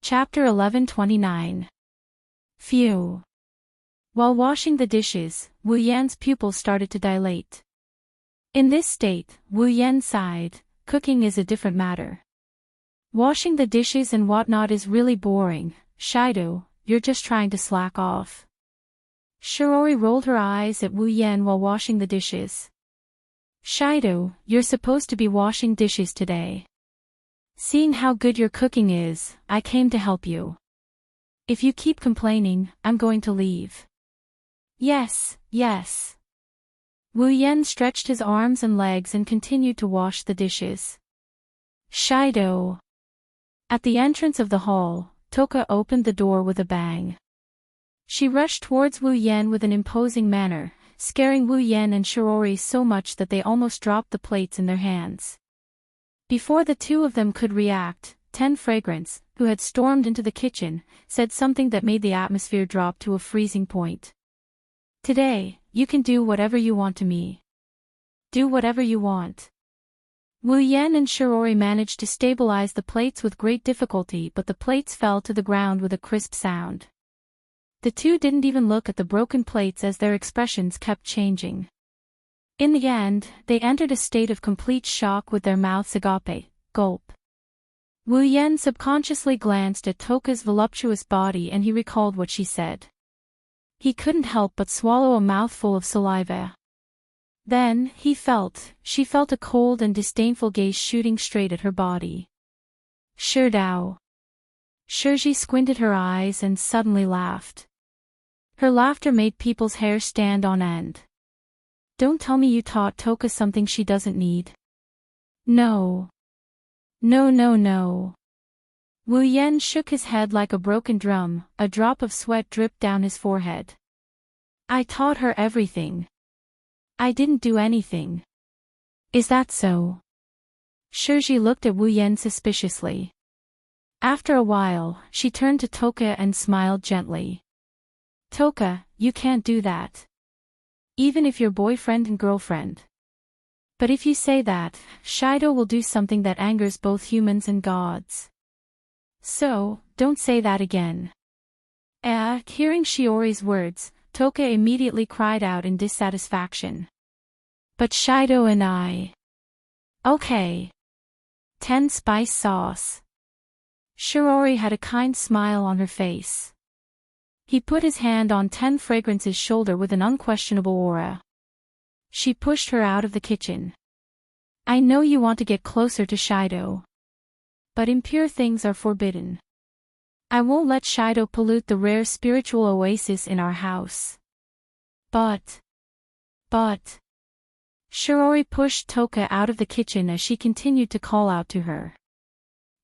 Chapter 1129. Phew. While washing the dishes, Wu Yan's pupils started to dilate. In this state, Wu Yan sighed, cooking is a different matter. Washing the dishes and whatnot is really boring, Shido, you're just trying to slack off. Shirori rolled her eyes at Wu Yan while washing the dishes. Shido, you're supposed to be washing dishes today. Seeing how good your cooking is, I came to help you. If you keep complaining, I'm going to leave. Yes, yes. Wu Yan stretched his arms and legs and continued to wash the dishes. Shido. At the entrance of the hall, Toka opened the door with a bang. She rushed towards Wu Yan with an imposing manner, scaring Wu Yan and Shirori so much that they almost dropped the plates in their hands. Before the two of them could react, 10 Fragrance, who had stormed into the kitchen, said something that made the atmosphere drop to a freezing point. Today, you can do whatever you want to me. Do whatever you want. Wu Yan and Shirori managed to stabilize the plates with great difficulty, but the plates fell to the ground with a crisp sound. The two didn't even look at the broken plates as their expressions kept changing. In the end, they entered a state of complete shock with their mouths agape, gulp. Wu Yan subconsciously glanced at Toka's voluptuous body and he recalled what she said. He couldn't help but swallow a mouthful of saliva. Then, she felt a cold and disdainful gaze shooting straight at her body. Sherdao. Shirji squinted her eyes and suddenly laughed. Her laughter made people's hair stand on end. Don't tell me you taught Toka something she doesn't need. No. No, no, no. Wu Yan shook his head like a broken drum, a drop of sweat dripped down his forehead. I taught her everything. I didn't do anything. Is that so? Shirji looked at Wu Yan suspiciously. After a while, she turned to Toka and smiled gently. Toka, you can't do that. Even if you're boyfriend and girlfriend. But if you say that, Shido will do something that angers both humans and gods. So, don't say that again. Hearing Shiori's words, Toka immediately cried out in dissatisfaction. But Shido and I. Okay. 10 spice sauce. Shirori had a kind smile on her face. He put his hand on 10 Fragrance's shoulder with an unquestionable aura. She pushed her out of the kitchen. I know you want to get closer to Shido. But impure things are forbidden. I won't let Shido pollute the rare spiritual oasis in our house. But. Shirori pushed Toka out of the kitchen as she continued to call out to her.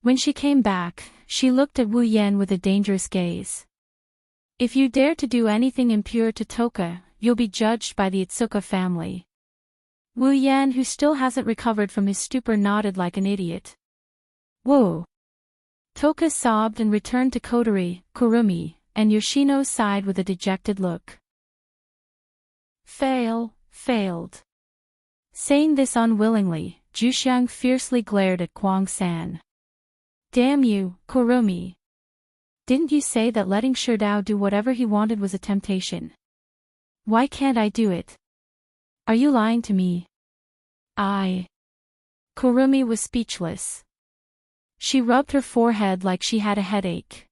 When she came back, she looked at Wu Yan with a dangerous gaze. If you dare to do anything impure to Toka, you'll be judged by the Itsuka family. Wu Yan, who still hasn't recovered from his stupor, nodded like an idiot. Whoa! Toka sobbed and returned to Kotori, Kurumi, and Yoshino sighed with a dejected look. Failed. Saying this unwillingly, Juxiang fiercely glared at Kwang-san. Damn you, Kurumi. Didn't you say that letting Sherdao do whatever he wanted was a temptation? Why can't I do it? Are you lying to me? Kurumi was speechless. She rubbed her forehead like she had a headache.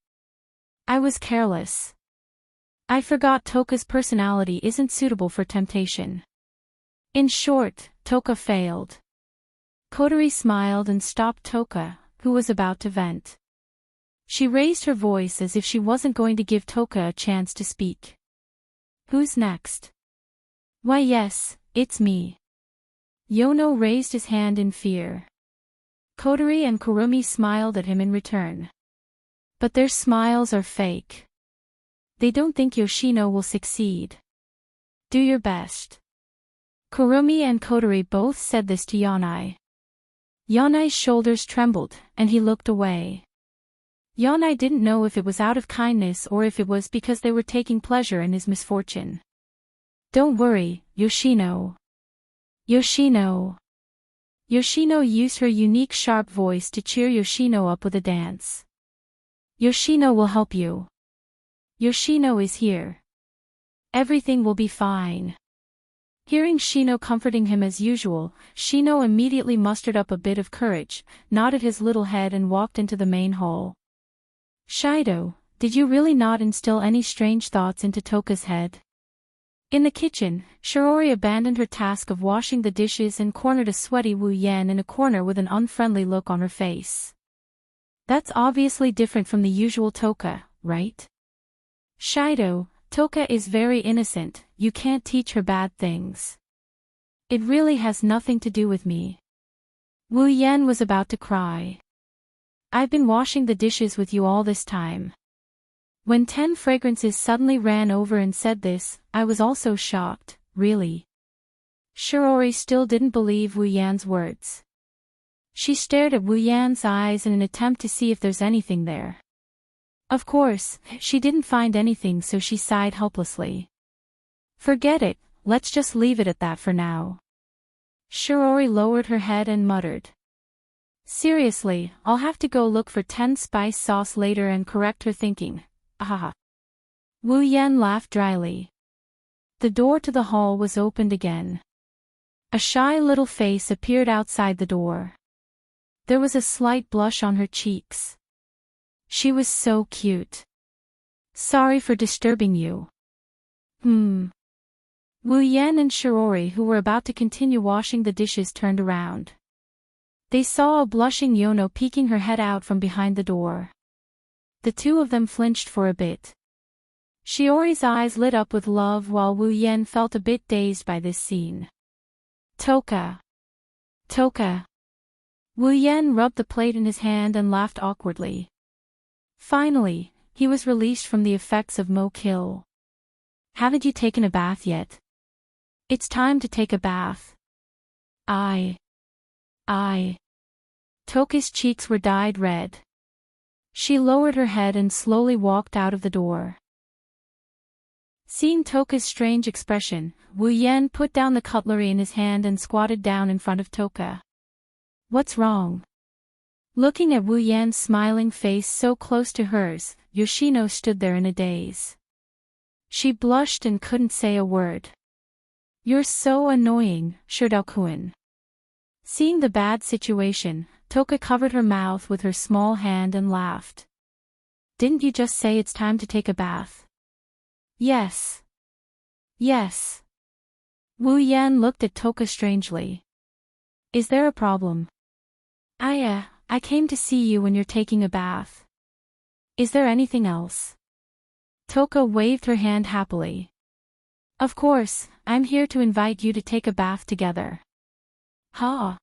I was careless. I forgot Toka's personality isn't suitable for temptation. In short, Toka failed. Kotori smiled and stopped Toka, who was about to vent. She raised her voice as if she wasn't going to give Toka a chance to speak. Who's next? Why yes, it's me. Yono raised his hand in fear. Kotori and Kurumi smiled at him in return. But their smiles are fake. They don't think Yoshino will succeed. Do your best. Kurumi and Kotori both said this to Yanai. Yanai's shoulders trembled, and he looked away. Yanai didn't know if it was out of kindness or if it was because they were taking pleasure in his misfortune. Don't worry, Yoshino. Yoshino used her unique sharp voice to cheer Yoshino up with a dance. Yoshino will help you. Yoshino is here. Everything will be fine. Hearing Shino comforting him as usual, Shino immediately mustered up a bit of courage, nodded his little head and walked into the main hall. Shido, did you really not instill any strange thoughts into Toka's head? In the kitchen, Shirori abandoned her task of washing the dishes and cornered a sweaty Wu Yan in a corner with an unfriendly look on her face. That's obviously different from the usual Toka, right? Shido, Toka is very innocent, you can't teach her bad things. It really has nothing to do with me. Wu Yan was about to cry. I've been washing the dishes with you all this time. When 10 Fragrances suddenly ran over and said this, I was also shocked, really. Shirori still didn't believe Wu Yan's words. She stared at Wu Yan's eyes in an attempt to see if there's anything there. Of course, she didn't find anything, so she sighed helplessly. Forget it, let's just leave it at that for now. Shirori lowered her head and muttered. Seriously, I'll have to go look for 10 spice sauce later and correct her thinking. Ahaha. Wu Yan laughed dryly. The door to the hall was opened again. A shy little face appeared outside the door. There was a slight blush on her cheeks. She was so cute. Sorry for disturbing you. Wu Yan and Shirori, who were about to continue washing the dishes, turned around. They saw a blushing Yono peeking her head out from behind the door. The two of them flinched for a bit. Shiori's eyes lit up with love while Wu Yan felt a bit dazed by this scene. Toka. Toka. Wu Yan rubbed the plate in his hand and laughed awkwardly. Finally, he was released from the effects of Mo Kill. Haven't you taken a bath yet? It's time to take a bath. I. Toka's cheeks were dyed red. She lowered her head and slowly walked out of the door. Seeing Toka's strange expression, Wu Yan put down the cutlery in his hand and squatted down in front of Toka. What's wrong? Looking at Wu Yan's smiling face so close to hers, Yoshino stood there in a daze. She blushed and couldn't say a word. You're so annoying, Shirao-kun. Seeing the bad situation, Toka covered her mouth with her small hand and laughed. Didn't you just say it's time to take a bath? Yes. Yes. Wu Yan looked at Toka strangely. Is there a problem? I came to see you when you're taking a bath. Is there anything else? Toka waved her hand happily. Of course, I'm here to invite you to take a bath together. Ha!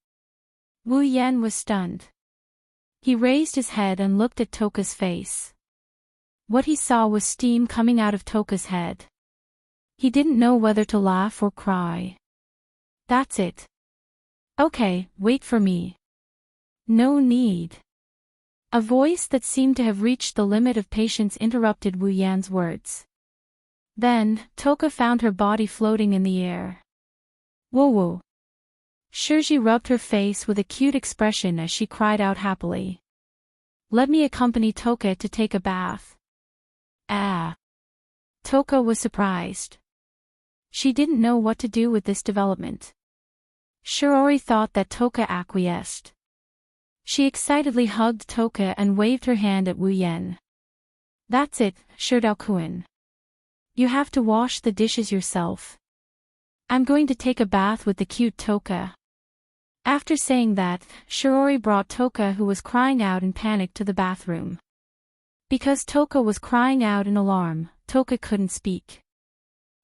Wu Yan was stunned. He raised his head and looked at Toka's face. What he saw was steam coming out of Toka's head. He didn't know whether to laugh or cry. That's it. Okay, wait for me. No need. A voice that seemed to have reached the limit of patience interrupted Wu Yan's words. Then, Toka found her body floating in the air. Whoa. Shirji rubbed her face with a cute expression as she cried out happily. Let me accompany Toka to take a bath. Ah. Toka was surprised. She didn't know what to do with this development. Shirori thought that Toka acquiesced. She excitedly hugged Toka and waved her hand at Wu Yan. That's it, Shirao-kun. You have to wash the dishes yourself. I'm going to take a bath with the cute Toka. After saying that, Shirori brought Toka, who was crying out in panic, to the bathroom. Because Toka was crying out in alarm, Toka couldn't speak.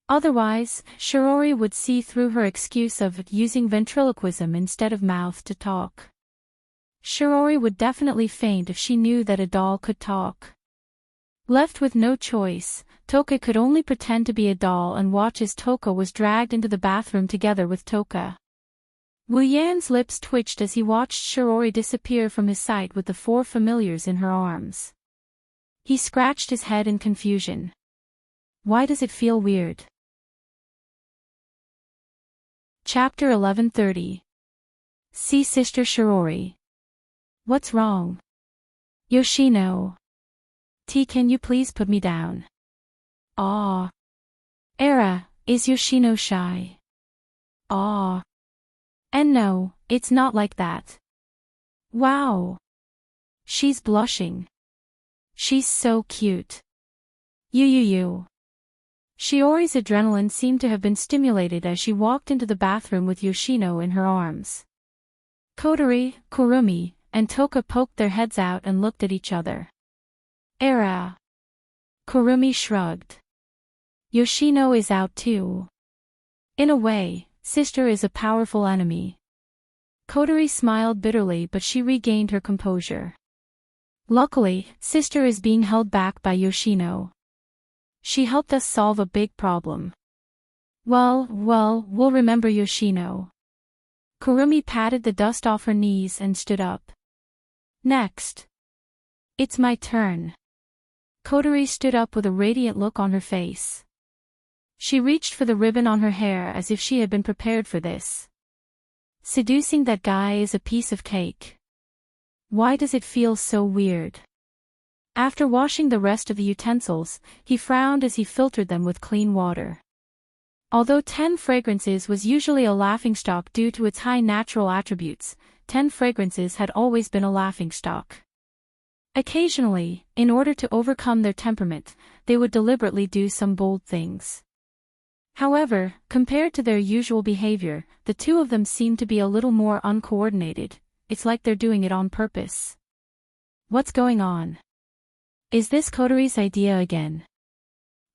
Otherwise, Shirori would see through her excuse of using ventriloquism instead of mouth to talk. Shirori would definitely faint if she knew that a doll could talk. Left with no choice, Toka could only pretend to be a doll and watch as Toka was dragged into the bathroom together with Toka. Wu Yan's lips twitched as he watched Shirori disappear from his sight with the 4 familiars in her arms. He scratched his head in confusion. Why does it feel weird? Chapter 1130. See Sister Shirori. What's wrong? Yoshino. can you please put me down? Aw. Era, is Yoshino shy? Aw. And no, it's not like that. Wow. She's blushing. She's so cute. You. Shiori's adrenaline seemed to have been stimulated as she walked into the bathroom with Yoshino in her arms. Kotori, Kurumi, and Toka poked their heads out and looked at each other. Era. Kurumi shrugged. Yoshino is out too. In a way, sister is a powerful enemy. Kotori smiled bitterly, but she regained her composure. Luckily, sister is being held back by Yoshino. She helped us solve a big problem. Well, we'll remember Yoshino. Kurumi patted the dust off her knees and stood up. Next. It's my turn. Kotori stood up with a radiant look on her face. She reached for the ribbon on her hair as if she had been prepared for this. Seducing that guy is a piece of cake. Why does it feel so weird? After washing the rest of the utensils, he frowned as he filtered them with clean water. Although 10 Fragrances was usually a laughingstock due to its high natural attributes, 10 Fragrances had always been a laughingstock. Occasionally, in order to overcome their temperament, they would deliberately do some bold things. However, compared to their usual behavior, the two of them seem to be a little more uncoordinated. It's like they're doing it on purpose. What's going on? Is this Kotori's idea again?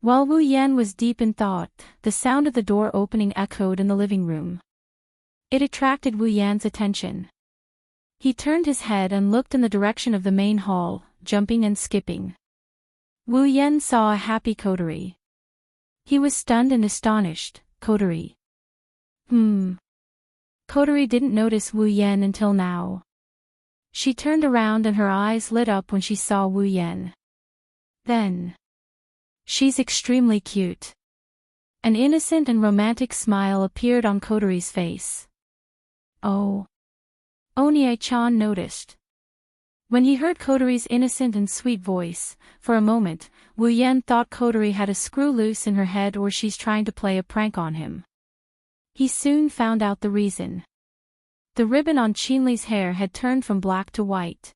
While Wu Yan was deep in thought, the sound of the door opening echoed in the living room. It attracted Wu Yan's attention. He turned his head and looked in the direction of the main hall, jumping and skipping. Wu Yan saw a happy Kotori. He was stunned and astonished. Kotori. Kotori didn't notice Wu Yan until now. She turned around and her eyes lit up when she saw Wu Yan. Then. She's extremely cute. An innocent and romantic smile appeared on Kotori's face. Oh. Onie-chan noticed. When he heard Kotori's innocent and sweet voice, for a moment, Wu Yan thought Kotori had a screw loose in her head or she's trying to play a prank on him. He soon found out the reason. The ribbon on Chinli's hair had turned from black to white.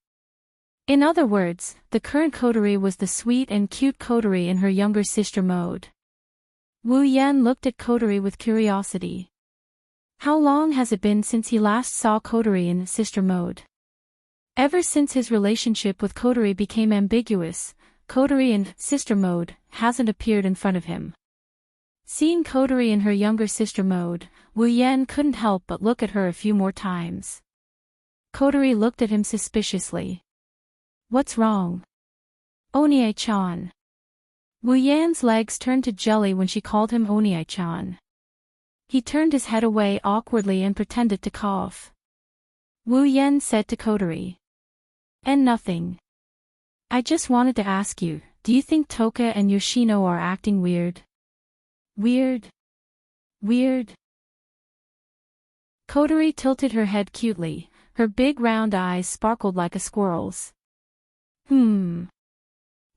In other words, the current Kotori was the sweet and cute Kotori in her younger sister mode. Wu Yan looked at Kotori with curiosity. How long has it been since he last saw Kotori in sister mode? Ever since his relationship with Kotori became ambiguous, Kotori in sister mode hasn't appeared in front of him. Seeing Kotori in her younger sister mode, Wu Yan couldn't help but look at her a few more times. Kotori looked at him suspiciously. What's wrong? Onie-chan. Wu Yan's legs turned to jelly when she called him Onie-chan. He turned his head away awkwardly and pretended to cough. Wu Yan said to Kotori. And nothing. I just wanted to ask you, do you think Toka and Yoshino are acting weird? Weird? Kotori tilted her head cutely, her big round eyes sparkled like a squirrel's.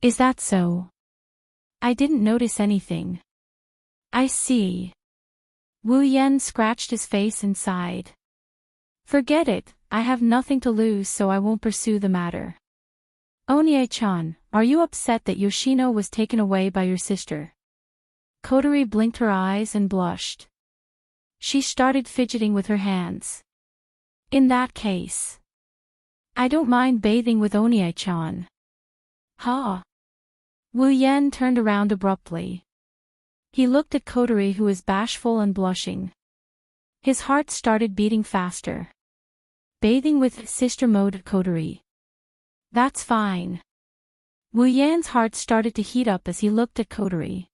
Is that so? I didn't notice anything. I see. Wu Yan scratched his face and sighed. Forget it, I have nothing to lose so I won't pursue the matter. Onie-chan, are you upset that Yoshino was taken away by your sister? Kotori blinked her eyes and blushed. She started fidgeting with her hands. In that case. I don't mind bathing with Onie-chan. Ha! Wu Yan turned around abruptly. He looked at Kotori, who was bashful and blushing. His heart started beating faster. Bathing with sister mode Kotori. That's fine. Wu Yan's heart started to heat up as he looked at Kotori.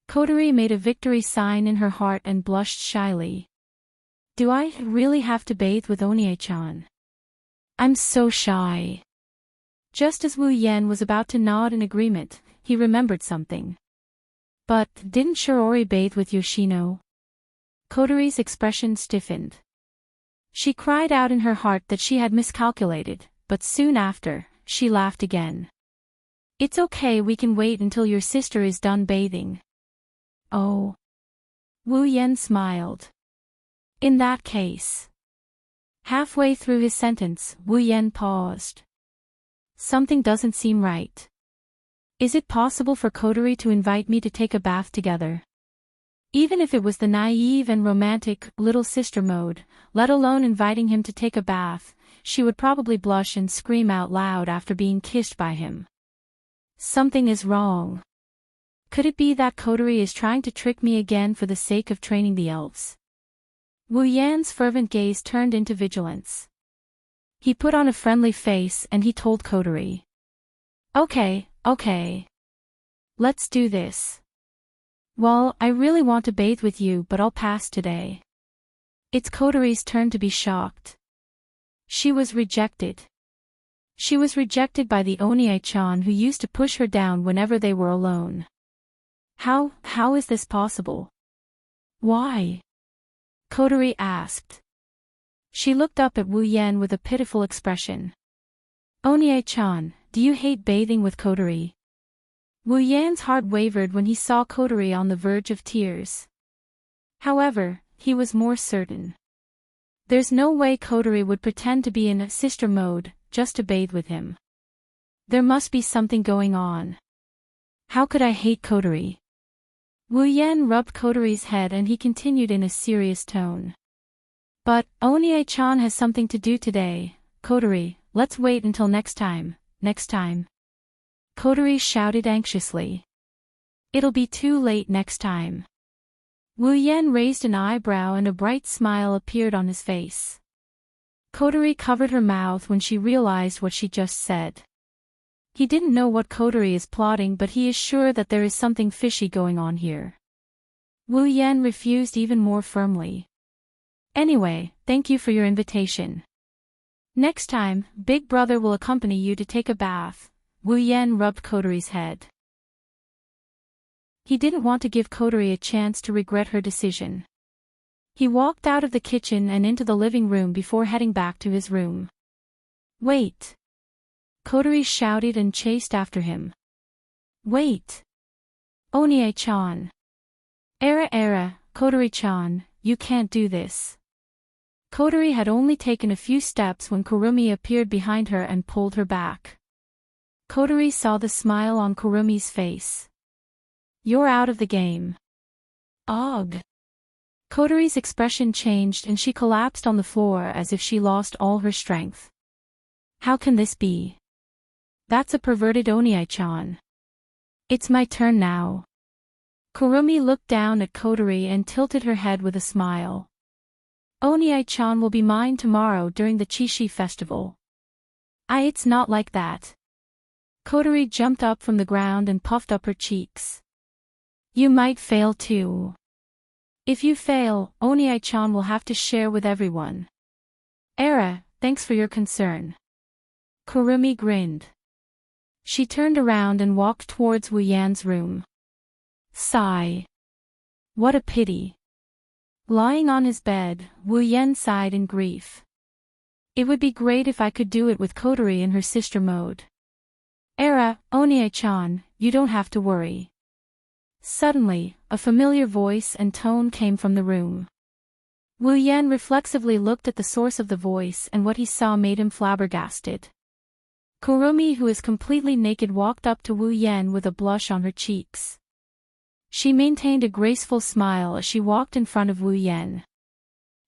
Kotori made a victory sign in her heart and blushed shyly. Do I really have to bathe with Onie-chan? I'm so shy. Just as Wu Yan was about to nod in agreement, he remembered something. But didn't Shiori bathe with Yoshino? Kotori's expression stiffened. She cried out in her heart that she had miscalculated, but soon after, she laughed again. It's okay, we can wait until your sister is done bathing. Oh. Wu Yan smiled. In that case. Halfway through his sentence, Wu Yan paused. Something doesn't seem right. Is it possible for Kotori to invite me to take a bath together? Even if it was the naive and romantic little sister mode, let alone inviting him to take a bath, she would probably blush and scream out loud after being kissed by him. Something is wrong. Could it be that Kotori is trying to trick me again for the sake of training the elves? Wu Yan's fervent gaze turned into vigilance. He put on a friendly face and he told Kotori. Okay. Let's do this. Well, I really want to bathe with you, but I'll pass today. It's Kotori's turn to be shocked. She was rejected. She was rejected by the Onie-chan who used to push her down whenever they were alone. How is this possible? Why? Kotori asked. She looked up at Wu Yan with a pitiful expression. Onie-chan, do you hate bathing with Kotori? Wu Yan's heart wavered when he saw Kotori on the verge of tears. However, he was more certain. There's no way Kotori would pretend to be in sister mode, just to bathe with him. There must be something going on. How could I hate Kotori? Wu Yan rubbed Kotori's head and he continued in a serious tone. But, Onie-chan has something to do today, Kotori, let's wait until next time. Kotori shouted anxiously. It'll be too late next time. Wu Yan raised an eyebrow and a bright smile appeared on his face. Kotori covered her mouth when she realized what she just said. He didn't know what Kotori is plotting, but he is sure that there is something fishy going on here. Wu Yan refused even more firmly. Anyway, thank you for your invitation. Next time, Big Brother will accompany you to take a bath. Wu Yan rubbed Kotori's head. He didn't want to give Kotori a chance to regret her decision. He walked out of the kitchen and into the living room before heading back to his room. Wait! Kotori shouted and chased after him. Wait! Onie-chan! Era, Kotori-chan, you can't do this. Kotori had only taken a few steps when Kurumi appeared behind her and pulled her back. Kotori saw the smile on Kurumi's face. You're out of the game. Ugh! Kotori's expression changed and she collapsed on the floor as if she lost all her strength. How can this be? That's a perverted Onie-chan. It's my turn now. Kurumi looked down at Kotori and tilted her head with a smile. Onie-chan will be mine tomorrow during the Chishi festival. It's not like that. Kotori jumped up from the ground and puffed up her cheeks. You might fail too. If you fail, Onie-chan will have to share with everyone. Era, thanks for your concern. Kurumi grinned. She turned around and walked towards Wu Yan's room. Sigh. What a pity. Lying on his bed, Wu Yan sighed in grief. It would be great if I could do it with Kotori in her sister mode. Era, Onie-chan, you don't have to worry. Suddenly, a familiar voice and tone came from the room. Wu Yan reflexively looked at the source of the voice and what he saw made him flabbergasted. Kurumi, who is completely naked, walked up to Wu Yan with a blush on her cheeks. She maintained a graceful smile as she walked in front of Wu Yan.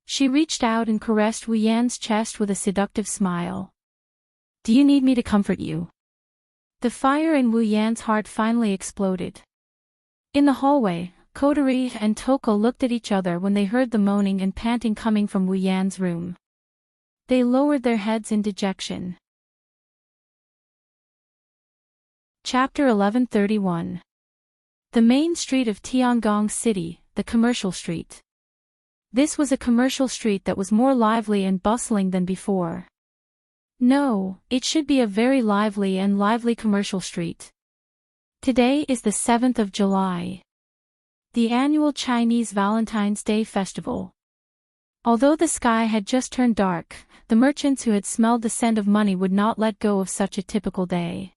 She reached out and caressed Wu Yan's chest with a seductive smile. Do you need me to comfort you? The fire in Wu Yan's heart finally exploded. In the hallway, Kotori and Toko looked at each other when they heard the moaning and panting coming from Wu Yan's room. They lowered their heads in dejection. Chapter 1131. The main street of Tiangong City, the commercial street. This was a commercial street that was more lively and bustling than before. No, it should be a very lively commercial street. Today is the 7th of July. The annual Chinese Valentine's Day festival. Although the sky had just turned dark, the merchants who had smelled the scent of money would not let go of such a typical day.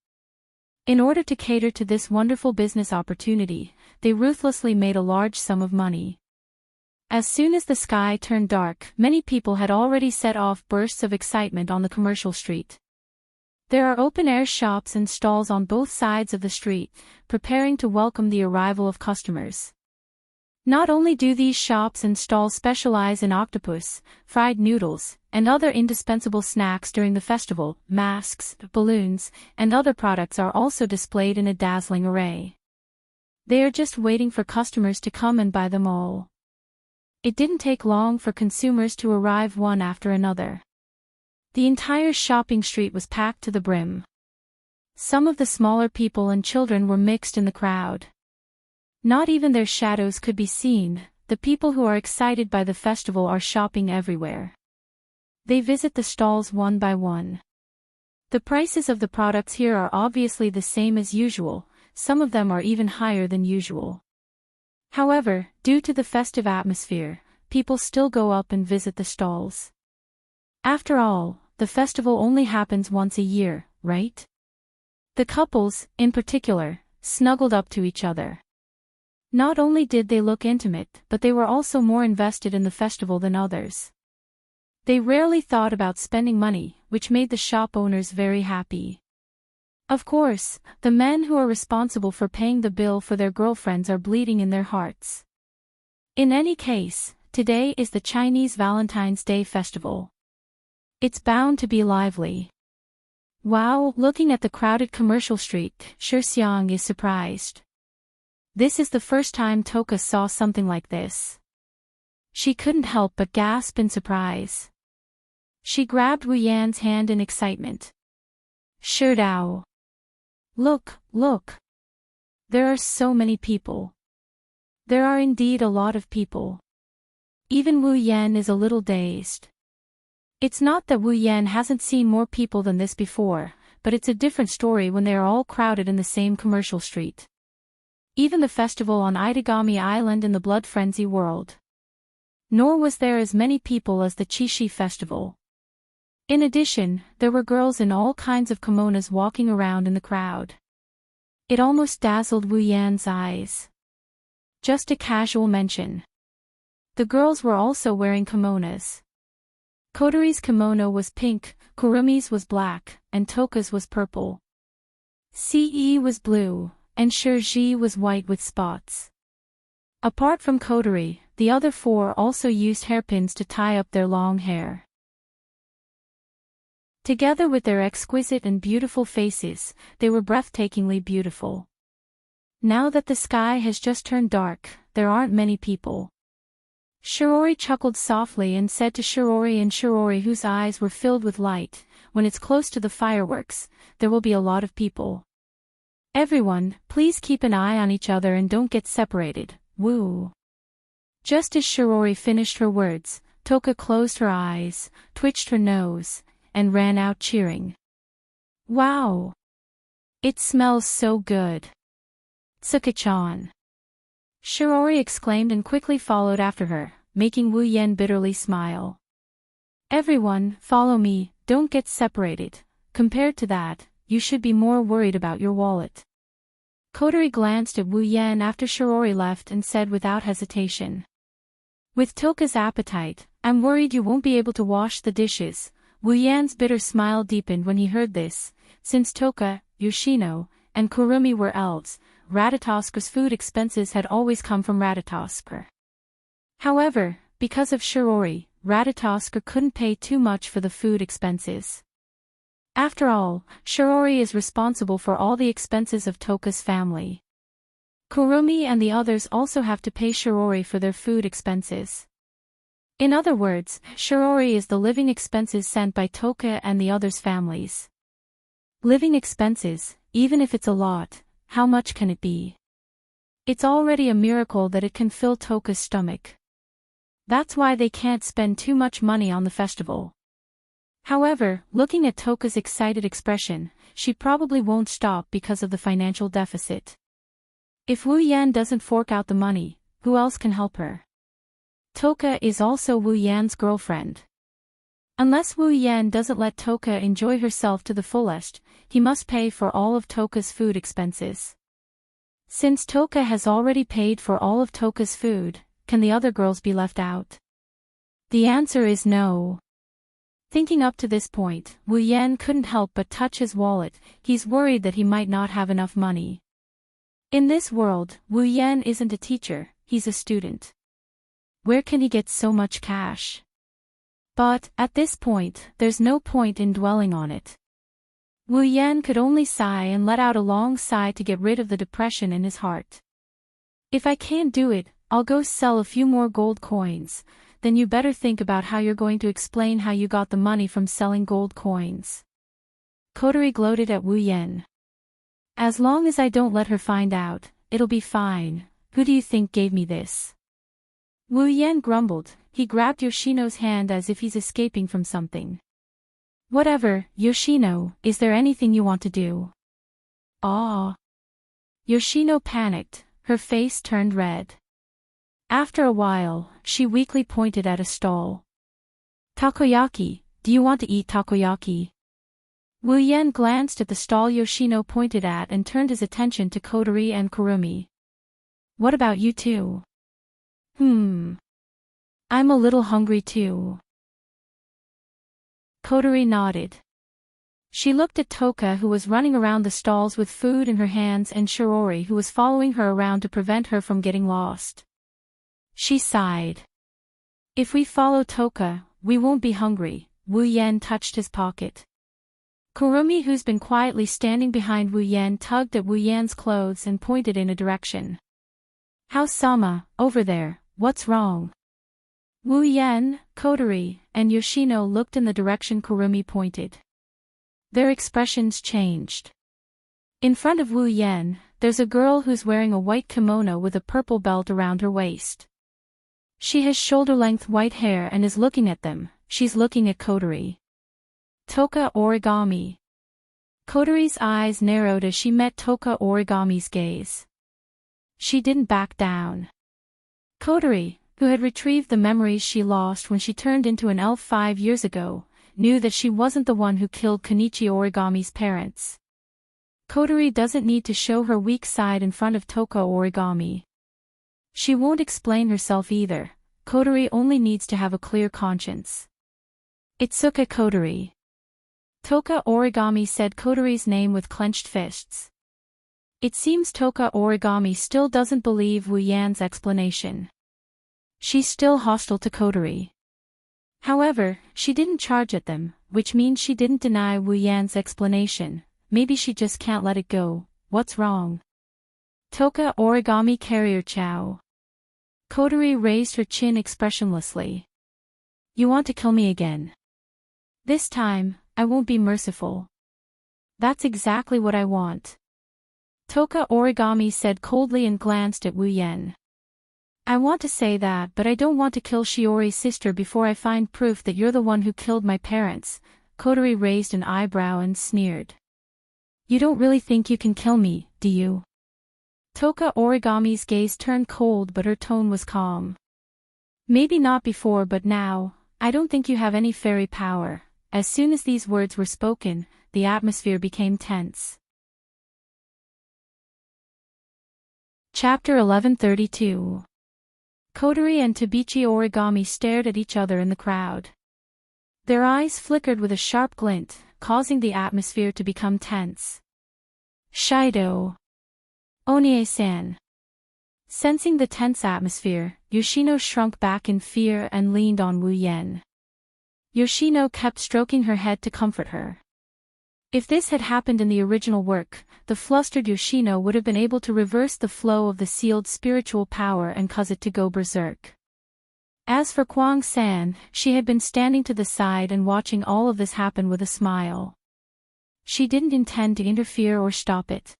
In order to cater to this wonderful business opportunity, they ruthlessly made a large sum of money. As soon as the sky turned dark, many people had already set off bursts of excitement on the commercial street. There are open-air shops and stalls on both sides of the street, preparing to welcome the arrival of customers. Not only do these shops and stalls specialize in octopus, fried noodles, and other indispensable snacks during the festival, masks, balloons, and other products are also displayed in a dazzling array. They are just waiting for customers to come and buy them all. It didn't take long for consumers to arrive one after another. The entire shopping street was packed to the brim. Some of the smaller people and children were mixed in the crowd. Not even their shadows could be seen. The people who are excited by the festival are shopping everywhere. They visit the stalls one by one. The prices of the products here are obviously the same as usual, some of them are even higher than usual. However, due to the festive atmosphere, people still go up and visit the stalls. After all, the festival only happens once a year, right? The couples, in particular, snuggled up to each other. Not only did they look intimate, but they were also more invested in the festival than others. They rarely thought about spending money, which made the shop owners very happy. Of course, the men who are responsible for paying the bill for their girlfriends are bleeding in their hearts. In any case, today is the Chinese Valentine's Day festival. It's bound to be lively. Wow, looking at the crowded commercial street, Shixiang is surprised. This is the first time Toka saw something like this. She couldn't help but gasp in surprise. She grabbed Wu Yan's hand in excitement. Shidao. Look, look. There are so many people. There are indeed a lot of people. Even Wu Yan is a little dazed. It's not that Wu Yan hasn't seen more people than this before, but it's a different story when they are all crowded in the same commercial street. Even the festival on Itagami Island in the Blood Frenzy world. Nor was there as many people as the Qixi festival. In addition, there were girls in all kinds of kimonos walking around in the crowd. It almost dazzled Wu Yan's eyes. Just a casual mention. The girls were also wearing kimonos. Kotori's kimono was pink, Kurumi's was black, and Toka's was purple. Ce was blue, and Shirji was white with spots. Apart from Kotori, the other four also used hairpins to tie up their long hair. Together with their exquisite and beautiful faces, they were breathtakingly beautiful. Now that the sky has just turned dark, there aren't many people. Shirori chuckled softly and said to Shirori, whose eyes were filled with light, when it's close to the fireworks, there will be a lot of people. Everyone, please keep an eye on each other and don't get separated, woo. Just as Shirori finished her words, Toka closed her eyes, twitched her nose, and ran out cheering. Wow! It smells so good. Tsuki-chan. Shirori exclaimed and quickly followed after her, making Wu Yan bitterly smile. Everyone, follow me, don't get separated. Compared to that, you should be more worried about your wallet. Kotori glanced at Wu Yan after Shirori left and said without hesitation. With Toka's appetite, I'm worried you won't be able to wash the dishes. Wu Yan's bitter smile deepened when he heard this. Since Toka, Yoshino, and Kurumi were elves, Ratatosker's food expenses had always come from Ratatosker. However, because of Shirori, Ratatosker couldn't pay too much for the food expenses. After all, Shirori is responsible for all the expenses of Toka's family. Kurumi and the others also have to pay Shirori for their food expenses. In other words, Shirori is the living expenses sent by Toka and the others' families. Living expenses, even if it's a lot, how much can it be? It's already a miracle that it can fill Toka's stomach. That's why they can't spend too much money on the festival. However, looking at Toka's excited expression, she probably won't stop because of the financial deficit. If Wu Yan doesn't fork out the money, who else can help her? Toka is also Wu Yan's girlfriend. Unless Wu Yan doesn't let Toka enjoy herself to the fullest, he must pay for all of Toka's food expenses. Since Toka has already paid for all of Toka's food, can the other girls be left out? The answer is no. Thinking up to this point, Wu Yan couldn't help but touch his wallet. He's worried that he might not have enough money. In this world, Wu Yan isn't a teacher, he's a student. Where can he get so much cash? But, at this point, there's no point in dwelling on it. Wu Yan could only sigh and let out a long sigh to get rid of the depression in his heart. If I can't do it, I'll go sell a few more gold coins. Then you better think about how you're going to explain how you got the money from selling gold coins. Kotori gloated at Wu Yan. As long as I don't let her find out, it'll be fine. Who do you think gave me this? Wu Yan grumbled. He grabbed Yoshino's hand as if he's escaping from something. Whatever, Yoshino, is there anything you want to do? Ah. Yoshino panicked, her face turned red. After a while, she weakly pointed at a stall. Takoyaki, do you want to eat takoyaki? Wu Yan glanced at the stall Yoshino pointed at and turned his attention to Kotori and Kurumi. What about you two? I'm a little hungry too. Kotori nodded. She looked at Toka, who was running around the stalls with food in her hands, and Shirori, who was following her around to prevent her from getting lost. She sighed. If we follow Toka, we won't be hungry. Wu Yan touched his pocket. Kurumi, who's been quietly standing behind Wu Yan, tugged at Wu Yan's clothes and pointed in a direction. How-sama, over there, what's wrong? Wu Yan, Kotori, and Yoshino looked in the direction Kurumi pointed. Their expressions changed. In front of Wu Yan, there's a girl who's wearing a white kimono with a purple belt around her waist. She has shoulder-length white hair and is looking at them. She's looking at Kotori. Toka Origami. Kotori's eyes narrowed as she met Toka Origami's gaze. She didn't back down. Kotori, who had retrieved the memories she lost when she turned into an elf 5 years ago, knew that she wasn't the one who killed Kenichi Origami's parents. Kotori doesn't need to show her weak side in front of Toka Origami. She won't explain herself either. Kotori only needs to have a clear conscience. Itsuka Kotori. Toka Origami said Kotori's name with clenched fists. It seems Toka Origami still doesn't believe Wu Yan's explanation. She's still hostile to Kotori. However, she didn't charge at them, which means she didn't deny Wu Yan's explanation. Maybe she just can't let it go. What's wrong? Toka Origami Carrier Chow. Kotori raised her chin expressionlessly. You want to kill me again? This time, I won't be merciful. That's exactly what I want. Toka Origami said coldly and glanced at Wu Yan. I want to say that, but I don't want to kill Shiori's sister before I find proof that you're the one who killed my parents. Kotori raised an eyebrow and sneered. You don't really think you can kill me, do you? Toka Origami's gaze turned cold, but her tone was calm. Maybe not before, but now, I don't think you have any fairy power. As soon as these words were spoken, the atmosphere became tense. Chapter 1132. Kotori and Tabichi Origami stared at each other in the crowd. Their eyes flickered with a sharp glint, causing the atmosphere to become tense. Shido. Onie-san. Sensing the tense atmosphere, Yoshino shrunk back in fear and leaned on Wu Yan. Yoshino kept stroking her head to comfort her. If this had happened in the original work, the flustered Yoshino would have been able to reverse the flow of the sealed spiritual power and cause it to go berserk. As for Kwang-san, she had been standing to the side and watching all of this happen with a smile. She didn't intend to interfere or stop it.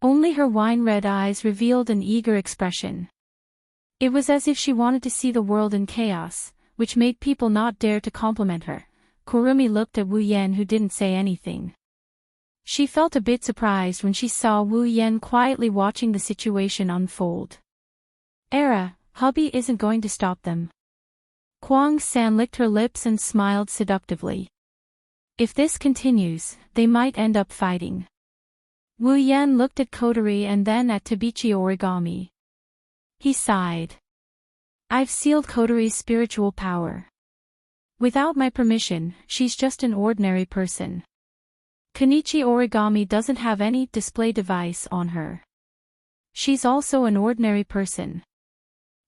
Only her wine-red eyes revealed an eager expression. It was as if she wanted to see the world in chaos, which made people not dare to compliment her. Kurumi looked at Wu Yan, who didn't say anything. She felt a bit surprised when she saw Wu Yan quietly watching the situation unfold. Hubby isn't going to stop them. Kwang-san licked her lips and smiled seductively. If this continues, they might end up fighting. Wu Yan looked at Kotori and then at Tabichi Origami. He sighed. I've sealed Kotori's spiritual power. Without my permission, she's just an ordinary person. Kenichi Origami doesn't have any display device on her. She's also an ordinary person.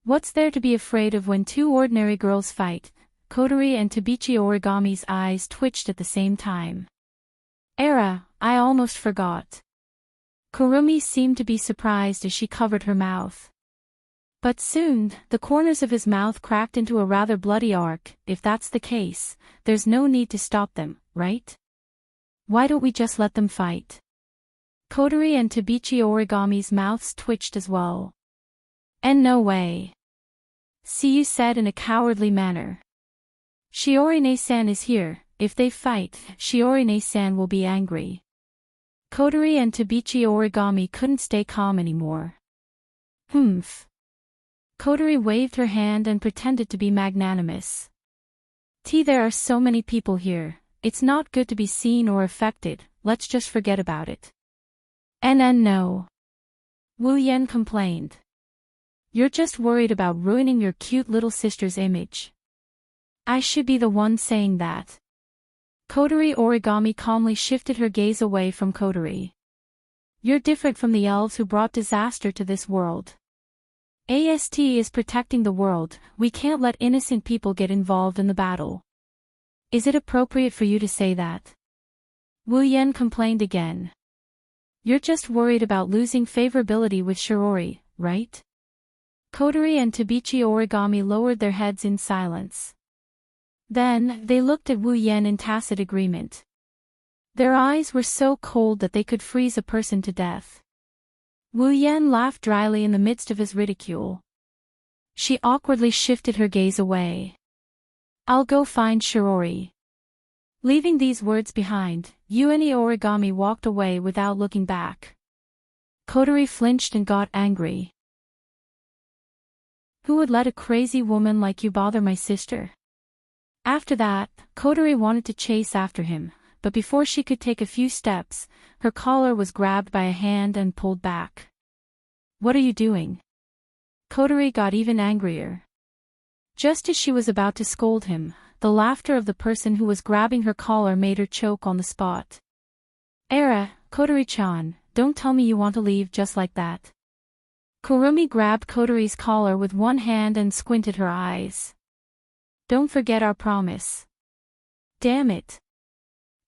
What's there to be afraid of when two ordinary girls fight? Kotori and Tabichi Origami's eyes twitched at the same time. Era, I almost forgot. Kurumi seemed to be surprised as she covered her mouth. But soon, the corners of his mouth cracked into a rather bloody arc. If that's the case, there's no need to stop them, right? Why don't we just let them fight? Kotori and Tabichi Origami's mouths twitched as well. And no way. Siyu said in a cowardly manner. Shiorine-san is here. If they fight, Shiorine-san will be angry. Kotori and Tabichi Origami couldn't stay calm anymore. Humph. Kotori waved her hand and pretended to be magnanimous. There are so many people here. It's not good to be seen or affected. Let's just forget about it. No. Wu Yan complained. You're just worried about ruining your cute little sister's image. I should be the one saying that. Kotori Origami calmly shifted her gaze away from Kotori. You're different from the elves who brought disaster to this world. AST is protecting the world. We can't let innocent people get involved in the battle. Is it appropriate for you to say that? Wu Yan complained again. You're just worried about losing favorability with Shirori, right? Kotori and Tabichi Origami lowered their heads in silence. Then, they looked at Wu Yan in tacit agreement. Their eyes were so cold that they could freeze a person to death. Wu Yan laughed dryly in the midst of his ridicule. She awkwardly shifted her gaze away. I'll go find Shirori. Leaving these words behind, Yuani Origami walked away without looking back. Kotori flinched and got angry. Who would let a crazy woman like you bother my sister? After that, Kotori wanted to chase after him, but before she could take a few steps, her collar was grabbed by a hand and pulled back. What are you doing? Kotori got even angrier. Just as she was about to scold him, the laughter of the person who was grabbing her collar made her choke on the spot. Era, Kotori-chan, don't tell me you want to leave just like that. Kurumi grabbed Kotori's collar with one hand and squinted her eyes. Don't forget our promise. Damn it.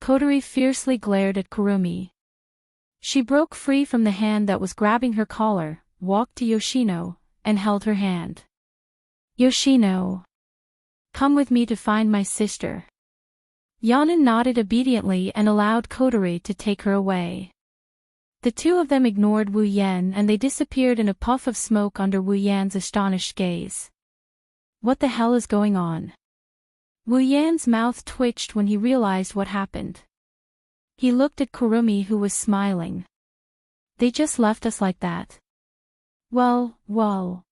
Kotori fiercely glared at Kurumi. She broke free from the hand that was grabbing her collar, walked to Yoshino, and held her hand. Yoshino. Come with me to find my sister. Yanan nodded obediently and allowed Kotori to take her away. The two of them ignored Wu Yan and they disappeared in a puff of smoke under Wu Yan's astonished gaze. What the hell is going on? Wu Yan's mouth twitched when he realized what happened. He looked at Kurumi who was smiling. They just left us like that. Well.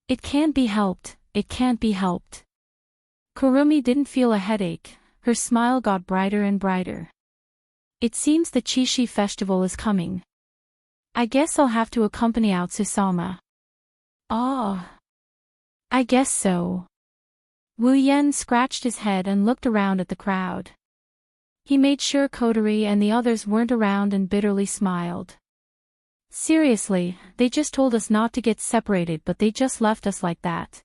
It can't be helped, it can't be helped. Kurumi didn't feel a headache, her smile got brighter and brighter. It seems the Chishi festival is coming. I guess I'll have to accompany out Susama. Ah. I guess so. Wu Yan scratched his head and looked around at the crowd. He made sure Kotori and the others weren't around and bitterly smiled. Seriously, they just told us not to get separated but they just left us like that.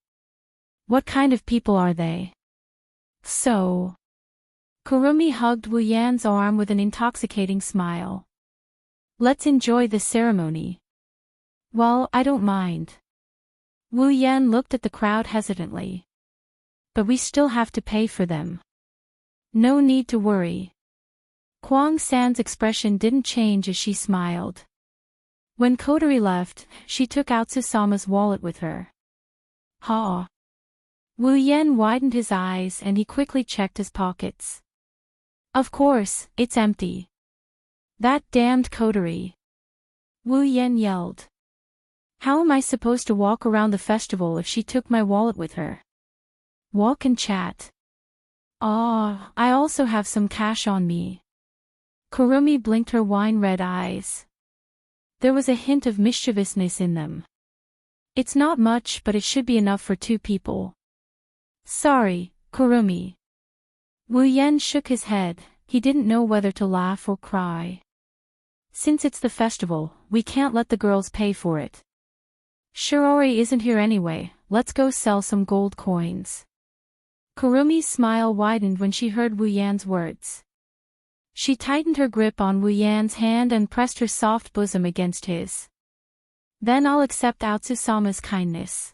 What kind of people are they? So. Kurumi hugged Wu Yan's arm with an intoxicating smile. Let's enjoy the ceremony. Well, I don't mind. Wu Yan looked at the crowd hesitantly. But we still have to pay for them. No need to worry. Kwang-san's expression didn't change as she smiled. When Kotori left, she took out Susama's wallet with her. Ha! Wu Yan widened his eyes and he quickly checked his pockets. Of course, it's empty. That damned Kotori! Wu Yan yelled. How am I supposed to walk around the festival if she took my wallet with her? Walk and chat. Ah, I also have some cash on me. Kurumi blinked her wine-red eyes. There was a hint of mischievousness in them. It's not much, but it should be enough for 2 people. Sorry, Kurumi. Wu Yan shook his head. He didn't know whether to laugh or cry. Since it's the festival, we can't let the girls pay for it. Shiori isn't here anyway, let's go sell some gold coins. Kurumi's smile widened when she heard Wu Yan's words. She tightened her grip on Wu Yan's hand and pressed her soft bosom against his. Then I'll accept Atsusama's kindness.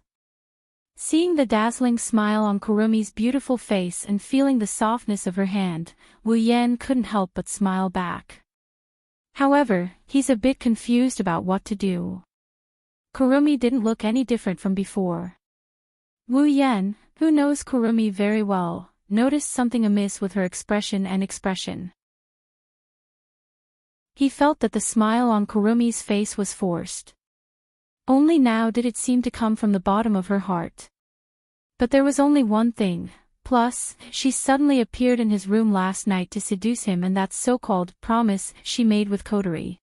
Seeing the dazzling smile on Kurumi's beautiful face and feeling the softness of her hand, Wu Yan couldn't help but smile back. However, he's a bit confused about what to do. Kurumi didn't look any different from before. Wu Yan, who knows Kurumi very well, noticed something amiss with her expression. He felt that the smile on Kurumi's face was forced. Only now did it seem to come from the bottom of her heart. But there was only one thing, plus, she suddenly appeared in his room last night to seduce him, and that so-called promise she made with Kotori.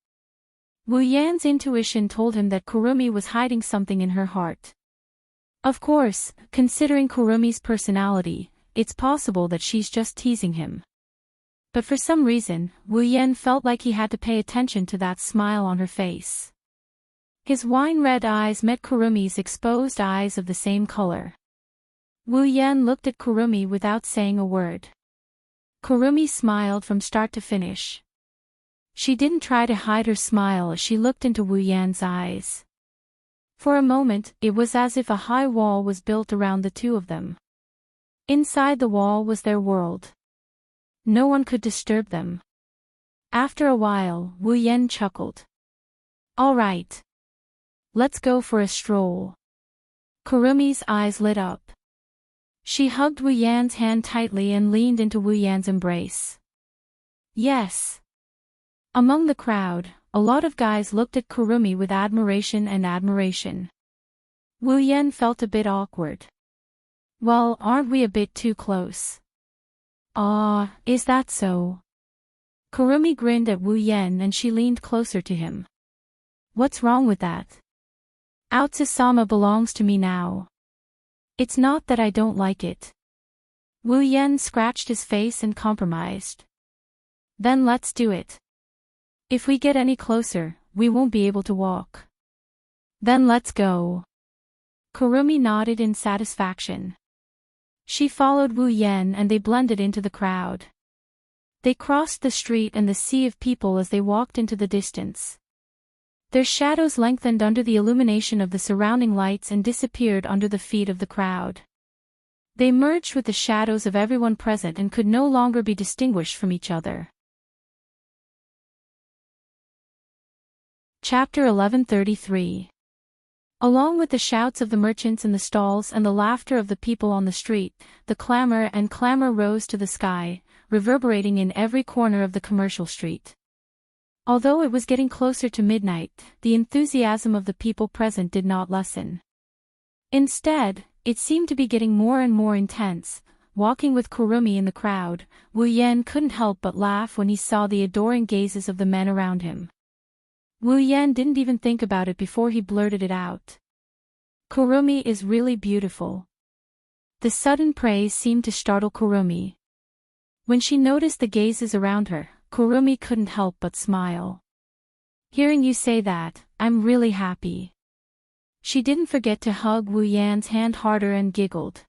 Wu Yan's intuition told him that Kurumi was hiding something in her heart. Of course, considering Kurumi's personality, it's possible that she's just teasing him. But for some reason, Wu Yan felt like he had to pay attention to that smile on her face. His wine-red eyes met Kurumi's exposed eyes of the same color. Wu Yan looked at Kurumi without saying a word. Kurumi smiled from start to finish. She didn't try to hide her smile as she looked into Wu Yan's eyes. For a moment, it was as if a high wall was built around the two of them. Inside the wall was their world. No one could disturb them. After a while, Wu Yan chuckled. All right. Let's go for a stroll. Kurumi's eyes lit up. She hugged Wu Yan's hand tightly and leaned into Wu Yan's embrace. Yes. Among the crowd, a lot of guys looked at Kurumi with admiration. Wu Yan felt a bit awkward. Well, aren't we a bit too close? Ah, is that so? Kurumi grinned at Wu Yan and she leaned closer to him. What's wrong with that? Atsusama belongs to me now. It's not that I don't like it. Wu Yan scratched his face and compromised. Then let's do it. If we get any closer, we won't be able to walk. Then let's go. Kurumi nodded in satisfaction. She followed Wu Yan and they blended into the crowd. They crossed the street and the sea of people as they walked into the distance. Their shadows lengthened under the illumination of the surrounding lights and disappeared under the feet of the crowd. They merged with the shadows of everyone present and could no longer be distinguished from each other. Chapter 1133. Along with the shouts of the merchants in the stalls and the laughter of the people on the street, the clamor rose to the sky, reverberating in every corner of the commercial street. Although it was getting closer to midnight, the enthusiasm of the people present did not lessen. Instead, it seemed to be getting more and more intense. Walking with Kurumi in the crowd, Wu Yan couldn't help but laugh when he saw the adoring gazes of the men around him. Wu Yan didn't even think about it before he blurted it out. Kurumi is really beautiful. The sudden praise seemed to startle Kurumi. When she noticed the gazes around her, Kurumi couldn't help but smile. Hearing you say that, I'm really happy. She didn't forget to hug Wu Yan's hand harder and giggled.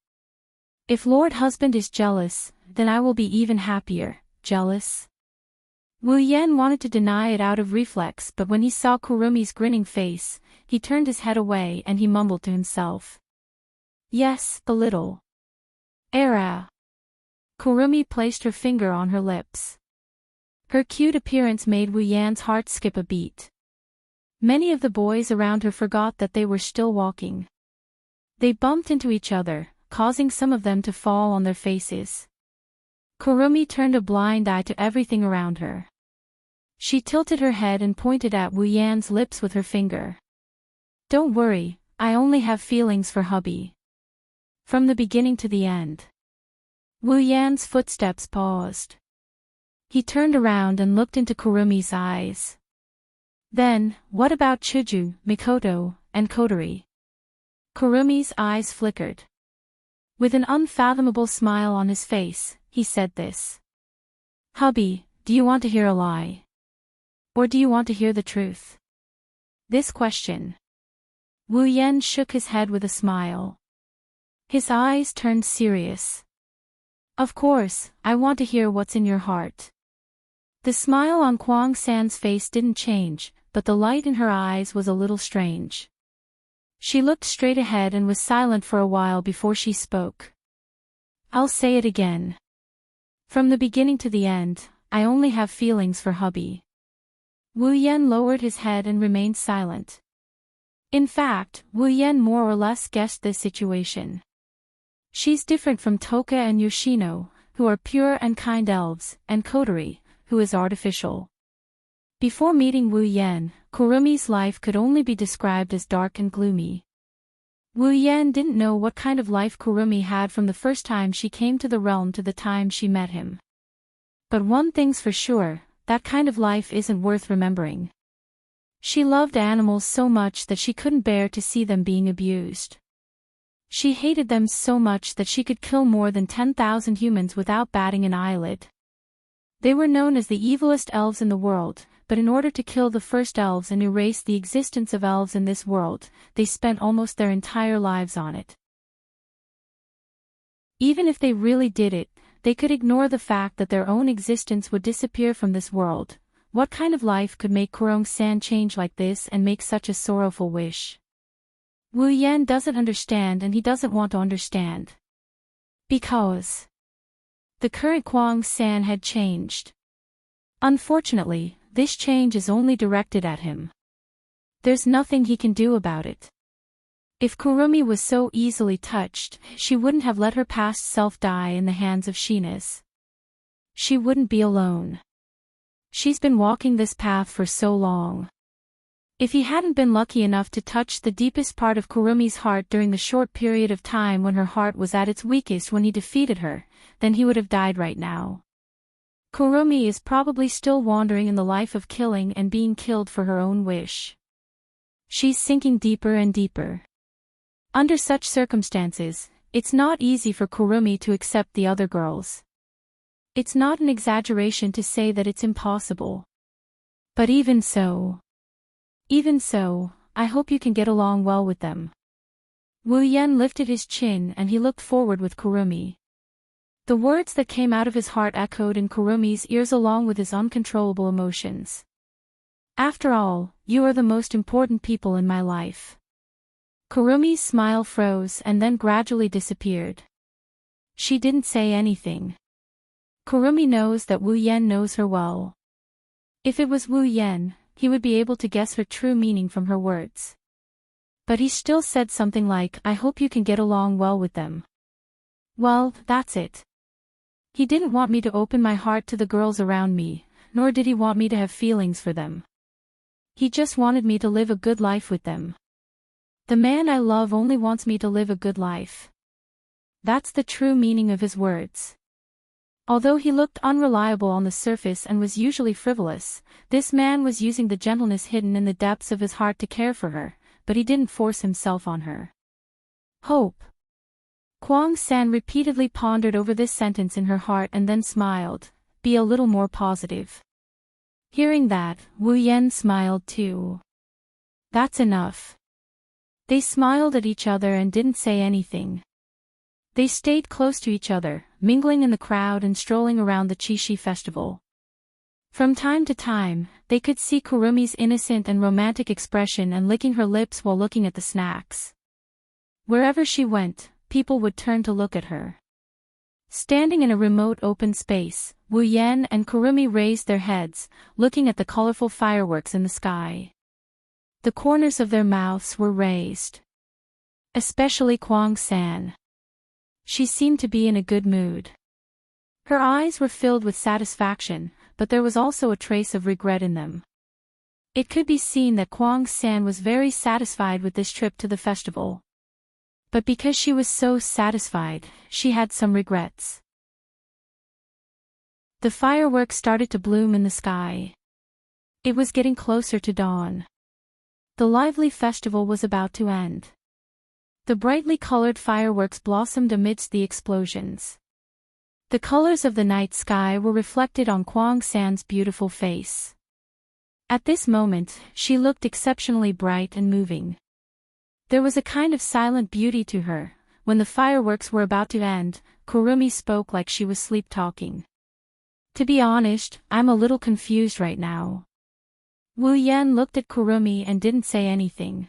If Lord Husband is jealous, then I will be even happier. Jealous? Wu Yan wanted to deny it out of reflex, but when he saw Kurumi's grinning face, he turned his head away and he mumbled to himself. Yes, a little. Era. Kurumi placed her finger on her lips. Her cute appearance made Wu Yan's heart skip a beat. Many of the boys around her forgot that they were still walking. They bumped into each other, causing some of them to fall on their faces. Kurumi turned a blind eye to everything around her. She tilted her head and pointed at Wu Yan's lips with her finger. Don't worry, I only have feelings for hubby. From the beginning to the end. Wu Yan's footsteps paused. He turned around and looked into Kurumi's eyes. Then, what about Chuju, Mikoto, and Kotori? Kurumi's eyes flickered. With an unfathomable smile on his face, he said this. Hubby, do you want to hear a lie? Or do you want to hear the truth? This question. Wu Yan shook his head with a smile. His eyes turned serious. Of course, I want to hear what's in your heart. The smile on Kwang San's face didn't change, but the light in her eyes was a little strange. She looked straight ahead and was silent for a while before she spoke. I'll say it again. From the beginning to the end, I only have feelings for hubby. Wu Yan lowered his head and remained silent. In fact, Wu Yan more or less guessed this situation. She's different from Toka and Yoshino, who are pure and kind elves, and Kotori, who is artificial. Before meeting Wu Yan, Kurumi's life could only be described as dark and gloomy. Wu Yan didn't know what kind of life Kurumi had from the first time she came to the realm to the time she met him. But one thing's for sure, that kind of life isn't worth remembering. She loved animals so much that she couldn't bear to see them being abused. She hated them so much that she could kill more than 10,000 humans without batting an eyelid. They were known as the evilest elves in the world, but in order to kill the first elves and erase the existence of elves in this world, they spent almost their entire lives on it. Even if they really did it, they could ignore the fact that their own existence would disappear from this world. What kind of life could make Kurong-san change like this and make such a sorrowful wish? Wu Yan doesn't understand, and he doesn't want to understand. Because the current Kwang-san had changed. Unfortunately, this change is only directed at him. There's nothing he can do about it. If Kurumi was so easily touched, she wouldn't have let her past self die in the hands of Shina's. She wouldn't be alone. She's been walking this path for so long. If he hadn't been lucky enough to touch the deepest part of Kurumi's heart during the short period of time when her heart was at its weakest when he defeated her, then he would have died right now. Kurumi is probably still wandering in the life of killing and being killed for her own wish. She's sinking deeper and deeper. Under such circumstances, it's not easy for Kurumi to accept the other girls. It's not an exaggeration to say that it's impossible. But even so, I hope you can get along well with them. Wu Yan lifted his chin and he looked forward with Kurumi. The words that came out of his heart echoed in Kurumi's ears along with his uncontrollable emotions. After all, you are the most important people in my life. Kurumi's smile froze and then gradually disappeared. She didn't say anything. Kurumi knows that Wu Yan knows her well. If it was Wu Yan, he would be able to guess her true meaning from her words. But he still said something like, I hope you can get along well with them. Well, that's it. He didn't want me to open my heart to the girls around me, nor did he want me to have feelings for them. He just wanted me to live a good life with them. The man I love only wants me to live a good life. That's the true meaning of his words. Although he looked unreliable on the surface and was usually frivolous, this man was using the gentleness hidden in the depths of his heart to care for her, but he didn't force himself on her. Hope. Kwang-san repeatedly pondered over this sentence in her heart and then smiled, be a little more positive. Hearing that, Wu Yan smiled too. That's enough. They smiled at each other and didn't say anything. They stayed close to each other, mingling in the crowd and strolling around the Chishi festival. From time to time, they could see Kurumi's innocent and romantic expression and licking her lips while looking at the snacks. Wherever she went, people would turn to look at her. Standing in a remote open space, Wu Yan and Kurumi raised their heads, looking at the colorful fireworks in the sky. The corners of their mouths were raised. Especially Kwang-san. She seemed to be in a good mood. Her eyes were filled with satisfaction, but there was also a trace of regret in them. It could be seen that Kwang-san was very satisfied with this trip to the festival. But because she was so satisfied, she had some regrets. The fireworks started to bloom in the sky. It was getting closer to dawn. The lively festival was about to end. The brightly colored fireworks blossomed amidst the explosions. The colors of the night sky were reflected on Kwang San's beautiful face. At this moment, she looked exceptionally bright and moving. There was a kind of silent beauty to her. When the fireworks were about to end, Kurumi spoke like she was sleep-talking. To be honest, I'm a little confused right now. Wu Yan looked at Kurumi and didn't say anything.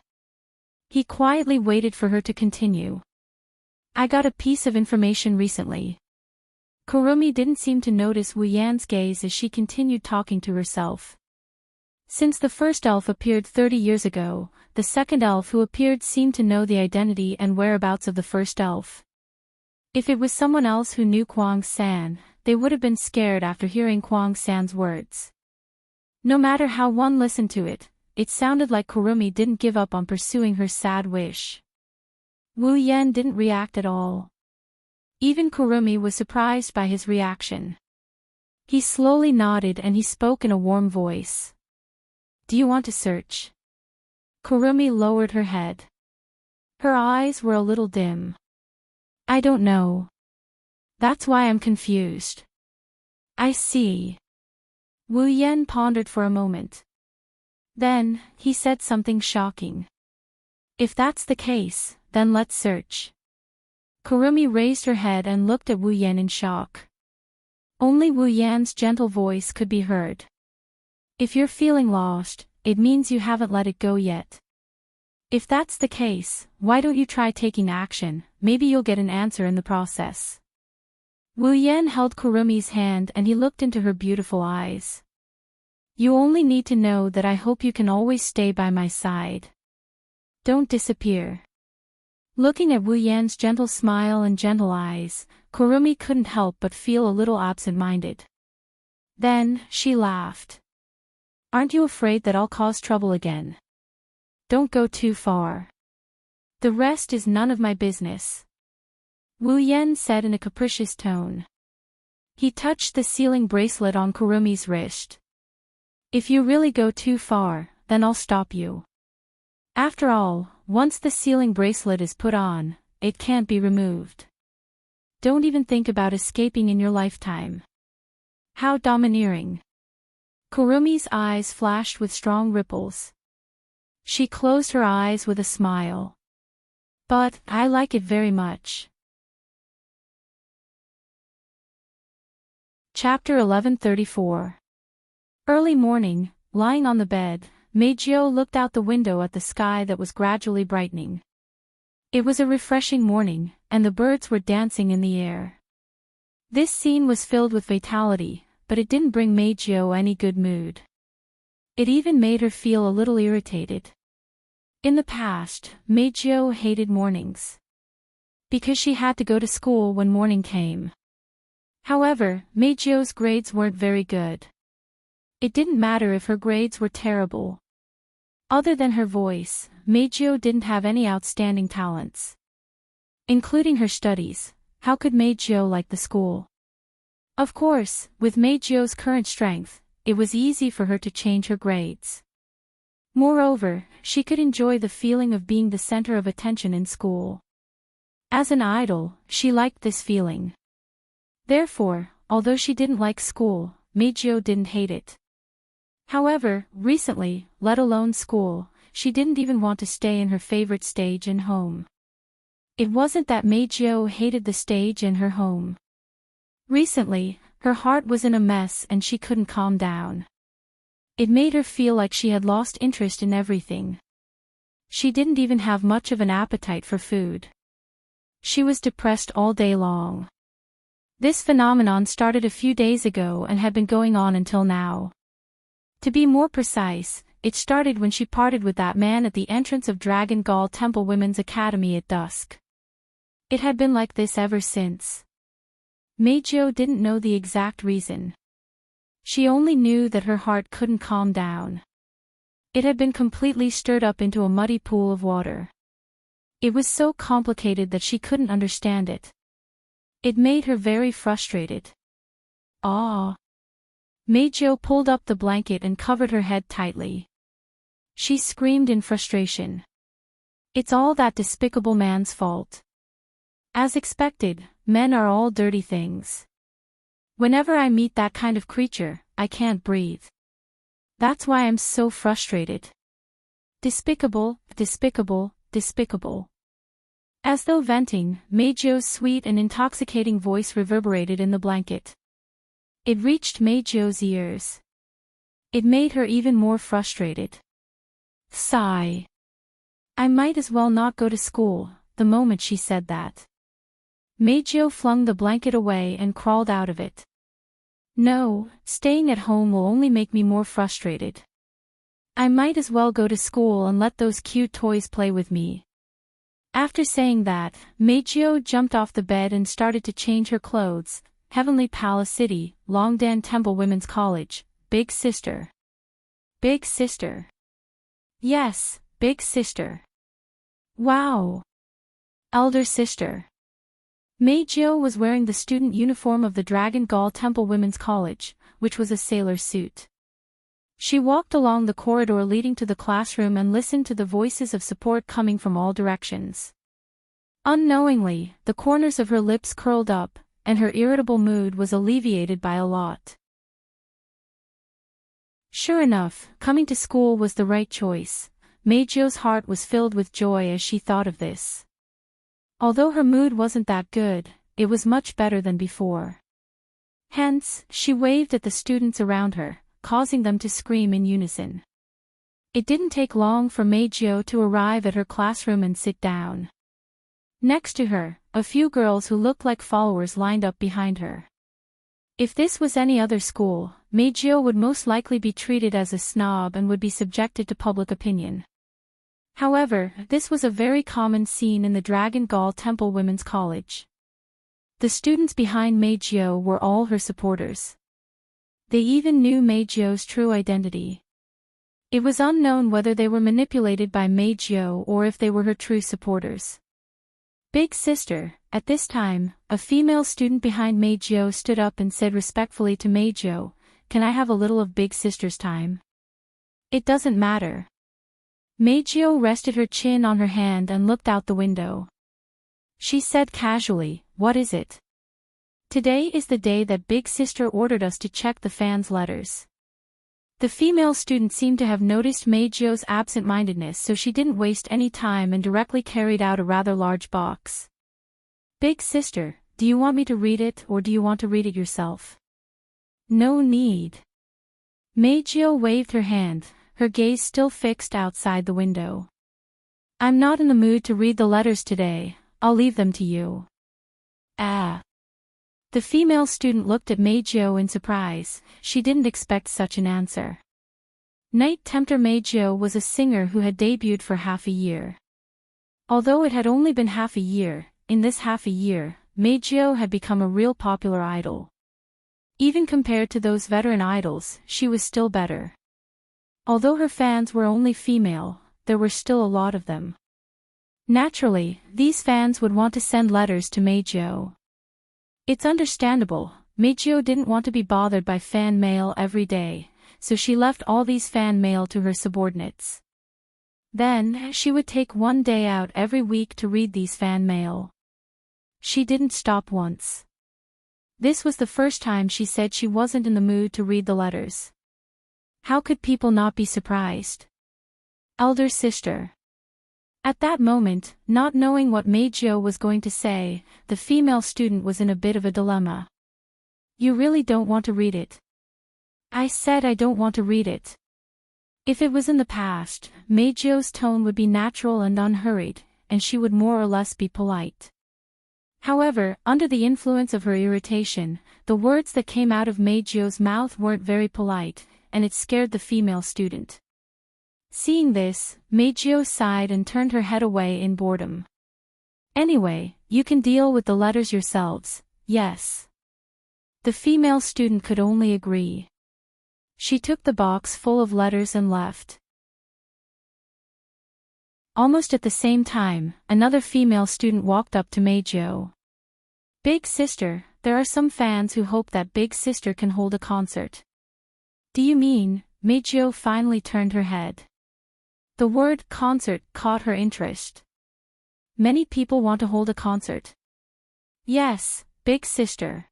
He quietly waited for her to continue. I got a piece of information recently. Kurumi didn't seem to notice Wu Yan's gaze as she continued talking to herself. Since the first elf appeared 30 years ago, the second elf who appeared seemed to know the identity and whereabouts of the first elf. If it was someone else who knew Kwang San, they would have been scared after hearing Kwang San's words. No matter how one listened to it, it sounded like Kurumi didn't give up on pursuing her sad wish. Wu Yan didn't react at all. Even Kurumi was surprised by his reaction. He slowly nodded and he spoke in a warm voice. Do you want to search? Kurumi lowered her head. Her eyes were a little dim. I don't know. That's why I'm confused. I see. Wu Yan pondered for a moment. Then, he said something shocking. If that's the case, then let's search. Kurumi raised her head and looked at Wu Yan in shock. Only Wu Yan's gentle voice could be heard. If you're feeling lost, it means you haven't let it go yet. If that's the case, why don't you try taking action? Maybe you'll get an answer in the process. Wu Yan held Kurumi's hand and he looked into her beautiful eyes. You only need to know that I hope you can always stay by my side. Don't disappear. Looking at Wu Yan's gentle smile and gentle eyes, Kurumi couldn't help but feel a little absent-minded. Then, she laughed. Aren't you afraid that I'll cause trouble again? Don't go too far. The rest is none of my business. Wu Yan said in a capricious tone. He touched the sealing bracelet on Kurumi's wrist. If you really go too far, then I'll stop you. After all, once the sealing bracelet is put on, it can't be removed. Don't even think about escaping in your lifetime. How domineering. Kurumi's eyes flashed with strong ripples. She closed her eyes with a smile. But, I like it very much. Chapter 1134. Early morning, lying on the bed, Meijio looked out the window at the sky that was gradually brightening. It was a refreshing morning, and the birds were dancing in the air. This scene was filled with vitality, but it didn't bring Meijio any good mood. It even made her feel a little irritated. In the past, Meijio hated mornings. Because she had to go to school when morning came. However, Meijio's grades weren't very good. It didn't matter if her grades were terrible. Other than her voice, Meijio didn't have any outstanding talents. Including her studies, how could Meijio like the school? Of course, with Meijio's current strength, it was easy for her to change her grades. Moreover, she could enjoy the feeling of being the center of attention in school. As an idol, she liked this feeling. Therefore, although she didn't like school, Meijio didn't hate it. However, recently, let alone school, she didn't even want to stay in her favorite stage and home. It wasn't that Meijio hated the stage and her home. Recently, her heart was in a mess and she couldn't calm down. It made her feel like she had lost interest in everything. She didn't even have much of an appetite for food. She was depressed all day long. This phenomenon started a few days ago and had been going on until now. To be more precise, it started when she parted with that man at the entrance of Dragon Gall Temple Women's Academy at dusk. It had been like this ever since. Meijio didn't know the exact reason. She only knew that her heart couldn't calm down. It had been completely stirred up into a muddy pool of water. It was so complicated that she couldn't understand it. It made her very frustrated. Ah! Meijio pulled up the blanket and covered her head tightly. She screamed in frustration. It's all that despicable man's fault. As expected, men are all dirty things. Whenever I meet that kind of creature, I can't breathe. That's why I'm so frustrated. Despicable, despicable, despicable. As though venting, Meijio's sweet and intoxicating voice reverberated in the blanket. It reached Meijio's ears. It made her even more frustrated. Sigh. I might as well not go to school. The moment she said that, Meijio flung the blanket away and crawled out of it. No, staying at home will only make me more frustrated. I might as well go to school and let those cute toys play with me. After saying that, Meijio jumped off the bed and started to change her clothes. Heavenly Palace City, Longdan Temple Women's College, Big Sister. Big Sister. Yes, Big Sister. Wow. Elder Sister. Meijio was wearing the student uniform of the Dragon Gall Temple Women's College, which was a sailor suit. She walked along the corridor leading to the classroom and listened to the voices of support coming from all directions. Unknowingly, the corners of her lips curled up, and her irritable mood was alleviated by a lot. Sure enough, coming to school was the right choice. Meijio's heart was filled with joy as she thought of this. Although her mood wasn't that good, it was much better than before. Hence, she waved at the students around her, causing them to scream in unison. It didn't take long for Meijio to arrive at her classroom and sit down. Next to her, a few girls who looked like followers lined up behind her. If this was any other school, Meijio would most likely be treated as a snob and would be subjected to public opinion. However, this was a very common scene in the Dragon Gall Temple Women's College. The students behind Meijio were all her supporters. They even knew Meijio's true identity. It was unknown whether they were manipulated by Meijio or if they were her true supporters. Big Sister, at this time, a female student behind Meijio stood up and said respectfully to Meijio, "Can I have a little of Big Sister's time?" "It doesn't matter." Meijio rested her chin on her hand and looked out the window. She said casually, "What is it?" "Today is the day that Big Sister ordered us to check the fans' letters." The female student seemed to have noticed Meijio's absent-mindedness, so she didn't waste any time and directly carried out a rather large box. "Big Sister, do you want me to read it or do you want to read it yourself?" "No need." Meijio waved her hand, her gaze still fixed outside the window. "I'm not in the mood to read the letters today, I'll leave them to you." "Ah." The female student looked at Meijio in surprise. She didn't expect such an answer. Night Tempter Meijio was a singer who had debuted for half a year. Although it had only been half a year, in this half a year, Meijio had become a real popular idol. Even compared to those veteran idols, she was still better. Although her fans were only female, there were still a lot of them. Naturally, these fans would want to send letters to Meijio. It's understandable, Meijio didn't want to be bothered by fan mail every day, so she left all these fan mail to her subordinates. Then, she would take one day out every week to read these fan mail. She didn't stop once. This was the first time she said she wasn't in the mood to read the letters. How could people not be surprised? Elder Sister. At that moment, not knowing what Meijio was going to say, the female student was in a bit of a dilemma. "You really don't want to read it?" "I said I don't want to read it." If it was in the past, Meijio's tone would be natural and unhurried, and she would more or less be polite. However, under the influence of her irritation, the words that came out of Meijio's mouth weren't very polite, and it scared the female student. Seeing this, Meijio sighed and turned her head away in boredom. "Anyway, you can deal with the letters yourselves, yes?" The female student could only agree. She took the box full of letters and left. Almost at the same time, another female student walked up to Meijio. Big sister, there are some fans who hope that Big Sister can hold a concert. Do you mean? Meijio finally turned her head. The word concert caught her interest. Many people want to hold a concert. Yes, Big Sister.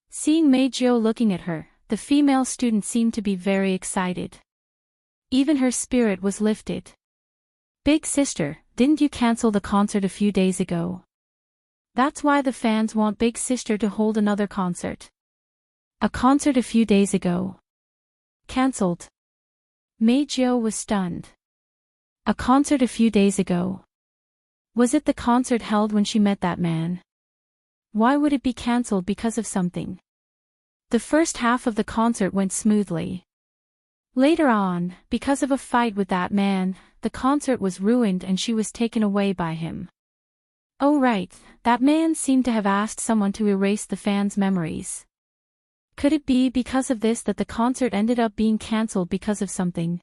Seeing Meijio looking at her, the female student seemed to be very excited. Even her spirit was lifted. Big Sister, didn't you cancel the concert a few days ago? That's why the fans want Big Sister to hold another concert. A concert a few days ago. Cancelled. Meijio was stunned. A concert a few days ago. Was it the concert held when she met that man? Why would it be cancelled because of something? The first half of the concert went smoothly. Later on, because of a fight with that man, the concert was ruined and she was taken away by him. Oh right, that man seemed to have asked someone to erase the fans' memories. Could it be because of this that the concert ended up being cancelled because of something?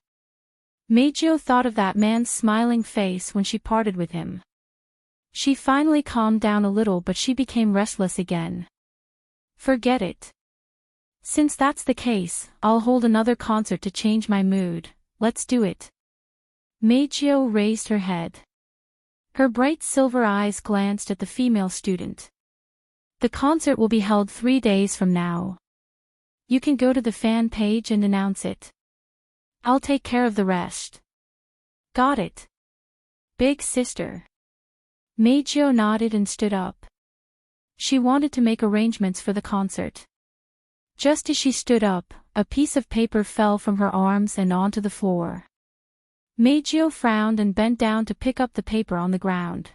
Meijio thought of that man's smiling face when she parted with him. She finally calmed down a little, but she became restless again. Forget it. Since that's the case, I'll hold another concert to change my mood. Let's do it. Meijio raised her head. Her bright silver eyes glanced at the female student. The concert will be held 3 days from now. You can go to the fan page and announce it. I'll take care of the rest. Got it. Big Sister. Meijio nodded and stood up. She wanted to make arrangements for the concert. Just as she stood up, a piece of paper fell from her arms and onto the floor. Meijio frowned and bent down to pick up the paper on the ground.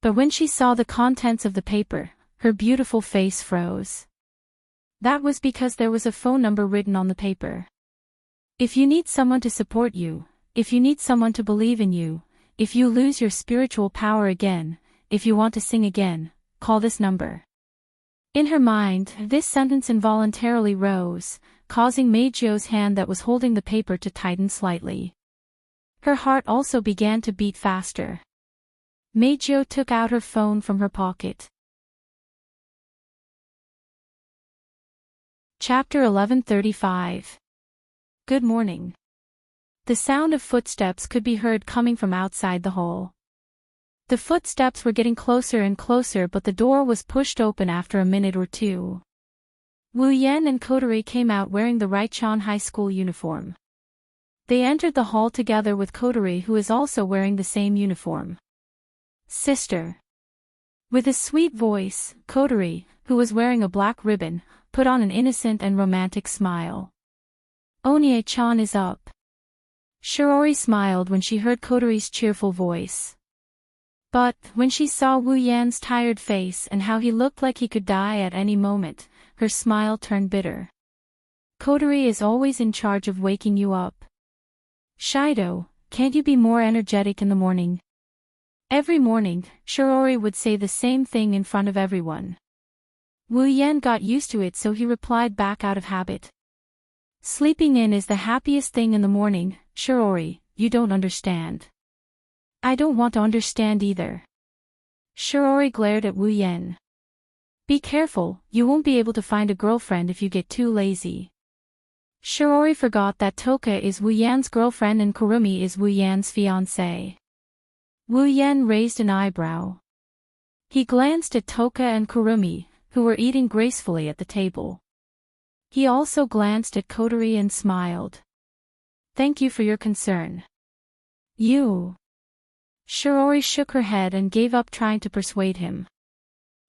But when she saw the contents of the paper, her beautiful face froze. That was because there was a phone number written on the paper. If you need someone to support you, if you need someone to believe in you, if you lose your spiritual power again, if you want to sing again, call this number. In her mind, this sentence involuntarily rose, causing Meijio's hand that was holding the paper to tighten slightly. Her heart also began to beat faster. Meijio took out her phone from her pocket. Chapter 11:35. Good morning. The sound of footsteps could be heard coming from outside the hall. The footsteps were getting closer and closer, but the door was pushed open after a minute or two. Wu Yan and Kotori came out wearing the Raichon High School uniform. They entered the hall together with Kotori, who is also wearing the same uniform. Sister. With a sweet voice, Kotori, who was wearing a black ribbon, put on an innocent and romantic smile. Onie-chan is up. Shirori smiled when she heard Kotori's cheerful voice. But, when she saw Wu Yan's tired face and how he looked like he could die at any moment, her smile turned bitter. Kotori is always in charge of waking you up. Shido, can't you be more energetic in the morning? Every morning, Shirori would say the same thing in front of everyone. Wu Yan got used to it, so he replied back out of habit. Sleeping in is the happiest thing in the morning, Shirori, you don't understand. I don't want to understand either. Shirori glared at Wu Yan. Be careful, you won't be able to find a girlfriend if you get too lazy. Shirori forgot that Toka is Wu Yan's girlfriend and Kurumi is Wu Yan's fiancée. Wu Yan raised an eyebrow. He glanced at Toka and Kurumi, who were eating gracefully at the table. He also glanced at Kotori and smiled. Thank you for your concern. You. Shirori shook her head and gave up trying to persuade him.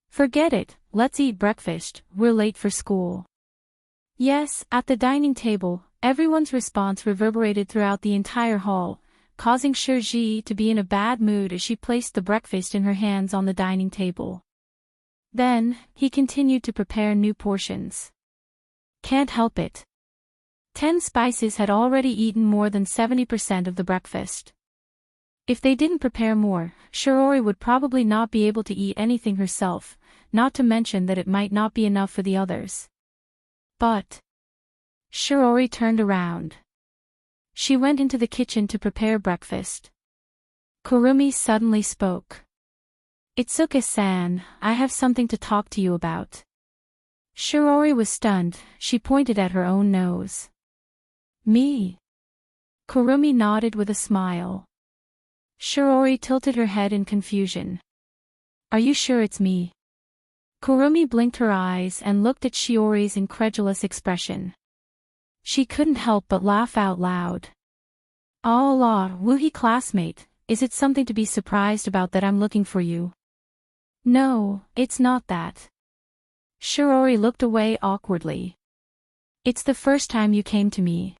Forget it, let's eat breakfast, we're late for school. Yes, at the dining table, everyone's response reverberated throughout the entire hall, causing Shirji to be in a bad mood as she placed the breakfast in her hands on the dining table. Then, he continued to prepare new portions. Can't help it. 10 spices had already eaten more than 70% of the breakfast. If they didn't prepare more, Shirori would probably not be able to eat anything herself, not to mention that it might not be enough for the others. But Shirori turned around. She went into the kitchen to prepare breakfast. Kurumi suddenly spoke. Itsuka-san, I have something to talk to you about. Shirori was stunned. She pointed at her own nose. Me? Kurumi nodded with a smile. Shirori tilted her head in confusion. Are you sure it's me? Kurumi blinked her eyes and looked at Shiori's incredulous expression. She couldn't help but laugh out loud. Oh la, Wuhi classmate, is it something to be surprised about that I'm looking for you? No, it's not that. Shirori looked away awkwardly. It's the first time you came to me.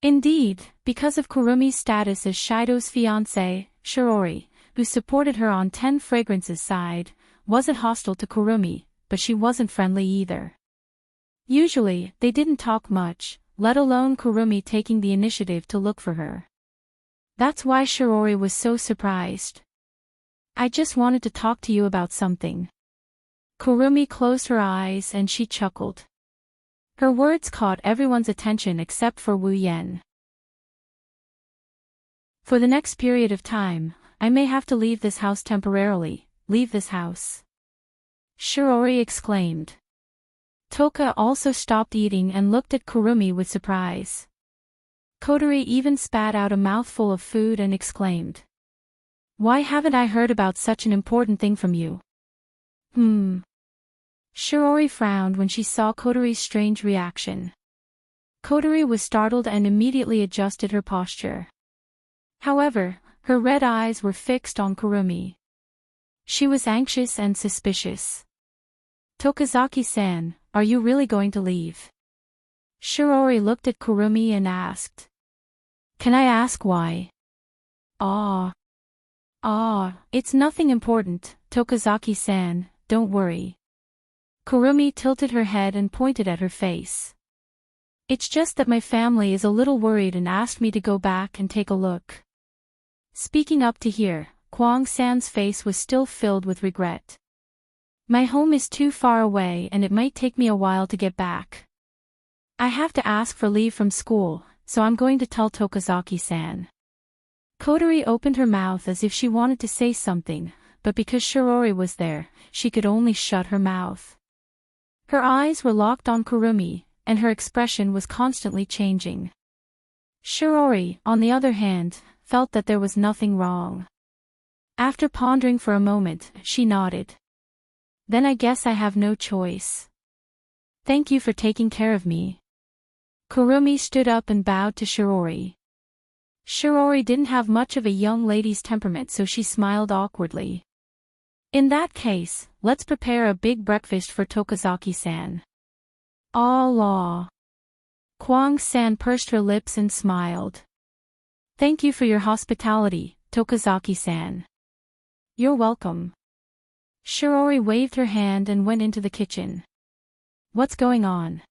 Indeed, because of Kurumi's status as Shido's fiancé, Shirori, who supported her on 10 Fragrance's side, wasn't hostile to Kurumi, but she wasn't friendly either. Usually, they didn't talk much, let alone Kurumi taking the initiative to look for her. That's why Shirori was so surprised. I just wanted to talk to you about something. Kurumi closed her eyes and she chuckled. Her words caught everyone's attention except for Wu Yen. For the next period of time, I may have to leave this house temporarily. Leave this house. Shirori exclaimed. Toka also stopped eating and looked at Kurumi with surprise. Kotori even spat out a mouthful of food and exclaimed. Why haven't I heard about such an important thing from you? Shirori frowned when she saw Kotori's strange reaction. Kotori was startled and immediately adjusted her posture. However, her red eyes were fixed on Kurumi. She was anxious and suspicious. Tokazaki-san, are you really going to leave? Shirori looked at Kurumi and asked. Can I ask why? It's nothing important, Tokazaki-san, don't worry. Kurumi tilted her head and pointed at her face. It's just that my family is a little worried and asked me to go back and take a look. Speaking up to here, Kwang-san's face was still filled with regret. My home is too far away and it might take me a while to get back. I have to ask for leave from school, so I'm going to tell Tokazaki-san. Kotori opened her mouth as if she wanted to say something, but because Shirori was there, she could only shut her mouth. Her eyes were locked on Kurumi, and her expression was constantly changing. Shirori, on the other hand, felt that there was nothing wrong. After pondering for a moment, she nodded. Then I guess I have no choice. Thank you for taking care of me. Kurumi stood up and bowed to Shirori. Shirori didn't have much of a young lady's temperament, so she smiled awkwardly. In that case, let's prepare a big breakfast for Tokazaki-san. Allah. Kwang-san pursed her lips and smiled. Thank you for your hospitality, Tokazaki-san. You're welcome. Shirori waved her hand and went into the kitchen. What's going on?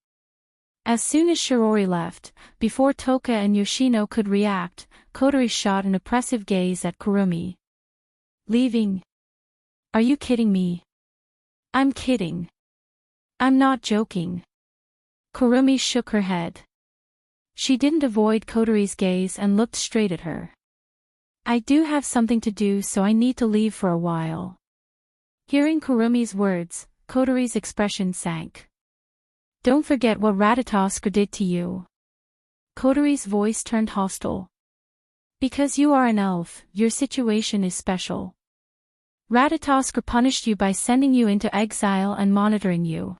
As soon as Shirori left, before Toka and Yoshino could react, Kotori shot an oppressive gaze at Kurumi. Leaving? Are you kidding me? I'm kidding. I'm not joking. Kurumi shook her head. She didn't avoid Kotori's gaze and looked straight at her. I do have something to do, so I need to leave for a while. Hearing Kurumi's words, Kotori's expression sank. Don't forget what Ratatoskr did to you. Kotori's voice turned hostile. Because you are an elf, your situation is special. Ratatoskr punished you by sending you into exile and monitoring you.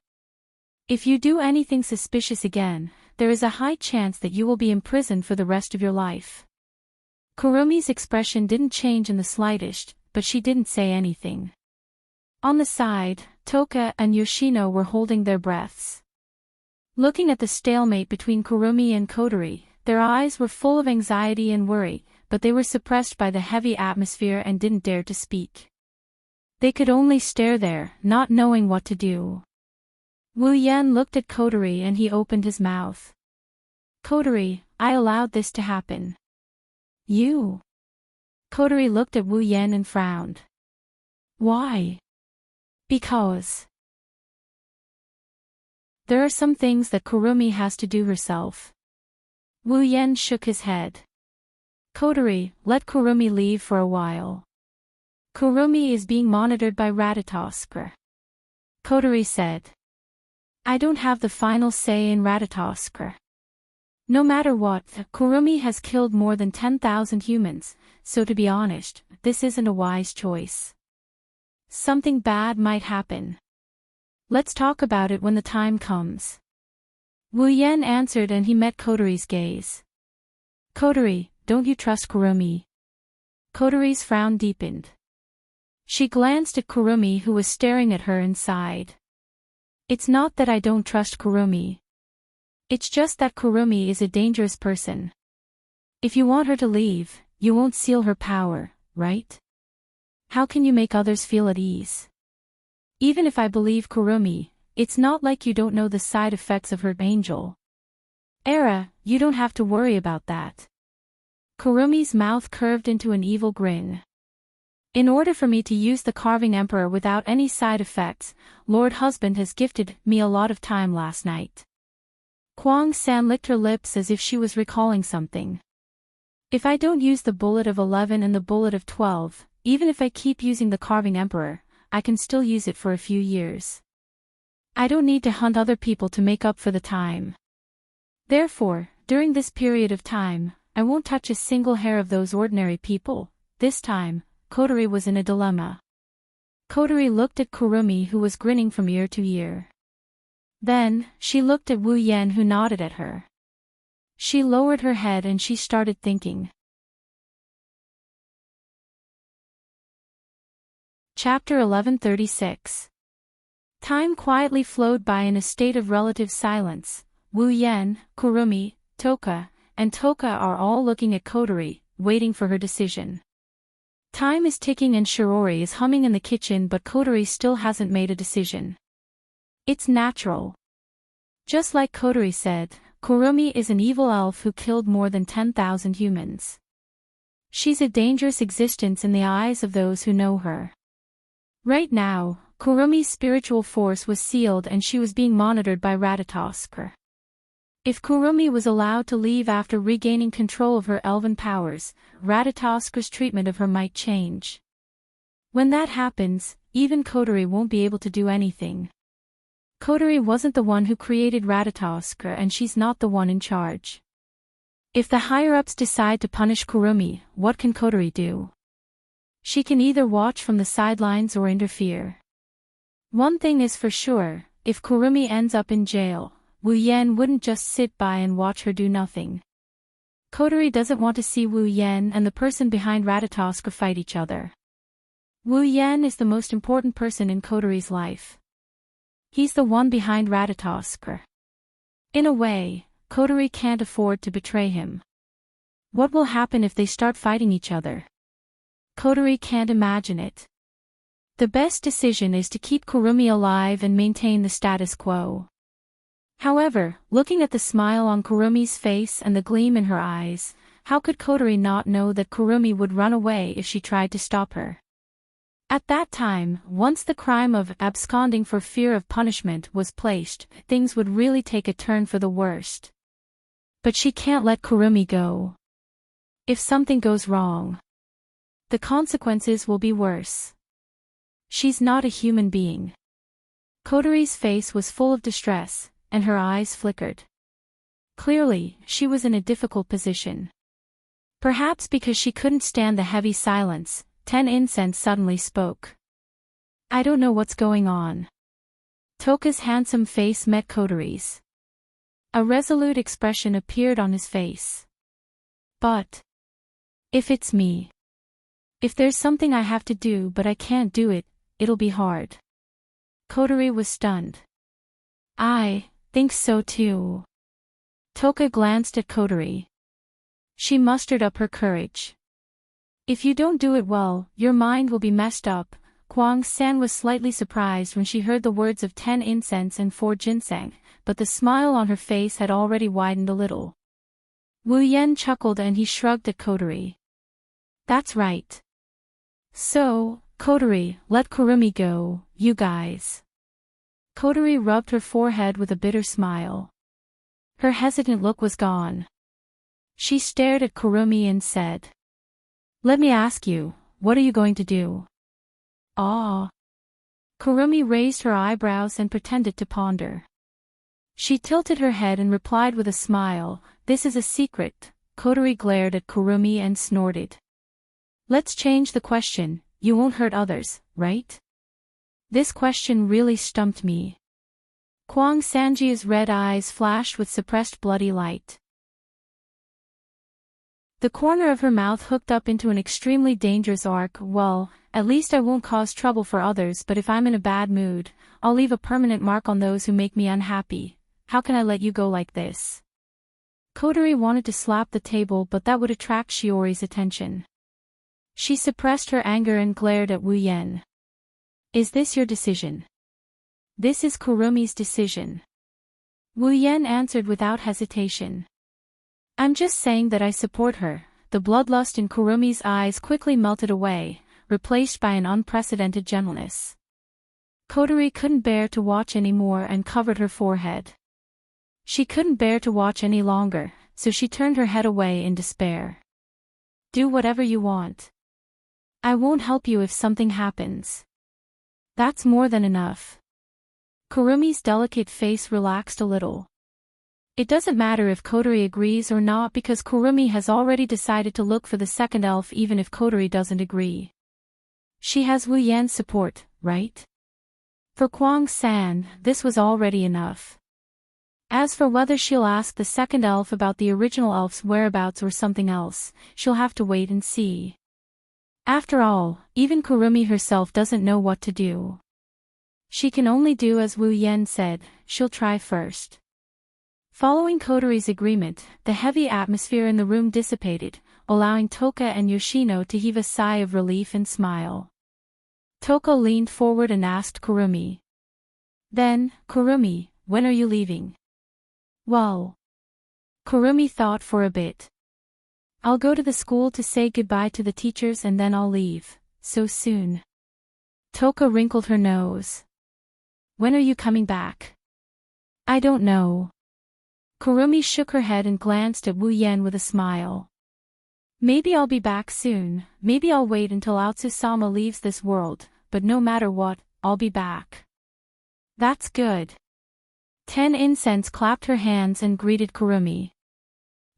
If you do anything suspicious again, there is a high chance that you will be imprisoned for the rest of your life. Kurumi's expression didn't change in the slightest, but she didn't say anything. On the side, Toka and Yoshino were holding their breaths. Looking at the stalemate between Kurumi and Kotori, their eyes were full of anxiety and worry, but they were suppressed by the heavy atmosphere and didn't dare to speak. They could only stare there, not knowing what to do. Wu Yen looked at Kotori and he opened his mouth. Kotori, I allowed this to happen. You? Kotori looked at Wu Yen and frowned. Why? Because there are some things that Kurumi has to do herself. Wu Yen shook his head. Kotori, let Kurumi leave for a while. Kurumi is being monitored by Ratatoskr. Kotori said. I don't have the final say in Ratatoskr. No matter what, Kurumi has killed more than 10,000 humans, so to be honest, this isn't a wise choice. Something bad might happen. Let's talk about it when the time comes. Wu Yan answered and he met Kotori's gaze. Kotori, don't you trust Kurumi? Kotori's frown deepened. She glanced at Kurumi who was staring at her and sighed. It's not that I don't trust Kurumi. It's just that Kurumi is a dangerous person. If you want her to leave, you won't seal her power, right? How can you make others feel at ease? Even if I believe Kurumi, it's not like you don't know the side effects of her angel. Era, you don't have to worry about that. Kurumi's mouth curved into an evil grin. In order for me to use the Carving Emperor without any side effects, Lord Husband has gifted me a lot of time last night. Kwang San licked her lips as if she was recalling something. If I don't use the bullet of 11 and the bullet of 12, even if I keep using the Carving Emperor, I can still use it for a few years. I don't need to hunt other people to make up for the time. Therefore, during this period of time, I won't touch a single hair of those ordinary people. This time, Kotori was in a dilemma. Kotori looked at Kurumi who was grinning from ear to ear. Then, she looked at Wu Yan who nodded at her. She lowered her head and she started thinking. Chapter 1136. Time quietly flowed by in a state of relative silence. Wu Yan, Kurumi, Toka, and Toka are all looking at Kotori, waiting for her decision. Time is ticking and Shirori is humming in the kitchen but Kotori still hasn't made a decision. It's natural. Just like Kotori said, Kurumi is an evil elf who killed more than 10,000 humans. She's a dangerous existence in the eyes of those who know her. Right now, Kurumi's spiritual force was sealed and she was being monitored by Ratatoskr. If Kurumi was allowed to leave after regaining control of her elven powers, Ratatoskr's treatment of her might change. When that happens, even Kotori won't be able to do anything. Kotori wasn't the one who created Ratatoskr and she's not the one in charge. If the higher-ups decide to punish Kurumi, what can Kotori do? She can either watch from the sidelines or interfere. One thing is for sure, if Kurumi ends up in jail, Wu Yan wouldn't just sit by and watch her do nothing. Kotori doesn't want to see Wu Yan and the person behind Ratatoskr fight each other. Wu Yan is the most important person in Kotori's life. He's the one behind Ratatoskr. In a way, Kotori can't afford to betray him. What will happen if they start fighting each other? Kotori can't imagine it. The best decision is to keep Kurumi alive and maintain the status quo. However, looking at the smile on Kurumi's face and the gleam in her eyes, how could Kotori not know that Kurumi would run away if she tried to stop her? At that time, once the crime of absconding for fear of punishment was placed, things would really take a turn for the worst. But she can't let Kurumi go. If something goes wrong, the consequences will be worse. She's not a human being. Kotori's face was full of distress, and her eyes flickered. Clearly, she was in a difficult position. Perhaps because she couldn't stand the heavy silence, Ten Incense suddenly spoke. I don't know what's going on. Toka's handsome face met Kotori's. A resolute expression appeared on his face. But if it's me. If there's something I have to do but I can't do it, it'll be hard. Kotori was stunned. I think so too. Toka glanced at Kotori. She mustered up her courage. If you don't do it well, your mind will be messed up. Kwang San was slightly surprised when she heard the words of 10 incense and 4 ginseng, but the smile on her face had already widened a little. Wu Yan chuckled and he shrugged at Kotori. That's right. So, Kotori, let Kurumi go, you guys. Kotori rubbed her forehead with a bitter smile. Her hesitant look was gone. She stared at Kurumi and said, "Let me ask you, what are you going to do?" "Ah." Kurumi raised her eyebrows and pretended to ponder. She tilted her head and replied with a smile, "This is a secret." Kotori glared at Kurumi and snorted. "Let's change the question, you won't hurt others, right?" This question really stumped me. Kwang Sanji's red eyes flashed with suppressed bloody light. The corner of her mouth hooked up into an extremely dangerous arc. "Well, at least I won't cause trouble for others, but if I'm in a bad mood, I'll leave a permanent mark on those who make me unhappy. How can I let you go like this?" Kotori wanted to slap the table, but that would attract Shiori's attention. She suppressed her anger and glared at Wu Yen. "Is this your decision?" "This is Kurumi's decision." Wu Yen answered without hesitation. "I'm just saying that I support her." The bloodlust in Kurumi's eyes quickly melted away, replaced by an unprecedented gentleness. Kotori couldn't bear to watch any more and covered her forehead. She couldn't bear to watch any longer, so she turned her head away in despair. "Do whatever you want. I won't help you if something happens." "That's more than enough." Kurumi's delicate face relaxed a little. It doesn't matter if Kotori agrees or not because Kurumi has already decided to look for the second elf even if Kotori doesn't agree. She has Wu Yan's support, right? For Kwang-san, this was already enough. As for whether she'll ask the second elf about the original elf's whereabouts or something else, she'll have to wait and see. After all, even Kurumi herself doesn't know what to do. She can only do as Wu Yen said, she'll try first. Following Kotori's agreement, the heavy atmosphere in the room dissipated, allowing Toka and Yoshino to heave a sigh of relief and smile. Toka leaned forward and asked Kurumi. "Then, Kurumi, when are you leaving?" "Well." Kurumi thought for a bit. "I'll go to the school to say goodbye to the teachers and then I'll leave." "So soon?" Toka wrinkled her nose. "When are you coming back?" "I don't know." Kurumi shook her head and glanced at Wu Yen with a smile. "Maybe I'll be back soon, maybe I'll wait until Aotsu-sama leaves this world, but no matter what, I'll be back." "That's good." 10 Incense clapped her hands and greeted Kurumi.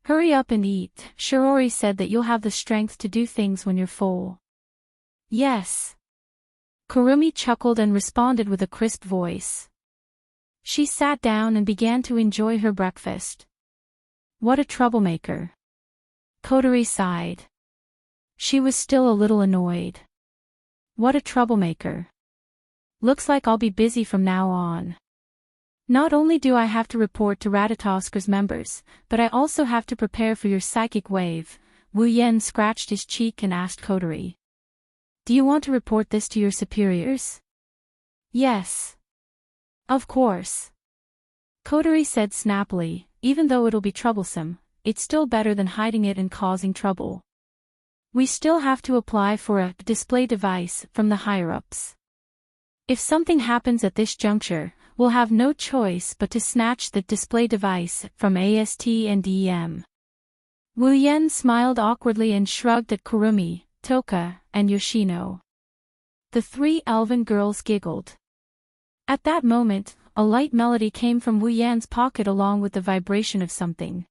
"Hurry up and eat. Shiori said that you'll have the strength to do things when you're full." "Yes." Kurumi chuckled and responded with a crisp voice. She sat down and began to enjoy her breakfast. "What a troublemaker." Kotori sighed. She was still a little annoyed. "What a troublemaker. Looks like I'll be busy from now on. Not only do I have to report to Ratatosker's members, but I also have to prepare for your psychic wave." Wu Yen scratched his cheek and asked Kotori. "Do you want to report this to your superiors?" "Yes. Of course." Kotori said snappily, "Even though it'll be troublesome, it's still better than hiding it and causing trouble. We still have to apply for a display device from the higher-ups. If something happens at this juncture, we'll have no choice but to snatch the display device from AST and EM." Wu Yen smiled awkwardly and shrugged at Kurumi, Toka, and Yoshino. The 3 elven girls giggled. At that moment, a light melody came from Wu Yan's pocket along with the vibration of something.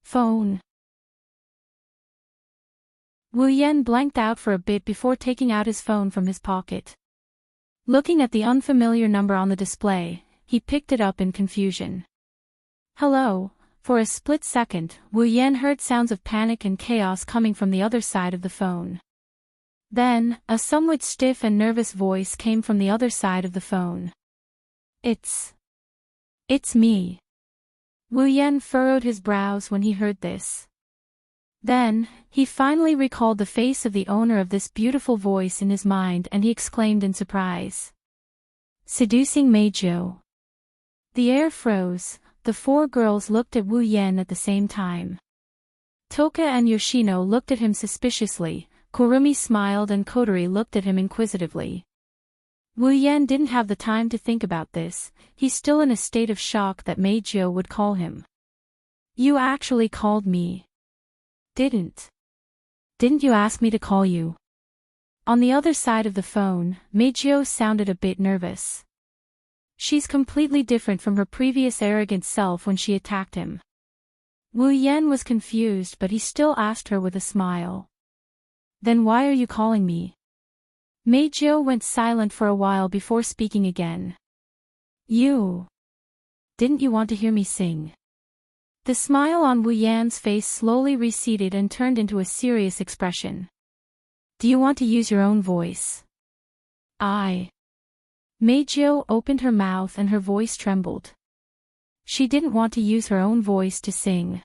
"Phone." Wu Yen blanked out for a bit before taking out his phone from his pocket. Looking at the unfamiliar number on the display, he picked it up in confusion. "Hello." For a split second, Wu Yen heard sounds of panic and chaos coming from the other side of the phone. Then, a somewhat stiff and nervous voice came from the other side of the phone. It's me." Wu Yen furrowed his brows when he heard this. Then, he finally recalled the face of the owner of this beautiful voice in his mind and he exclaimed in surprise. "Seducing Meijo." The air froze. The 4 girls looked at Wu Yen at the same time. Toka and Yoshino looked at him suspiciously, Kurumi smiled and Kotori looked at him inquisitively. Wu Yen didn't have the time to think about this, he's still in a state of shock that Meijo would call him. "You actually called me." Didn't you ask me to call you? On the other side of the phone, Meijio sounded a bit nervous. She's completely different from her previous arrogant self when she attacked him. Wu Yan was confused, but he still asked her with a smile. Then why are you calling me? Meijio went silent for a while before speaking again. Didn't you want to hear me sing? The smile on Wu Yan's face slowly receded and turned into a serious expression. Do you want to use your own voice? Meijio opened her mouth and her voice trembled. She didn't want to use her own voice to sing.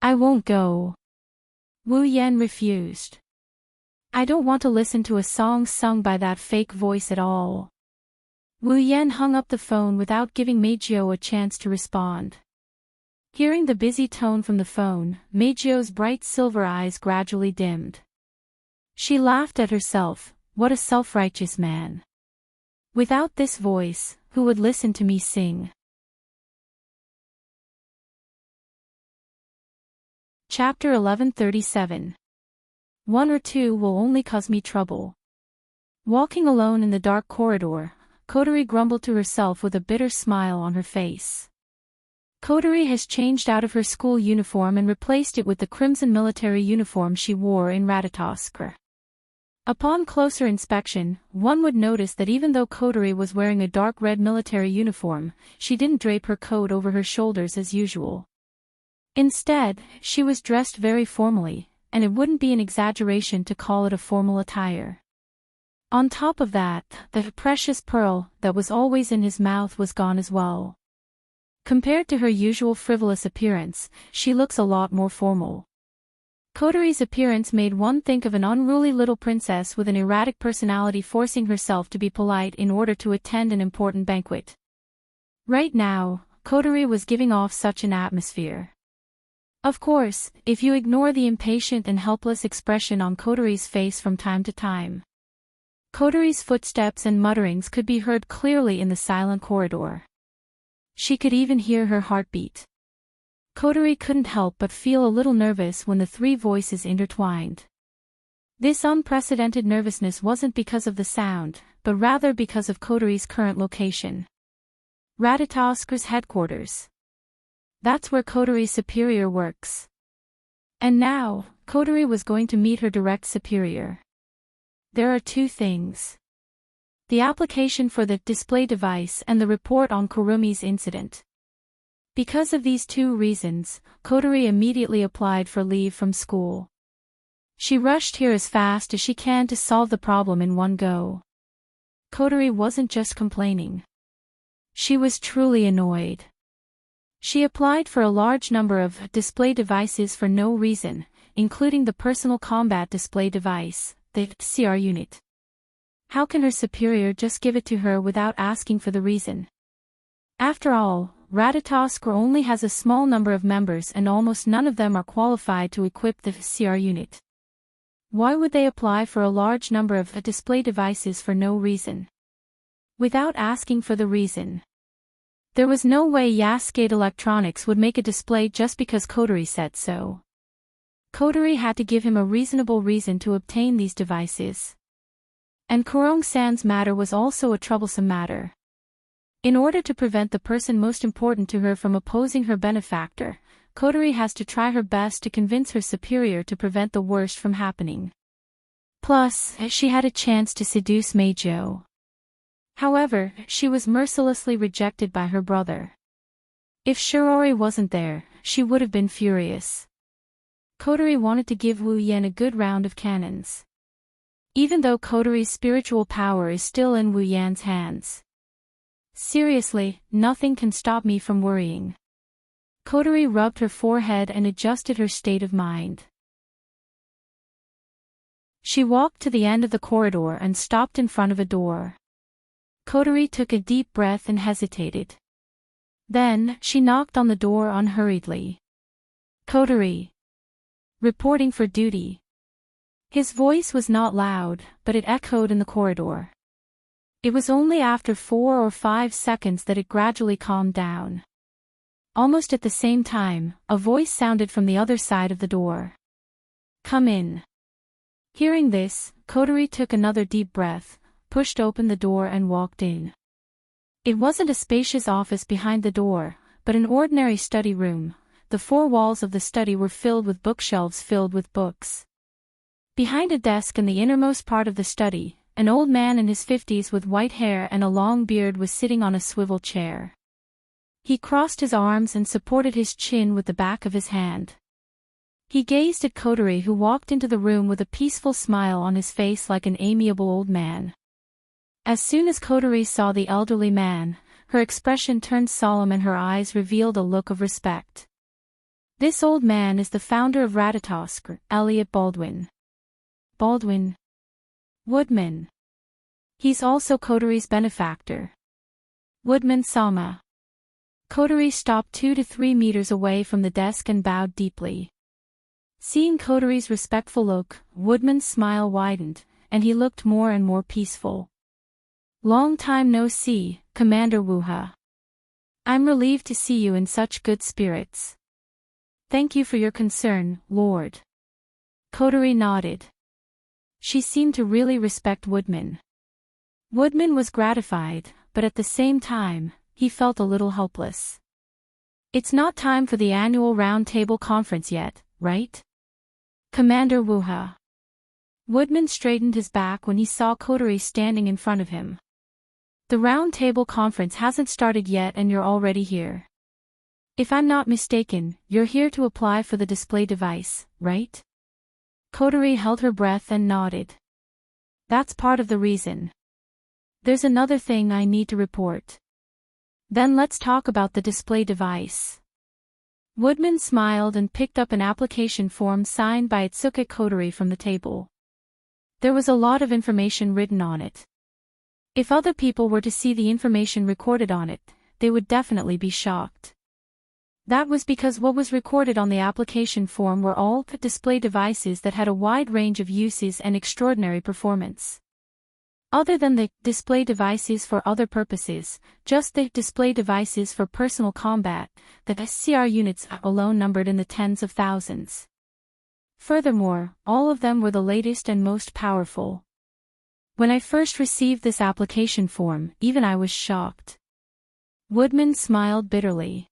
I won't go. Wu Yan refused. I don't want to listen to a song sung by that fake voice at all. Wu Yan hung up the phone without giving Meijio a chance to respond. Hearing the busy tone from the phone, Meijio's bright silver eyes gradually dimmed. She laughed at herself. What a self-righteous man. Without this voice, who would listen to me sing? Chapter 1137. One or two will only cause me trouble. Walking alone in the dark corridor, Kotori grumbled to herself with a bitter smile on her face. Kotori has changed out of her school uniform and replaced it with the crimson military uniform she wore in Ratatoskr. Upon closer inspection, one would notice that even though Kotori was wearing a dark red military uniform, she didn't drape her coat over her shoulders as usual. Instead, she was dressed very formally, and it wouldn't be an exaggeration to call it a formal attire. On top of that, the precious pearl that was always in his mouth was gone as well. Compared to her usual frivolous appearance, she looks a lot more formal. Kotori's appearance made one think of an unruly little princess with an erratic personality forcing herself to be polite in order to attend an important banquet. Right now, Kotori was giving off such an atmosphere. Of course, if you ignore the impatient and helpless expression on Kotori's face from time to time. Kotori's footsteps and mutterings could be heard clearly in the silent corridor. She could even hear her heartbeat. Kotori couldn't help but feel a little nervous when the three voices intertwined. This unprecedented nervousness wasn't because of the sound, but rather because of Kotori's current location. Ratatoskr's headquarters. That's where Kotori's superior works. And now, Kotori was going to meet her direct superior. There are two things. The application for the display device and the report on Kurumi's incident. Because of these two reasons, Kotori immediately applied for leave from school. She rushed here as fast as she can to solve the problem in one go. Kotori wasn't just complaining. She was truly annoyed. She applied for a large number of display devices for no reason, including the personal combat display device, the CR unit. How can her superior just give it to her without asking for the reason? After all, Ratatoskr only has a small number of members and almost none of them are qualified to equip the CR unit. Why would they apply for a large number of display devices for no reason? Without asking for the reason. There was no way Yasuke Electronics would make a display just because Kotori said so. Kotori had to give him a reasonable reason to obtain these devices. And Kurong-san's matter was also a troublesome matter. In order to prevent the person most important to her from opposing her benefactor, Kotori has to try her best to convince her superior to prevent the worst from happening. Plus, she had a chance to seduce Meijio. However, she was mercilessly rejected by her brother. If Shirori wasn't there, she would have been furious. Kotori wanted to give Wu Yan a good round of cannons. Even though Kotori's spiritual power is still in Wu Yan's hands. Seriously, nothing can stop me from worrying. Kotori rubbed her forehead and adjusted her state of mind. She walked to the end of the corridor and stopped in front of a door. Kotori took a deep breath and hesitated. Then, she knocked on the door unhurriedly. Kotori. Reporting for duty. His voice was not loud, but it echoed in the corridor. It was only after 4 or 5 seconds that it gradually calmed down. Almost at the same time, a voice sounded from the other side of the door. Come in. Hearing this, Kotori took another deep breath, pushed open the door and walked in. It wasn't a spacious office behind the door, but an ordinary study room. The four walls of the study were filled with bookshelves filled with books. Behind a desk in the innermost part of the study, an old man in his 50s with white hair and a long beard was sitting on a swivel chair. He crossed his arms and supported his chin with the back of his hand. He gazed at Kotori, who walked into the room with a peaceful smile on his face like an amiable old man. As soon as Kotori saw the elderly man, her expression turned solemn and her eyes revealed a look of respect. This old man is the founder of Ratatosk, Elliot Baldwin. Baldwin. Woodman. He's also Kotori's benefactor. Woodman Sama. Kotori stopped 2 to 3 meters away from the desk and bowed deeply. Seeing Kotori's respectful look, Woodman's smile widened, and he looked more and more peaceful. Long time no see, Commander Wuha. I'm relieved to see you in such good spirits. Thank you for your concern, Lord. Kotori nodded. She seemed to really respect Woodman. Woodman was gratified, but at the same time, he felt a little helpless. It's not time for the annual round table conference yet, right? Commander Wuha. Woodman straightened his back when he saw Kotori standing in front of him. The round table conference hasn't started yet and you're already here. If I'm not mistaken, you're here to apply for the display device, right? Kotori held her breath and nodded. That's part of the reason. There's another thing I need to report. Then let's talk about the display device. Woodman smiled and picked up an application form signed by Itsuka Kotori from the table. There was a lot of information written on it. If other people were to see the information recorded on it, they would definitely be shocked. That was because what was recorded on the application form were all display devices that had a wide range of uses and extraordinary performance. Other than the display devices for other purposes, just the display devices for personal combat, the SCR units alone numbered in the tens of thousands. Furthermore, all of them were the latest and most powerful. When I first received this application form, even I was shocked. Woodman smiled bitterly.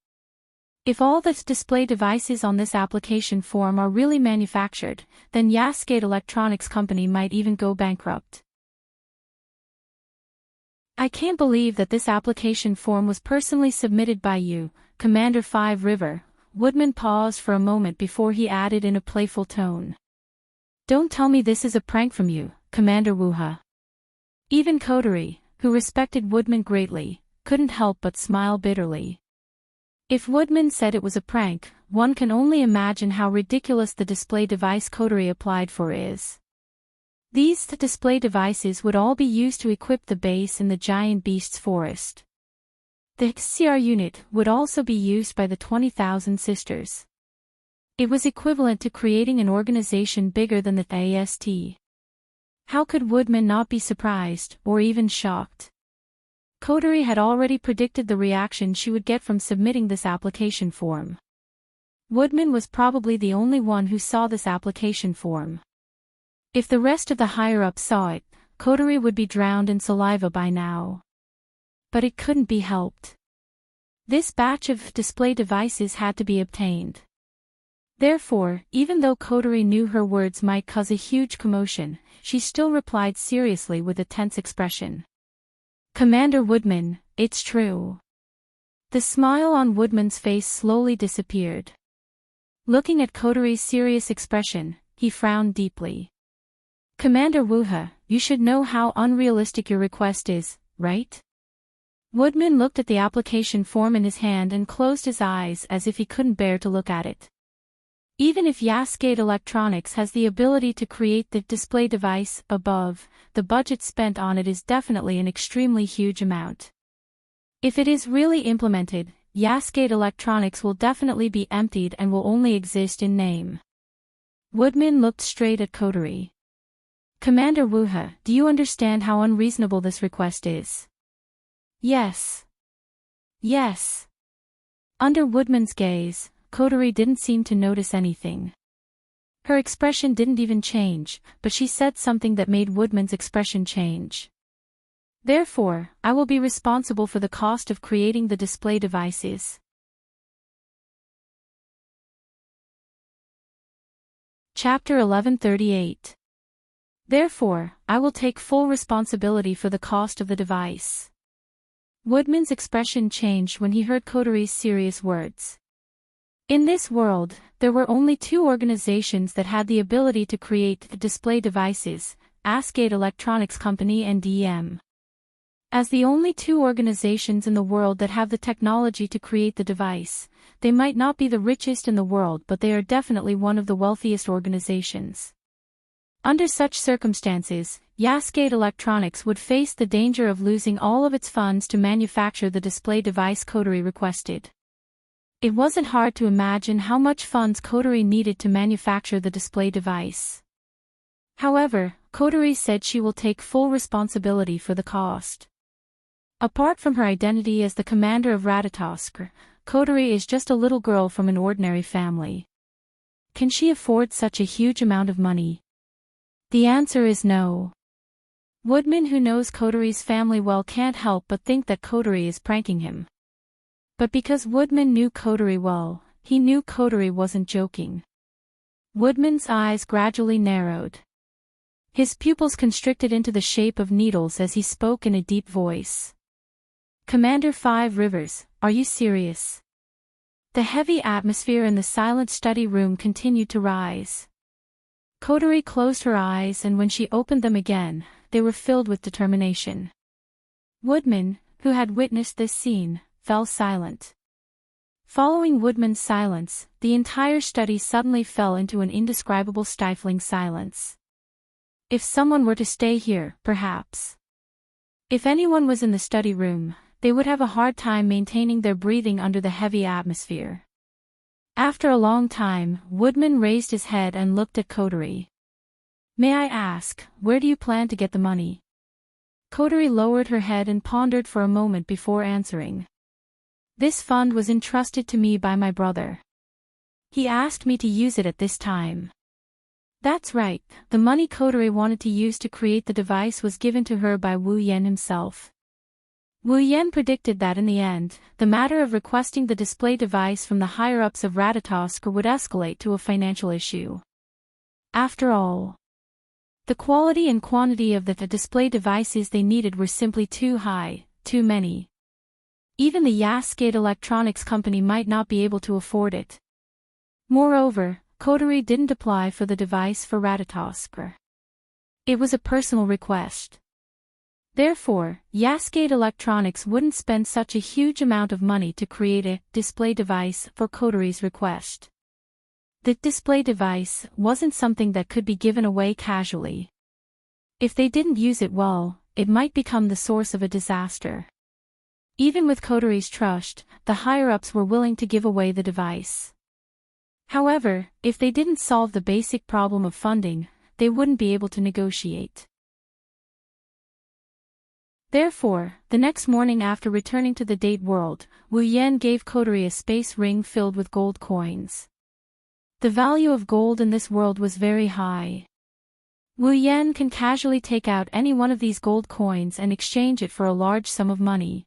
If all the display devices on this application form are really manufactured, then Cascade Electronics Company might even go bankrupt. I can't believe that this application form was personally submitted by you, Commander Five River. Woodman paused for a moment before he added in a playful tone. Don't tell me this is a prank from you, Commander Wuha. Even Kotori, who respected Woodman greatly, couldn't help but smile bitterly. If Woodman said it was a prank, one can only imagine how ridiculous the display device Kotori applied for is. These display devices would all be used to equip the base in the Giant Beasts Forest. The CR unit would also be used by the 20,000 Sisters. It was equivalent to creating an organization bigger than the AST. How could Woodman not be surprised, or even shocked? Kotori had already predicted the reaction she would get from submitting this application form. Woodman was probably the only one who saw this application form. If the rest of the higher-ups saw it, Kotori would be drowned in saliva by now. But it couldn't be helped. This batch of display devices had to be obtained. Therefore, even though Kotori knew her words might cause a huge commotion, she still replied seriously with a tense expression. Commander Woodman, it's true. The smile on Woodman's face slowly disappeared. Looking at Kotori's serious expression, he frowned deeply. Commander Wuha, you should know how unrealistic your request is, right? Woodman looked at the application form in his hand and closed his eyes as if he couldn't bear to look at it. Even if Cascade Electronics has the ability to create the display device above, the budget spent on it is definitely an extremely huge amount. If it is really implemented, Cascade Electronics will definitely be emptied and will only exist in name. Woodman looked straight at Kotori. Commander Wuha, do you understand how unreasonable this request is? Yes. Yes. Under Woodman's gaze, Kotori didn't seem to notice anything. Her expression didn't even change, but she said something that made Woodman's expression change. Therefore, I will be responsible for the cost of creating the display devices. Chapter 1138. Therefore, I will take full responsibility for the cost of the device. Woodman's expression changed when he heard Coteries' serious words. In this world, there were only two organizations that had the ability to create the display devices, Escapades Electronics Company and DM. As the only two organizations in the world that have the technology to create the device, they might not be the richest in the world, but they are definitely one of the wealthiest organizations. Under such circumstances, Escapades Electronics would face the danger of losing all of its funds to manufacture the display device Coterie requested. It wasn't hard to imagine how much funds Coterie needed to manufacture the display device. However, Coterie said she will take full responsibility for the cost. Apart from her identity as the commander of Ratatosk, Coterie is just a little girl from an ordinary family. Can she afford such a huge amount of money? The answer is no. Woodman, who knows Coterie's family well, can't help but think that Coterie is pranking him. But because Woodman knew Coterie well, he knew Coterie wasn't joking. Woodman's eyes gradually narrowed. His pupils constricted into the shape of needles as he spoke in a deep voice. Commander Five Rivers, are you serious? The heavy atmosphere in the silent study room continued to rise. Coterie closed her eyes, and when she opened them again, they were filled with determination. Woodman, who had witnessed this scene, fell silent. Following Woodman's silence, the entire study suddenly fell into an indescribable stifling silence. If someone were to stay here, perhaps. If anyone was in the study room, they would have a hard time maintaining their breathing under the heavy atmosphere. After a long time, Woodman raised his head and looked at Coterie. May I ask, where do you plan to get the money? Coterie lowered her head and pondered for a moment before answering. This fund was entrusted to me by my brother. He asked me to use it at this time. That's right, the money Coterie wanted to use to create the device was given to her by Wu Yan himself. Wu Yan predicted that in the end, the matter of requesting the display device from the higher-ups of Ratatosk would escalate to a financial issue. After all, the quality and quantity of the display devices they needed were simply too high, too many. Even the Escapades Electronics Company might not be able to afford it. Moreover, Coterie didn't apply for the device for Ratatosk. It was a personal request. Therefore, Escapades Electronics wouldn't spend such a huge amount of money to create a display device for Coterie's request. The display device wasn't something that could be given away casually. If they didn't use it well, it might become the source of a disaster. Even with Coterie's trust, the higher-ups were willing to give away the device. However, if they didn't solve the basic problem of funding, they wouldn't be able to negotiate. Therefore, the next morning after returning to the date world, Wu Yan gave Coterie a space ring filled with gold coins. The value of gold in this world was very high. Wu Yan can casually take out any one of these gold coins and exchange it for a large sum of money.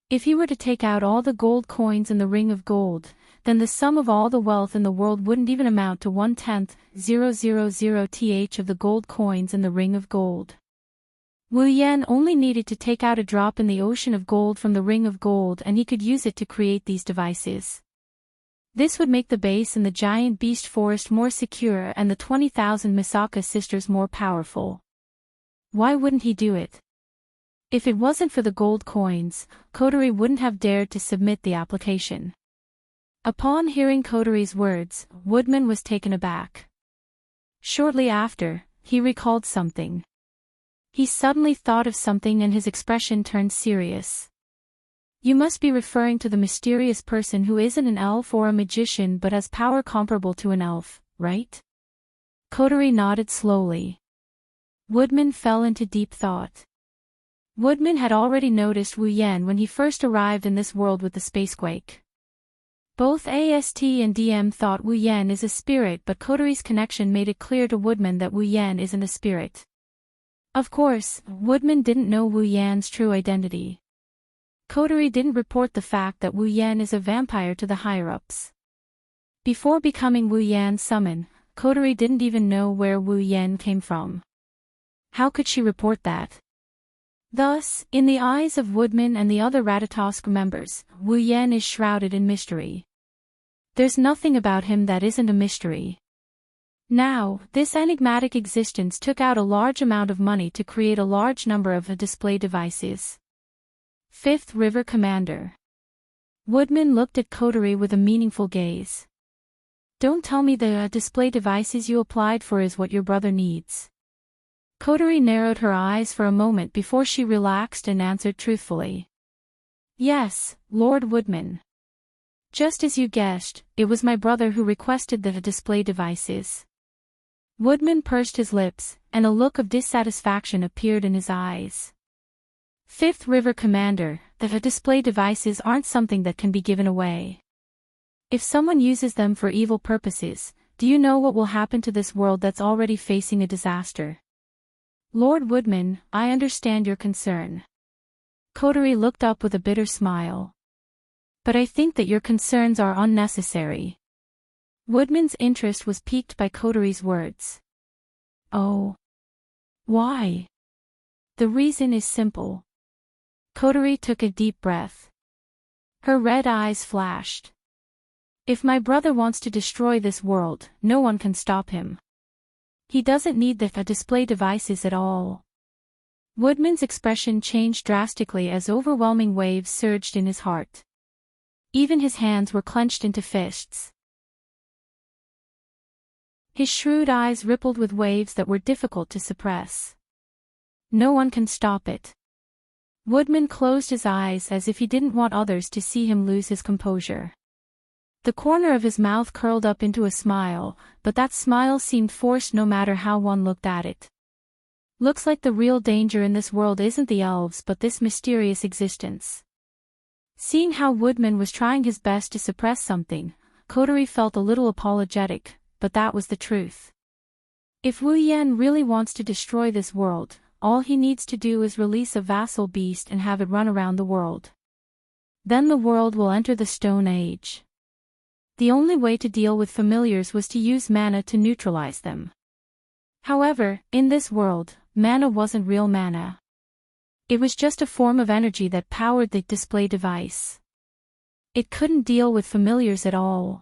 If he were to take out all the gold coins in the ring of gold, then the sum of all the wealth in the world wouldn't even amount to 1/10,000th of the gold coins in the ring of gold. Wu Yan only needed to take out a drop in the ocean of gold from the ring of gold and he could use it to create these devices. This would make the base in the giant beast forest more secure and the 20,000 Misaka sisters more powerful. Why wouldn't he do it? If it wasn't for the gold coins, Coterie wouldn't have dared to submit the application. Upon hearing Coterie's words, Woodman was taken aback. Shortly after, he recalled something. He suddenly thought of something and his expression turned serious. You must be referring to the mysterious person who isn't an elf or a magician but has power comparable to an elf, right? Coterie nodded slowly. Woodman fell into deep thought. Woodman had already noticed Wu Yan when he first arrived in this world with the spacequake. Both AST and DM thought Wu Yan is a spirit, but Kotori's connection made it clear to Woodman that Wu Yan isn't a spirit. Of course, Woodman didn't know Wu Yan's true identity. Kotori didn't report the fact that Wu Yan is a vampire to the higher-ups. Before becoming Wu Yan's summon, Kotori didn't even know where Wu Yan came from. How could she report that? Thus, in the eyes of Woodman and the other Ratatosk members, Wu Yan is shrouded in mystery. There's nothing about him that isn't a mystery. Now, this enigmatic existence took out a large amount of money to create a large number of display devices. Fifth River Commander. Woodman looked at Kotori with a meaningful gaze. Don't tell me the display devices you applied for is what your brother needs. Kotori narrowed her eyes for a moment before she relaxed and answered truthfully. Yes, Lord Woodman. Just as you guessed, it was my brother who requested the display devices. Woodman pursed his lips, and a look of dissatisfaction appeared in his eyes. Fifth River Commander, the display devices aren't something that can be given away. If someone uses them for evil purposes, do you know what will happen to this world that's already facing a disaster? Lord Woodman, I understand your concern. Kotori looked up with a bitter smile. But I think that your concerns are unnecessary. Woodman's interest was piqued by Kotori's words. Oh. Why? The reason is simple. Kotori took a deep breath. Her red eyes flashed. If my brother wants to destroy this world, no one can stop him. He doesn't need the display devices at all. Woodman's expression changed drastically as overwhelming waves surged in his heart. Even his hands were clenched into fists. His shrewd eyes rippled with waves that were difficult to suppress. No one can stop it. Woodman closed his eyes as if he didn't want others to see him lose his composure. The corner of his mouth curled up into a smile, but that smile seemed forced no matter how one looked at it. Looks like the real danger in this world isn't the elves but this mysterious existence. Seeing how Woodman was trying his best to suppress something, Kotori felt a little apologetic, but that was the truth. If Wu Yan really wants to destroy this world, all he needs to do is release a vassal beast and have it run around the world. Then the world will enter the Stone Age. The only way to deal with familiars was to use mana to neutralize them. However, in this world, mana wasn't real mana. It was just a form of energy that powered the display device. It couldn't deal with familiars at all.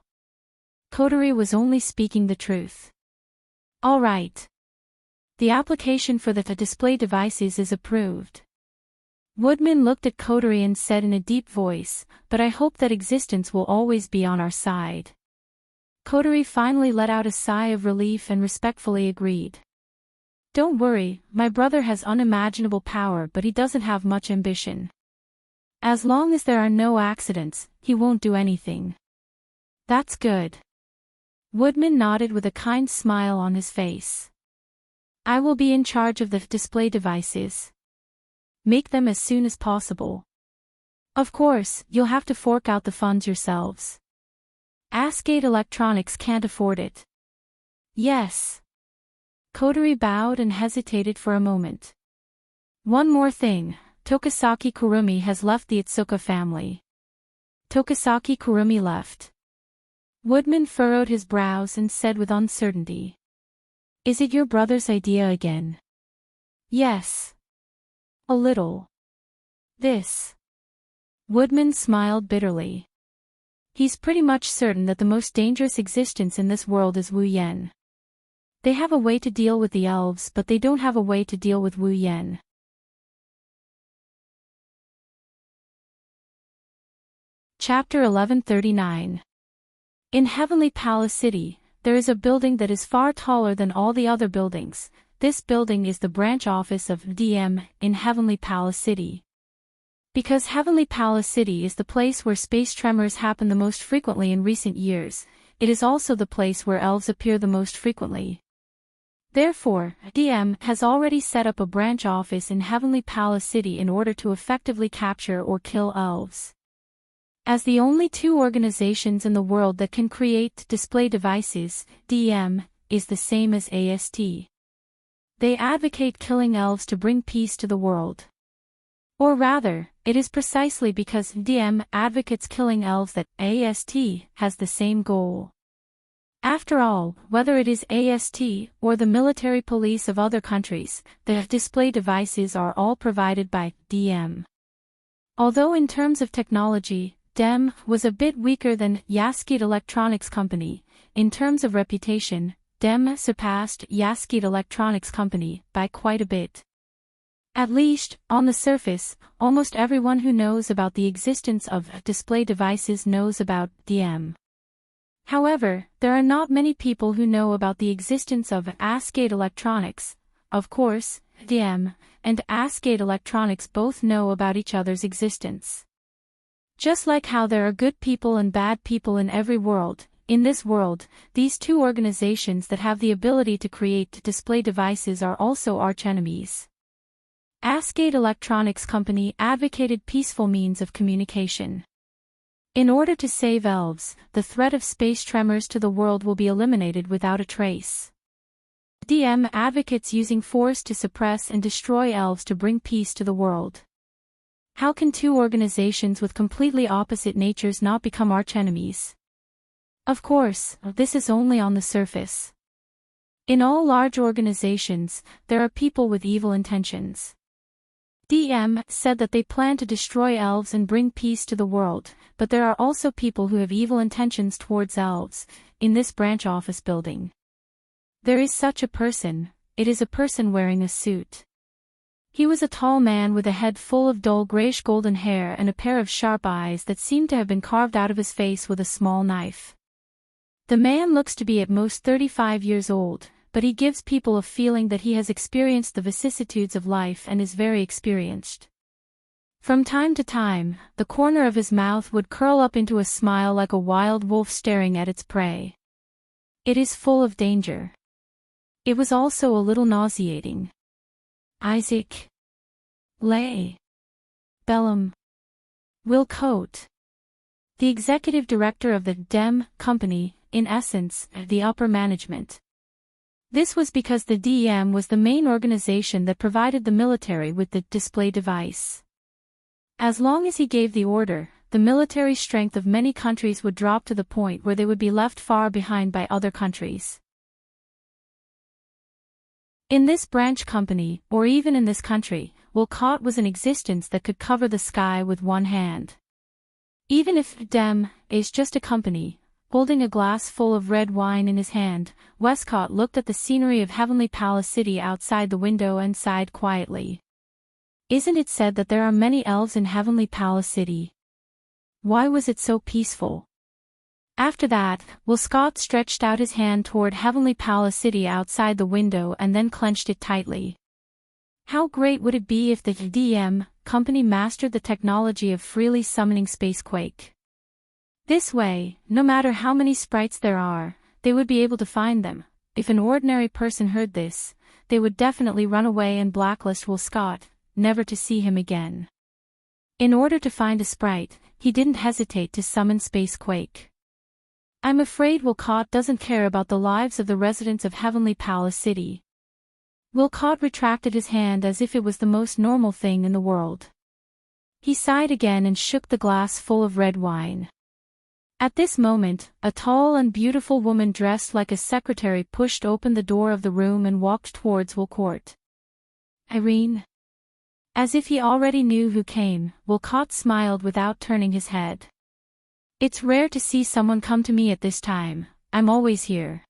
Kotori was only speaking the truth. All right. The application for the display devices is approved. Woodman looked at Kotori and said in a deep voice, but I hope that existence will always be on our side. Kotori finally let out a sigh of relief and respectfully agreed. Don't worry, my brother has unimaginable power but he doesn't have much ambition. As long as there are no accidents, he won't do anything. That's good. Woodman nodded with a kind smile on his face. I will be in charge of the display devices. Make them as soon as possible. Of course, you'll have to fork out the funds yourselves. Escapades Electronics can't afford it. Yes. Kotori bowed and hesitated for a moment. One more thing, Tokisaki Kurumi has left the Itsuka family. Tokisaki Kurumi left. Woodman furrowed his brows and said with uncertainty. Is it your brother's idea again? Yes. A little. This. Woodman smiled bitterly. He's pretty much certain that the most dangerous existence in this world is Wu Yan. They have a way to deal with the elves but they don't have a way to deal with Wu Yan. Chapter 1139. In Heavenly Palace City, there is a building that is far taller than all the other buildings. This building is the branch office of DM in Heavenly Palace City. Because Heavenly Palace City is the place where space tremors happen the most frequently in recent years, it is also the place where elves appear the most frequently. Therefore, DM has already set up a branch office in Heavenly Palace City in order to effectively capture or kill elves. As the only two organizations in the world that can create display devices, DM is the same as AST. They advocate killing elves to bring peace to the world. Or rather, it is precisely because DM advocates killing elves that AST has the same goal. After all, whether it is AST or the military police of other countries, the display devices are all provided by DM. Although in terms of technology, DEM was a bit weaker than Yaskid Electronics Company, in terms of reputation, DEM surpassed Yaskid Electronics Company by quite a bit. At least, on the surface, almost everyone who knows about the existence of display devices knows about DM. However, there are not many people who know about the existence of Escapades Electronics. Of course, DM and Escapades Electronics both know about each other's existence. Just like how there are good people and bad people in every world, in this world, these two organizations that have the ability to create display devices are also archenemies. Escapades Electronics Company advocated peaceful means of communication. In order to save elves, the threat of space tremors to the world will be eliminated without a trace. DM advocates using force to suppress and destroy elves to bring peace to the world. How can two organizations with completely opposite natures not become archenemies? Of course, this is only on the surface. In all large organizations, there are people with evil intentions. DM said that they plan to destroy elves and bring peace to the world, but there are also people who have evil intentions towards elves, in this branch office building. There is such a person, it is a person wearing a suit. He was a tall man with a head full of dull grayish-golden hair and a pair of sharp eyes that seemed to have been carved out of his face with a small knife. The man looks to be at most 35 years old, but he gives people a feeling that he has experienced the vicissitudes of life and is very experienced. From time to time, the corner of his mouth would curl up into a smile like a wild wolf staring at its prey. It is full of danger. It was also a little nauseating. Isaac Lay Bellum Wilcote, the executive director of the DEM company, in essence, the upper management. This was because the DM was the main organization that provided the military with the display device. As long as he gave the order, the military strength of many countries would drop to the point where they would be left far behind by other countries. In this branch company, or even in this country, Wilcott was an existence that could cover the sky with one hand. Even if DEM is just a company, holding a glass full of red wine in his hand, Westcott looked at the scenery of Heavenly Palace City outside the window and sighed quietly. Isn't it said that there are many elves in Heavenly Palace City? Why was it so peaceful? After that, Westcott stretched out his hand toward Heavenly Palace City outside the window and then clenched it tightly. How great would it be if the DM company mastered the technology of freely summoning Spacequake? This way, no matter how many sprites there are, they would be able to find them. If an ordinary person heard this, they would definitely run away and blacklist Westcott, never to see him again. In order to find a sprite, he didn't hesitate to summon Spacequake. I'm afraid Wilcott doesn't care about the lives of the residents of Heavenly Palace City. Wilcott retracted his hand as if it was the most normal thing in the world. He sighed again and shook the glass full of red wine. At this moment, a tall and beautiful woman dressed like a secretary pushed open the door of the room and walked towards Wilcott. Irene. As if he already knew who came, Wilcott smiled without turning his head. It's rare to see someone come to me at this time, I'm always here.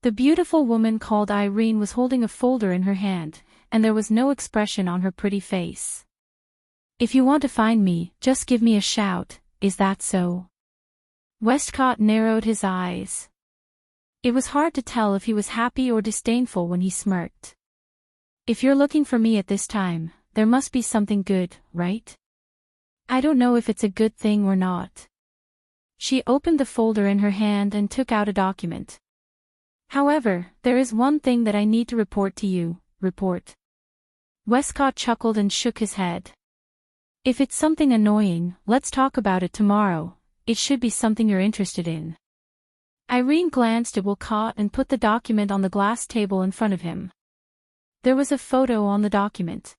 The beautiful woman called Irene was holding a folder in her hand, and there was no expression on her pretty face. If you want to find me, just give me a shout, is that so? Westcott narrowed his eyes. It was hard to tell if he was happy or disdainful when he smirked. If you're looking for me at this time, there must be something good, right? I don't know if it's a good thing or not. She opened the folder in her hand and took out a document. However, there is one thing that I need to report to you. Report. Westcott chuckled and shook his head. If it's something annoying, let's talk about it tomorrow. It should be something you're interested in. Irene glanced at Wilcott and put the document on the glass table in front of him. There was a photo on the document.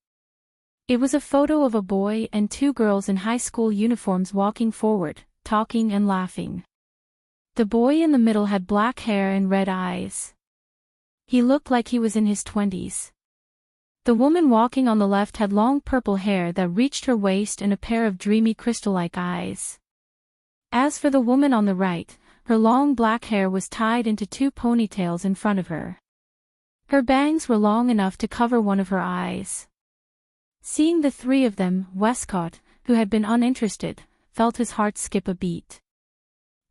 It was a photo of a boy and two girls in high school uniforms walking forward, talking and laughing. The boy in the middle had black hair and red eyes. He looked like he was in his 20s. The woman walking on the left had long purple hair that reached her waist and a pair of dreamy crystal-like eyes. As for the woman on the right, her long black hair was tied into two ponytails in front of her. Her bangs were long enough to cover one of her eyes. Seeing the three of them, Westcott, who had been uninterested, felt his heart skip a beat.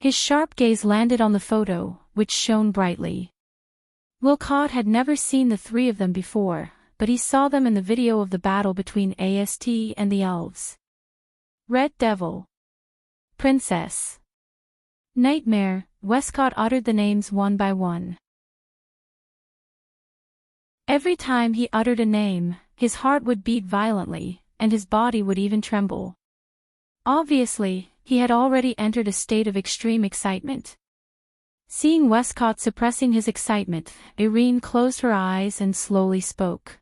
His sharp gaze landed on the photo, which shone brightly. Wilcott had never seen the three of them before, but he saw them in the video of the battle between AST and the elves. Red Devil. Princess. Nightmare. Westcott uttered the names one by one. Every time he uttered a name, his heart would beat violently, and his body would even tremble. Obviously, he had already entered a state of extreme excitement. Seeing Westcott suppressing his excitement, Irene closed her eyes and slowly spoke.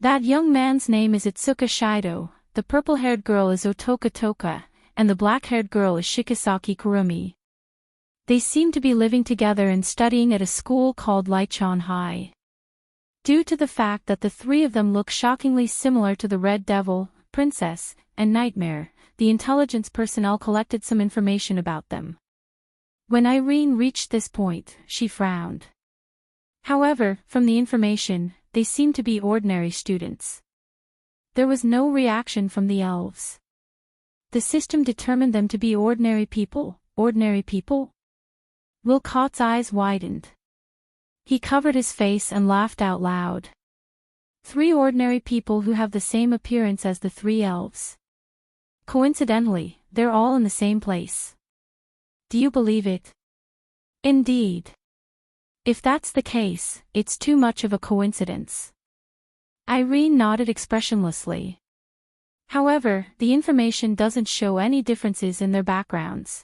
That young man's name is Itsuka Shido, the purple-haired girl is Otoka Toka, and the black-haired girl is Shikisaki Kurumi. They seem to be living together and studying at a school called Lichon High. Due to the fact that the three of them look shockingly similar to the Red Devil, Princess, and Nightmare, the intelligence personnel collected some information about them. When Irene reached this point, she frowned. However, from the information, they seemed to be ordinary students. There was no reaction from the elves. The system determined them to be ordinary people. Ordinary people? Wilcott's eyes widened. He covered his face and laughed out loud. Three ordinary people who have the same appearance as the three elves. Coincidentally, they're all in the same place. Do you believe it? Indeed. If that's the case, it's too much of a coincidence. Irene nodded expressionlessly. However, the information doesn't show any differences in their backgrounds.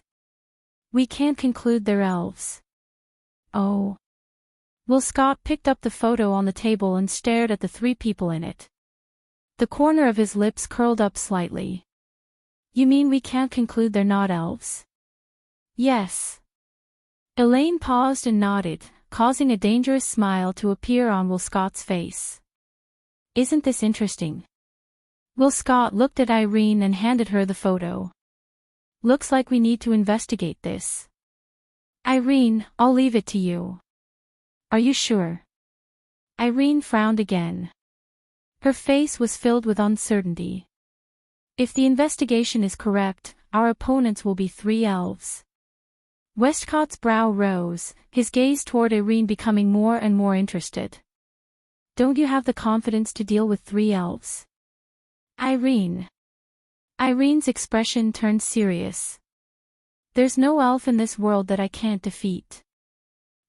We can't conclude they're elves. Oh. Wilcott picked up the photo on the table and stared at the three people in it. The corner of his lips curled up slightly. You mean we can't conclude they're not elves? Yes. Elaine paused and nodded, causing a dangerous smile to appear on Wilcott's face. Isn't this interesting? Wilcott looked at Irene and handed her the photo. Looks like we need to investigate this. Irene, I'll leave it to you. Are you sure? Irene frowned again. Her face was filled with uncertainty. If the investigation is correct, our opponents will be three elves. Westcott's brow rose, his gaze toward Irene becoming more and more interested. Don't you have the confidence to deal with three elves? Irene. Irene's expression turned serious. There's no elf in this world that I can't defeat.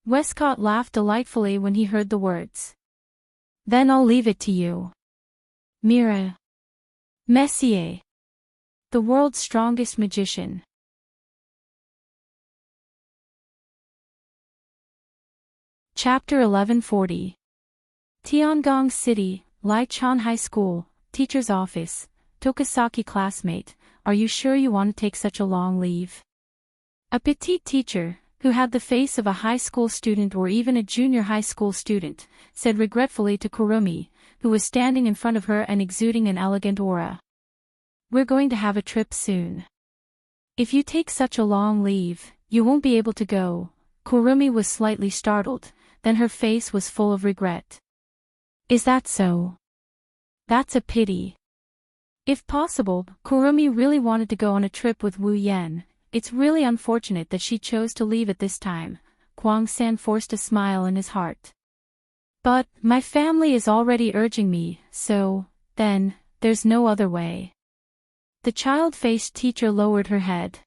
Westcott laughed delightfully when he heard the words. Then I'll leave it to you. Mira. Messier. The world's strongest magician. Chapter 1140. Tiangong City, Lichon High School, Teacher's Office. Tokasaki classmate, are you sure you want to take such a long leave? A petite teacher, who had the face of a high school student or even a junior high school student, said regretfully to Kurumi, who was standing in front of her and exuding an elegant aura. We're going to have a trip soon. If you take such a long leave, you won't be able to go. Kurumi was slightly startled, then her face was full of regret. Is that so? That's a pity. If possible, Kurumi really wanted to go on a trip with Wu Yan. It's really unfortunate that she chose to leave at this time. Kwang-san forced a smile in his heart. But, my family is already urging me, so, then, there's no other way. The child-faced teacher lowered her head.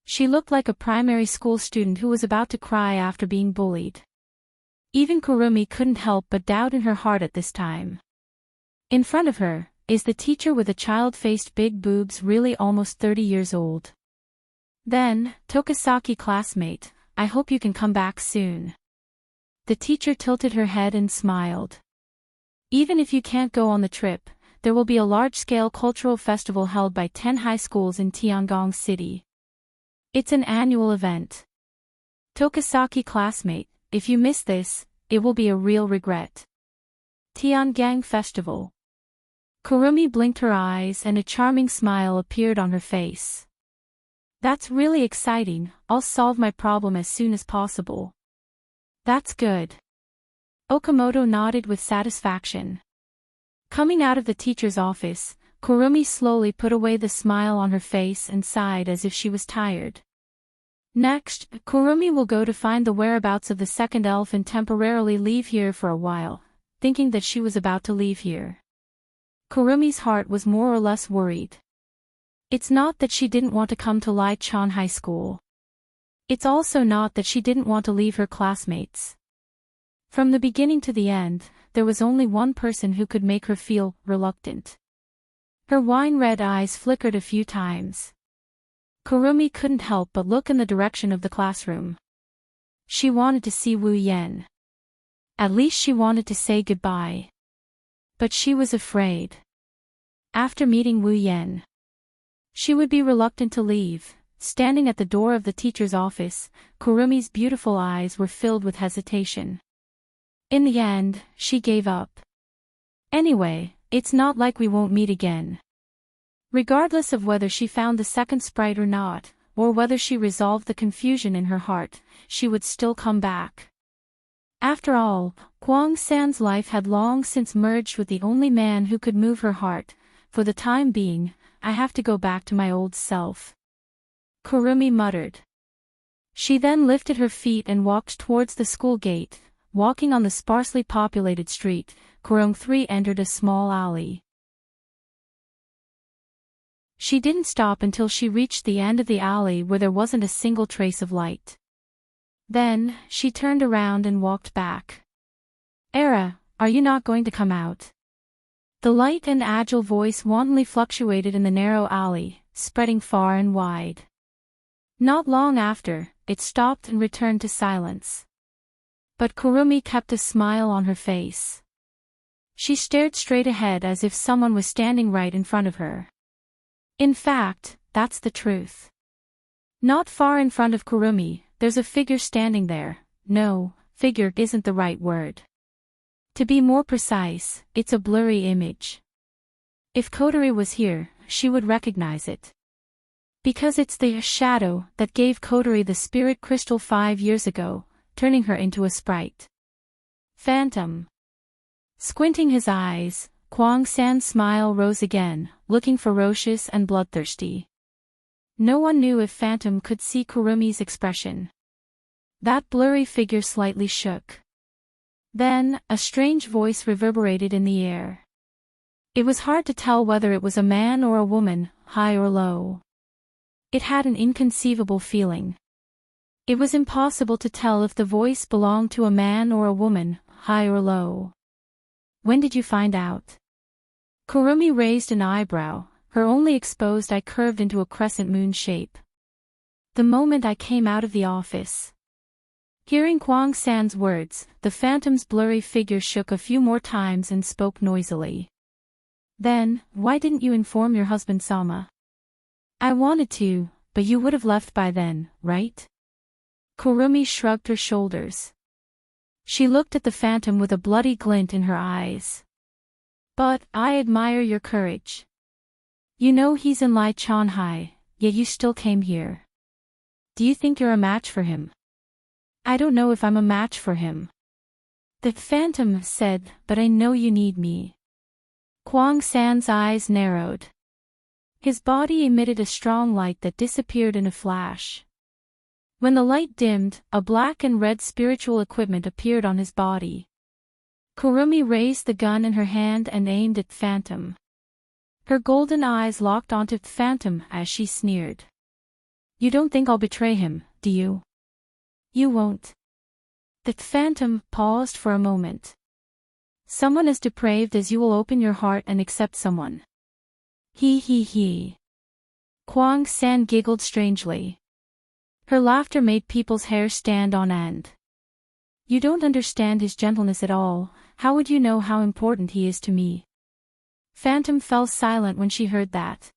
She looked like a primary school student who was about to cry after being bullied. Even Kurumi couldn't help but doubt in her heart at this time. In front of her, is the teacher with the child-faced big boobs really almost 30 years old? Then, Tokisaki classmate, I hope you can come back soon. The teacher tilted her head and smiled. Even if you can't go on the trip, there will be a large-scale cultural festival held by 10 high schools in Tiangong City. It's an annual event. Tokisaki classmate, if you miss this, it will be a real regret. Tiangang Festival. Kurumi blinked her eyes and a charming smile appeared on her face. That's really exciting, I'll solve my problem as soon as possible. That's good. Okamoto nodded with satisfaction. Coming out of the teacher's office, Kurumi slowly put away the smile on her face and sighed as if she was tired. Next, Kurumi will go to find the whereabouts of the second elf and temporarily leave here for a while, thinking that she was about to leave here. Kurumi's heart was more or less worried. It's not that she didn't want to come to Lai-chan High School. It's also not that she didn't want to leave her classmates. From the beginning to the end, there was only one person who could make her feel reluctant. Her wine-red eyes flickered a few times. Kurumi couldn't help but look in the direction of the classroom. She wanted to see Wu Yan. At least she wanted to say goodbye. But she was afraid. After meeting Wu Yan, she would be reluctant to leave. Standing at the door of the teacher's office, Kurumi's beautiful eyes were filled with hesitation. In the end, she gave up. Anyway, it's not like we won't meet again. Regardless of whether she found the second sprite or not, or whether she resolved the confusion in her heart, she would still come back. After all, Kwang San's life had long since merged with the only man who could move her heart. For the time being, I have to go back to my old self. Kurumi muttered. She then lifted her feet and walked towards the school gate. Walking on the sparsely populated street, Kurong 3 entered a small alley. She didn't stop until she reached the end of the alley where there wasn't a single trace of light. Then, she turned around and walked back. Era, are you not going to come out? The light and agile voice wantonly fluctuated in the narrow alley, spreading far and wide. Not long after, it stopped and returned to silence. But Kurumi kept a smile on her face. She stared straight ahead as if someone was standing right in front of her. In fact, that's the truth. Not far in front of Kurumi, there's a figure standing there. No, figure isn't the right word. To be more precise, it's a blurry image. If Kotori was here, she would recognize it. Because it's the shadow that gave Kotori the spirit crystal 5 years ago, turning her into a sprite. Phantom. Squinting his eyes, Kwang San's smile rose again, looking ferocious and bloodthirsty. No one knew if Phantom could see Kurumi's expression. That blurry figure slightly shook. Then, a strange voice reverberated in the air. It was hard to tell whether it was a man or a woman, high or low. It had an inconceivable feeling. It was impossible to tell if the voice belonged to a man or a woman, high or low. When did you find out? Kurumi raised an eyebrow, her only exposed eye curved into a crescent moon shape. The moment I came out of the office. Hearing Kwang San's words, the Phantom's blurry figure shook a few more times and spoke noisily. Then, why didn't you inform your husband Sama? I wanted to, but you would have left by then, right? Kurumi shrugged her shoulders. She looked at the Phantom with a bloody glint in her eyes. But, I admire your courage. You know he's in Lai-chan High, yet you still came here. Do you think you're a match for him? I don't know if I'm a match for him. The Phantom said, but I know you need me. Kwang San's eyes narrowed. His body emitted a strong light that disappeared in a flash. When the light dimmed, a black and red spiritual equipment appeared on his body. Kurumi raised the gun in her hand and aimed at Phantom. Her golden eyes locked onto Phantom as she sneered. You don't think I'll betray him, do you? You won't. The Phantom paused for a moment. Someone as depraved as you will open your heart and accept someone. He he he. Kwang San giggled strangely. Her laughter made people's hair stand on end. You don't understand his gentleness at all. How would you know how important he is to me? Phantom fell silent when she heard that.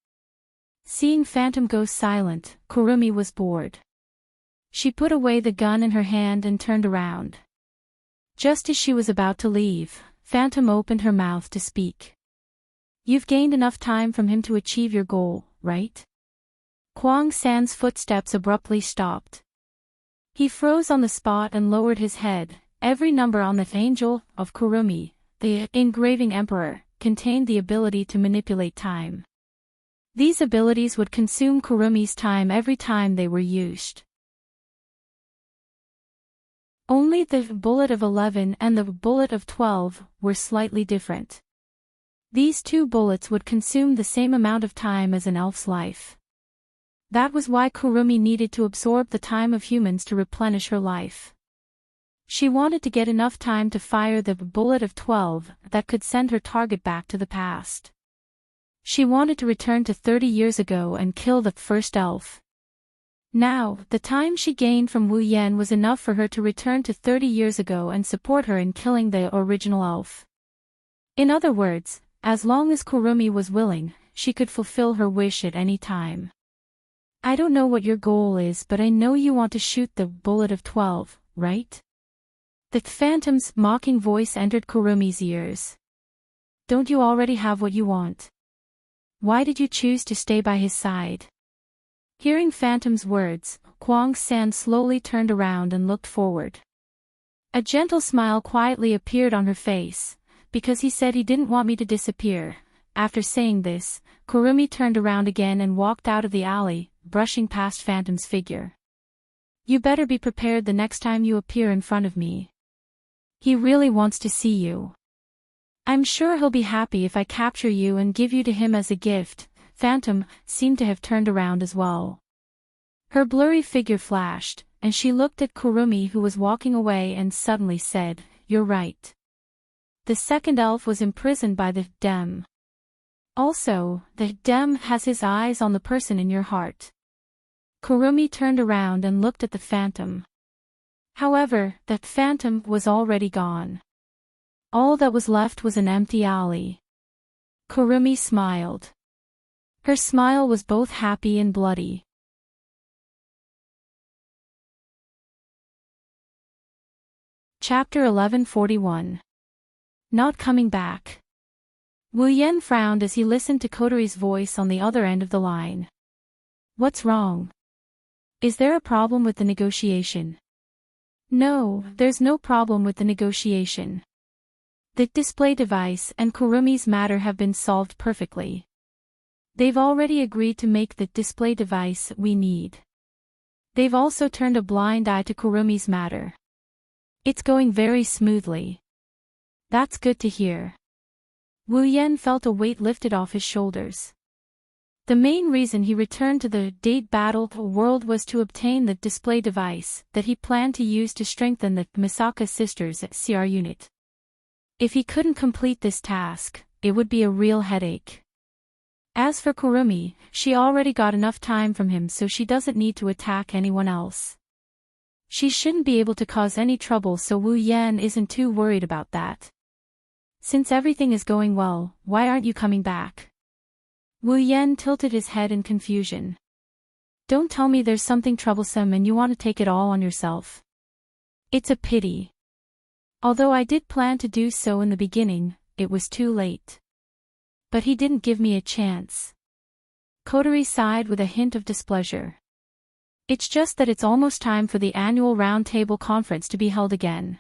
Seeing Phantom go silent, Kurumi was bored. She put away the gun in her hand and turned around. Just as she was about to leave, Phantom opened her mouth to speak. You've gained enough time from him to achieve your goal, right? Kwang San's footsteps abruptly stopped. He froze on the spot and lowered his head. Every number on the angel of Kurumi, the engraving emperor, contained the ability to manipulate time. These abilities would consume Kurumi's time every time they were used. Only the bullet of 11 and the bullet of 12 were slightly different. These two bullets would consume the same amount of time as an elf's life. That was why Kurumi needed to absorb the time of humans to replenish her life. She wanted to get enough time to fire the bullet of 12 that could send her target back to the past. She wanted to return to 30 years ago and kill the first elf. Now, the time she gained from Wu Yan was enough for her to return to 30 years ago and support her in killing the original elf. In other words, as long as Kurumi was willing, she could fulfill her wish at any time. I don't know what your goal is, but I know you want to shoot the bullet of 12, right? The Phantom's mocking voice entered Kurumi's ears. Don't you already have what you want? Why did you choose to stay by his side? Hearing Phantom's words, Kwang San slowly turned around and looked forward. A gentle smile quietly appeared on her face, because he said he didn't want me to disappear. After saying this, Kurumi turned around again and walked out of the alley, brushing past Phantom's figure. You better be prepared the next time you appear in front of me. He really wants to see you. I'm sure he'll be happy if I capture you and give you to him as a gift. Phantom seemed to have turned around as well. Her blurry figure flashed, and she looked at Kurumi, who was walking away, and suddenly said, You're right. The second elf was imprisoned by the Dem. Also, the Dem has his eyes on the person in your heart. Kurumi turned around and looked at the Phantom. However, the Phantom was already gone. All that was left was an empty alley. Kurumi smiled. Her smile was both happy and bloody. Chapter 1141. Not coming back. Wu Yan frowned as he listened to Kotori's voice on the other end of the line. What's wrong? Is there a problem with the negotiation? No, there's no problem with the negotiation. The display device and Kurumi's matter have been solved perfectly. They've already agreed to make the display device we need. They've also turned a blind eye to Kurumi's matter. It's going very smoothly. That's good to hear. Wu Yan felt a weight lifted off his shoulders. The main reason he returned to the Date Battle world was to obtain the display device that he planned to use to strengthen the Misaka sisters' CR unit. If he couldn't complete this task, it would be a real headache. As for Kurumi, she already got enough time from him, so she doesn't need to attack anyone else. She shouldn't be able to cause any trouble, so Wu Yan isn't too worried about that. Since everything is going well, why aren't you coming back? Wu Yan tilted his head in confusion. Don't tell me there's something troublesome and you want to take it all on yourself. It's a pity. Although I did plan to do so in the beginning, it was too late. But he didn't give me a chance. Kotori sighed with a hint of displeasure. It's just that it's almost time for the annual Round Table Conference to be held again.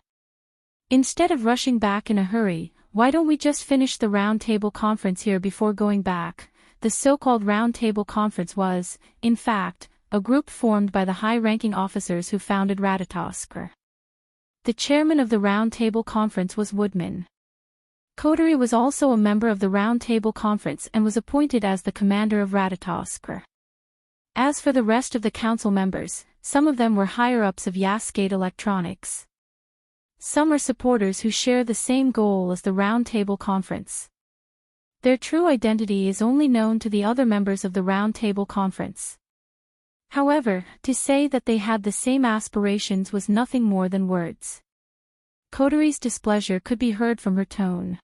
Instead of rushing back in a hurry, why don't we just finish the Round Table Conference here before going back? The so-called Round Table Conference was, in fact, a group formed by the high-ranking officers who founded Ratatosk. The chairman of the Round Table Conference was Woodman. Kotori was also a member of the Round Table Conference and was appointed as the commander of Ratatosk. As for the rest of the council members, some of them were higher-ups of Cascade Electronics. Some are supporters who share the same goal as the Round Table Conference. Their true identity is only known to the other members of the Round Table Conference. However, to say that they had the same aspirations was nothing more than words. Koteri's displeasure could be heard from her tone.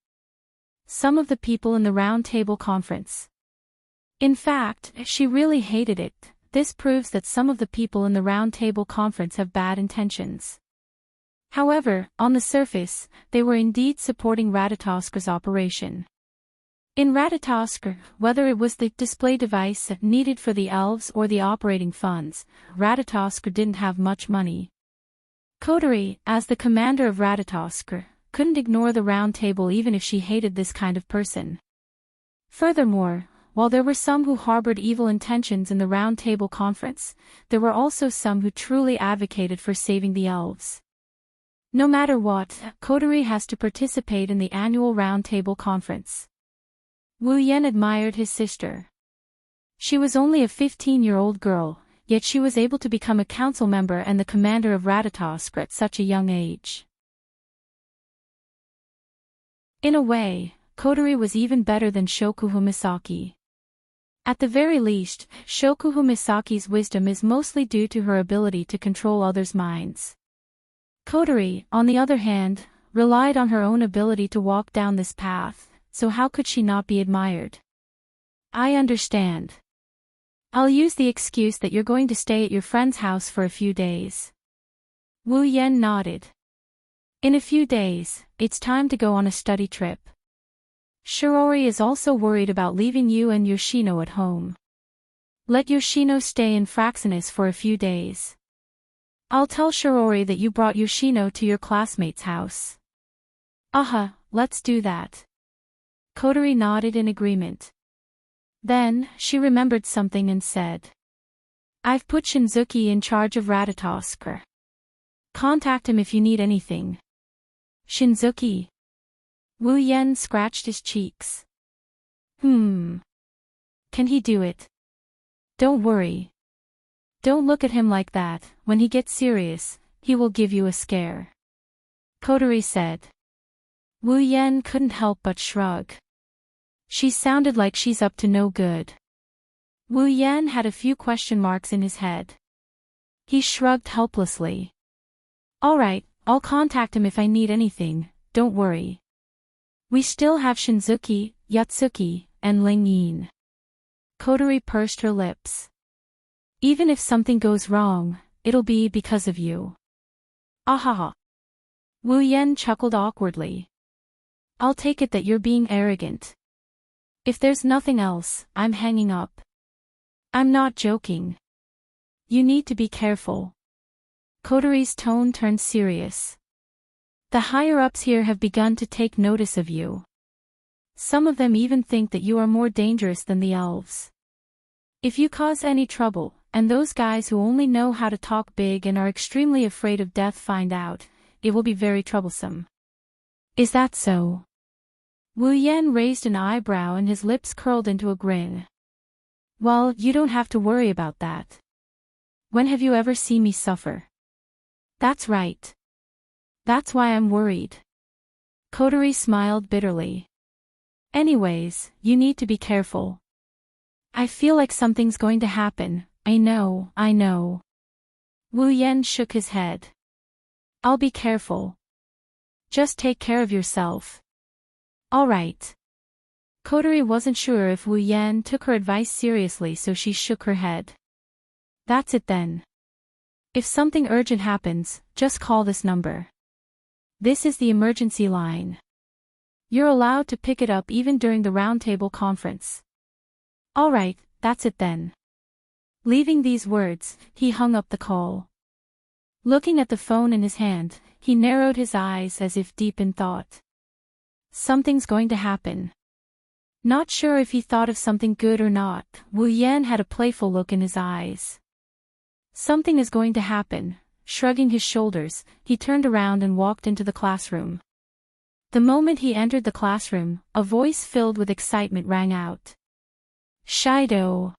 Some of the people in the Round Table Conference. In fact, she really hated it. This proves that some of the people in the Round Table Conference have bad intentions. However, on the surface, they were indeed supporting Ratatosker's operation. In Ratatosker, whether it was the display device needed for the elves or the operating funds, Ratatosker didn't have much money. Koteri, as the commander of Ratatosker, couldn't ignore the Round Table even if she hated this kind of person. Furthermore, while there were some who harbored evil intentions in the Round Table Conference, there were also some who truly advocated for saving the elves. No matter what, Koteri has to participate in the annual Round Table Conference. Wu Yan admired his sister. She was only a 15-year-old girl, yet she was able to become a council member and the commander of Ratatosker at such a young age. In a way, Koteri was even better than Shokuho Misaki. At the very least, Shokuho Misaki's wisdom is mostly due to her ability to control others' minds. Koteri, on the other hand, relied on her own ability to walk down this path, so how could she not be admired? I understand. I'll use the excuse that you're going to stay at your friend's house for a few days. Wu Yan nodded. In a few days, it's time to go on a study trip. Shirori is also worried about leaving you and Yoshino at home. Let Yoshino stay in Fraxinus for a few days. I'll tell Shirori that you brought Yoshino to your classmate's house. Let's do that. Koteri nodded in agreement. Then, she remembered something and said. I've put Shinzuki in charge of Ratatosker. Contact him if you need anything. Shinzuki? Wu Yan scratched his cheeks. Can he do it? Don't worry. Don't look at him like that. When he gets serious, he will give you a scare. Koteri said. Wu Yan couldn't help but shrug. She sounded like she's up to no good. Wu Yan had a few question marks in his head. He shrugged helplessly. Alright, I'll contact him if I need anything, don't worry. We still have Shinzuki, Yatsuki, and Ling Yin. Koteri pursed her lips. Even if something goes wrong, it'll be because of you. Ahaha. Wu Yan chuckled awkwardly. I'll take it that you're being arrogant. If there's nothing else, I'm hanging up. I'm not joking. You need to be careful. Koteri's tone turned serious. The higher-ups here have begun to take notice of you. Some of them even think that you are more dangerous than the elves. If you cause any trouble, and those guys who only know how to talk big and are extremely afraid of death find out, it will be very troublesome. Is that so? Wu Yan raised an eyebrow and his lips curled into a grin. Well, you don't have to worry about that. When have you ever seen me suffer? That's right. That's why I'm worried. Koteri smiled bitterly. Anyways, you need to be careful. I feel like something's going to happen. I know. Wu Yan shook his head. I'll be careful. Just take care of yourself. Alright. Koteri wasn't sure if Wu Yan took her advice seriously, so she shook her head. That's it then. If something urgent happens, just call this number. This is the emergency line. You're allowed to pick it up even during the roundtable conference. Alright, that's it then. Leaving these words, he hung up the call. Looking at the phone in his hand, he narrowed his eyes as if deep in thought. Something's going to happen. Not sure if he thought of something good or not, Wu Yan had a playful look in his eyes. Something is going to happen. Shrugging his shoulders, he turned around and walked into the classroom. The moment he entered the classroom, a voice filled with excitement rang out. Shido!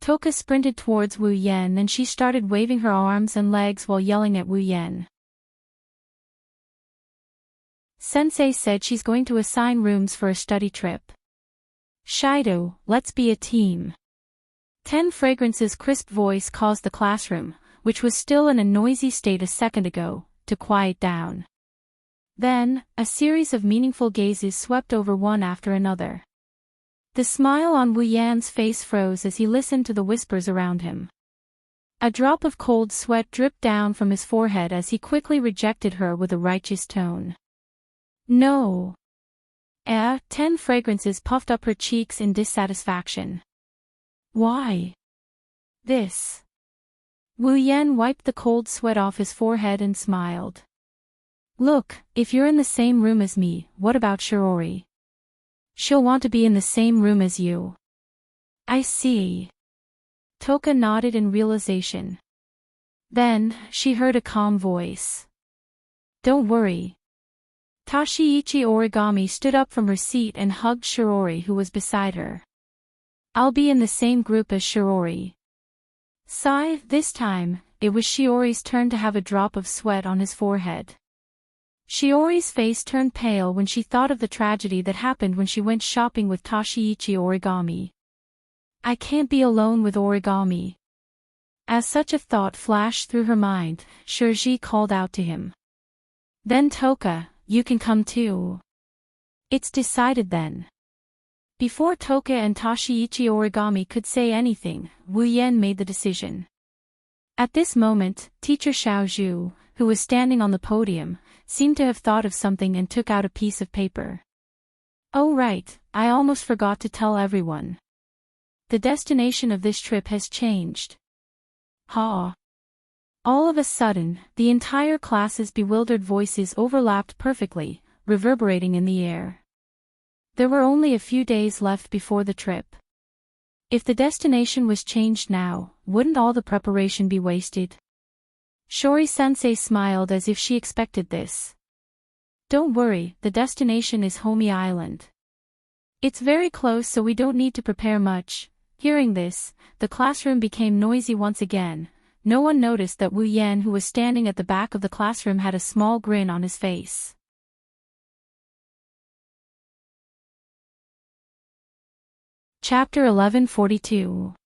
Toka sprinted towards Wu Yan and she started waving her arms and legs while yelling at Wu Yan. Sensei said she's going to assign rooms for a study trip. Shido, let's be a team. 10 Fragrance's crisp voice caused the classroom, which was still in a noisy state a second ago, to quiet down. Then, a series of meaningful gazes swept over one after another. The smile on Wu Yan's face froze as he listened to the whispers around him. A drop of cold sweat dripped down from his forehead as he quickly rejected her with a righteous tone. No. 10 Fragrances puffed up her cheeks in dissatisfaction. Why? This. Wu Yan wiped the cold sweat off his forehead and smiled. Look, if you're in the same room as me, what about Shiori? She'll want to be in the same room as you. I see. Toka nodded in realization. Then, she heard a calm voice. Don't worry. Tashiichi Origami stood up from her seat and hugged Shiori, who was beside her. I'll be in the same group as Shiori. Sigh, this time, it was Shiori's turn to have a drop of sweat on his forehead. Shiori's face turned pale when she thought of the tragedy that happened when she went shopping with Tashiichi Origami. I can't be alone with Origami. As such a thought flashed through her mind, Shirji called out to him. Then Toka, you can come too. It's decided then. Before Toka and Tashiichi Origami could say anything, Wu Yan made the decision. At this moment, teacher Xiaozhu, who was standing on the podium, seemed to have thought of something and took out a piece of paper. Oh right, I almost forgot to tell everyone. The destination of this trip has changed. Ha! All of a sudden, the entire class's bewildered voices overlapped perfectly, reverberating in the air. There were only a few days left before the trip. If the destination was changed now, wouldn't all the preparation be wasted? Shori-sensei smiled as if she expected this. Don't worry, the destination is Homie Island. It's very close, so we don't need to prepare much. Hearing this, the classroom became noisy once again. No one noticed that Wu Yan, who was standing at the back of the classroom, had a small grin on his face. Chapter 1142.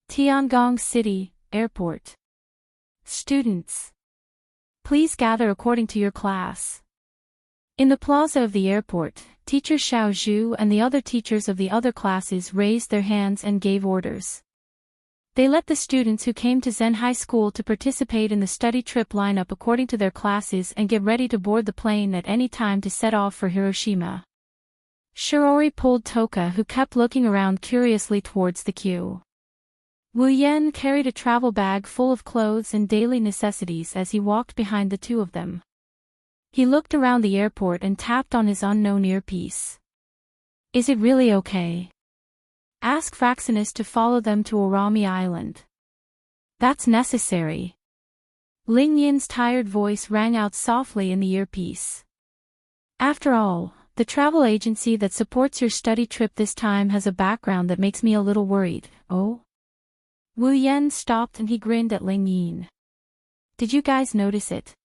Tiangong City, Airport. Students, please gather according to your class. In the plaza of the airport, teacher Xiaozhu and the other teachers of the other classes raised their hands and gave orders. They let the students who came to Zen High School to participate in the study trip line up according to their classes and get ready to board the plane at any time to set off for Hiroshima. Shiori pulled Toka, who kept looking around curiously towards the queue. Wu Yan carried a travel bag full of clothes and daily necessities as he walked behind the two of them. He looked around the airport and tapped on his unknown earpiece. Is it really okay? Ask Fraxinus to follow them to Orami Island. That's necessary. Ling Yin's tired voice rang out softly in the earpiece. After all, the travel agency that supports your study trip this time has a background that makes me a little worried. Oh? Wu Yan stopped and he grinned at Ling Yin. Did you guys notice it?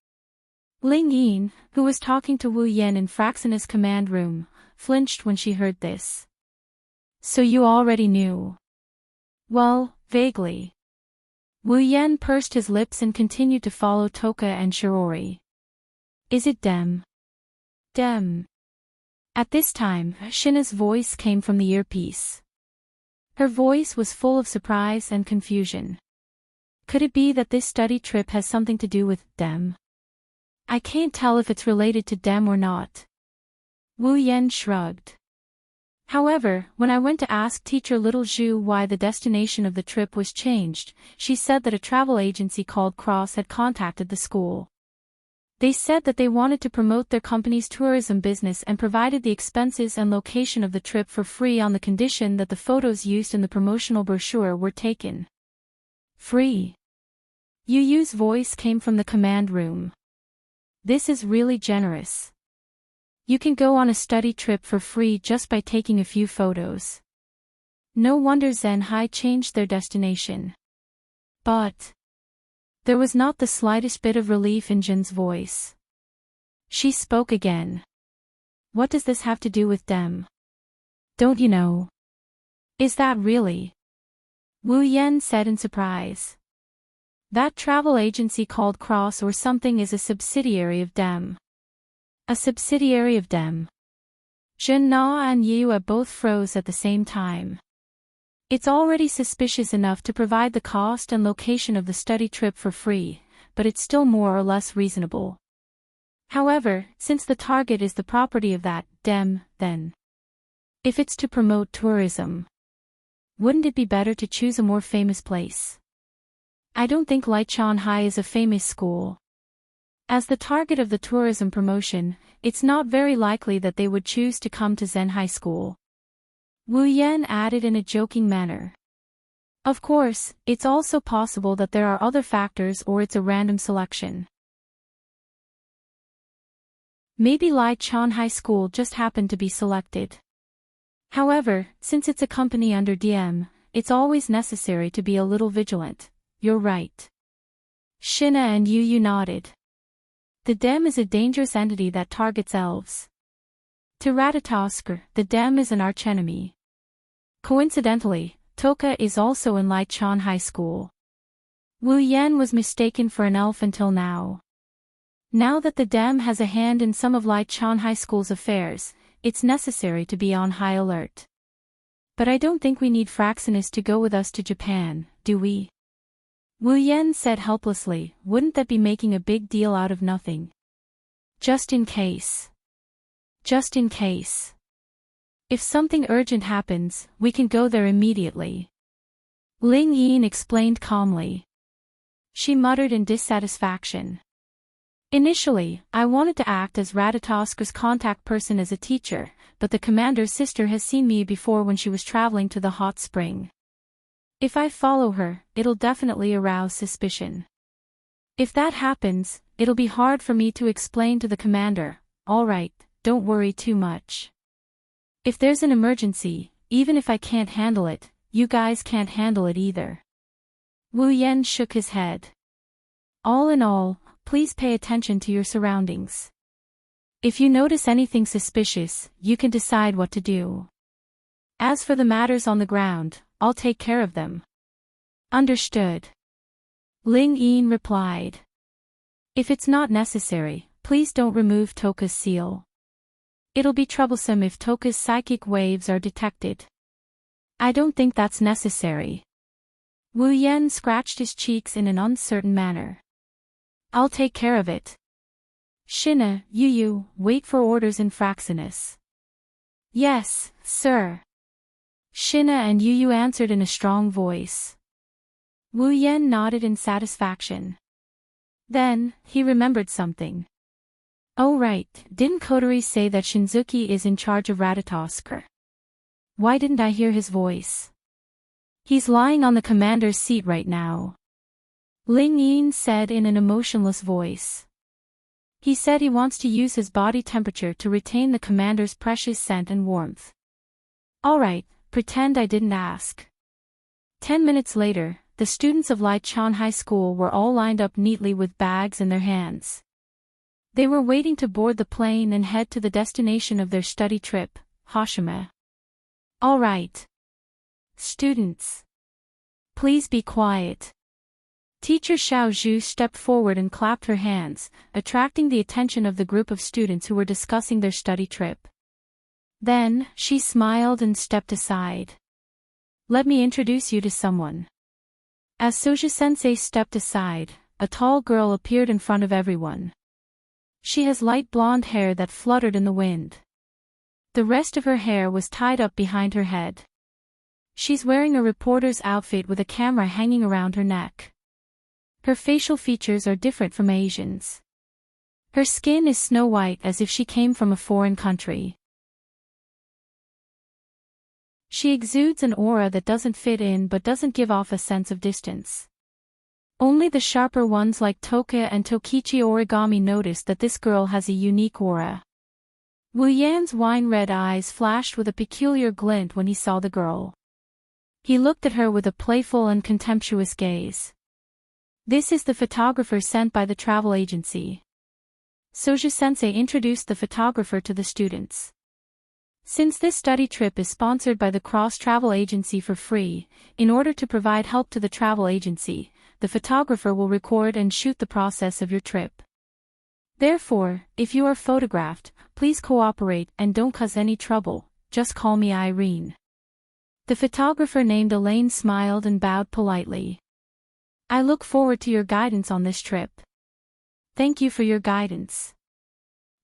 Ling Yin, who was talking to Wu Yan in Fraxinus' command room, flinched when she heard this. So you already knew? Well, vaguely. Wu Yan pursed his lips and continued to follow Toka and Shiori. Is it them? Dem. At this time, Shina's voice came from the earpiece. Her voice was full of surprise and confusion. Could it be that this study trip has something to do with them? I can't tell if it's related to them or not. Wu Yan shrugged. However, when I went to ask teacher Little Zhu why the destination of the trip was changed, she said that a travel agency called Cross had contacted the school. They said that they wanted to promote their company's tourism business and provided the expenses and location of the trip for free on the condition that the photos used in the promotional brochure were taken. Free. Yu Yu's voice came from the command room. This is really generous. You can go on a study trip for free just by taking a few photos. No wonder Zen High changed their destination. But there was not the slightest bit of relief in Jin's voice. She spoke again. What does this have to do with them? Don't you know? Is that really? Wu Yan said in surprise. That travel agency called Cross or something is a subsidiary of Dem. A subsidiary of Dem. Zhen Na and Yue both froze at the same time. It's already suspicious enough to provide the cost and location of the study trip for free, but it's still more or less reasonable. However, since the target is the property of that Dem, then if it's to promote tourism, wouldn't it be better to choose a more famous place? I don't think Lichon High is a famous school. As the target of the tourism promotion, it's not very likely that they would choose to come to Zen High School. Wu Yan added in a joking manner. Of course, it's also possible that there are other factors or it's a random selection. Maybe Lichon High School just happened to be selected. However, since it's a company under DM, it's always necessary to be a little vigilant. You're right. Shina and Yu nodded. The Dem is a dangerous entity that targets elves. To Ratatoskr, the Dem is an archenemy. Coincidentally, Toka is also in Lichon High School. Wu Yan was mistaken for an elf until now. Now that the Dem has a hand in some of Lichon High School's affairs, it's necessary to be on high alert. But I don't think we need Fraxinus to go with us to Japan, do we? Wu Yan said helplessly, wouldn't that be making a big deal out of nothing? Just in case. Just in case. If something urgent happens, we can go there immediately. Ling Yin explained calmly. She muttered in dissatisfaction. Initially, I wanted to act as Ratatoskr's contact person as a teacher, but the commander's sister has seen me before when she was traveling to the hot spring. If I follow her, it'll definitely arouse suspicion. If that happens, it'll be hard for me to explain to the commander, all right, don't worry too much. If there's an emergency, even if I can't handle it, you guys can't handle it either. Wu Yan shook his head. All in all, please pay attention to your surroundings. If you notice anything suspicious, you can decide what to do. As for the matters on the ground, I'll take care of them. Understood. Ling Yin replied. If it's not necessary, please don't remove Toka's seal. It'll be troublesome if Toka's psychic waves are detected. I don't think that's necessary. Wu Yan scratched his cheeks in an uncertain manner. I'll take care of it. Shina, Yu, wait for orders in Fraxinus. Yes, sir. Shina and Yu answered in a strong voice. Wu Yan nodded in satisfaction. Then, he remembered something. Oh right, didn't Kotori say that Shinzuki is in charge of Ratatoskr? Why didn't I hear his voice? He's lying on the commander's seat right now. Ling Yin said in an emotionless voice. He said he wants to use his body temperature to retain the commander's precious scent and warmth. Alright, pretend I didn't ask. 10 minutes later, the students of Lichon High School were all lined up neatly with bags in their hands. They were waiting to board the plane and head to the destination of their study trip, Hashime. Alright. Students. Please be quiet. Teacher Xiao Zhu stepped forward and clapped her hands, attracting the attention of the group of students who were discussing their study trip. Then, she smiled and stepped aside. Let me introduce you to someone. As Soja-sensei stepped aside, a tall girl appeared in front of everyone. She has light blonde hair that fluttered in the wind. The rest of her hair was tied up behind her head. She's wearing a reporter's outfit with a camera hanging around her neck. Her facial features are different from Asians. Her skin is snow white as if she came from a foreign country. She exudes an aura that doesn't fit in but doesn't give off a sense of distance. Only the sharper ones like Toka and Tokichi Origami noticed that this girl has a unique aura. Wu Yan's wine-red eyes flashed with a peculiar glint when he saw the girl. He looked at her with a playful and contemptuous gaze. This is the photographer sent by the travel agency. Soju-sensei introduced the photographer to the students. Since this study trip is sponsored by the cross-travel agency for free, in order to provide help to the travel agency, the photographer will record and shoot the process of your trip. Therefore, if you are photographed, please cooperate and don't cause any trouble, just call me Irene. The photographer named Elaine smiled and bowed politely. I look forward to your guidance on this trip. Thank you for your guidance.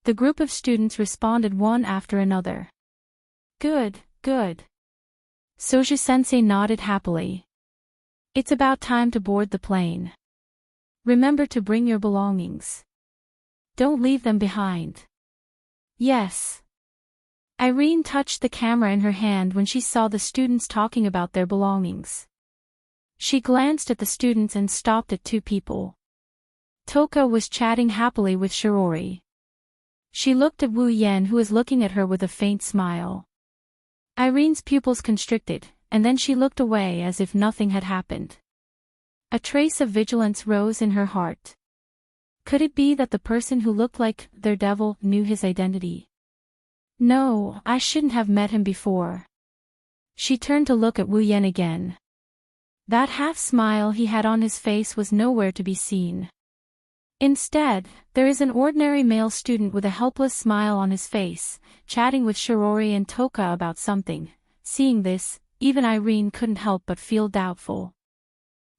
The group of students responded one after another. Good, good. Soju-sensei nodded happily. It's about time to board the plane. Remember to bring your belongings. Don't leave them behind. Yes. Irene touched the camera in her hand when she saw the students talking about their belongings. She glanced at the students and stopped at two people. Toka was chatting happily with Shiori. She looked at Wu Yan, who was looking at her with a faint smile. Irene's pupils constricted, and then she looked away as if nothing had happened. A trace of vigilance rose in her heart. Could it be that the person who looked like their devil knew his identity? No, I shouldn't have met him before. She turned to look at Wu Yan again. That half-smile he had on his face was nowhere to be seen. Instead, there is an ordinary male student with a helpless smile on his face, chatting with Shiori and Toka about something. Seeing this, even Irene couldn't help but feel doubtful.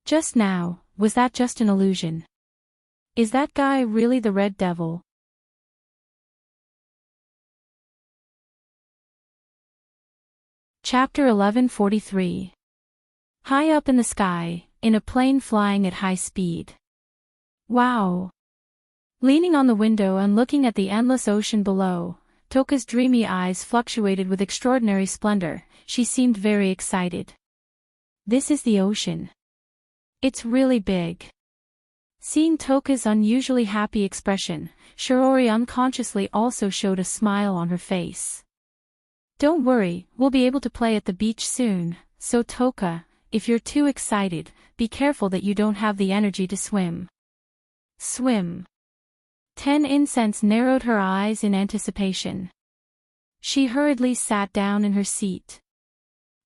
Just now, was that just an illusion? Is that guy really the Red Devil? Chapter 1143. High up in the sky, in a plane flying at high speed. Wow! Leaning on the window and looking at the endless ocean below, Toka's dreamy eyes fluctuated with extraordinary splendor. She seemed very excited. This is the ocean. It's really big. Seeing Toka's unusually happy expression, Shiori unconsciously also showed a smile on her face. Don't worry, we'll be able to play at the beach soon, so Toka, if you're too excited, be careful that you don't have the energy to swim. Swim. 10 Incense narrowed her eyes in anticipation. She hurriedly sat down in her seat.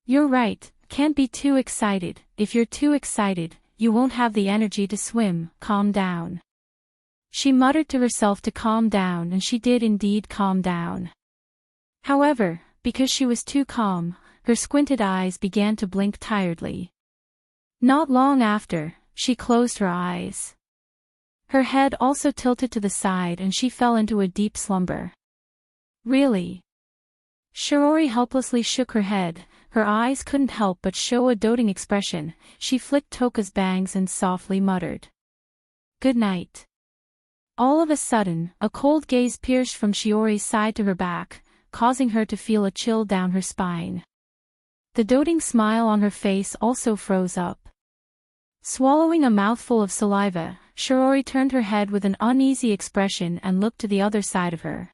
You're right, can't be too excited. If you're too excited, you won't have the energy to swim. Calm down. She muttered to herself to calm down, and she did indeed calm down. However, because she was too calm, her squinted eyes began to blink tiredly. Not long after, she closed her eyes. Her head also tilted to the side and she fell into a deep slumber. Really? Shiori helplessly shook her head. Her eyes couldn't help but show a doting expression. She flicked Toka's bangs and softly muttered. Good night. All of a sudden, a cold gaze pierced from Shiori's side to her back, causing her to feel a chill down her spine. The doting smile on her face also froze up. Swallowing a mouthful of saliva, Shiori turned her head with an uneasy expression and looked to the other side of her.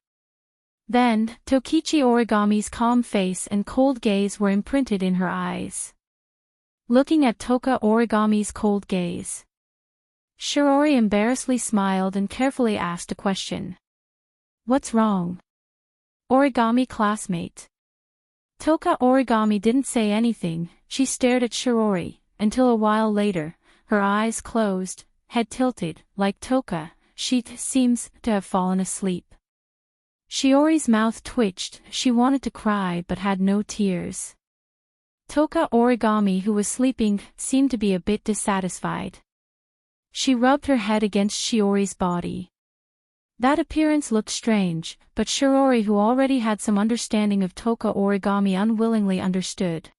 Then, Tokichi Origami's calm face and cold gaze were imprinted in her eyes. Looking at Toka Origami's cold gaze, Shiori embarrassedly smiled and carefully asked a question. What's wrong? Origami classmate. Toka Origami didn't say anything. She stared at Shiori, until a while later, her eyes closed, head tilted. Like Toka, she seems to have fallen asleep. Shiori's mouth twitched. She wanted to cry but had no tears. Toka Origami, who was sleeping, seemed to be a bit dissatisfied. She rubbed her head against Shiori's body. That appearance looked strange, but Shiori, who already had some understanding of Toka Origami, unwillingly understood.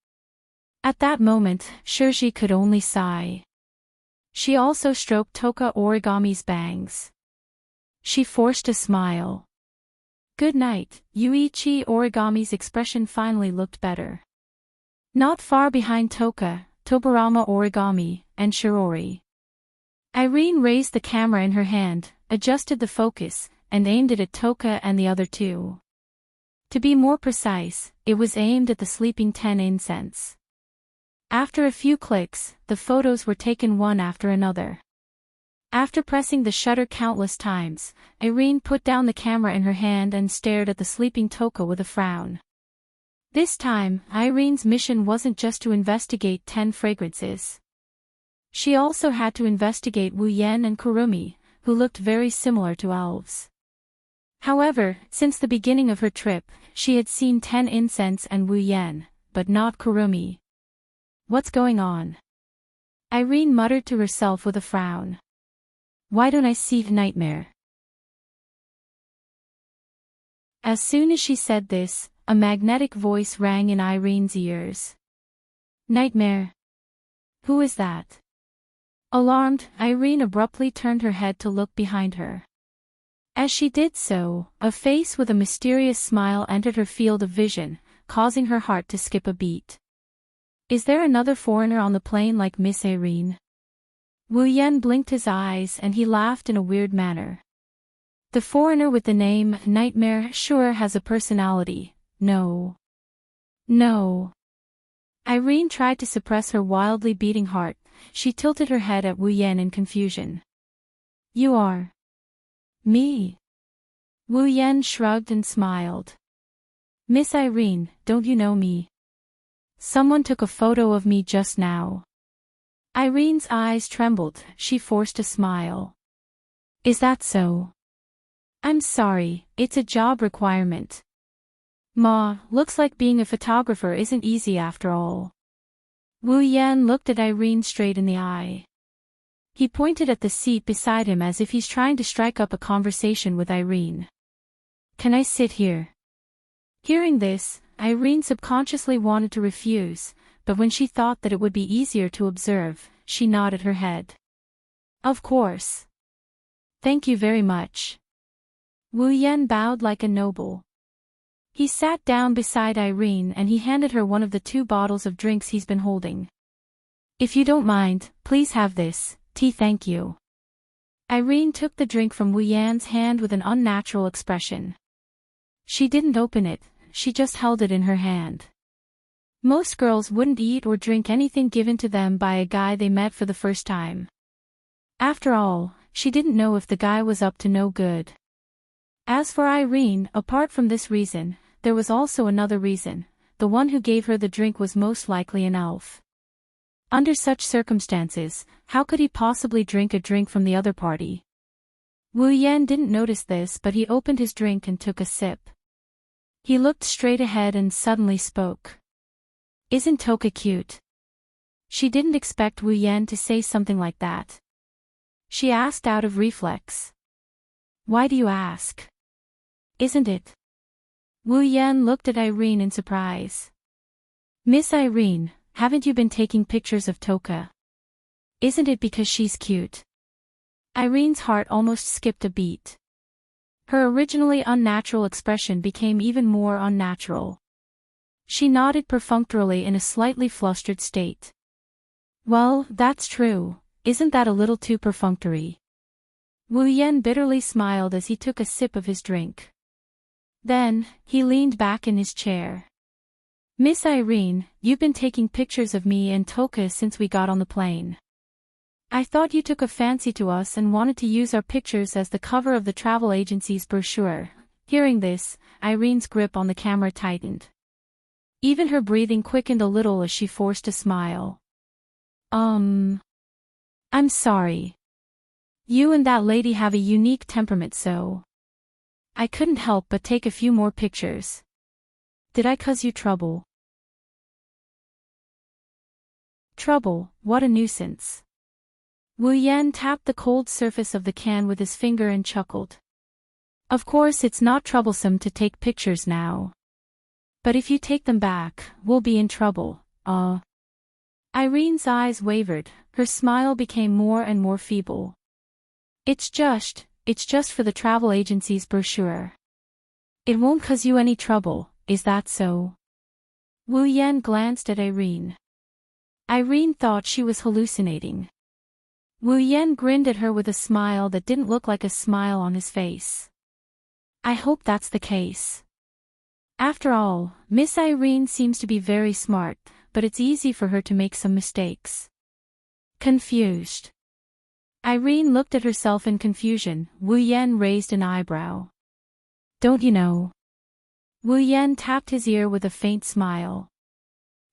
At that moment, Shirji could only sigh. She also stroked Toka Origami's bangs. She forced a smile. Good night. Yuichi Origami's expression finally looked better. Not far behind Toka, Tobarama Origami, and Shiori. Irene raised the camera in her hand, adjusted the focus, and aimed it at Toka and the other two. To be more precise, it was aimed at the sleeping 10 Incense. After a few clicks, the photos were taken one after another. After pressing the shutter countless times, Irene put down the camera in her hand and stared at the sleeping Toka with a frown. This time, Irene's mission wasn't just to investigate 10 fragrances. She also had to investigate Wu Yan and Kurumi, who looked very similar to elves. However, since the beginning of her trip, she had seen 10 incense and Wu Yan, but not Kurumi. What's going on? Irene muttered to herself with a frown. Why don't I see Nightmare? As soon as she said this, a magnetic voice rang in Irene's ears. Nightmare? Who is that? Alarmed, Irene abruptly turned her head to look behind her. As she did so, a face with a mysterious smile entered her field of vision, causing her heart to skip a beat. Is there another foreigner on the plane like Miss Irene? Wu Yan blinked his eyes and he laughed in a weird manner. The foreigner with the name Nightmare sure has a personality. No. No. Irene tried to suppress her wildly beating heart. She tilted her head at Wu Yan in confusion. You are. Me? Wu Yan shrugged and smiled. Miss Irene, don't you know me? Someone took a photo of me just now. Irene's eyes trembled, she forced a smile. Is that so? I'm sorry, it's a job requirement. Ma, looks like being a photographer isn't easy after all. Wu Yan looked at Irene straight in the eye. He pointed at the seat beside him as if he's trying to strike up a conversation with Irene. Can I sit here? Hearing this, Irene subconsciously wanted to refuse, but when she thought that it would be easier to observe, she nodded her head. Of course. Thank you very much. Wu Yan bowed like a noble. He sat down beside Irene and he handed her one of the 2 bottles of drinks he's been holding. If you don't mind, please have this, tea, thank you. Irene took the drink from Wu Yan's hand with an unnatural expression. She didn't open it, she just held it in her hand. Most girls wouldn't eat or drink anything given to them by a guy they met for the first time. After all, she didn't know if the guy was up to no good. As for Irene, apart from this reason, there was also another reason. The one who gave her the drink was most likely an elf. Under such circumstances, how could he possibly drink a drink from the other party? Wu Yan didn't notice this, but he opened his drink and took a sip. He looked straight ahead and suddenly spoke. Isn't Toka cute? She didn't expect Wu Yan to say something like that. She asked out of reflex. Why do you ask? Isn't it? Wu Yan looked at Irene in surprise. Miss Irene, haven't you been taking pictures of Toka? Isn't it because she's cute? Irene's heart almost skipped a beat. Her originally unnatural expression became even more unnatural. She nodded perfunctorily in a slightly flustered state. Well, that's true, isn't that a little too perfunctory? Wu Yan bitterly smiled as he took a sip of his drink. Then, he leaned back in his chair. Miss Irene, you've been taking pictures of me and Toka since we got on the plane. I thought you took a fancy to us and wanted to use our pictures as the cover of the travel agency's brochure. Hearing this, Irene's grip on the camera tightened. Even her breathing quickened a little as she forced a smile. I'm sorry. You and that lady have a unique temperament, so I couldn't help but take a few more pictures. Did I cause you trouble? Trouble, what a nuisance. Wu Yan tapped the cold surface of the can with his finger and chuckled. Of course it's not troublesome to take pictures now. But if you take them back, we'll be in trouble, Irene's eyes wavered, her smile became more and more feeble. It's just for the travel agency's brochure. It won't cause you any trouble, is that so? Wu Yan glanced at Irene. Irene thought she was hallucinating. Wu Yan grinned at her with a smile that didn't look like a smile on his face. I hope that's the case. After all, Miss Irene seems to be very smart, but it's easy for her to make some mistakes. Confused. Irene looked at herself in confusion. Wu Yan raised an eyebrow. Don't you know? Wu Yan tapped his ear with a faint smile.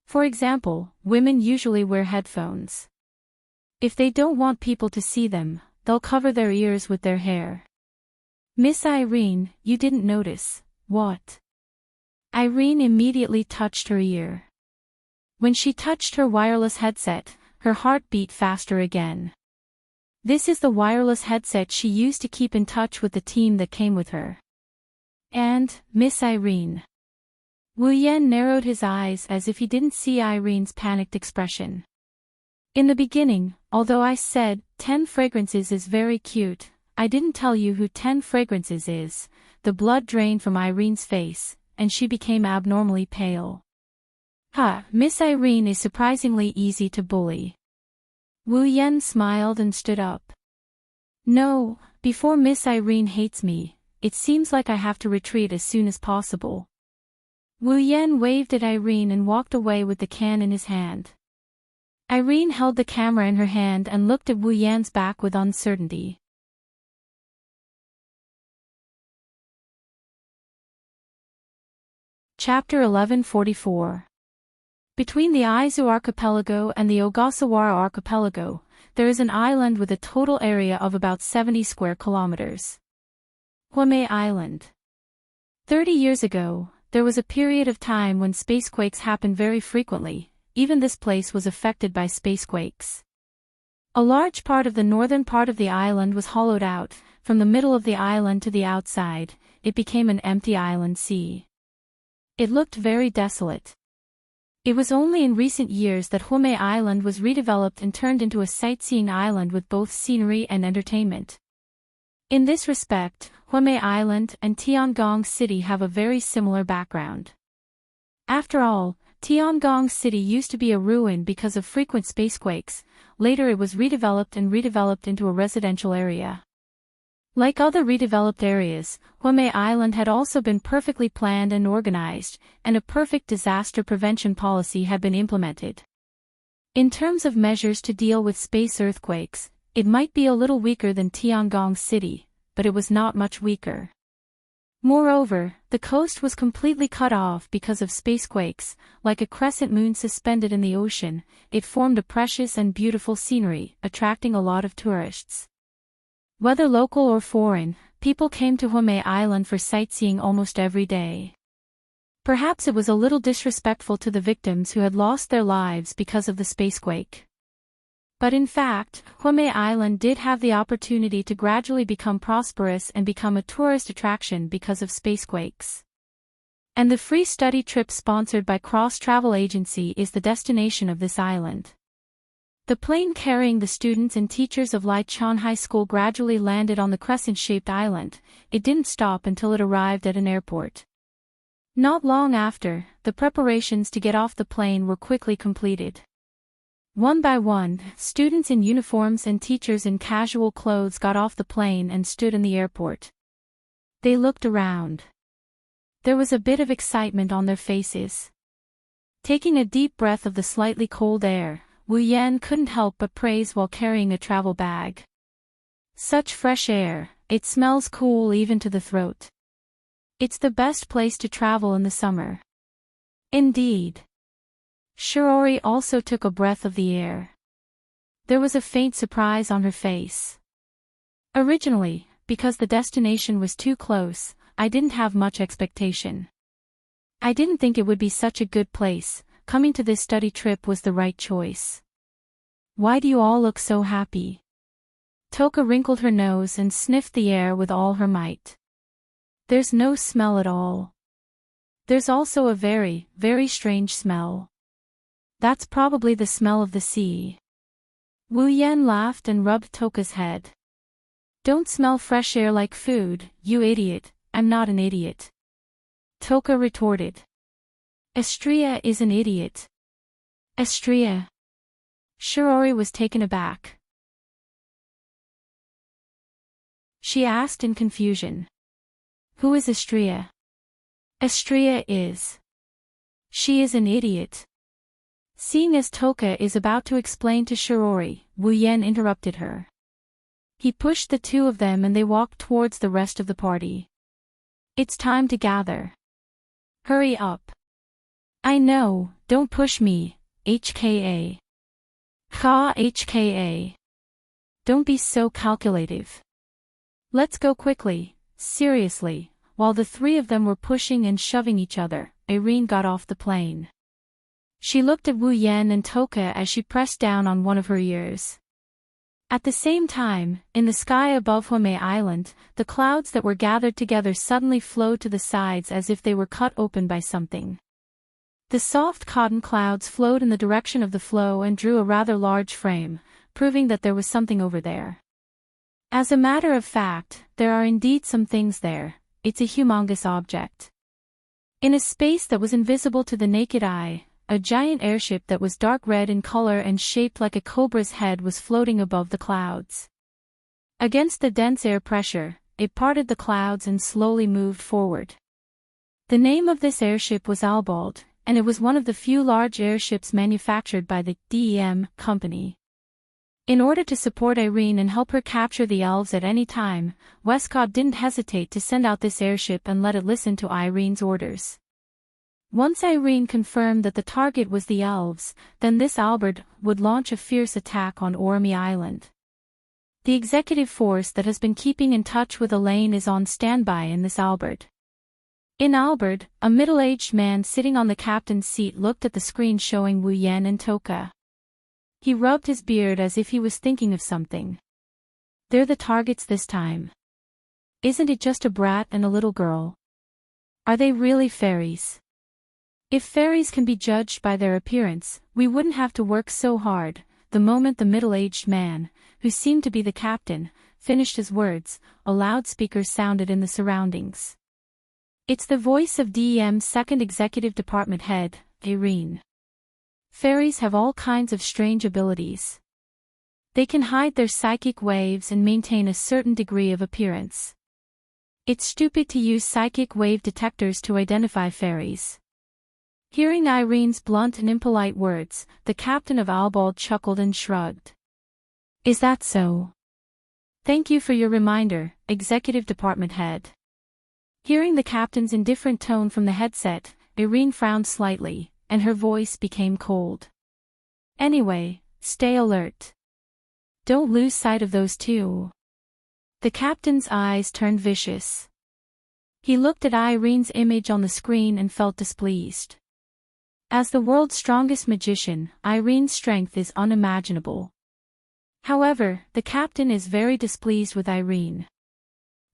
For example, women usually wear headphones. If they don't want people to see them, they'll cover their ears with their hair. Miss Irene, you didn't notice, what? Irene immediately touched her ear. When she touched her wireless headset, her heart beat faster again. This is the wireless headset she used to keep in touch with the team that came with her. And, Miss Irene. Wu Yan narrowed his eyes as if he didn't see Irene's panicked expression. In the beginning, although I said, 10 fragrances is very cute, I didn't tell you who 10 fragrances is. The blood drained from Irene's face, and she became abnormally pale. Miss Irene is surprisingly easy to bully. Wu Yan smiled and stood up. No, before Miss Irene hates me, it seems like I have to retreat as soon as possible. Wu Yan waved at Irene and walked away with the can in his hand. Irene held the camera in her hand and looked at Wu Yan's back with uncertainty. Chapter 1144. Between the Aizu archipelago and the Ogasawara archipelago, there is an island with a total area of about 70 square kilometers. Huame Island. 30 years ago, there was a period of time when spacequakes happened very frequently. Even this place was affected by spacequakes. A large part of the northern part of the island was hollowed out. From the middle of the island to the outside, it became an empty island sea. It looked very desolate. It was only in recent years that Huame Island was redeveloped and turned into a sightseeing island with both scenery and entertainment. In this respect, Huame Island and Tiangong City have a very similar background. After all, Tiangong City used to be a ruin because of frequent spacequakes. Later it was redeveloped into a residential area. Like other redeveloped areas, Huame Island had also been perfectly planned and organized, and a perfect disaster prevention policy had been implemented. In terms of measures to deal with space earthquakes, it might be a little weaker than Tiangong City, but it was not much weaker. Moreover, the coast was completely cut off because of spacequakes. Like a crescent moon suspended in the ocean, it formed a precious and beautiful scenery, attracting a lot of tourists. Whether local or foreign, people came to Huame Island for sightseeing almost every day. Perhaps it was a little disrespectful to the victims who had lost their lives because of the spacequake. But in fact, Huame Island did have the opportunity to gradually become prosperous and become a tourist attraction because of spacequakes. And the free study trip sponsored by Cross Travel Agency is the destination of this island. The plane carrying the students and teachers of Lichon High School gradually landed on the crescent-shaped island. It didn't stop until it arrived at an airport. Not long after, the preparations to get off the plane were quickly completed. One by one, students in uniforms and teachers in casual clothes got off the plane and stood in the airport. They looked around. There was a bit of excitement on their faces. Taking a deep breath of the slightly cold air, Wu Yan couldn't help but praise while carrying a travel bag. Such fresh air, it smells cool even to the throat. It's the best place to travel in the summer. Indeed. Shirori also took a breath of the air. There was a faint surprise on her face. Originally, because the destination was too close, I didn't have much expectation. I didn't think it would be such a good place. Coming to this study trip was the right choice. Why do you all look so happy? Toka wrinkled her nose and sniffed the air with all her might. There's no smell at all. There's also a very, very strange smell. That's probably the smell of the sea. Wu Yan laughed and rubbed Toka's head. Don't smell fresh air like food, you idiot. I'm not an idiot. Toka retorted. Estrella is an idiot. Estrella. Shirori was taken aback. She asked in confusion. Who is Estrella? Estrella is. She is an idiot. Seeing as Toka is about to explain to Shirori, Wu Yan interrupted her. He pushed the two of them and they walked towards the rest of the party. It's time to gather. Hurry up. I know, don't push me, HKA. Ha HKA. Don't be so calculative. Let's go quickly, seriously. While the three of them were pushing and shoving each other, Irene got off the plane. She looked at Wu Yan and Toka as she pressed down on one of her ears. At the same time, in the sky above Huame Island, the clouds that were gathered together suddenly flowed to the sides as if they were cut open by something. The soft cotton clouds flowed in the direction of the flow and drew a rather large frame, proving that there was something over there. As a matter of fact, there are indeed some things there. It's a humongous object. In a space that was invisible to the naked eye, a giant airship that was dark red in color and shaped like a cobra's head was floating above the clouds. Against the dense air pressure, it parted the clouds and slowly moved forward. The name of this airship was Albald, and it was one of the few large airships manufactured by the DEM company. In order to support Irene and help her capture the elves at any time, Westcott didn't hesitate to send out this airship and let it listen to Irene's orders. Once Irene confirmed that the target was the elves, then this Albert would launch a fierce attack on Ormi Island. The executive force that has been keeping in touch with Elaine is on standby in this Albert. In Albert, a middle-aged man sitting on the captain's seat looked at the screen showing Wu Yan and Toka. He rubbed his beard as if he was thinking of something. They're the targets this time. Isn't it just a brat and a little girl? Are they really fairies? If fairies can be judged by their appearance, we wouldn't have to work so hard. The moment the middle-aged man, who seemed to be the captain, finished his words, a loudspeaker sounded in the surroundings. It's the voice of DEM's second executive department head, Irene. Fairies have all kinds of strange abilities. They can hide their psychic waves and maintain a certain degree of appearance. It's stupid to use psychic wave detectors to identify fairies. Hearing Irene's blunt and impolite words, the captain of Albald chuckled and shrugged. Is that so? Thank you for your reminder, executive department head. Hearing the captain's indifferent tone from the headset, Irene frowned slightly, and her voice became cold. Anyway, stay alert. Don't lose sight of those two. The captain's eyes turned vicious. He looked at Irene's image on the screen and felt displeased. As the world's strongest magician, Irene's strength is unimaginable. However, the captain is very displeased with Irene.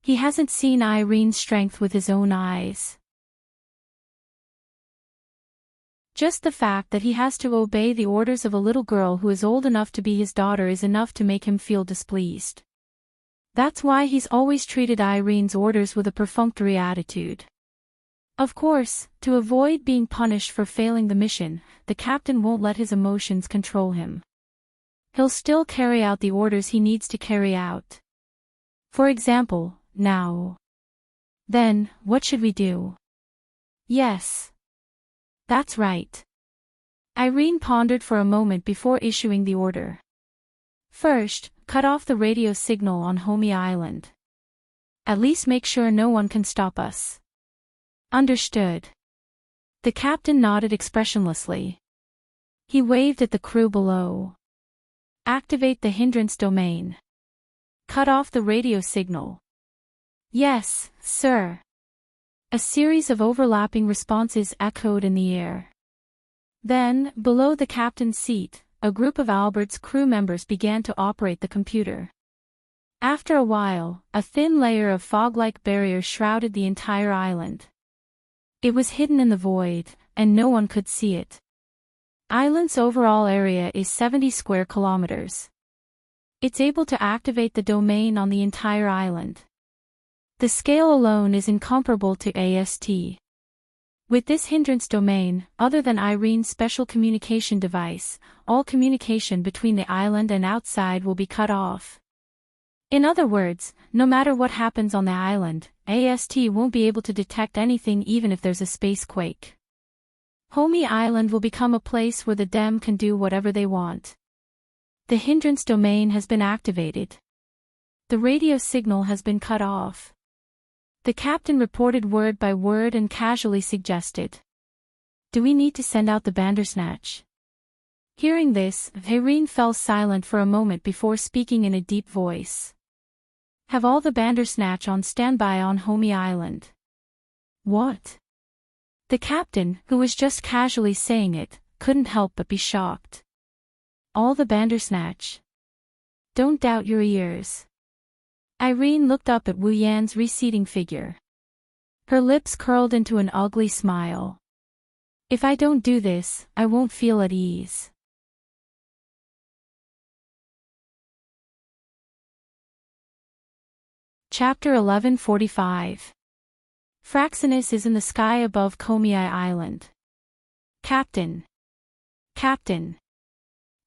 He hasn't seen Irene's strength with his own eyes. Just the fact that he has to obey the orders of a little girl who is old enough to be his daughter is enough to make him feel displeased. That's why he's always treated Irene's orders with a perfunctory attitude. Of course, to avoid being punished for failing the mission, the captain won't let his emotions control him. He'll still carry out the orders he needs to carry out. For example, now. Then, what should we do? Yes. That's right. Irene pondered for a moment before issuing the order. First, cut off the radio signal on Homie Island. At least make sure no one can stop us. Understood. The captain nodded expressionlessly. He waved at the crew below. Activate the hindrance domain. Cut off the radio signal. Yes, sir. A series of overlapping responses echoed in the air. Then, below the captain's seat, a group of Albert's crew members began to operate the computer. After a while, a thin layer of fog-like barrier shrouded the entire island. It was hidden in the void, and no one could see it. Island's overall area is 70 square kilometers. It's able to activate the domain on the entire island. The scale alone is incomparable to AST. With this hindrance domain, other than Irene's special communication device, all communication between the island and outside will be cut off. In other words, no matter what happens on the island, AST won't be able to detect anything even if there's a space quake. Homie Island will become a place where the DEM can do whatever they want. The hindrance domain has been activated. The radio signal has been cut off. The captain reported word by word and casually suggested. Do we need to send out the Bandersnatch? Hearing this, Irene fell silent for a moment before speaking in a deep voice. Have all the Bandersnatch on standby on Homey Island. What? The captain, who was just casually saying it, couldn't help but be shocked. All the Bandersnatch. Don't doubt your ears. Irene looked up at Wu Yan's receding figure. Her lips curled into an ugly smile. If I don't do this, I won't feel at ease. Chapter 1145. Fraxinus is in the sky above Komei Island. Captain. Captain.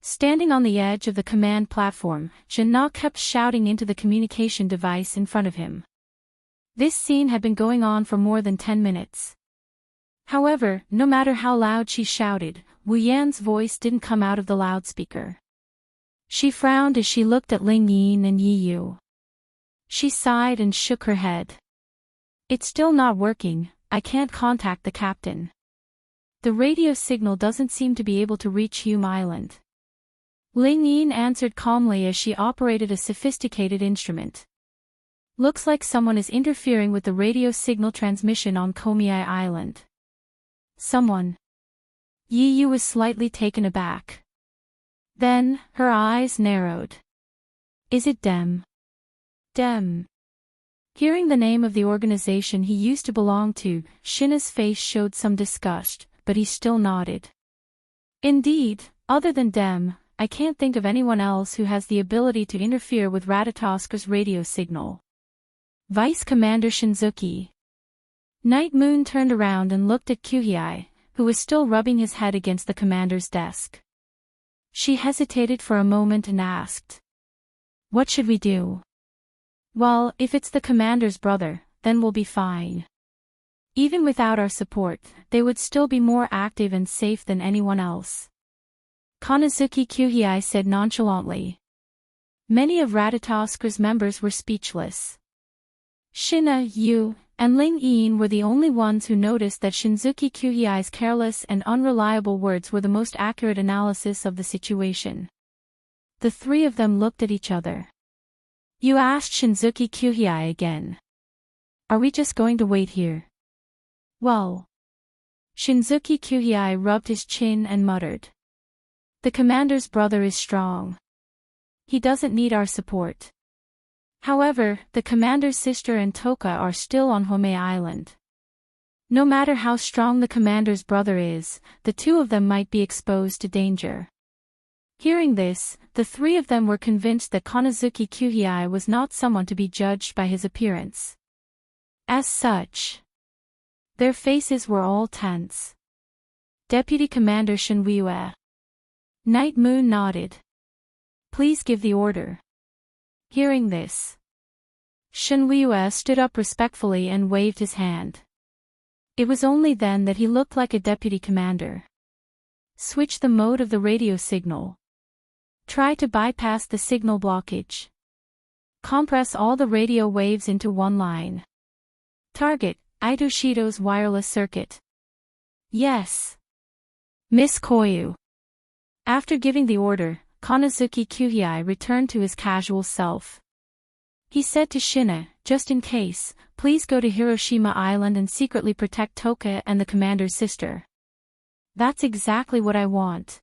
Standing on the edge of the command platform, Jeannot kept shouting into the communication device in front of him. This scene had been going on for more than 10 minutes. However, no matter how loud she shouted, Wu Yan's voice didn't come out of the loudspeaker. She frowned as she looked at Ling Yin and Yi Yu. She sighed and shook her head. It's still not working, I can't contact the captain. The radio signal doesn't seem to be able to reach Hume Island. Ling Yin answered calmly as she operated a sophisticated instrument. Looks like someone is interfering with the radio signal transmission on Komei Island. Someone. Yi Yu was slightly taken aback. Then, her eyes narrowed. Is it Dem? Dem. Hearing the name of the organization he used to belong to, Shinna's face showed some disgust, but he still nodded. Indeed, other than Dem, I can't think of anyone else who has the ability to interfere with Ratatosker's radio signal. Vice Commander Shinzuki. Night Moon turned around and looked at Kuhei, who was still rubbing his head against the commander's desk. She hesitated for a moment and asked. What should we do? Well, if it's the commander's brother, then we'll be fine. Even without our support, they would still be more active and safe than anyone else. Konosuke Kuhei said nonchalantly. Many of Ratatosker's members were speechless. Shinna, Yu, and Ling Yin were the only ones who noticed that Shinzuki Kuhei's careless and unreliable words were the most accurate analysis of the situation. The three of them looked at each other. You asked Shinzuki Kuhei again. Are we just going to wait here? Well. Shinzuki Kuhei rubbed his chin and muttered. The commander's brother is strong. He doesn't need our support. However, the commander's sister and Toka are still on Homei Island. No matter how strong the commander's brother is, the two of them might be exposed to danger. Hearing this, the three of them were convinced that Konosuke Kuhei was not someone to be judged by his appearance. As such, their faces were all tense. Deputy Commander Shinwue. Night Moon nodded. Please give the order. Hearing this, Shinwue stood up respectfully and waved his hand. It was only then that he looked like a deputy commander. Switch the mode of the radio signal. Try to bypass the signal blockage. Compress all the radio waves into one line. Target, Itoshido's wireless circuit. Yes. Miss Koyu. After giving the order, Konosuke Kuhei returned to his casual self. He said to Shinna, just in case, please go to Hiroshima Island and secretly protect Toka and the commander's sister. That's exactly what I want.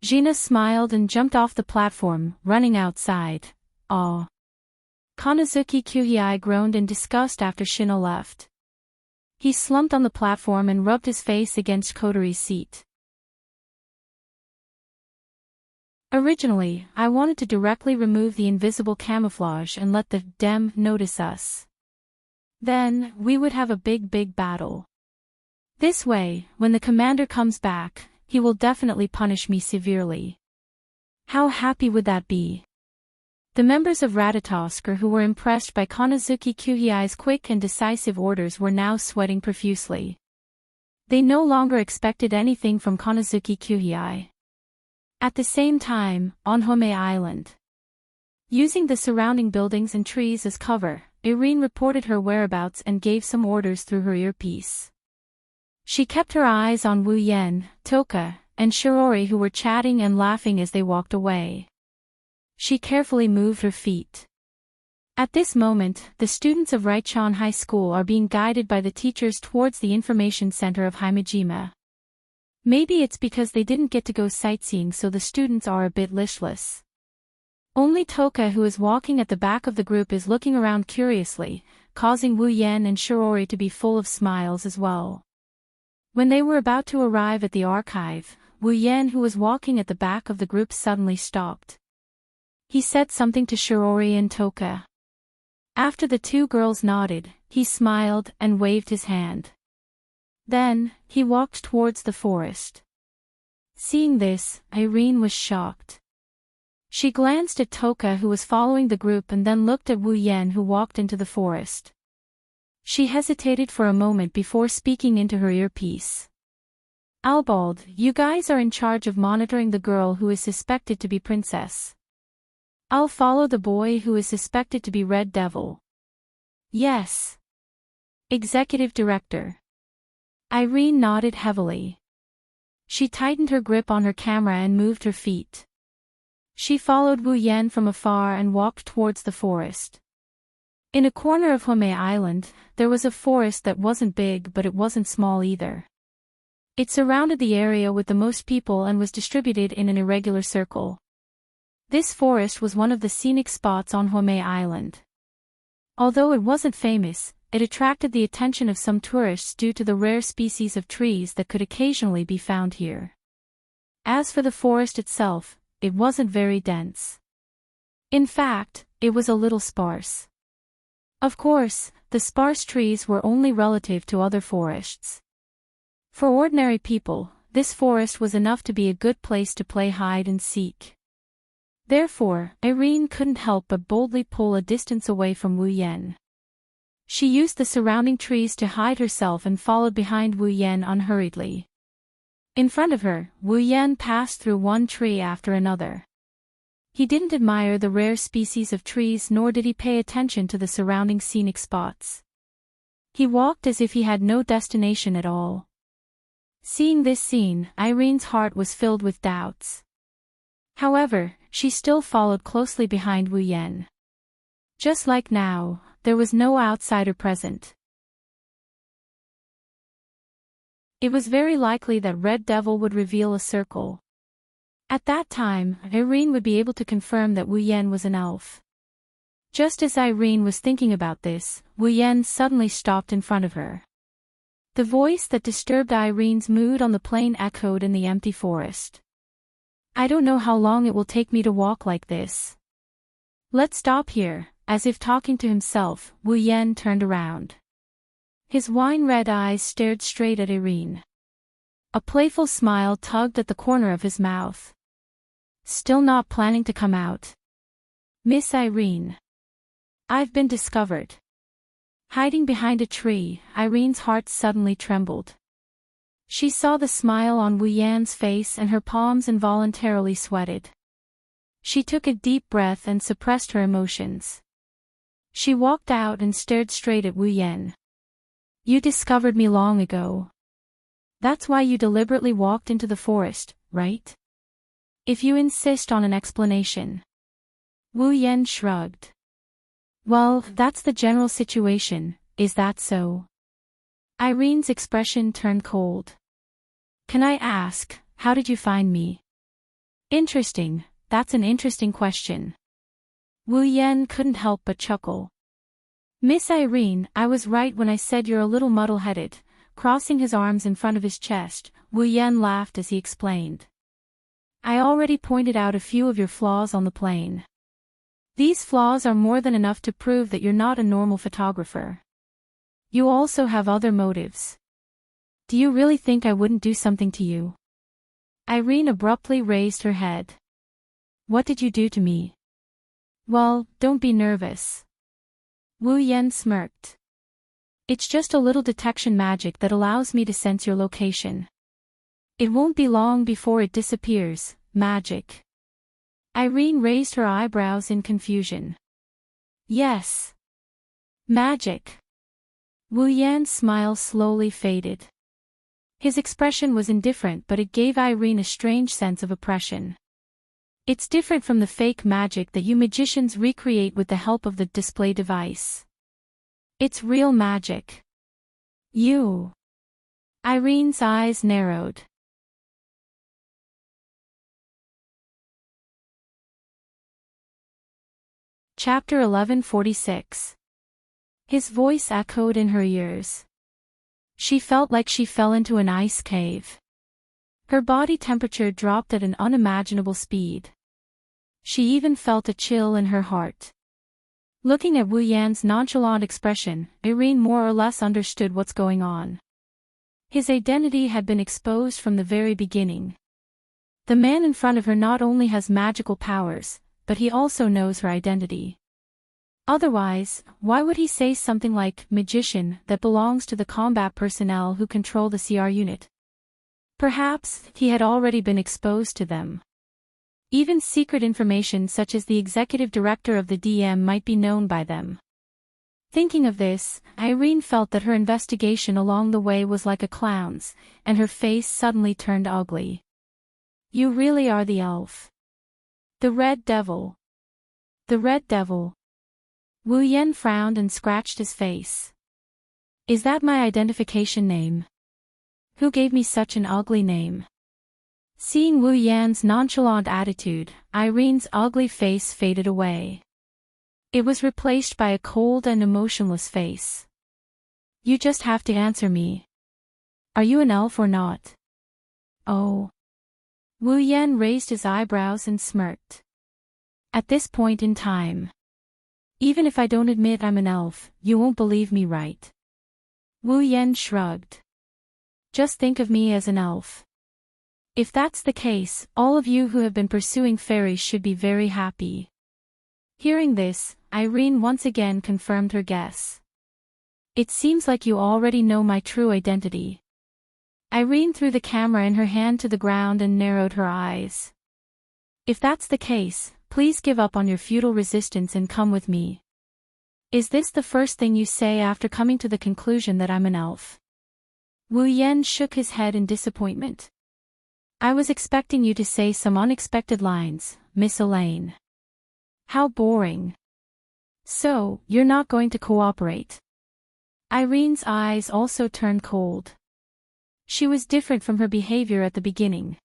Gina smiled and jumped off the platform, running outside. Aw. Konosuke Kuhei groaned in disgust after Shinna left. He slumped on the platform and rubbed his face against Kotori's seat. Originally, I wanted to directly remove the invisible camouflage and let the Dem notice us. Then, we would have a big battle. This way, when the commander comes back, he will definitely punish me severely. How happy would that be? The members of Ratatosker who were impressed by Konosuke Kuhei's quick and decisive orders were now sweating profusely. They no longer expected anything from Konosuke Kuhei. At the same time, on Homei Island, Using the surrounding buildings and trees as cover, Irene reported her whereabouts and gave some orders through her earpiece. She kept her eyes on Wu Yan, Toka, and Shirori, who were chatting and laughing as they walked away. She carefully moved her feet. At this moment, the students of Raichon High School are being guided by the teachers towards the information center of Himejima. Maybe it's because they didn't get to go sightseeing, so the students are a bit listless. Only Toka, who is walking at the back of the group, is looking around curiously, causing Wu Yan and Shirori to be full of smiles as well. When they were about to arrive at the archive, Wu Yan, who was walking at the back of the group, suddenly stopped. He said something to Shirori and Toka. After the two girls nodded, he smiled and waved his hand. Then, he walked towards the forest. Seeing this, Irene was shocked. She glanced at Toka, who was following the group, and then looked at Wu Yan, who walked into the forest. She hesitated for a moment before speaking into her earpiece. Albald, you guys are in charge of monitoring the girl who is suspected to be Princess. I'll follow the boy who is suspected to be Red Devil. Yes. Executive Director. Irene nodded heavily. She tightened her grip on her camera and moved her feet. She followed Wu Yan from afar and walked towards the forest. In a corner of Home Island, there was a forest that wasn't big, but it wasn't small either. It surrounded the area with the most people and was distributed in an irregular circle. This forest was one of the scenic spots on Home Island. Although it wasn't famous, it attracted the attention of some tourists due to the rare species of trees that could occasionally be found here. As for the forest itself, it wasn't very dense. In fact, it was a little sparse. Of course, the sparse trees were only relative to other forests. For ordinary people, this forest was enough to be a good place to play hide and seek. Therefore, Irene couldn't help but boldly pull a distance away from Wu Yan. She used the surrounding trees to hide herself and followed behind Wu Yan unhurriedly. In front of her, Wu Yan passed through one tree after another. He didn't admire the rare species of trees, nor did he pay attention to the surrounding scenic spots. He walked as if he had no destination at all. Seeing this scene, Irene's heart was filled with doubts. However, she still followed closely behind Wu Yan. Just like now, there was no outsider present. It was very likely that Red Devil would reveal a circle. At that time, Irene would be able to confirm that Wu Yan was an elf. Just as Irene was thinking about this, Wu Yan suddenly stopped in front of her. The voice that disturbed Irene's mood on the plain echoed in the empty forest. I don't know how long it will take me to walk like this. Let's stop here. As if talking to himself, Wu Yan turned around. His wine-red eyes stared straight at Irene. A playful smile tugged at the corner of his mouth. Still not planning to come out? Miss Irene. I've been discovered. Hiding behind a tree, Irene's heart suddenly trembled. She saw the smile on Wu Yan's face and her palms involuntarily sweated. She took a deep breath and suppressed her emotions. She walked out and stared straight at Wu Yan. You discovered me long ago. That's why you deliberately walked into the forest, right? If you insist on an explanation. Wu Yan shrugged. Well, that's the general situation, is that so? Irene's expression turned cold. Can I ask, how did you find me? Interesting, that's an interesting question. Wu Yan couldn't help but chuckle. Miss Irene, I was right when I said you're a little muddle-headed. Crossing his arms in front of his chest, Wu Yan laughed as he explained. I already pointed out a few of your flaws on the plane. These flaws are more than enough to prove that you're not a normal photographer. You also have other motives. Do you really think I wouldn't do something to you? Irene abruptly raised her head. What did you do to me? Well, don't be nervous. Wu Yan smirked. It's just a little detection magic that allows me to sense your location. It won't be long before it disappears, magic. Irene raised her eyebrows in confusion. Yes. Magic. Wu Yan's smile slowly faded. His expression was indifferent, but it gave Irene a strange sense of oppression. It's different from the fake magic that you magicians recreate with the help of the display device. It's real magic. You. Irene's eyes narrowed. Chapter 1146. His voice echoed in her ears. She felt like she fell into an ice cave. Her body temperature dropped at an unimaginable speed. She even felt a chill in her heart. Looking at Wu Yan's nonchalant expression, Irene more or less understood what's going on. His identity had been exposed from the very beginning. The man in front of her not only has magical powers, but he also knows her identity. Otherwise, why would he say something like magician that belongs to the combat personnel who control the CR unit? Perhaps he had already been exposed to them. Even secret information such as the executive director of the DM might be known by them. Thinking of this, Irene felt that her investigation along the way was like a clown's, and her face suddenly turned ugly. You really are the elf. The Red Devil. The Red Devil. Wu Yan frowned and scratched his face. Is that my identification name? Who gave me such an ugly name? Seeing Wu Yan's nonchalant attitude, Irene's ugly face faded away. It was replaced by a cold and emotionless face. You just have to answer me. Are you an elf or not? Oh. Wu Yan raised his eyebrows and smirked. At this point in time. Even if I don't admit I'm an elf, you won't believe me, right? Wu Yan shrugged. Just think of me as an elf. If that's the case, all of you who have been pursuing fairies should be very happy. Hearing this, Irene once again confirmed her guess. It seems like you already know my true identity. Irene threw the camera in her hand to the ground and narrowed her eyes. If that's the case, please give up on your futile resistance and come with me. Is this the first thing you say after coming to the conclusion that I'm an elf? Wu Yan shook his head in disappointment. I was expecting you to say some unexpected lines, Miss Elaine. How boring. So, you're not going to cooperate. Irene's eyes also turned cold. She was different from her behavior at the beginning.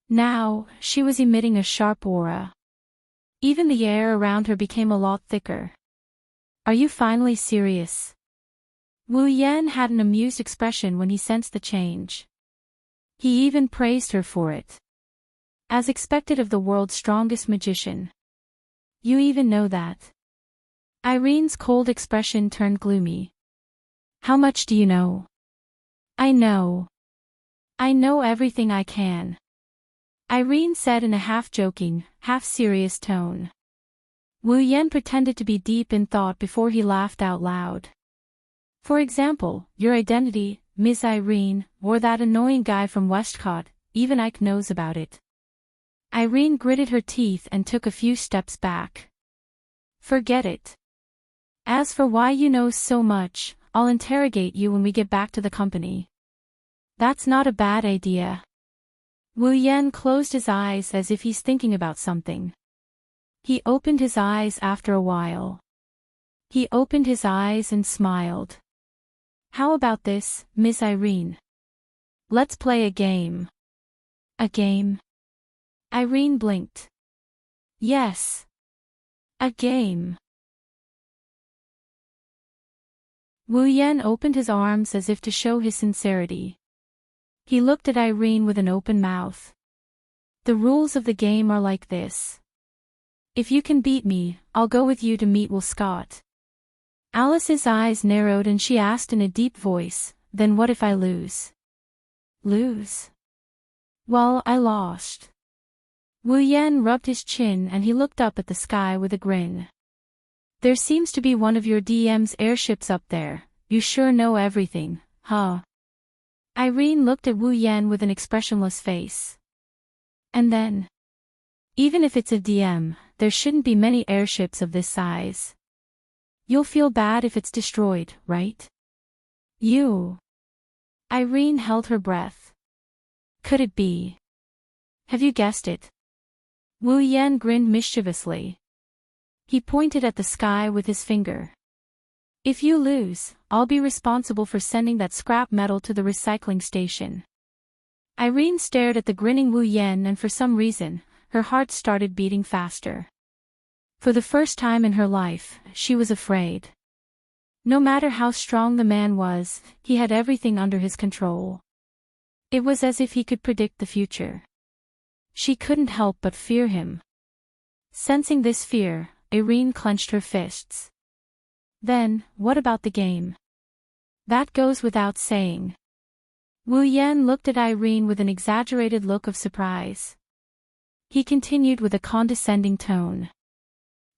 Now, she was emitting a sharp aura. Even the air around her became a lot thicker. Are you finally serious? Wu Yan had an amused expression when he sensed the change. He even praised her for it. As expected of the world's strongest magician. You even know that. Irene's cold expression turned gloomy. How much do you know? I know. I know everything I can. Irene said in a half-joking, half-serious tone. Wu Yan pretended to be deep in thought before he laughed out loud. For example, your identity, Miss Irene, or that annoying guy from Westcott, even Ike knows about it. Irene gritted her teeth and took a few steps back. Forget it. As for why you know so much, I'll interrogate you when we get back to the company. That's not a bad idea. Wu Yan closed his eyes as if he's thinking about something. He opened his eyes after a while. He opened his eyes and smiled. How about this, Miss Irene? Let's play a game. A game? Irene blinked. Yes. A game. Wu Yan opened his arms as if to show his sincerity. He looked at Irene with an open mouth. The rules of the game are like this. If you can beat me, I'll go with you to meet Will Scott. Alice's eyes narrowed and she asked in a deep voice, then what if I lose? Lose? Well, I lost. Wu Yan rubbed his chin and he looked up at the sky with a grin. There seems to be one of your DM's airships up there. You sure know everything, huh? Irene looked at Wu Yan with an expressionless face. And then? Even if it's a DM, there shouldn't be many airships of this size. You'll feel bad if it's destroyed, right? You. Irene held her breath. Could it be? Have you guessed it? Wu Yan grinned mischievously. He pointed at the sky with his finger. If you lose, I'll be responsible for sending that scrap metal to the recycling station. Irene stared at the grinning Wu Yan, and for some reason, her heart started beating faster. For the first time in her life, she was afraid. No matter how strong the man was, he had everything under his control. It was as if he could predict the future. She couldn't help but fear him. Sensing this fear, Irene clenched her fists. Then, what about the game? That goes without saying. Wu Yan looked at Irene with an exaggerated look of surprise. He continued with a condescending tone.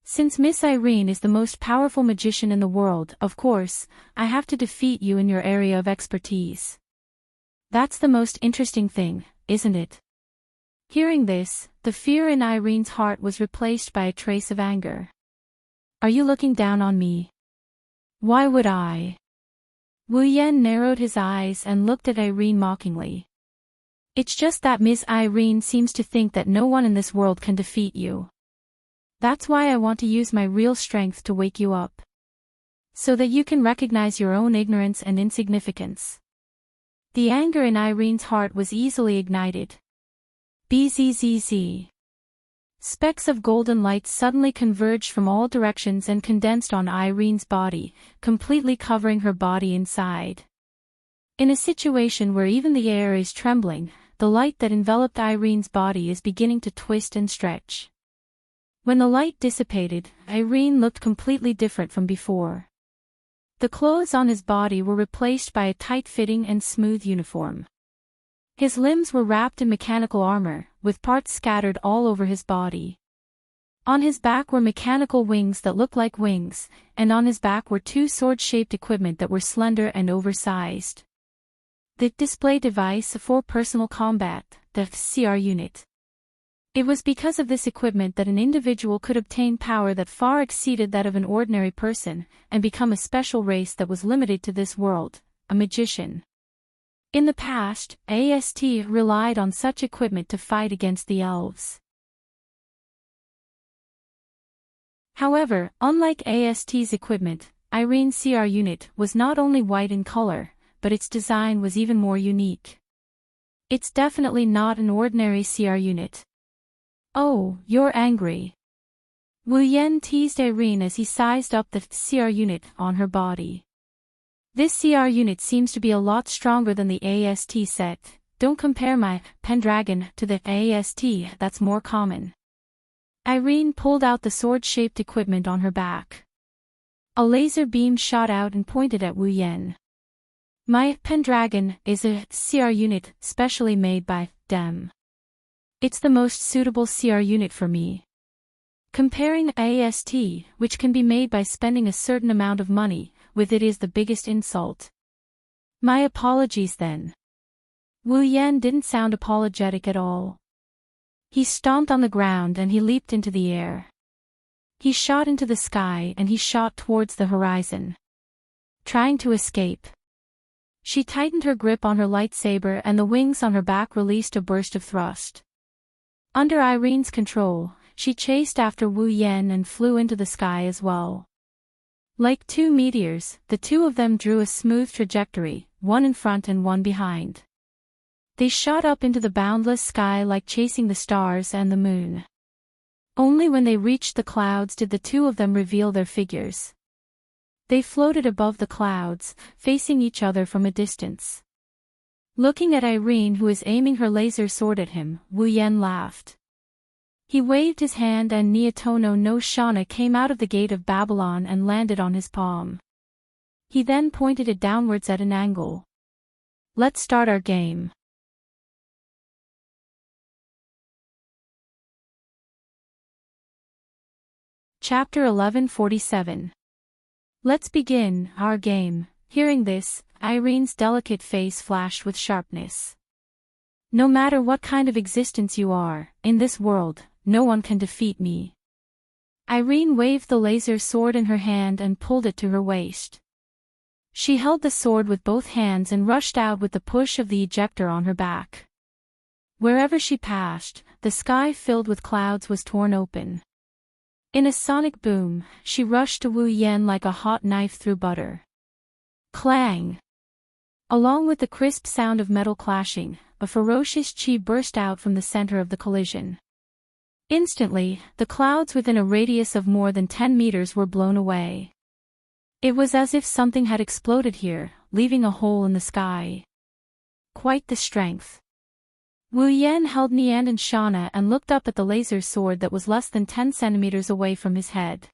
Since Miss Irene is the most powerful magician in the world, of course, I have to defeat you in your area of expertise. That's the most interesting thing, isn't it? Hearing this, the fear in Irene's heart was replaced by a trace of anger. Are you looking down on me? Why would I? Wu Yan narrowed his eyes and looked at Irene mockingly. It's just that Miss Irene seems to think that no one in this world can defeat you. That's why I want to use my real strength to wake you up. So that you can recognize your own ignorance and insignificance. The anger in Irene's heart was easily ignited. Bzzz. Specks of golden light suddenly converged from all directions and condensed on Irene's body, completely covering her body inside. In a situation where even the air is trembling, the light that enveloped Irene's body is beginning to twist and stretch. When the light dissipated, Irene looked completely different from before. The clothes on his body were replaced by a tight-fitting and smooth uniform. His limbs were wrapped in mechanical armor, with parts scattered all over his body. On his back were mechanical wings that looked like wings, and on his back were two sword-shaped equipment that were slender and oversized. The display device for personal combat, the CR unit. It was because of this equipment that an individual could obtain power that far exceeded that of an ordinary person, and become a special race that was limited to this world, a magician. In the past, AST relied on such equipment to fight against the elves. However, unlike AST's equipment, Irene's CR unit was not only white in color, but its design was even more unique. It's definitely not an ordinary CR unit. Oh, you're angry. Wu Yan teased Irene as he sized up the CR unit on her body. This CR unit seems to be a lot stronger than the AST set. Don't compare my Pendragon to the AST that's more common. Irene pulled out the sword-shaped equipment on her back. A laser beam shot out and pointed at Wu Yan. My Pendragon is a CR unit specially made by them. It's the most suitable CR unit for me. Comparing AST, which can be made by spending a certain amount of money, with it is the biggest insult. My apologies then. Wu Yan didn't sound apologetic at all. He stomped on the ground and he leaped into the air. He shot into the sky and he shot towards the horizon. Trying to escape. She tightened her grip on her lightsaber and the wings on her back released a burst of thrust. Under Irene's control, she chased after Wu Yan and flew into the sky as well. Like two meteors, the two of them drew a smooth trajectory, one in front and one behind. They shot up into the boundless sky like chasing the stars and the moon. Only when they reached the clouds did the two of them reveal their figures. They floated above the clouds, facing each other from a distance. Looking at Irene, who is aiming her laser sword at him, Wu Yan laughed. He waved his hand and Neotono no Shana came out of the gate of Babylon and landed on his palm. He then pointed it downwards at an angle. Let's start our game. Chapter 1147. Let's begin our game. Hearing this, Irene's delicate face flashed with sharpness. No matter what kind of existence you are, in this world, no one can defeat me. Irene waved the laser sword in her hand and pulled it to her waist. She held the sword with both hands and rushed out with the push of the ejector on her back. Wherever she passed, the sky filled with clouds was torn open. In a sonic boom, she rushed to Wu Yan like a hot knife through butter. Clang! Along with the crisp sound of metal clashing, a ferocious chi burst out from the center of the collision. Instantly, the clouds within a radius of more than 10 meters were blown away. It was as if something had exploded here, leaving a hole in the sky. Quite the strength. Wu Yan held Nian and Shauna and looked up at the laser sword that was less than 10 centimeters away from his head.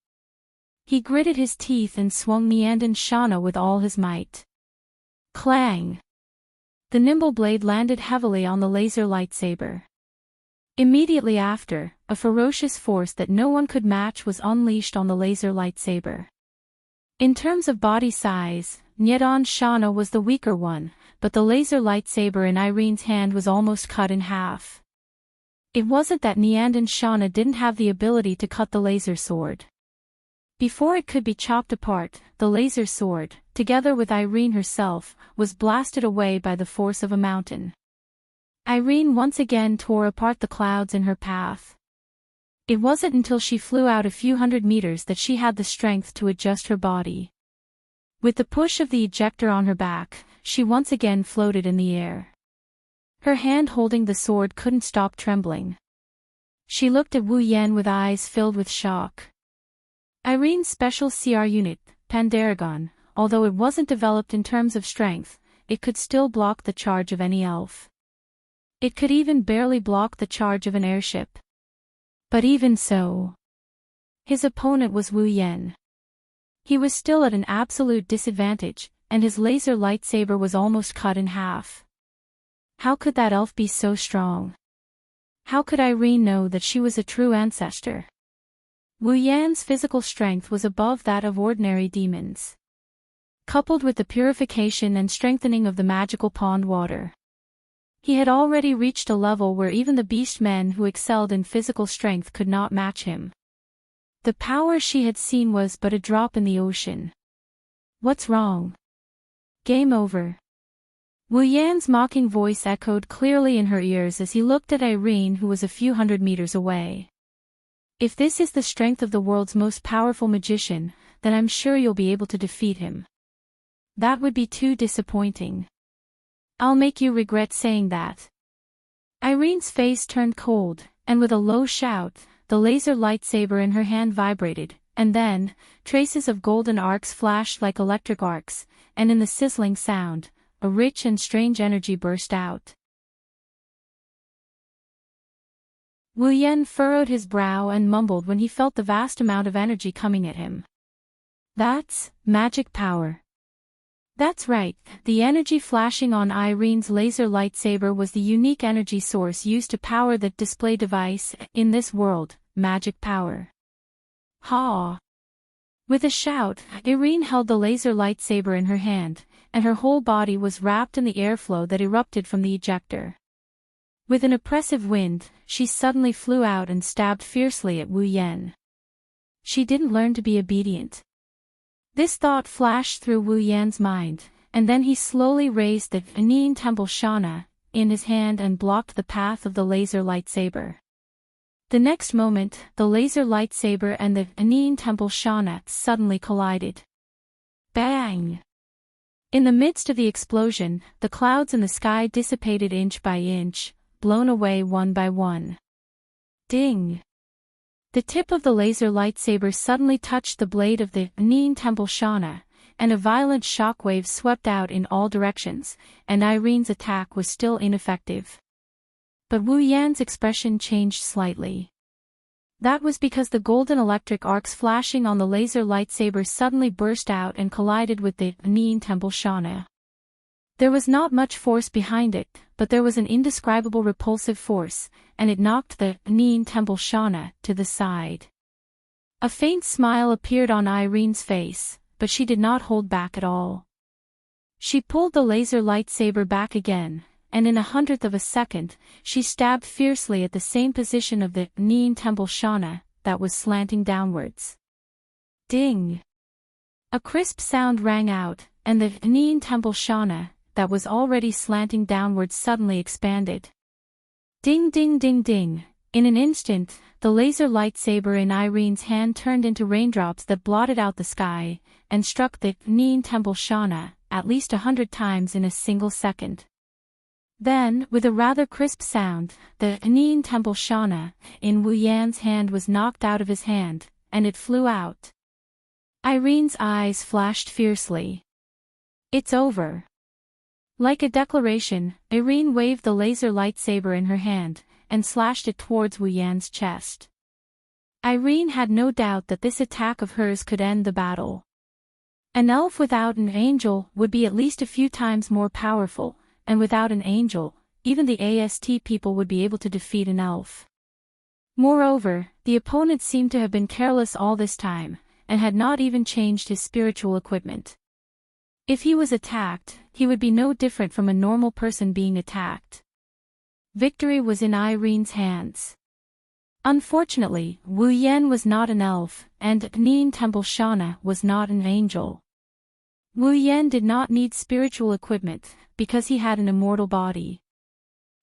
He gritted his teeth and swung Nian and Shauna with all his might. Clang! The nimble blade landed heavily on the laser lightsaber. Immediately after, a ferocious force that no one could match was unleashed on the laser lightsaber. In terms of body size, Nyedan Shauna was the weaker one, but the laser lightsaber in Irene's hand was almost cut in half. It wasn't that Nian and Shauna didn't have the ability to cut the laser sword. Before it could be chopped apart, the laser sword, together with Irene herself, was blasted away by the force of a mountain. Irene once again tore apart the clouds in her path. It wasn't until she flew out a few hundred meters that she had the strength to adjust her body. With the push of the ejector on her back, she once again floated in the air. Her hand holding the sword couldn't stop trembling. She looked at Wu Yan with eyes filled with shock. Irene's special CR unit, Pandaragon, although it wasn't developed in terms of strength, it could still block the charge of any elf. It could even barely block the charge of an airship. But even so, his opponent was Wu Yan. He was still at an absolute disadvantage, and his laser lightsaber was almost cut in half. How could that elf be so strong? How could Irene know that she was a true ancestor? Wu Yan's physical strength was above that of ordinary demons. Coupled with the purification and strengthening of the magical pond water, he had already reached a level where even the beast men who excelled in physical strength could not match him. The power she had seen was but a drop in the ocean. What's wrong? Game over. Wu Yan's mocking voice echoed clearly in her ears as he looked at Irene, who was a few hundred meters away. If this is the strength of the world's most powerful magician, then I'm sure you'll be able to defeat him. That would be too disappointing. I'll make you regret saying that. Irene's face turned cold, and with a low shout, the laser lightsaber in her hand vibrated, and then, traces of golden arcs flashed like electric arcs, and in the sizzling sound, a rich and strange energy burst out. Wu Yan furrowed his brow and mumbled when he felt the vast amount of energy coming at him. That's magic power. That's right, the energy flashing on Irene's laser lightsaber was the unique energy source used to power the display device, in this world, magic power. Ha! With a shout, Irene held the laser lightsaber in her hand, and her whole body was wrapped in the airflow that erupted from the ejector. With an oppressive wind, she suddenly flew out and stabbed fiercely at Wu Yan. She didn't learn to be obedient. This thought flashed through Wu Yan's mind, and then he slowly raised the Anin Temple Shauna in his hand and blocked the path of the laser lightsaber. The next moment, the laser lightsaber and the Anin Temple Shauna suddenly collided. Bang! In the midst of the explosion, the clouds in the sky dissipated inch by inch, blown away one by one. Ding! The tip of the laser lightsaber suddenly touched the blade of the Anin Temple Shauna, and a violent shockwave swept out in all directions, and Irene's attack was still ineffective. But Wu Yan's expression changed slightly. That was because the golden electric arcs flashing on the laser lightsaber suddenly burst out and collided with the Anin Temple Shauna. There was not much force behind it, but there was an indescribable repulsive force, and it knocked the Anin Temple Shauna to the side. A faint smile appeared on Irene's face, but she did not hold back at all. She pulled the laser lightsaber back again, and in 1/100th of a second, she stabbed fiercely at the same position of the Neen Temple Shauna that was slanting downwards. Ding! A crisp sound rang out, and the Neen Temple Shauna that was already slanting downwards suddenly expanded. Ding ding ding ding! In an instant, the laser lightsaber in Irene's hand turned into raindrops that blotted out the sky, and struck the Neen Temple Shauna at least 100 times in a single second. Then, with a rather crisp sound, the Neen Temple Shauna in Wu Yan's hand was knocked out of his hand, and it flew out. Irene's eyes flashed fiercely. It's over. Like a declaration, Irene waved the laser lightsaber in her hand, and slashed it towards Wu Yan's chest. Irene had no doubt that this attack of hers could end the battle. An elf without an angel would be at least a few times more powerful, and without an angel, even the AST people would be able to defeat an elf. Moreover, the opponent seemed to have been careless all this time, and had not even changed his spiritual equipment. If he was attacked, he would be no different from a normal person being attacked. Victory was in Irene's hands. Unfortunately, Wu Yan was not an elf, and Neen Temple Shauna was not an angel. Wu Yan did not need spiritual equipment, because he had an immortal body.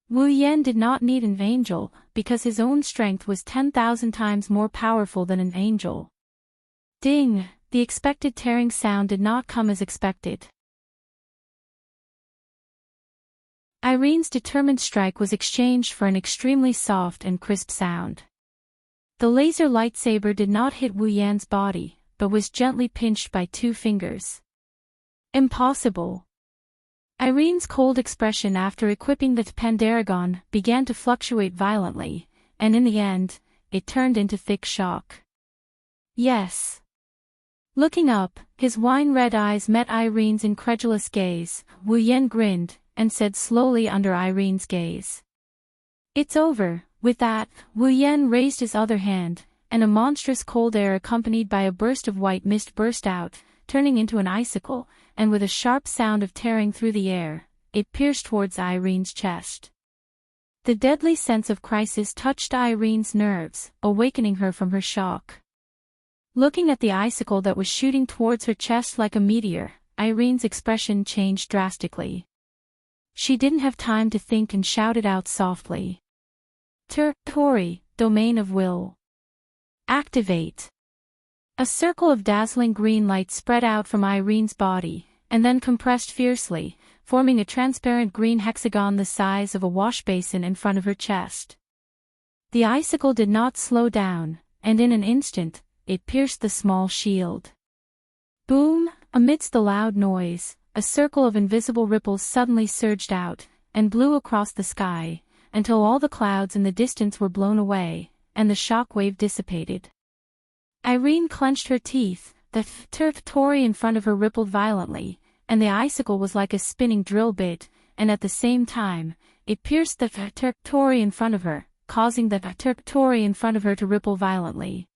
Wu Yan did not need an angel, because his own strength was 10,000 times more powerful than an angel. Ding! The expected tearing sound did not come as expected. Irene's determined strike was exchanged for an extremely soft and crisp sound. The laser lightsaber did not hit Wu Yan's body, but was gently pinched by 2 fingers. Impossible! Irene's cold expression after equipping the Pandaragon began to fluctuate violently, and in the end, it turned into thick shock. Yes. Looking up, his wine-red eyes met Irene's incredulous gaze. Wu Yan grinned, and said slowly under Irene's gaze. It's over. With that, Wu Yan raised his other hand, and a monstrous cold air accompanied by a burst of white mist burst out, turning into an icicle, and with a sharp sound of tearing through the air, it pierced towards Irene's chest. The deadly sense of crisis touched Irene's nerves, awakening her from her shock. Looking at the icicle that was shooting towards her chest like a meteor, Irene's expression changed drastically. She didn't have time to think and shouted out softly. Tori, Domain of Will. Activate. A circle of dazzling green light spread out from Irene's body, and then compressed fiercely, forming a transparent green hexagon the size of a wash basin in front of her chest. The icicle did not slow down, and in an instant, it pierced the small shield. Boom! Amidst the loud noise, a circle of invisible ripples suddenly surged out, and blew across the sky, until all the clouds in the distance were blown away, and the shock wave dissipated. Irene clenched her teeth, the Tori in front of her rippled violently, and the icicle was like a spinning drill bit, and at the same time, it pierced the Tori in front of her, causing the Tori in front of her to ripple violently.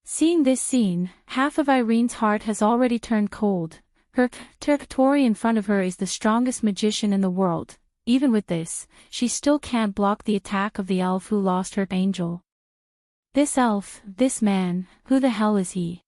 Seeing this scene, half of Irene's heart has already turned cold. Her Tori in front of her is the strongest magician in the world. Even with this, she still can't block the attack of the elf who lost her angel. This elf, this man, who the hell is he?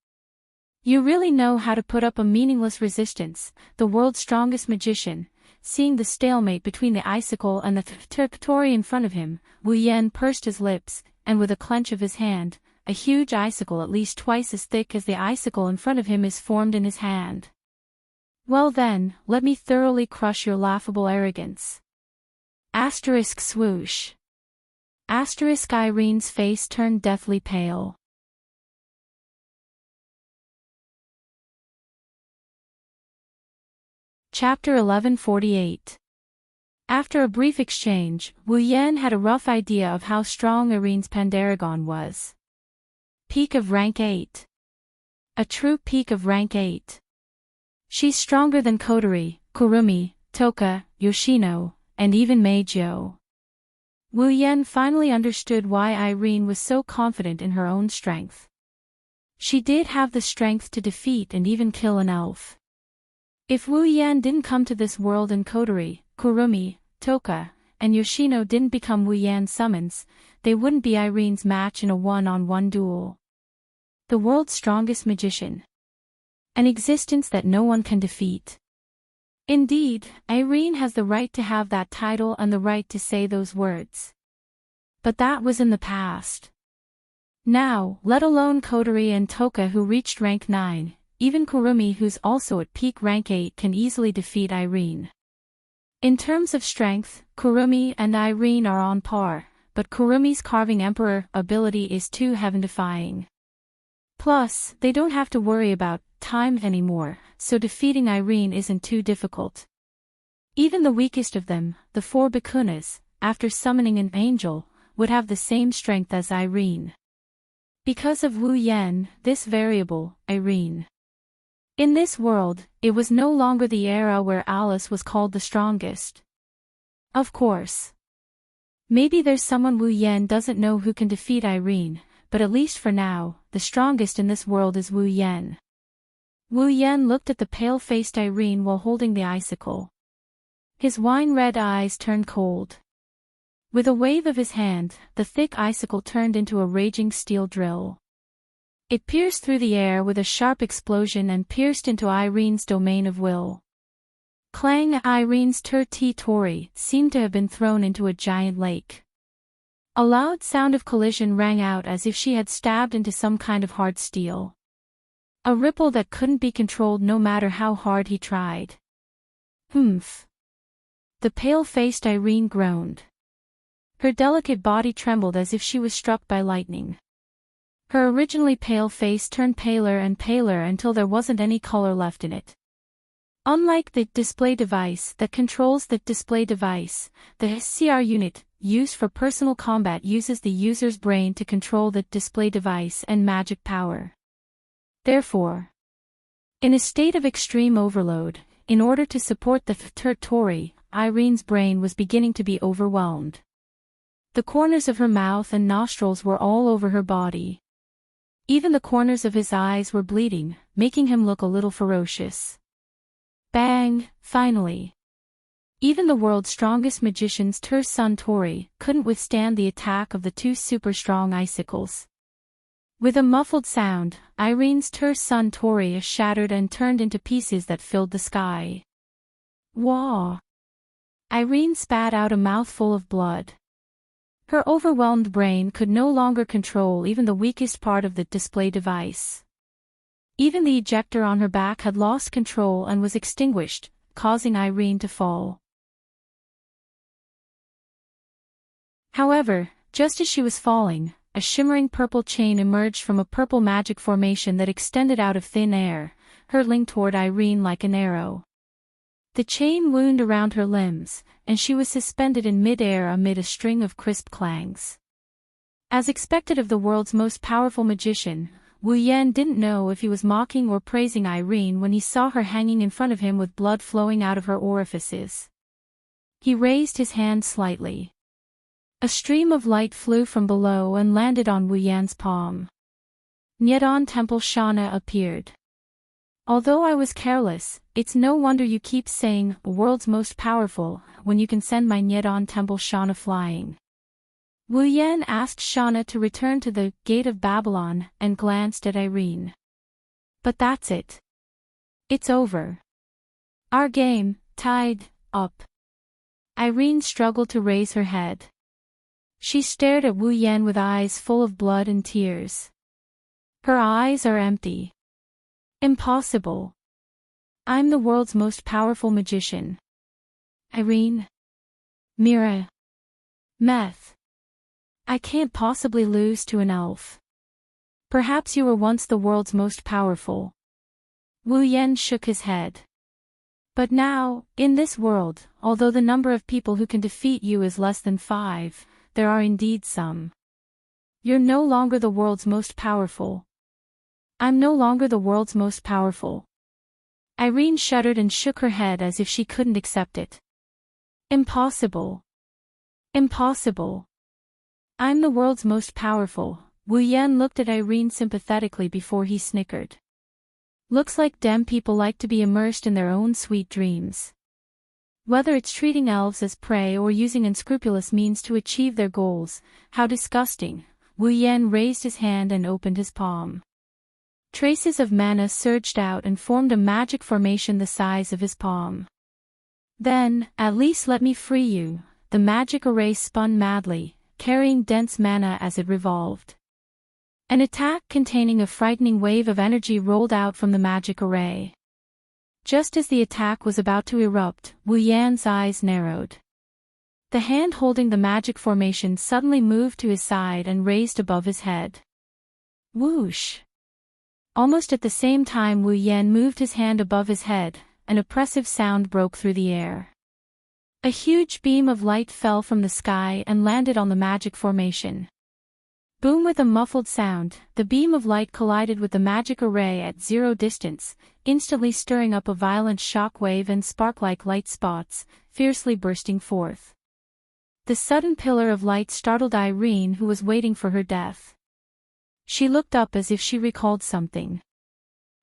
You really know how to put up a meaningless resistance, the world's strongest magician. Seeing the stalemate between the icicle and the Tori in front of him, Wu Yan pursed his lips, and with a clench of his hand, a huge icicle at least twice as thick as the icicle in front of him is formed in his hand. Well then, let me thoroughly crush your laughable arrogance. Asterisk swoosh. Asterisk Irene's face turned deathly pale. Chapter 1148. After a brief exchange, Wu Yan had a rough idea of how strong Irene's Pandaragon was. Peak of rank 8. A true peak of rank 8. She's stronger than Kotori, Kurumi, Toka, Yoshino, and even Meijyo. Wu Yan finally understood why Irene was so confident in her own strength. She did have the strength to defeat and even kill an elf. If Wu Yan didn't come to this world in Kotori, Kurumi, Toka, and Yoshino didn't become Wu Yan's summons, they wouldn't be Irene's match in a one-on-one duel. The world's strongest magician. An existence that no one can defeat. Indeed, Irene has the right to have that title and the right to say those words. But that was in the past. Now, let alone Kotori and Toka who reached rank 9, even Kurumi who's also at peak rank 8 can easily defeat Irene. In terms of strength, Kurumi and Irene are on par, but Kurumi's carving emperor ability is too heaven-defying. Plus, they don't have to worry about time anymore, so defeating Irene isn't too difficult. Even the weakest of them, the 4 Bikunas, after summoning an angel, would have the same strength as Irene. Because of Wu Yan, this variable, Irene. In this world, it was no longer the era where Alice was called the strongest. Of course. Maybe there's someone Wu Yan doesn't know who can defeat Irene, but at least for now, the strongest in this world is Wu Yan. Wu Yan looked at the pale-faced Irene while holding the icicle. His wine-red eyes turned cold. With a wave of his hand, the thick icicle turned into a raging steel drill. It pierced through the air with a sharp explosion and pierced into Irene's domain of will. Clang! Irene's Tori seemed to have been thrown into a giant lake. A loud sound of collision rang out as if she had stabbed into some kind of hard steel. A ripple that couldn't be controlled no matter how hard he tried. Humph. The pale-faced Irene groaned. Her delicate body trembled as if she was struck by lightning. Her originally pale face turned paler and paler until there wasn't any color left in it. Unlike the display device that controls the display device, the SCR unit, used for personal combat uses the user's brain to control the display device and magic power. Therefore, in a state of extreme overload, in order to support the Tori, Irene's brain was beginning to be overwhelmed. The corners of her mouth and nostrils were all over her body. Even the corners of his eyes were bleeding, making him look a little ferocious. Bang! Finally. Even the world's strongest magician's Tori couldn't withstand the attack of the 2 super-strong icicles. With a muffled sound, Irene's Tori shattered and turned into pieces that filled the sky. Wah! Irene spat out a mouthful of blood. Her overwhelmed brain could no longer control even the weakest part of the display device. Even the ejector on her back had lost control and was extinguished, causing Irene to fall. However, just as she was falling, a shimmering purple chain emerged from a purple magic formation that extended out of thin air, hurtling toward Irene like an arrow. The chain wound around her limbs, and she was suspended in mid-air amid a string of crisp clangs. As expected of the world's most powerful magician, Wu Yan didn't know if he was mocking or praising Irene when he saw her hanging in front of him with blood flowing out of her orifices. He raised his hand slightly. A stream of light flew from below and landed on Wu Yan's palm. Nyedon Temple Shana appeared. Although I was careless, it's no wonder you keep saying, world's most powerful, when you can send my Nyedon Temple Shana flying. Wu Yan asked Shana to return to the Gate of Babylon and glanced at Irene. But that's it. It's over. Our game, tied up. Irene struggled to raise her head. She stared at Wu Yan with eyes full of blood and tears. Her eyes are empty. Impossible. I'm the world's most powerful magician. Irene. Mira. Meth. I can't possibly lose to an elf. Perhaps you were once the world's most powerful. Wu Yan shook his head. But now, in this world, although the number of people who can defeat you is less than 5, there are indeed some. You're no longer the world's most powerful. I'm no longer the world's most powerful. Irene shuddered and shook her head as if she couldn't accept it. Impossible. Impossible. I'm the world's most powerful. Wu Yan looked at Irene sympathetically before he snickered. Looks like dem people like to be immersed in their own sweet dreams. Whether it's treating elves as prey or using unscrupulous means to achieve their goals, how disgusting. Wu Yan raised his hand and opened his palm. Traces of mana surged out and formed a magic formation the size of his palm. Then, at least let me free you. The magic array spun madly, carrying dense mana as it revolved. An attack containing a frightening wave of energy rolled out from the magic array. Just as the attack was about to erupt, Wu Yan's eyes narrowed. The hand holding the magic formation suddenly moved to his side and raised above his head. Whoosh! Almost at the same time Wu Yan moved his hand above his head, an oppressive sound broke through the air. A huge beam of light fell from the sky and landed on the magic formation. Boom! With a muffled sound, the beam of light collided with the magic array at zero distance, instantly stirring up a violent shock wave and spark-like light spots, fiercely bursting forth. The sudden pillar of light startled Irene, who was waiting for her death. She looked up as if she recalled something.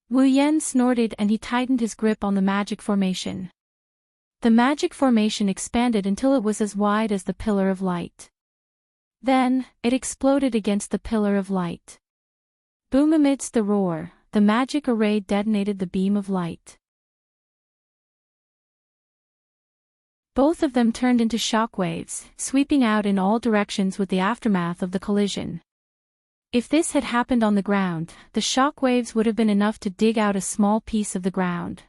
Wu Yan snorted and he tightened his grip on the magic formation. The magic formation expanded until it was as wide as the pillar of light. Then, it exploded against the pillar of light. Boom! Amidst the roar, the magic array detonated the beam of light. Both of them turned into shockwaves, sweeping out in all directions with the aftermath of the collision. If this had happened on the ground, the shockwaves would have been enough to dig out a small piece of the ground.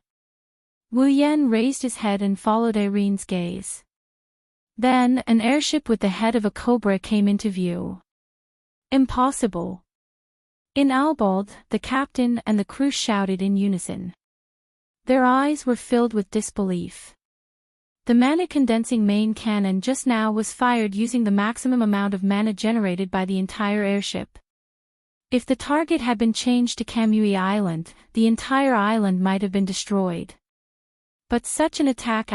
Wu Yan raised his head and followed Irene's gaze. Then, an airship with the head of a cobra came into view. Impossible! In Albald, the captain and the crew shouted in unison. Their eyes were filled with disbelief. The mana-condensing main cannon just now was fired using the maximum amount of mana generated by the entire airship. If the target had been changed to Kamui Island, the entire island might have been destroyed. But such an attack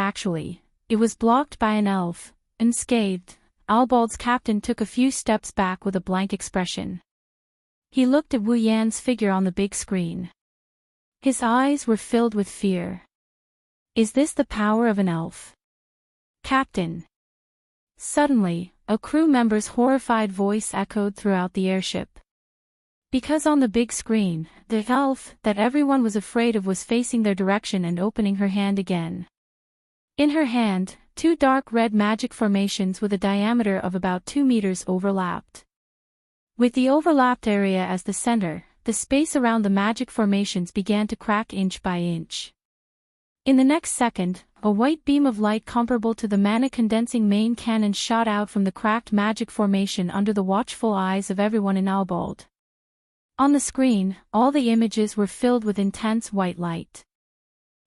it was blocked by an elf, unscathed. Albald's captain took a few steps back with a blank expression. He looked at Wu Yan's figure on the big screen. His eyes were filled with fear. Is this the power of an elf? Captain! Suddenly, a crew member's horrified voice echoed throughout the airship. Because on the big screen, the elf that everyone was afraid of was facing their direction and opening her hand again. In her hand, two dark red magic formations with a diameter of about 2 meters overlapped. With the overlapped area as the center, the space around the magic formations began to crack inch by inch. In the next second, a white beam of light comparable to the mana-condensing main cannon shot out from the cracked magic formation under the watchful eyes of everyone in Albald. On the screen, all the images were filled with intense white light.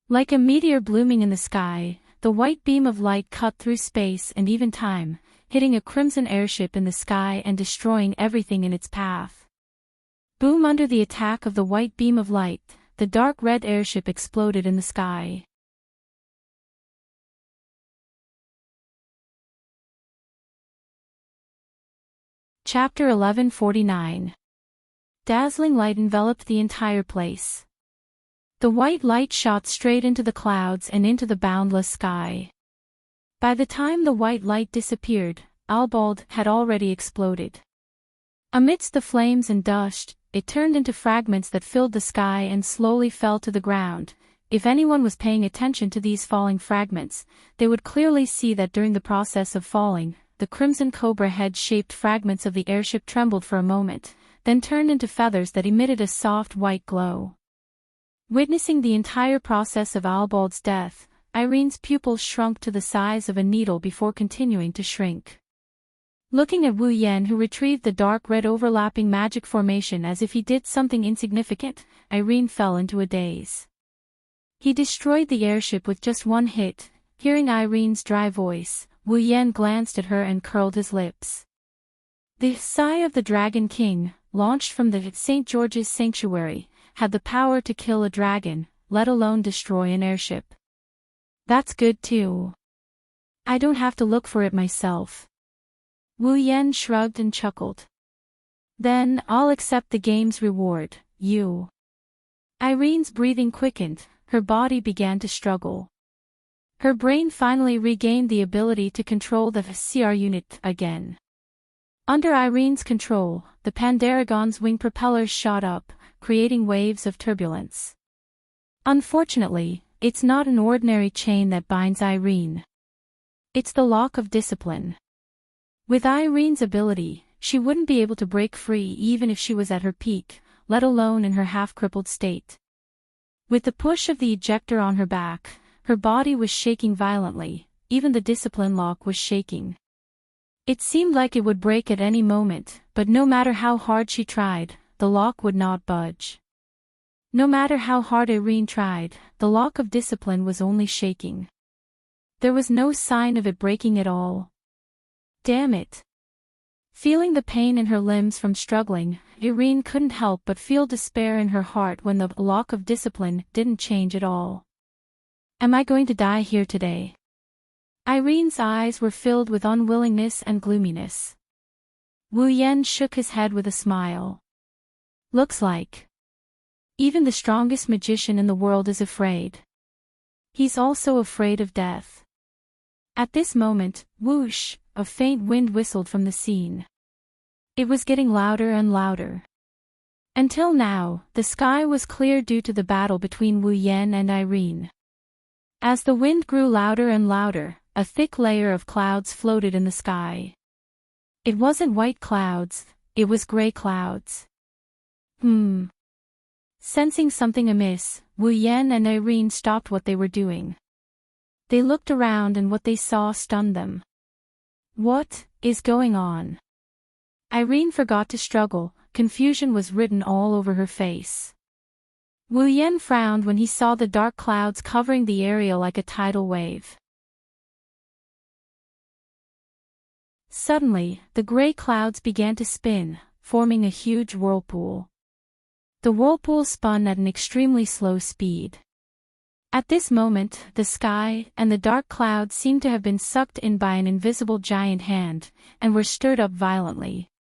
Like a meteor blooming in the sky, the white beam of light cut through space and even time, hitting a crimson airship in the sky and destroying everything in its path. Boom! Under the attack of the white beam of light, the dark red airship exploded in the sky. Chapter 1149. Dazzling light enveloped the entire place. The white light shot straight into the clouds and into the boundless sky. By the time the white light disappeared, Albald had already exploded. Amidst the flames and dust, it turned into fragments that filled the sky and slowly fell to the ground. If anyone was paying attention to these falling fragments, they would clearly see that during the process of falling, the crimson cobra head-shaped fragments of the airship trembled for a moment, then turned into feathers that emitted a soft white glow. Witnessing the entire process of Albald's death, Irene's pupils shrunk to the size of a needle before continuing to shrink. Looking at Wu Yan, who retrieved the dark red overlapping magic formation as if he did something insignificant, Irene fell into a daze. He destroyed the airship with just one hit. Hearing Irene's dry voice, Wu Yan glanced at her and curled his lips. The Sigh of the Dragon King, launched from the St. George's Sanctuary, had the power to kill a dragon, let alone destroy an airship. That's good too. I don't have to look for it myself. Wu Yan shrugged and chuckled. Then I'll accept the game's reward, you. Irene's breathing quickened, her body began to struggle. Her brain finally regained the ability to control the CR unit again. Under Irene's control, the Pandaragon's wing propellers shot up, creating waves of turbulence. Unfortunately, it's not an ordinary chain that binds Irene. It's the lock of discipline. With Irene's ability, she wouldn't be able to break free even if she was at her peak, let alone in her half-crippled state. With the push of the ejector on her back, her body was shaking violently, even the discipline lock was shaking. It seemed like it would break at any moment, but no matter how hard she tried, the lock would not budge. No matter how hard Irene tried, the lock of discipline was only shaking. There was no sign of it breaking at all. Damn it. Feeling the pain in her limbs from struggling, Irene couldn't help but feel despair in her heart when the lock of discipline didn't change at all. Am I going to die here today? Irene's eyes were filled with unwillingness and gloominess. Wu Yan shook his head with a smile. Looks like. Even the strongest magician in the world is afraid. He's also afraid of death. At this moment, whoosh, a faint wind whistled from the scene. It was getting louder and louder. Until now, the sky was clear due to the battle between Wu Yan and Irene. As the wind grew louder and louder, a thick layer of clouds floated in the sky. It wasn't white clouds, it was gray clouds. Sensing something amiss, Wu Yan and Irene stopped what they were doing. They looked around and what they saw stunned them. What is going on? Irene forgot to struggle, confusion was written all over her face. Wu Yan frowned when he saw the dark clouds covering the area like a tidal wave. Suddenly, the gray clouds began to spin, forming a huge whirlpool. The whirlpool spun at an extremely slow speed. At this moment, the sky and the dark clouds seemed to have been sucked in by an invisible giant hand, and were stirred up violently.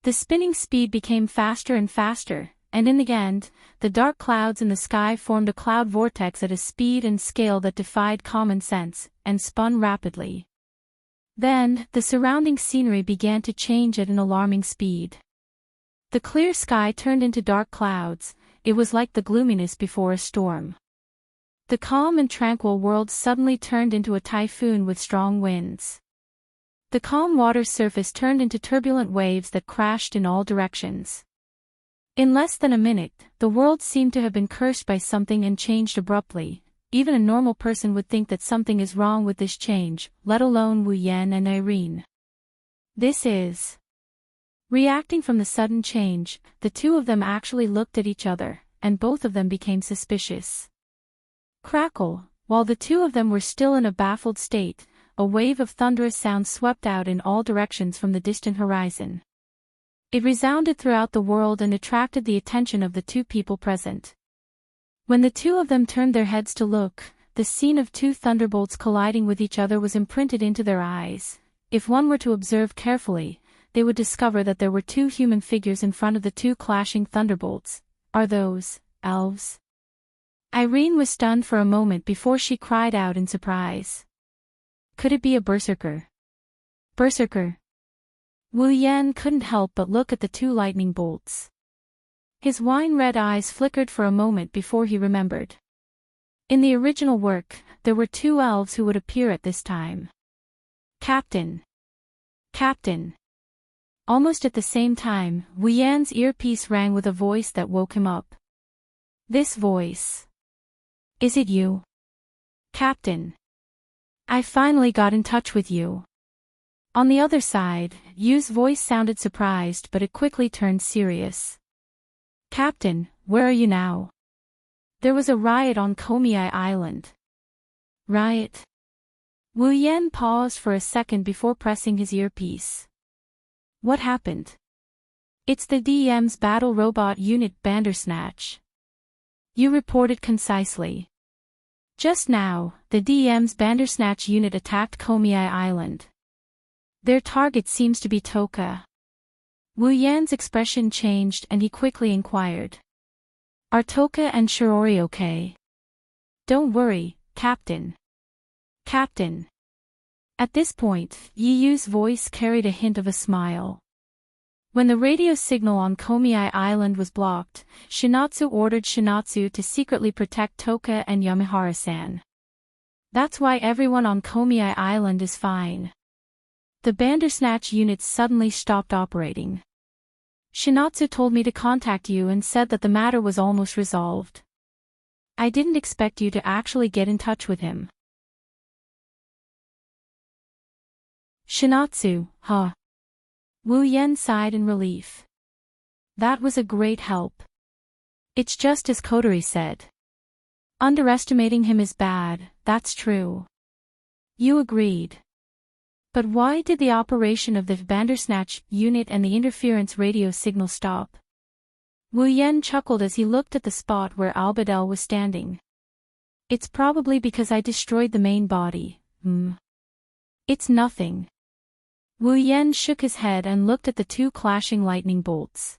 The spinning speed became faster and faster, and in the end, the dark clouds in the sky formed a cloud vortex at a speed and scale that defied common sense, and spun rapidly. Then, the surrounding scenery began to change at an alarming speed. The clear sky turned into dark clouds, it was like the gloominess before a storm. The calm and tranquil world suddenly turned into a typhoon with strong winds. The calm water surface turned into turbulent waves that crashed in all directions. In less than a minute, the world seemed to have been cursed by something and changed abruptly. Even a normal person would think that something is wrong with this change, let alone Wu Yan and Irene. This is. Reacting from the sudden change, the two of them actually looked at each other, and both of them became suspicious. Crackle, while the two of them were still in a baffled state, a wave of thunderous sound swept out in all directions from the distant horizon. It resounded throughout the world and attracted the attention of the two people present. When the two of them turned their heads to look, the scene of two thunderbolts colliding with each other was imprinted into their eyes. If one were to observe carefully, they would discover that there were two human figures in front of the two clashing thunderbolts. Are those elves? Irene was stunned for a moment before she cried out in surprise. Could it be a berserker? Berserker? Wu Yan couldn't help but look at the two lightning bolts. His wine-red eyes flickered for a moment before he remembered. In the original work, there were two elves who would appear at this time. Captain! Captain! Almost at the same time, Wu Yan's earpiece rang with a voice that woke him up. This voice. Is it you? Captain. I finally got in touch with you. On the other side, Yu's voice sounded surprised but it quickly turned serious. Captain, where are you now? There was a riot on Komiai Island. Riot? Wu Yan paused for a second before pressing his earpiece. What happened? It's the DM's battle robot unit Bandersnatch. You reported concisely. Just now, the DM's Bandersnatch unit attacked Komiai Island. Their target seems to be Toka. Wu Yan's expression changed and he quickly inquired. Are Toka and Shirori okay? Don't worry, Captain. Captain. At this point, Yiyu's voice carried a hint of a smile. When the radio signal on Komiai Island was blocked, Shinatsu ordered Shinatsu to secretly protect Toka and Yamahara-san. That's why everyone on Komiai Island is fine. The Bandersnatch units suddenly stopped operating. Shinatsu told me to contact you and said that the matter was almost resolved. I didn't expect you to actually get in touch with him. Shinatsu, huh? Wu Yen sighed in relief. That was a great help. It's just as Kotori said. Underestimating him is bad, that's true. You agreed. But why did the operation of the Bandersnatch unit and the interference radio signal stop? Wu Yen chuckled as he looked at the spot where Albadel was standing. It's probably because I destroyed the main body. It's nothing. Wu Yen shook his head and looked at the two clashing lightning bolts.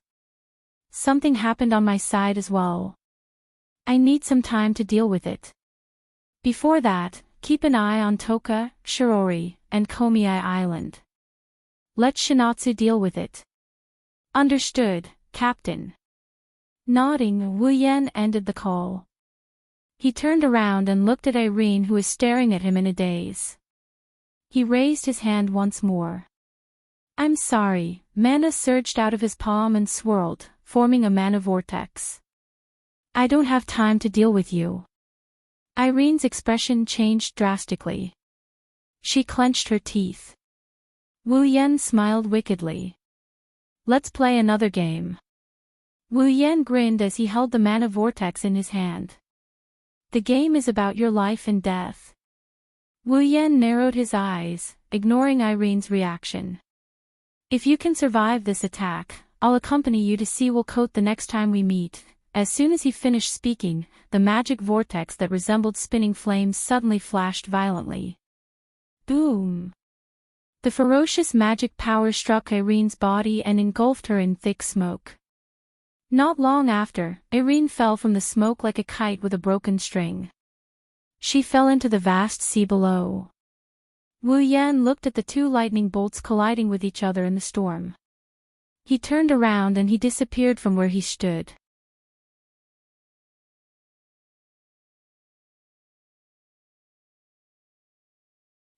Something happened on my side as well. I need some time to deal with it. Before that, keep an eye on Toka, Shirori, and Komiai Island. Let Shinatsu deal with it. Understood, Captain. Nodding, Wu Yen ended the call. He turned around and looked at Irene, who was staring at him in a daze. He raised his hand once more. I'm sorry. Mana surged out of his palm and swirled, forming a mana vortex. I don't have time to deal with you. Irene's expression changed drastically. She clenched her teeth. Wu Yen smiled wickedly. Let's play another game. Wu Yen grinned as he held the mana vortex in his hand. The game is about your life and death. Wu Yen narrowed his eyes, ignoring Irene's reaction. If you can survive this attack, I'll accompany you to see Wolcote the next time we meet. As soon as he finished speaking, the magic vortex that resembled spinning flames suddenly flashed violently. Boom! The ferocious magic power struck Irene's body and engulfed her in thick smoke. Not long after, Irene fell from the smoke like a kite with a broken string. She fell into the vast sea below. Wu Yan looked at the two lightning bolts colliding with each other in the storm. He turned around and he disappeared from where he stood.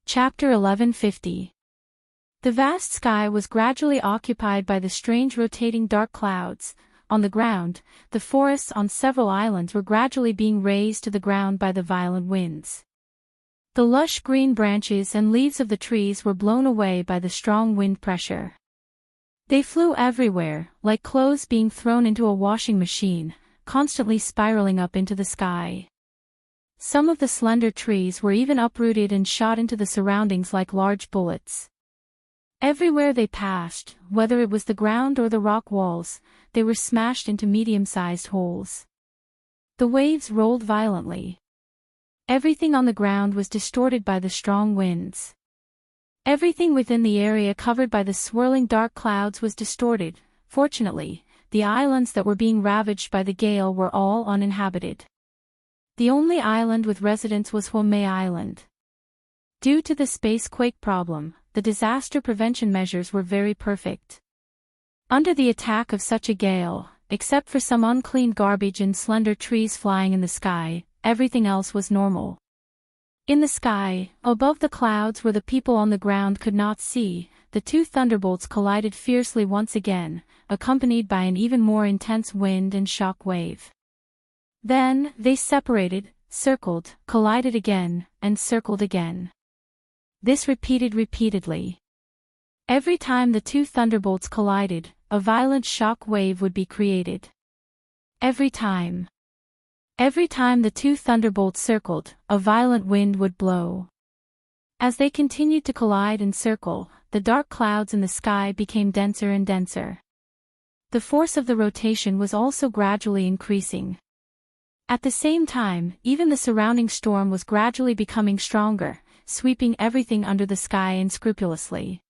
Chapter 1150. The vast sky was gradually occupied by the strange rotating dark clouds. On the ground, the forests on several islands were gradually being razed to the ground by the violent winds. The lush green branches and leaves of the trees were blown away by the strong wind pressure. They flew everywhere, like clothes being thrown into a washing machine, constantly spiraling up into the sky. Some of the slender trees were even uprooted and shot into the surroundings like large bullets. Everywhere they passed, whether it was the ground or the rock walls, they were smashed into medium-sized holes. The waves rolled violently. Everything on the ground was distorted by the strong winds. Everything within the area covered by the swirling dark clouds was distorted. Fortunately, the islands that were being ravaged by the gale were all uninhabited. The only island with residents was Huamei Island. Due to the space quake problem, the disaster prevention measures were very perfect. Under the attack of such a gale, except for some unclean garbage and slender trees flying in the sky, everything else was normal. In the sky, above the clouds where the people on the ground could not see, the two thunderbolts collided fiercely once again, accompanied by an even more intense wind and shock wave. Then, they separated, circled, collided again, and circled again. This repeated repeatedly. Every time the two thunderbolts collided, a violent shock wave would be created. Every time the two thunderbolts circled, a violent wind would blow. As they continued to collide and circle, the dark clouds in the sky became denser and denser. The force of the rotation was also gradually increasing. At the same time, even the surrounding storm was gradually becoming stronger, sweeping everything under the sky unscrupulously.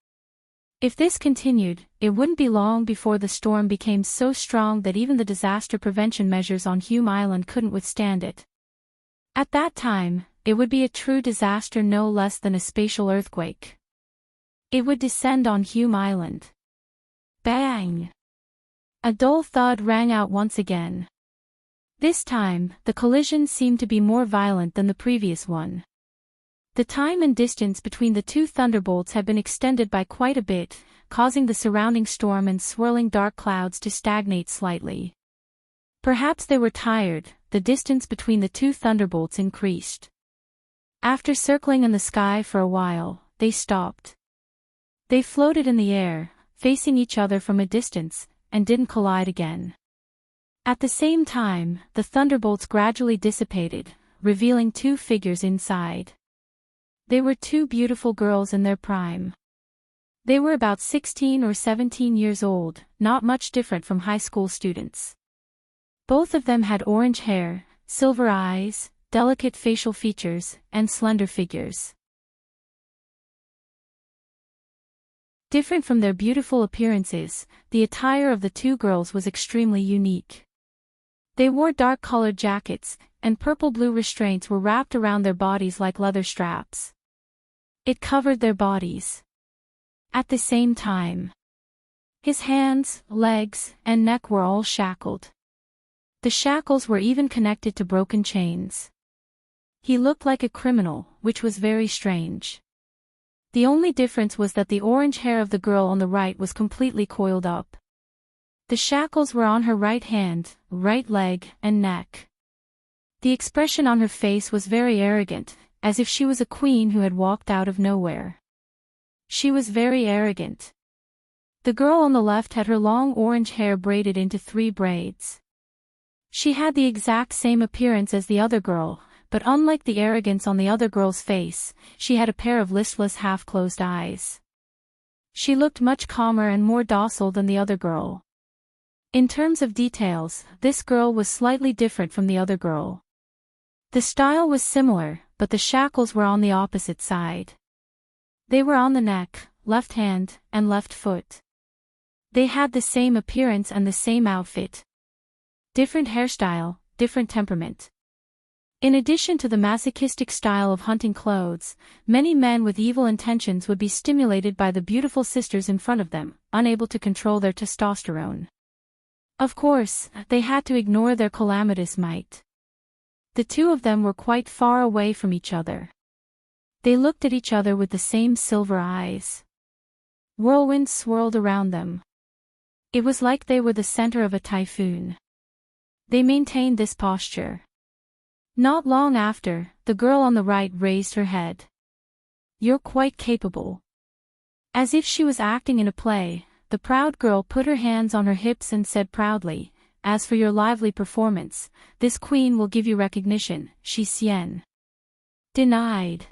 If this continued, it wouldn't be long before the storm became so strong that even the disaster prevention measures on Hume Island couldn't withstand it. At that time, it would be a true disaster, no less than a spatial earthquake. It would descend on Hume Island. Bang! A dull thud rang out once again. This time, the collision seemed to be more violent than the previous one. The time and distance between the two thunderbolts had been extended by quite a bit, causing the surrounding storm and swirling dark clouds to stagnate slightly. Perhaps they were tired. The distance between the two thunderbolts increased. After circling in the sky for a while, they stopped. They floated in the air, facing each other from a distance, and didn't collide again. At the same time, the thunderbolts gradually dissipated, revealing two figures inside. They were two beautiful girls in their prime. They were about 16 or 17 years old, not much different from high school students. Both of them had orange hair, silver eyes, delicate facial features, and slender figures. Different from their beautiful appearances, the attire of the two girls was extremely unique. They wore dark-colored jackets, and purple-blue restraints were wrapped around their bodies like leather straps. It covered their bodies. At the same time, his hands, legs, and neck were all shackled. The shackles were even connected to broken chains. He looked like a criminal, which was very strange. The only difference was that the orange hair of the girl on the right was completely coiled up. The shackles were on her right hand, right leg, and neck. The expression on her face was very arrogant, as if she was a queen who had walked out of nowhere. She was very arrogant. The girl on the left had her long orange hair braided into 3 braids. She had the exact same appearance as the other girl, but unlike the arrogance on the other girl's face, she had a pair of listless half-closed eyes. She looked much calmer and more docile than the other girl. In terms of details, this girl was slightly different from the other girl. The style was similar, but the shackles were on the opposite side. They were on the neck, left hand, and left foot. They had the same appearance and the same outfit. Different hairstyle, different temperament. In addition to the masochistic style of hunting clothes, many men with evil intentions would be stimulated by the beautiful sisters in front of them, unable to control their testosterone. Of course, they had to ignore their calamitous might. The two of them were quite far away from each other. They looked at each other with the same silver eyes. Whirlwinds swirled around them. It was like they were the center of a typhoon. They maintained this posture. Not long after, the girl on the right raised her head. "You're quite capable." As if she was acting in a play, the proud girl put her hands on her hips and said proudly, "As for your lively performance, this queen will give you recognition, Shi Xian." Denied.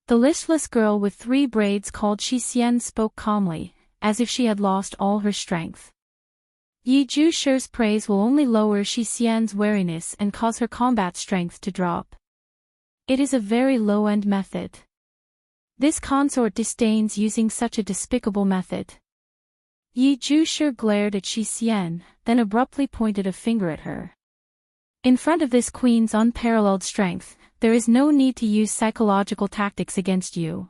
The listless girl with 3 braids called Shi Xian spoke calmly, as if she had lost all her strength. Yi Zhu praise will only lower Shi Xian's wariness and cause her combat strength to drop. It is a very low-end method. This consort disdains using such a despicable method. Yi Zhu glared at Shi Xian, then abruptly pointed a finger at her. In front of this queen's unparalleled strength, there is no need to use psychological tactics against you.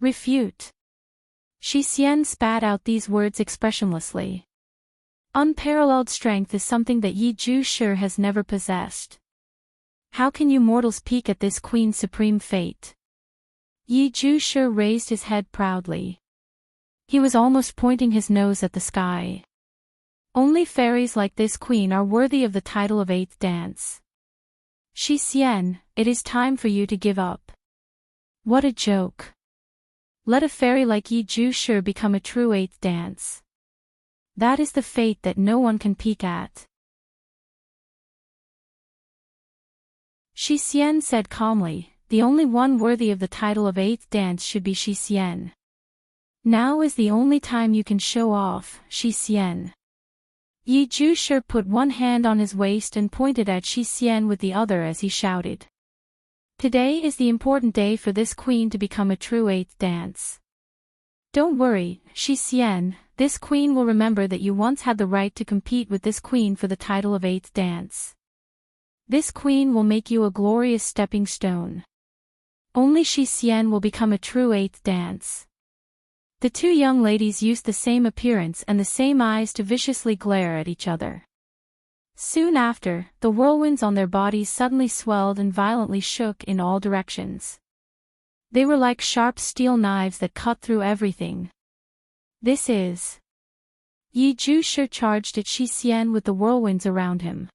Refute. Shi Xian spat out these words expressionlessly. Unparalleled strength is something that Yi Zhu has never possessed. How can you mortals peek at this queen's supreme fate? Yi Zhu raised his head proudly. He was almost pointing his nose at the sky. Only fairies like this queen are worthy of the title of 8th dance. Shi Xian, it is time for you to give up. What a joke. Let a fairy like Yi Zhu become a true 8th dance. That is the fate that no one can peek at. Shi Xian said calmly, the only one worthy of the title of 8th dance should be Shi Xian. Now is the only time you can show off, Shi Xian. Yi Zhu put one hand on his waist and pointed at Shi Xian with the other as he shouted. Today is the important day for this queen to become a true 8th dance. Don't worry, Shi Xian, this queen will remember that you once had the right to compete with this queen for the title of 8th dance. This queen will make you a glorious stepping stone. Only Shi Xian will become a true eighth dance. The two young ladies used the same appearance and the same eyes to viciously glare at each other. Soon after, the whirlwinds on their bodies suddenly swelled and violently shook in all directions. They were like sharp steel knives that cut through everything. This is... Yi Zhu charged at Shi Xian with the whirlwinds around him.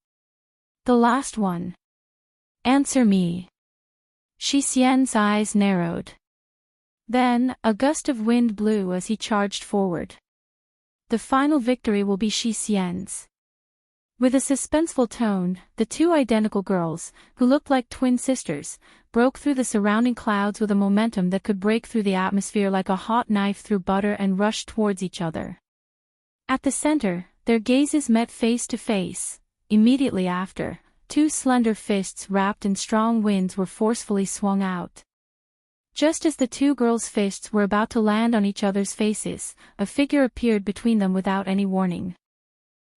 The last one. Answer me. Shi Xian's eyes narrowed. Then, a gust of wind blew as he charged forward. The final victory will be Shi Xian's. With a suspenseful tone, the two identical girls, who looked like twin sisters, broke through the surrounding clouds with a momentum that could break through the atmosphere like a hot knife through butter and rushed towards each other. At the center, their gazes met face to face. Immediately after, two slender fists wrapped in strong winds were forcefully swung out. Just as the two girls' fists were about to land on each other's faces, a figure appeared between them without any warning.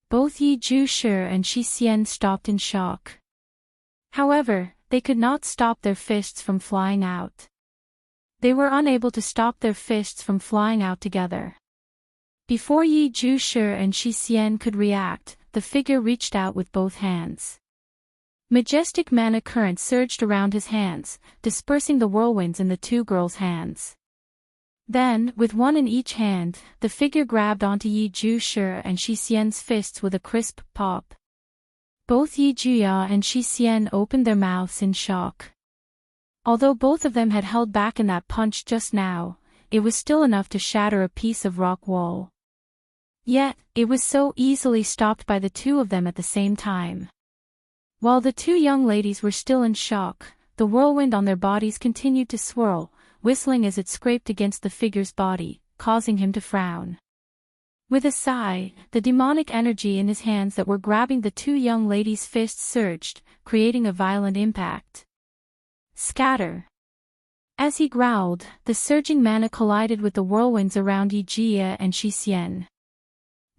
Both Yi Zhu and Shi Xian stopped in shock. However, they could not stop their fists from flying out. They were unable to stop their fists from flying out together. Before Yi Zhu and Shi Xian could react, the figure reached out with both hands. Majestic mana currents surged around his hands, dispersing the whirlwinds in the two girls' hands. Then, with one in each hand, the figure grabbed onto Yi Zhu and Shi Xian's fists with a crisp pop. Both Yi Zhu and Shi Xian opened their mouths in shock. Although both of them had held back in that punch just now, it was still enough to shatter a piece of rock wall. Yet, it was so easily stopped by the two of them at the same time. While the two young ladies were still in shock, the whirlwind on their bodies continued to swirl, whistling as it scraped against the figure's body, causing him to frown. With a sigh, the demonic energy in his hands that were grabbing the two young ladies' fists surged, creating a violent impact. Scatter! As he growled, the surging mana collided with the whirlwinds around Yi Jia and Shi Xian.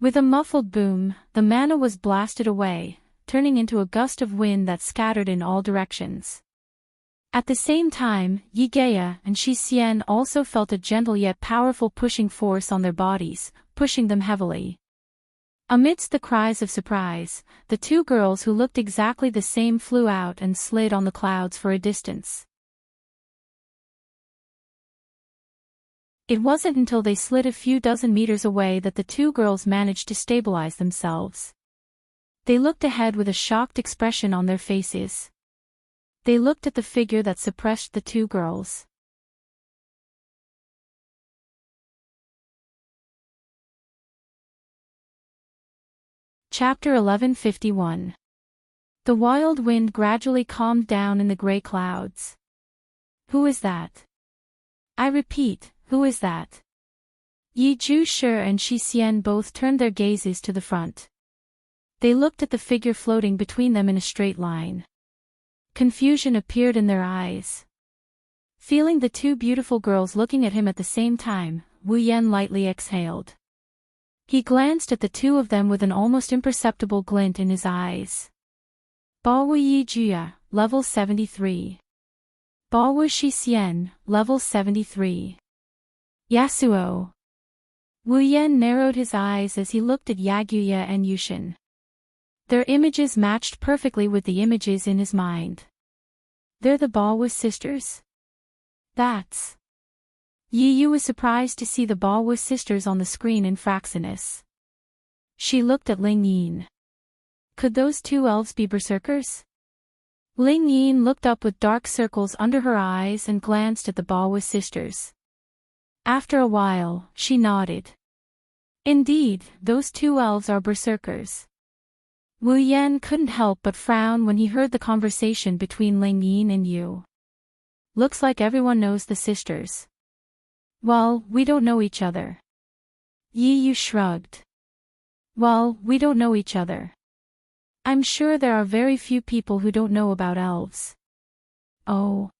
With a muffled boom, the mana was blasted away, turning into a gust of wind that scattered in all directions. At the same time, Yi Jia and Shi Xian also felt a gentle yet powerful pushing force on their bodies, pushing them heavily. Amidst the cries of surprise, the two girls who looked exactly the same flew out and slid on the clouds for a distance. It wasn't until they slid a few dozen meters away that the two girls managed to stabilize themselves. They looked ahead with a shocked expression on their faces. They looked at the figure that suppressed the two girls. Chapter 1151. The wild wind gradually calmed down in the gray clouds. Who is that? I repeat, who is that? Yi Zhu and Shi Xian both turned their gazes to the front. They looked at the figure floating between them in a straight line. Confusion appeared in their eyes. Feeling the two beautiful girls looking at him at the same time, Wu Yan lightly exhaled. He glanced at the two of them with an almost imperceptible glint in his eyes. Baowu Yi Jia, level 73. Baowu Shi Xian, level 73. Yasuo. Wu Yan narrowed his eyes as he looked at Yaguya and Yushin. Their images matched perfectly with the images in his mind. They're the Baowu sisters? That's... Yi Yu was surprised to see the Baowu sisters on the screen in Fraxinus. She looked at Ling Yin. Could those two elves be berserkers? Ling Yin looked up with dark circles under her eyes and glanced at the Baowu sisters. After a while, she nodded. Indeed, those two elves are berserkers. Wu Yan couldn't help but frown when he heard the conversation between Ling Yin and Yu. Looks like everyone knows the sisters. Well, we don't know each other. Yi Yu shrugged. Well, we don't know each other. I'm sure there are very few people who don't know about elves. Oh.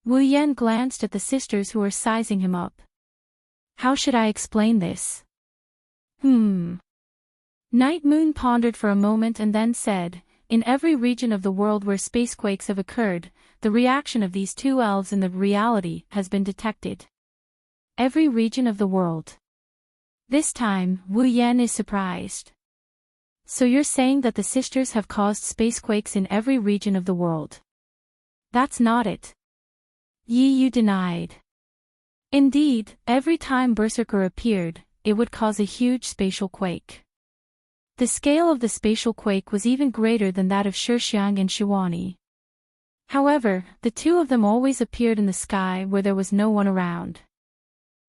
Wu Yan glanced at the sisters who were sizing him up. How should I explain this? Night Moon pondered for a moment and then said, In every region of the world where spacequakes have occurred, the reaction of these two elves in the reality has been detected. Every region of the world. This time, Wu Yan is surprised. So you're saying that the sisters have caused spacequakes in every region of the world? That's not it. Yi Yu denied. Indeed, every time Berserker appeared, it would cause a huge spatial quake. The scale of the spatial quake was even greater than that of Shixiang and Shiwani. However, the two of them always appeared in the sky where there was no one around.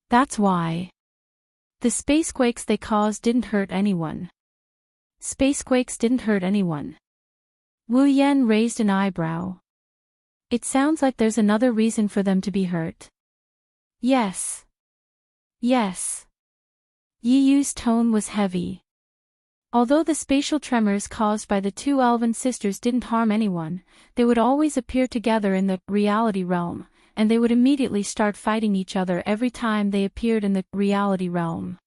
That's why. The spacequakes they caused didn't hurt anyone. Spacequakes didn't hurt anyone. Wu Yan raised an eyebrow. It sounds like there's another reason for them to be hurt. Yes. Yes. Yi Yu's tone was heavy. Although the spatial tremors caused by the two elven sisters didn't harm anyone, they would always appear together in the reality realm, and they would immediately start fighting each other every time they appeared in the reality realm.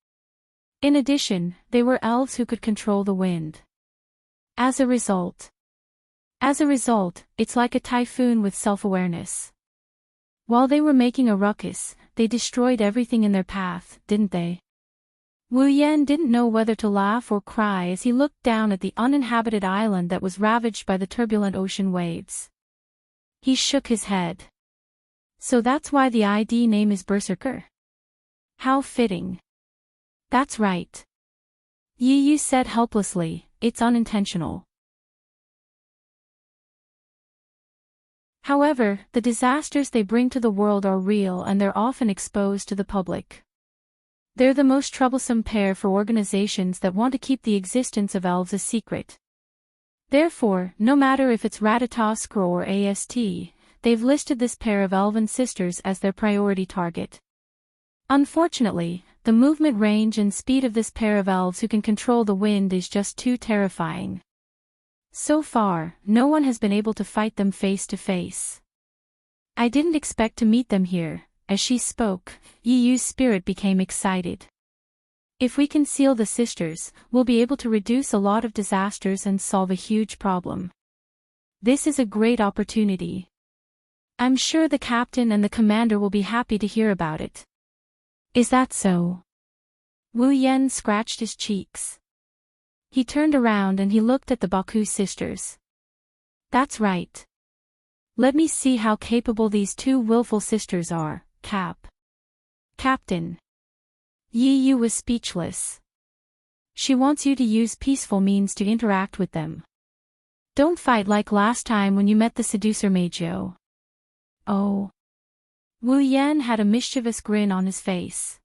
In addition, they were elves who could control the wind. As a result, it's like a typhoon with self-awareness. While they were making a ruckus, they destroyed everything in their path, didn't they? Wu Yan didn't know whether to laugh or cry as he looked down at the uninhabited island that was ravaged by the turbulent ocean waves. He shook his head. So that's why the ID name is Berserker? How fitting. That's right. Yi Yu said helplessly, it's unintentional. However, the disasters they bring to the world are real and they're often exposed to the public. They're the most troublesome pair for organizations that want to keep the existence of elves a secret. Therefore, no matter if it's Ratatoskr or AST, they've listed this pair of elven sisters as their priority target. Unfortunately, the movement range and speed of this pair of elves who can control the wind is just too terrifying. So far, no one has been able to fight them face to face. I didn't expect to meet them here. As she spoke, Yi Yu's spirit became excited. If we conceal the sisters, we'll be able to reduce a lot of disasters and solve a huge problem. This is a great opportunity. I'm sure the captain and the commander will be happy to hear about it. Is that so? Wu Yan scratched his cheeks. He turned around and he looked at the Baku sisters. That's right. Let me see how capable these two willful sisters are. Captain. Yi Yu was speechless. She wants you to use peaceful means to interact with them. Don't fight like last time when you met the seducer Meizhou. Oh. Wu Yan had a mischievous grin on his face.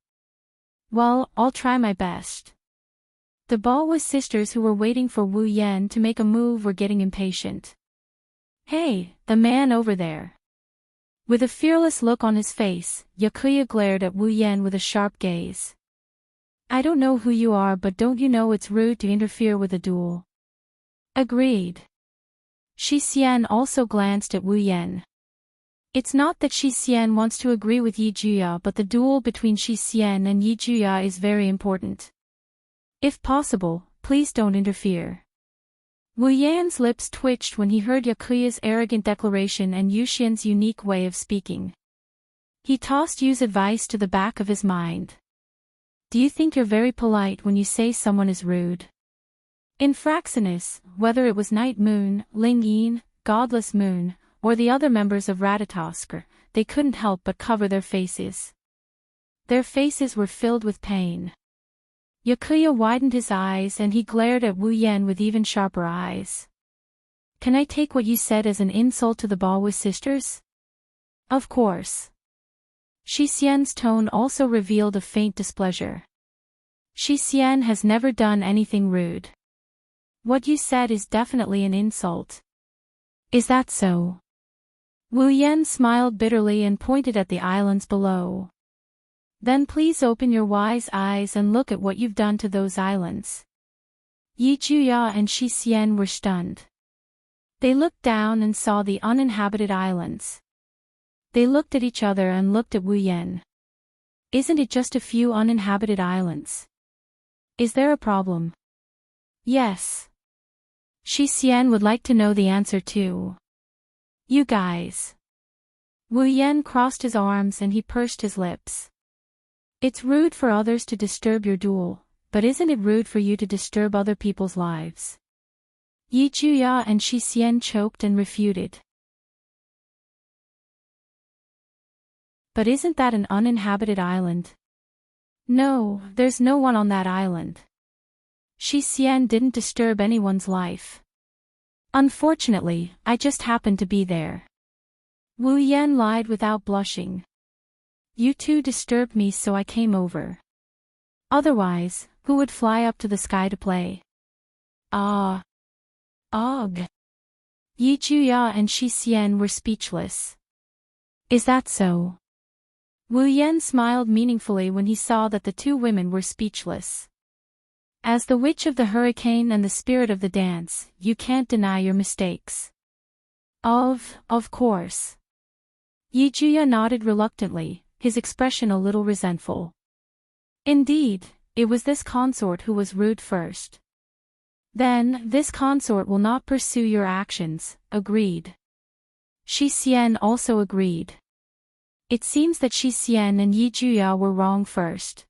Well, I'll try my best. The Balwa sisters who were waiting for Wu Yan to make a move were getting impatient. Hey, the man over there. With a fearless look on his face, Yakuya glared at Wu Yan with a sharp gaze. I don't know who you are, but don't you know it's rude to interfere with a duel? Agreed. Shi Xian also glanced at Wu Yan. It's not that Shi Xian wants to agree with Yi Juya, but the duel between Shi Xian and Yi Juya is very important. If possible, please don't interfere. Wu Yan's lips twitched when he heard Yakuya's arrogant declaration and Yu Xian's unique way of speaking. He tossed Yu's advice to the back of his mind. Do you think you're very polite when you say someone is rude? In Fraxinus, whether it was Night Moon, Ling Yin, Godless Moon, or the other members of Ratatoskr, they couldn't help but cover their faces. Their faces were filled with pain. Yakuya widened his eyes and he glared at Wu Yan with even sharper eyes. Can I take what you said as an insult to the Balwa sisters? Of course. Shi Xian's tone also revealed a faint displeasure. Shi Xian has never done anything rude. What you said is definitely an insult. Is that so? Wu Yan smiled bitterly and pointed at the islands below. Then please open your wise eyes and look at what you've done to those islands. Yi Juya and Shi Xian were stunned. They looked down and saw the uninhabited islands. They looked at each other and looked at Wu Yan. Isn't it just a few uninhabited islands? Is there a problem? Yes. Shi Xian would like to know the answer too. You guys. Wu Yan crossed his arms and he pursed his lips. It's rude for others to disturb your duel, but isn't it rude for you to disturb other people's lives? Yi Juya and Shi Xian choked and refuted. But isn't that an uninhabited island? No, there's no one on that island. Shi Xian didn't disturb anyone's life. Unfortunately, I just happened to be there. Wu Yan lied without blushing. You two disturbed me so I came over. Otherwise, who would fly up to the sky to play? Ah. Ugh. Yi Juya and Shi Xian were speechless. Is that so? Wu Yan smiled meaningfully when he saw that the two women were speechless. As the witch of the hurricane and the spirit of the dance, you can't deny your mistakes. Of course. Yi Juya nodded reluctantly, his expression a little resentful. Indeed, it was this consort who was rude first. Then, this consort will not pursue your actions, agreed. Shi Xian also agreed. It seems that Shi Xian and Yi Juya were wrong first.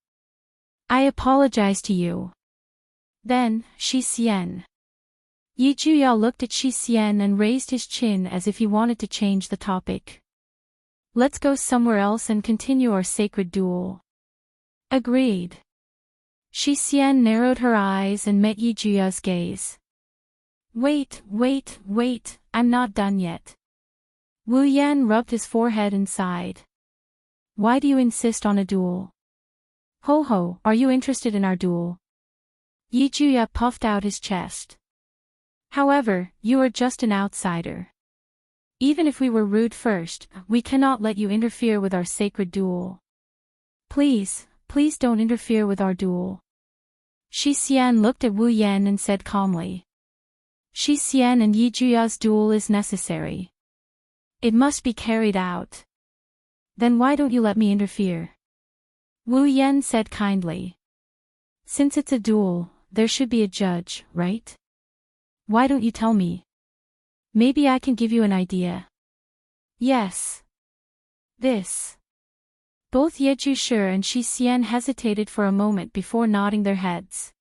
I apologize to you. Then, Shi Xian. Yi Juya looked at Shi Xian and raised his chin as if he wanted to change the topic. Let's go somewhere else and continue our sacred duel. Agreed. Shi Xian narrowed her eyes and met Yi Juya's gaze. Wait, I'm not done yet. Wu Yan rubbed his forehead and sighed. Why do you insist on a duel? Ho ho, are you interested in our duel? Yi Juya puffed out his chest. However, you are just an outsider. Even if we were rude first, we cannot let you interfere with our sacred duel. Please don't interfere with our duel. Shi Xian looked at Wu Yan and said calmly. Shi Xian and Yi Juya's duel is necessary. It must be carried out. Then why don't you let me interfere? Wu Yan said kindly. Since it's a duel, there should be a judge, right? Why don't you tell me? Maybe I can give you an idea. Yes. This. Both Ye Jushi and Shi Xian hesitated for a moment before nodding their heads.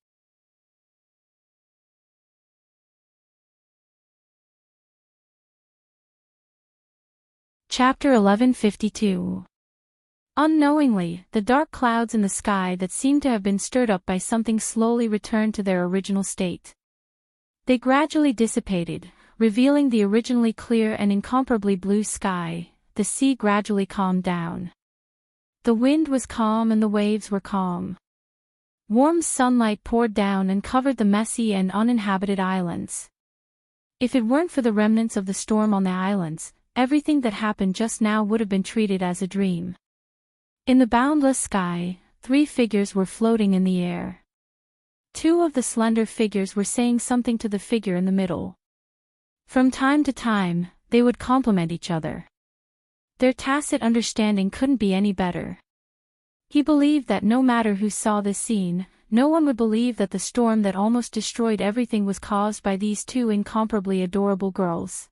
Chapter 1152. Unknowingly, the dark clouds in the sky that seemed to have been stirred up by something slowly returned to their original state. They gradually dissipated, revealing the originally clear and incomparably blue sky. The sea gradually calmed down. The wind was calm and the waves were calm. Warm sunlight poured down and covered the messy and uninhabited islands. If it weren't for the remnants of the storm on the islands, everything that happened just now would have been treated as a dream. In the boundless sky, 3 figures were floating in the air. 2 of the slender figures were saying something to the figure in the middle. From time to time, they would compliment each other. Their tacit understanding couldn't be any better. He believed that no matter who saw this scene, no one would believe that the storm that almost destroyed everything was caused by these 2 incomparably adorable girls.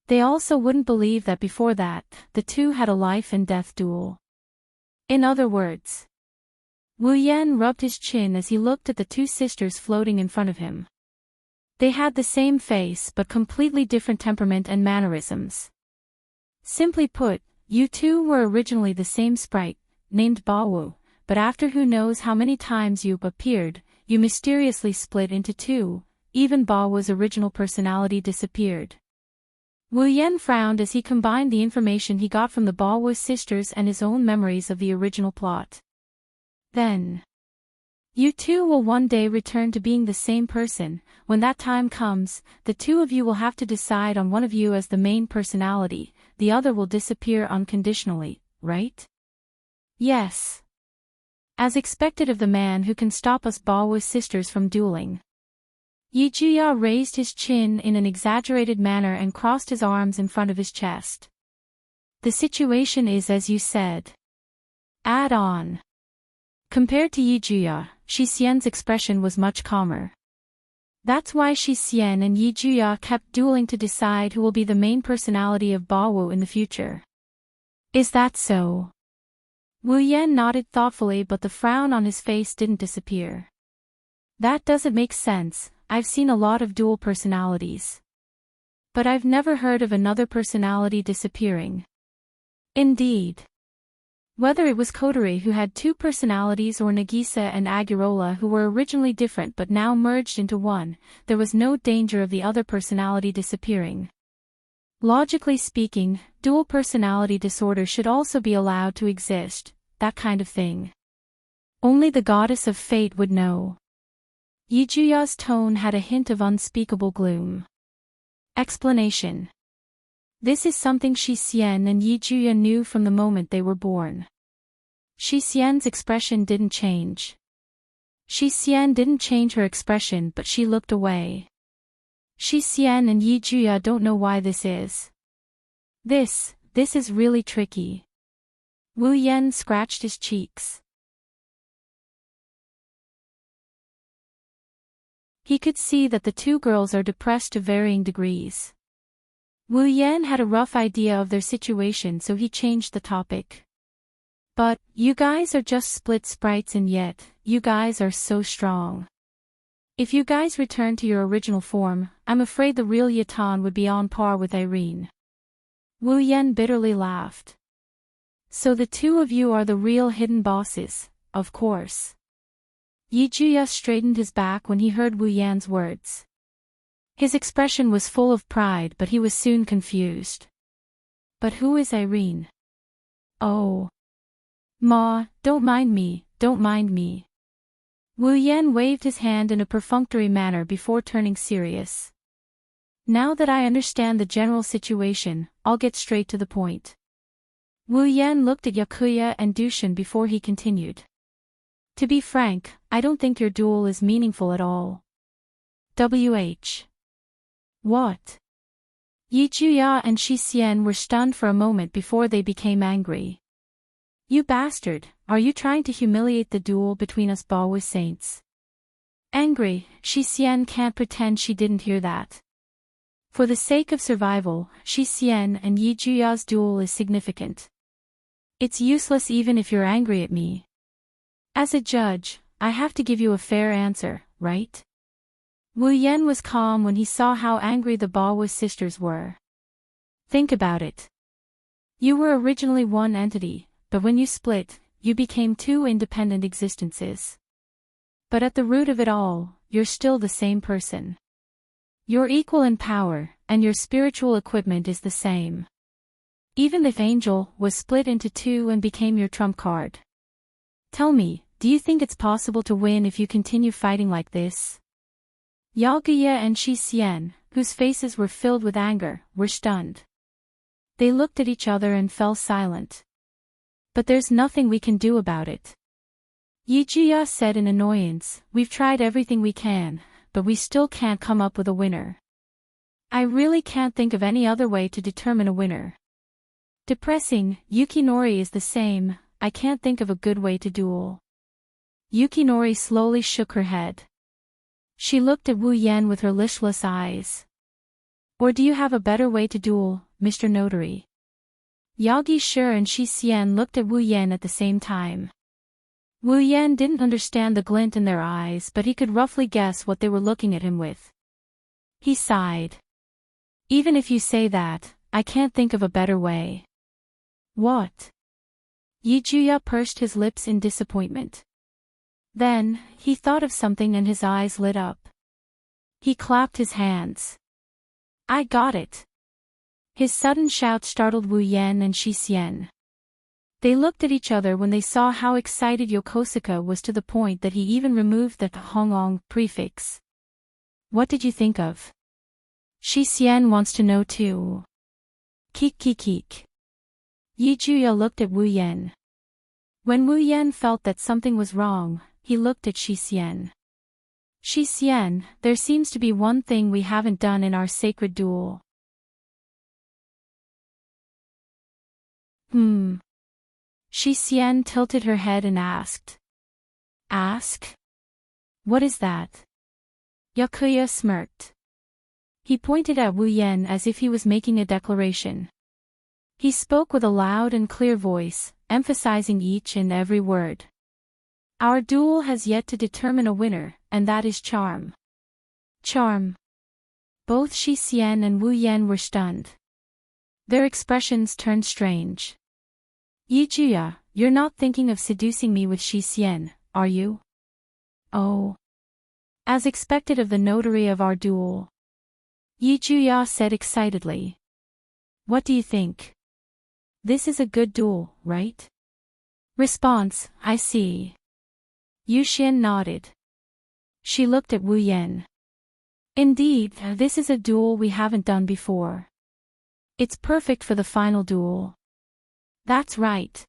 They also wouldn't believe that before that, the 2 had a life and death duel. In other words, Wu Yan rubbed his chin as he looked at the 2 sisters floating in front of him. They had the same face but completely different temperament and mannerisms. Simply put, you 2 were originally the same sprite, named Baowu, but after who knows how many times you appeared, you mysteriously split into 2, even Baowu's original personality disappeared. Wu Yan frowned as he combined the information he got from the Baowu sisters and his own memories of the original plot. Then, you 2 will one day return to being the same person. When that time comes, the 2 of you will have to decide on one of you as the main personality, the other will disappear unconditionally, right? Yes. As expected of the man who can stop us Baowu sisters from dueling. Yi Juya raised his chin in an exaggerated manner and crossed his arms in front of his chest. The situation is as you said. Add on. Compared to Yi Juya, Shi Xian's expression was much calmer. That's why Shi Xian and Yi Juya kept dueling to decide who will be the main personality of Baowu in the future. Is that so? Wu Yan nodded thoughtfully, but the frown on his face didn't disappear. That doesn't make sense. I've seen a lot of dual personalities. But I've never heard of another personality disappearing. Indeed. Whether it was Kotori who had two personalities or Nagisa and Agirola who were originally different but now merged into one, there was no danger of the other personality disappearing. Logically speaking, dual personality disorder should also be allowed to exist, that kind of thing. Only the goddess of fate would know. Yi Juya's tone had a hint of unspeakable gloom. Explanation. This is something Shi Xian and Yi Juya knew from the moment they were born. Shi Xian's expression didn't change. Shi Xian didn't change her expression, but she looked away. Shi Xian and Yi Juya don't know why this is. This is really tricky. Wu Yan scratched his cheeks. He could see that the two girls are depressed to varying degrees. Wu Yan had a rough idea of their situation, so he changed the topic. But, you guys are just split sprites, and yet, you guys are so strong. If you guys return to your original form, I'm afraid the real Yatan would be on par with Irene. Wu Yan bitterly laughed. So the two of you are the real hidden bosses, of course. Yi Juya straightened his back when he heard Wu Yan's words. His expression was full of pride, but he was soon confused. But who is Irene? Oh. Ma, don't mind me, don't mind me. Wu Yan waved his hand in a perfunctory manner before turning serious. Now that I understand the general situation, I'll get straight to the point. Wu Yan looked at Yakuya and Dushin before he continued. To be frank, I don't think your duel is meaningful at all. WH. What? Yi Juya and Shi Xian were stunned for a moment before they became angry. You bastard, are you trying to humiliate the duel between us Baowu saints? Angry, Shi Xian can't pretend she didn't hear that. For the sake of survival, Shi Xian and Yi Juya's duel is significant. It's useless even if you're angry at me. As a judge, I have to give you a fair answer, right? Wu Yan was calm when he saw how angry the Baowu sisters were. Think about it. You were originally one entity, but when you split, you became two independent existences. But at the root of it all, you're still the same person. You're equal in power, and your spiritual equipment is the same. Even if Angel was split into two and became your trump card. Tell me, do you think it's possible to win if you continue fighting like this? Yaguya and Shi Xian, whose faces were filled with anger, were stunned. They looked at each other and fell silent. But there's nothing we can do about it. Yi Juya said in annoyance, we've tried everything we can, but we still can't come up with a winner. I really can't think of any other way to determine a winner. Depressing, Yukinori is the same, I can't think of a good way to duel. Yukinori slowly shook her head. She looked at Wu Yan with her listless eyes. Or do you have a better way to duel, Mr. Notary? Yagi Shi and Shi Xian looked at Wu Yan at the same time. Wu Yan didn't understand the glint in their eyes, but he could roughly guess what they were looking at him with. He sighed. Even if you say that, I can't think of a better way. What? Yi Juya pursed his lips in disappointment. Then, he thought of something and his eyes lit up. He clapped his hands. I got it. His sudden shout startled Wu Yan and Shi Xian. They looked at each other when they saw how excited Yokosuka was, to the point that he even removed the Hongong prefix. What did you think of? Shi Xian wants to know too. Keek keek keek. Yi Juya looked at Wu Yan. When Wu Yan felt that something was wrong, he looked at Shi Xian. Shi Xian, there seems to be one thing we haven't done in our sacred duel. Shi Xian tilted her head and asked. Ask? What is that? Yakuya smirked. He pointed at Wu Yan as if he was making a declaration. He spoke with a loud and clear voice, emphasizing each and every word. Our duel has yet to determine a winner, and that is charm. Charm. Both Shi Xian and Wu Yan were stunned. Their expressions turned strange. Yi Juya, you're not thinking of seducing me with Shi Xian, are you? Oh. As expected of the notary of our duel. Yi Juya said excitedly. What do you think? This is a good duel, right? Response, I see. Yu Xian nodded. She looked at Wu Yan. Indeed, this is a duel we haven't done before. It's perfect for the final duel. That's right.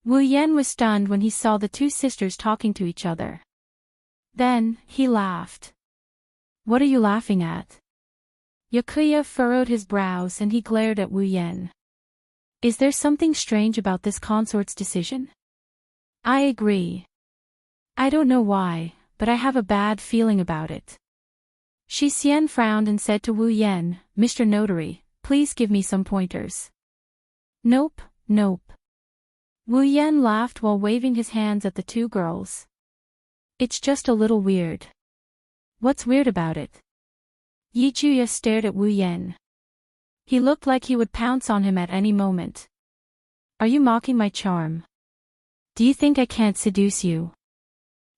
Wu Yan was stunned when he saw the two sisters talking to each other. Then, he laughed. What are you laughing at? Yakuya furrowed his brows and he glared at Wu Yan. Is there something strange about this consort's decision? I agree. I don't know why, but I have a bad feeling about it. Shi Xian frowned and said to Wu Yan, Mr. Notary, please give me some pointers. Nope, nope. Wu Yan laughed while waving his hands at the two girls. It's just a little weird. What's weird about it? Yi Juya stared at Wu Yan. He looked like he would pounce on him at any moment. Are you mocking my charm? Do you think I can't seduce you?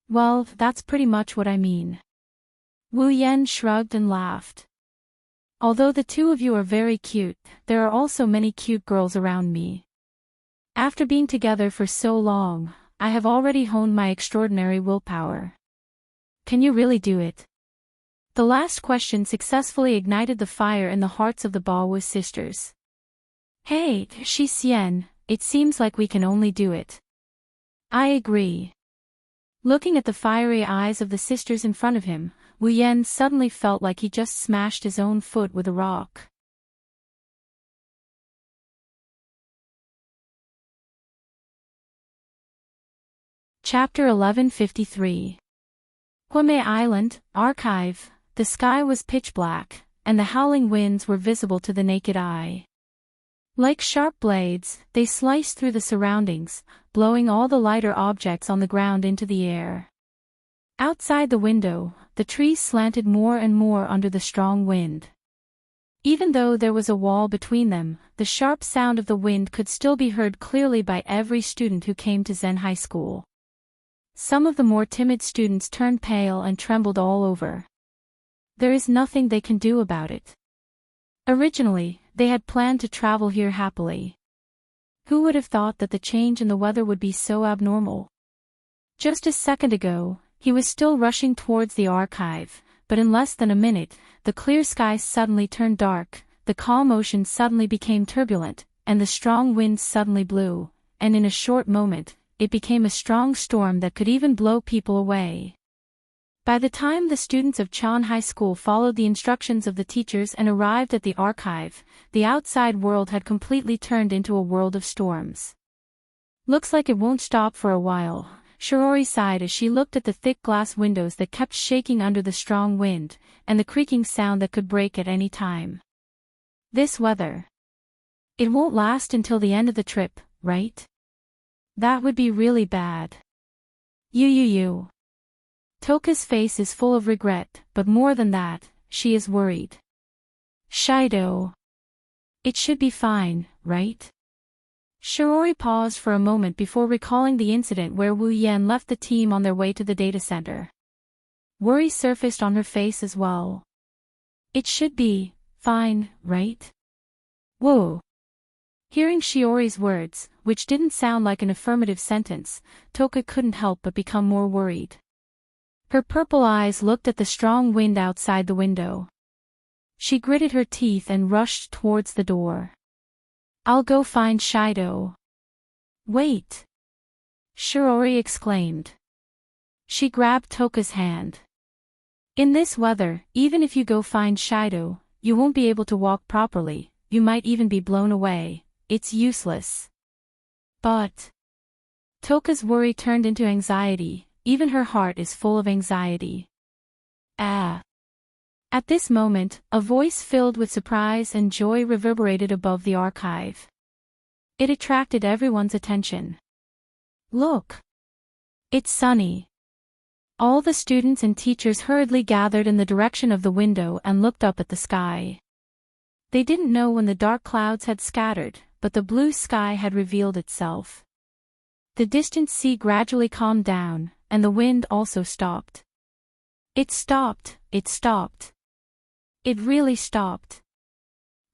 Well, that's pretty much what I mean. Wu Yan shrugged and laughed. Although the two of you are very cute, there are also many cute girls around me. After being together for so long, I have already honed my extraordinary willpower. Can you really do it? The last question successfully ignited the fire in the hearts of the Baowu sisters. Hey, Shi Xian, it seems like we can only do it. I agree. Looking at the fiery eyes of the sisters in front of him, Wu Yan suddenly felt like he just smashed his own foot with a rock. Chapter 1153. Guamei Island, Archive. The sky was pitch black, and the howling winds were visible to the naked eye. Like sharp blades, they sliced through the surroundings, blowing all the lighter objects on the ground into the air. Outside the window, the trees slanted more and more under the strong wind. Even though there was a wall between them, the sharp sound of the wind could still be heard clearly by every student who came to Zen High School. Some of the more timid students turned pale and trembled all over. There is nothing they can do about it. Originally, they had planned to travel here happily. Who would have thought that the change in the weather would be so abnormal? Just a second ago, he was still rushing towards the archive, but in less than a minute, the clear sky suddenly turned dark, the calm ocean suddenly became turbulent, and the strong winds suddenly blew, and in a short moment, it became a strong storm that could even blow people away. By the time the students of Chan High School followed the instructions of the teachers and arrived at the archive, the outside world had completely turned into a world of storms. Looks like it won't stop for a while, Shiori sighed as she looked at the thick glass windows that kept shaking under the strong wind, and the creaking sound that could break at any time. This weather. It won't last until the end of the trip, right? That would be really bad. You. Toka's face is full of regret, but more than that, she is worried. Shido. It should be fine, right? Shiori paused for a moment before recalling the incident where Wu Yan left the team on their way to the data center. Worry surfaced on her face as well. It should be fine, right? Whoa. Hearing Shiori's words, which didn't sound like an affirmative sentence, Toka couldn't help but become more worried. Her purple eyes looked at the strong wind outside the window. She gritted her teeth and rushed towards the door. I'll go find Shido. Wait! Shiori exclaimed. She grabbed Toka's hand. In this weather, even if you go find Shido, you won't be able to walk properly, you might even be blown away, it's useless. But... Toka's worry turned into anxiety. Even her heart is full of anxiety. Ah. At this moment, a voice filled with surprise and joy reverberated above the archive. It attracted everyone's attention. Look! It's Sunny. All the students and teachers hurriedly gathered in the direction of the window and looked up at the sky. They didn't know when the dark clouds had scattered, but the blue sky had revealed itself. The distant sea gradually calmed down, and the wind also stopped. It stopped, it stopped. It really stopped.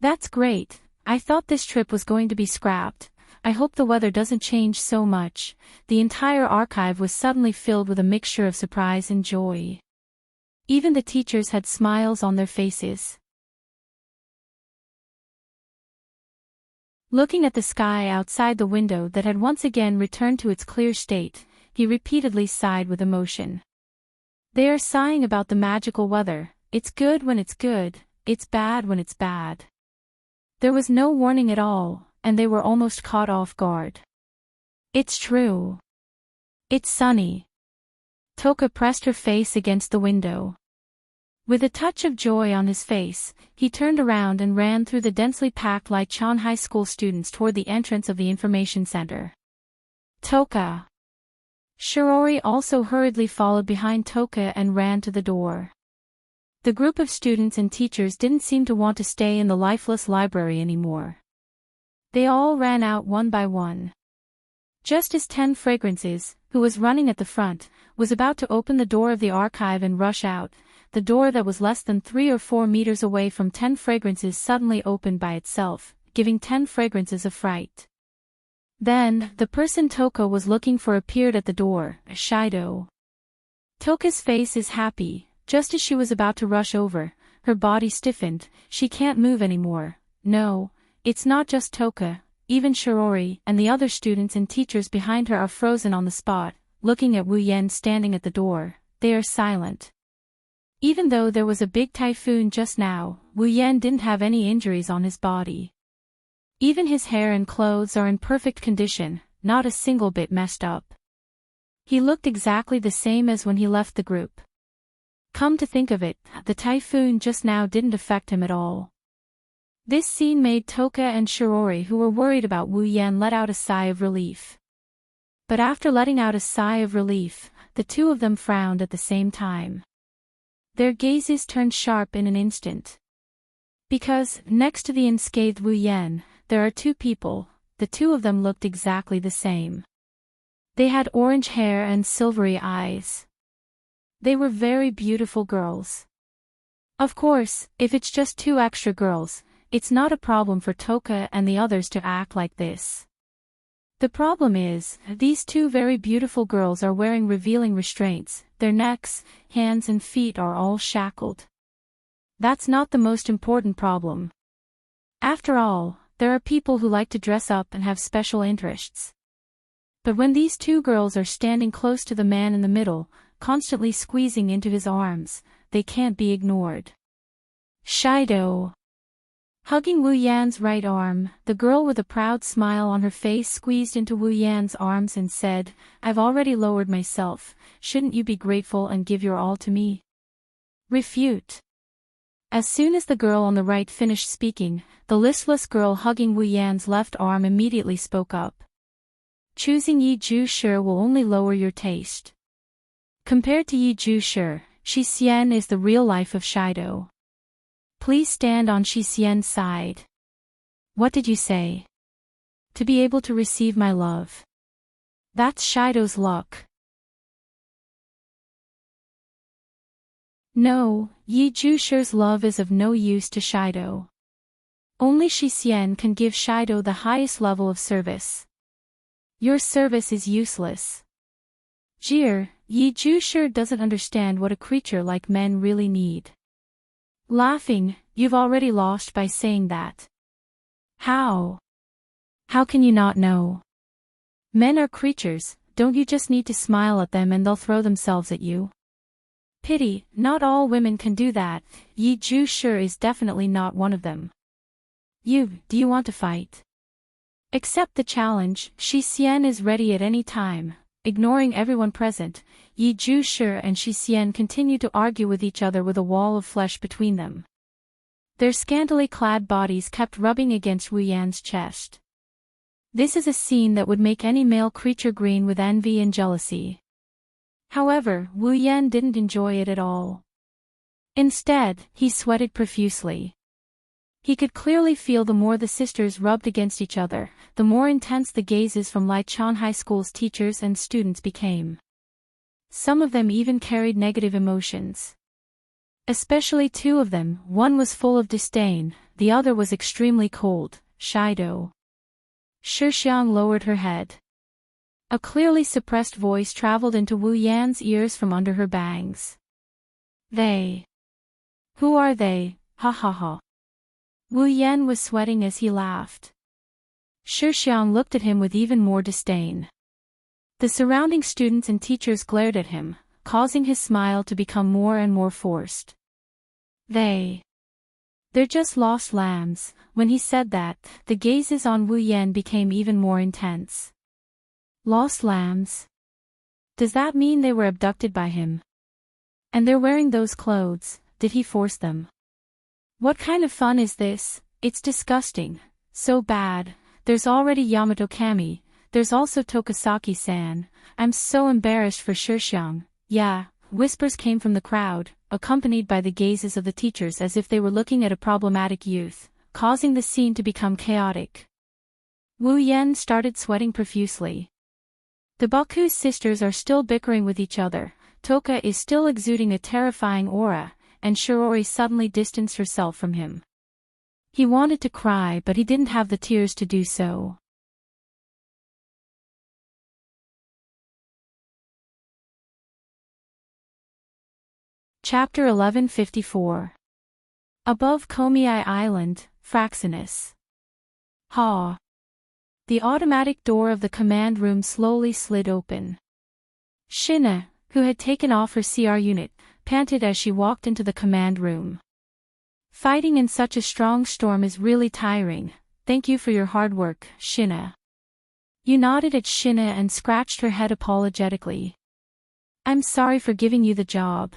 That's great. I thought this trip was going to be scrapped. I hope the weather doesn't change so much. The entire archive was suddenly filled with a mixture of surprise and joy. Even the teachers had smiles on their faces. Looking at the sky outside the window that had once again returned to its clear state, he repeatedly sighed with emotion. They are sighing about the magical weather. It's good when it's good, it's bad when it's bad. There was no warning at all, and they were almost caught off guard. It's true. It's sunny. Toka pressed her face against the window. With a touch of joy on his face, he turned around and ran through the densely packed Lichon High School students toward the entrance of the information center. Toka. Shirori also hurriedly followed behind Toka and ran to the door. The group of students and teachers didn't seem to want to stay in the lifeless library anymore. They all ran out one by one. Just as 10 Fragrances, who was running at the front, was about to open the door of the archive and rush out, the door that was less than 3 or 4 meters away from 10 Fragrances suddenly opened by itself, giving 10 Fragrances a fright. Then, the person Toka was looking for appeared at the door, Shido. Toka's face is happy. Just as she was about to rush over, her body stiffened. She can't move anymore. No, it's not just Toka, even Shirori and the other students and teachers behind her are frozen on the spot, looking at Wu Yan standing at the door. They are silent. Even though there was a big typhoon just now, Wu Yan didn't have any injuries on his body. Even his hair and clothes are in perfect condition, not a single bit messed up. He looked exactly the same as when he left the group. Come to think of it, the typhoon just now didn't affect him at all. This scene made Toka and Shirori, who were worried about Wu Yan, let out a sigh of relief. But after letting out a sigh of relief, the two of them frowned at the same time. Their gazes turned sharp in an instant. Because, next to the unscathed Wu Yan, there are 2 people, the 2 of them looked exactly the same. They had orange hair and silvery eyes. They were very beautiful girls. Of course, if it's just 2 extra girls, it's not a problem for Toka and the others to act like this. The problem is, these 2 very beautiful girls are wearing revealing restraints, their necks, hands and feet are all shackled. That's not the most important problem. After all, there are people who like to dress up and have special interests. But when these 2 girls are standing close to the man in the middle, constantly squeezing into his arms, they can't be ignored. Shido. Hugging Wu Yan's right arm, the girl with a proud smile on her face squeezed into Wu Yan's arms and said, "I've already lowered myself, shouldn't you be grateful and give your all to me?" Refute. As soon as the girl on the right finished speaking, the listless girl hugging Wu Yan's left arm immediately spoke up. Choosing Yi Ju Shi will only lower your taste. Compared to Yi Ju Shi, Shi Xian is the real life of Shido. Please stand on Shi Xian's side. What did you say? To be able to receive my love. That's Shido's luck. No, Yi Ju Shi's love is of no use to Shido. Only Shi Xian can give Shido the highest level of service. Your service is useless. Jeer, Yi Ju Shi doesn't understand what a creature like men really need. Laughing, you've already lost by saying that. How? How can you not know? Men are creatures, don't you just need to smile at them and they'll throw themselves at you? Pity, not all women can do that. Yi Ju Shi is definitely not one of them. Do you want to fight? Accept the challenge, Shi Xian is ready at any time, ignoring everyone present. Yi Zhushi and Shi Xian continued to argue with each other with a wall of flesh between them. Their scantily clad bodies kept rubbing against Wu Yan's chest. This is a scene that would make any male creature green with envy and jealousy. However, Wu Yan didn't enjoy it at all. Instead, he sweated profusely. He could clearly feel the more the sisters rubbed against each other, the more intense the gazes from Lichang High School's teachers and students became. Some of them even carried negative emotions. Especially two of them, one was full of disdain, the other was extremely cold, Shido. Shixiang lowered her head. A clearly suppressed voice traveled into Wu Yan's ears from under her bangs. They. Who are they? Ha ha ha. Wu Yan was sweating as he laughed. Shixiang looked at him with even more disdain. The surrounding students and teachers glared at him, causing his smile to become more and more forced. They're just lost lambs. When he said that, the gazes on Wu Yan became even more intense. Lost lambs? Does that mean they were abducted by him? And they're wearing those clothes, did he force them? What kind of fun is this? It's disgusting. So bad. There's already Yamato Kami, there's also Tokasaki-san. I'm so embarrassed for Shixiang. Yeah, whispers came from the crowd, accompanied by the gazes of the teachers as if they were looking at a problematic youth, causing the scene to become chaotic. Wu Yan started sweating profusely. The Baku sisters are still bickering with each other, Toka is still exuding a terrifying aura, and Shirori suddenly distanced herself from him. He wanted to cry but he didn't have the tears to do so. Chapter 1154. Above Komiai Island, Fraxinus. Ha! The automatic door of the command room slowly slid open. Shina, who had taken off her CR unit, panted as she walked into the command room. Fighting in such a strong storm is really tiring. Thank you for your hard work, Shina. Yu nodded at Shina and scratched her head apologetically. I'm sorry for giving you the job.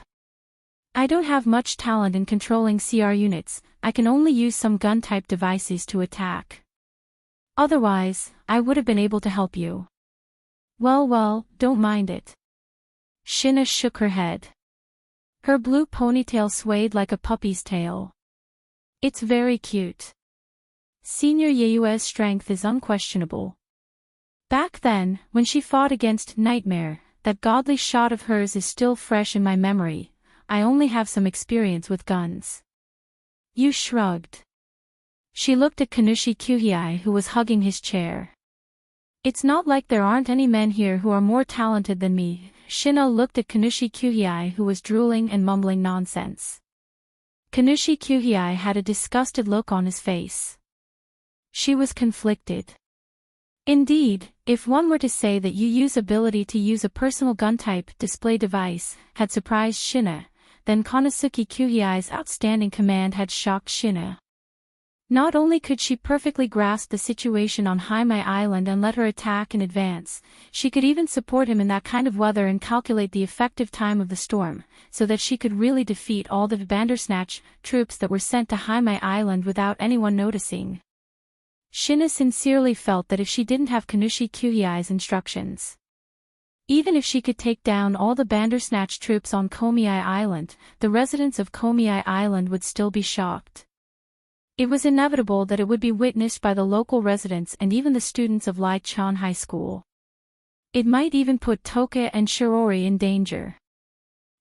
I don't have much talent in controlling CR units, I can only use some gun-type devices to attack. Otherwise, I would have been able to help you. Well, don't mind it. Shina shook her head. Her blue ponytail swayed like a puppy's tail. It's very cute. Senior Yeyue's strength is unquestionable. Back then, when she fought against Nightmare, that godly shot of hers is still fresh in my memory. I only have some experience with guns. Yu shrugged. She looked at Kanushi Kuhei who was hugging his chair. It's not like there aren't any men here who are more talented than me. Shina looked at Kanushi Kuhei who was drooling and mumbling nonsense. Kanushi Kuhei had a disgusted look on his face. She was conflicted. Indeed, if one were to say that Yu's ability to use a personal gun-type display device had surprised Shina, then Konosuke Kuhei's outstanding command had shocked Shina. Not only could she perfectly grasp the situation on Haimai Island and let her attack in advance, she could even support him in that kind of weather and calculate the effective time of the storm, so that she could really defeat all the Bandersnatch troops that were sent to Haimai Island without anyone noticing. Shina sincerely felt that if she didn't have Kanushi Kuhei's instructions, even if she could take down all the Bandersnatch troops on Komiai Island, the residents of Komiai Island would still be shocked. It was inevitable that it would be witnessed by the local residents and even the students of Lichang High School. It might even put Toka and Shirori in danger.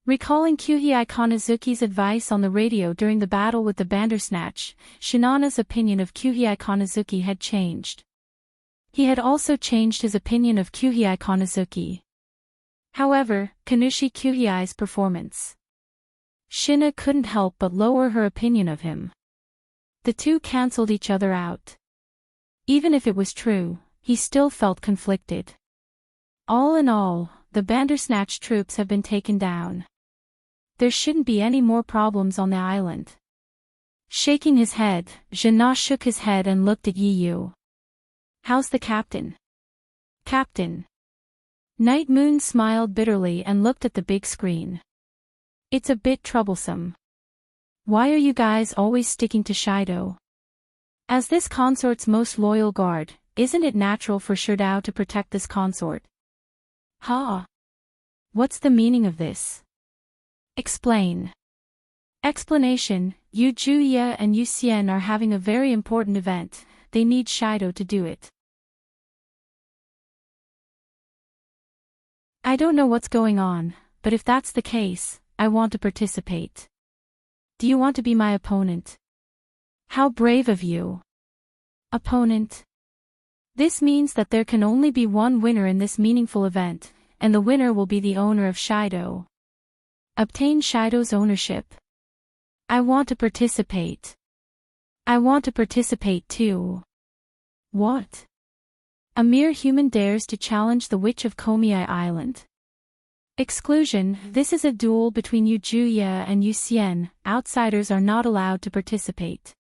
Recalling Kuhei Konosuke's advice on the radio during the battle with the Bandersnatch, Shinana's opinion of Kuhei Konosuke had changed. He had also changed his opinion of Kuhei Konosuke. However, Kanushi Kuhei's performance. Shina couldn't help but lower her opinion of him. The two cancelled each other out. Even if it was true, he still felt conflicted. All in all, the Bandersnatch troops have been taken down. There shouldn't be any more problems on the island. Shaking his head, Jana shook his head and looked at Yu. How's the captain? Captain. Night Moon smiled bitterly and looked at the big screen. It's a bit troublesome. Why are you guys always sticking to Shido? As this consort's most loyal guard, isn't it natural for Sherdao to protect this consort? Ha! What's the meaning of this? Explain. Explanation: Yu Juye and Yu Xian are having a very important event, they need Shido to do it. I don't know what's going on, but if that's the case, I want to participate. Do you want to be my opponent? How brave of you. Opponent. This means that there can only be one winner in this meaningful event, and the winner will be the owner of Shido. Obtain Shido's ownership. I want to participate. I want to participate too. What? A mere human dares to challenge the Witch of Komiai Island. Exclusion: This is a duel between Yu Juye and Yu Xian, outsiders are not allowed to participate.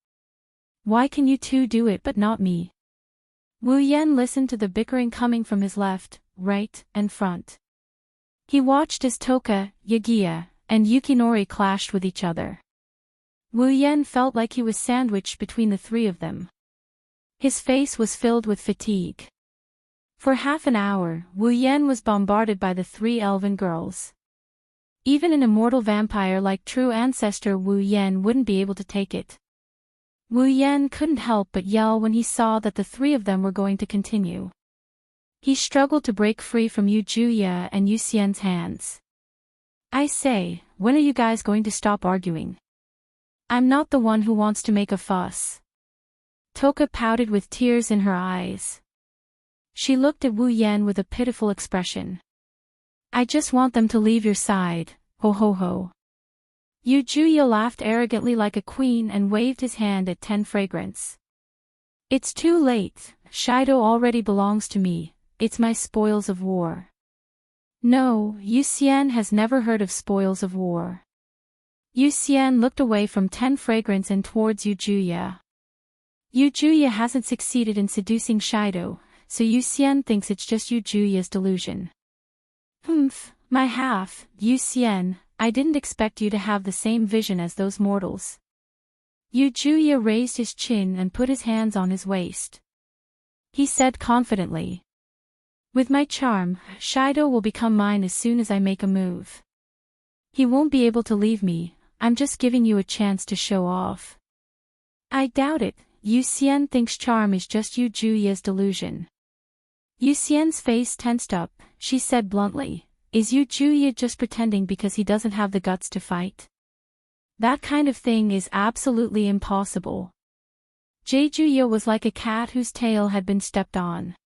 Why can you two do it but not me? Wu Yan listened to the bickering coming from his left, right, and front. He watched as Toka, Yagia, and Yukinori clashed with each other. Wu Yan felt like he was sandwiched between the three of them. His face was filled with fatigue. For half an hour, Wu Yan was bombarded by the three elven girls. Even an immortal vampire like true ancestor Wu Yan wouldn't be able to take it. Wu Yan couldn't help but yell when he saw that the three of them were going to continue. He struggled to break free from Yu Juye and Yu Xian's hands. I say, when are you guys going to stop arguing? I'm not the one who wants to make a fuss. Toka pouted with tears in her eyes. She looked at Wu Yan with a pitiful expression. I just want them to leave your side, ho ho ho. Yu Juye laughed arrogantly like a queen and waved his hand at 10 Fragrance. It's too late, Shido already belongs to me, it's my spoils of war. No, Yu Xian has never heard of spoils of war. Yu Xian looked away from 10 Fragrance and towards Yu Juye. Yu Juye hasn't succeeded in seducing Shido, so Yu Xian thinks it's just Yu Juye's delusion. Humph, my half, Yu Xian, I didn't expect you to have the same vision as those mortals. Yu Juye raised his chin and put his hands on his waist. He said confidently. With my charm, Shido will become mine as soon as I make a move. He won't be able to leave me, I'm just giving you a chance to show off. I doubt it, Yu Xian thinks charm is just Yu Juye's delusion. Yu Xian's face tensed up, she said bluntly, is Yu Juye just pretending because he doesn't have the guts to fight? That kind of thing is absolutely impossible. Juye was like a cat whose tail had been stepped on.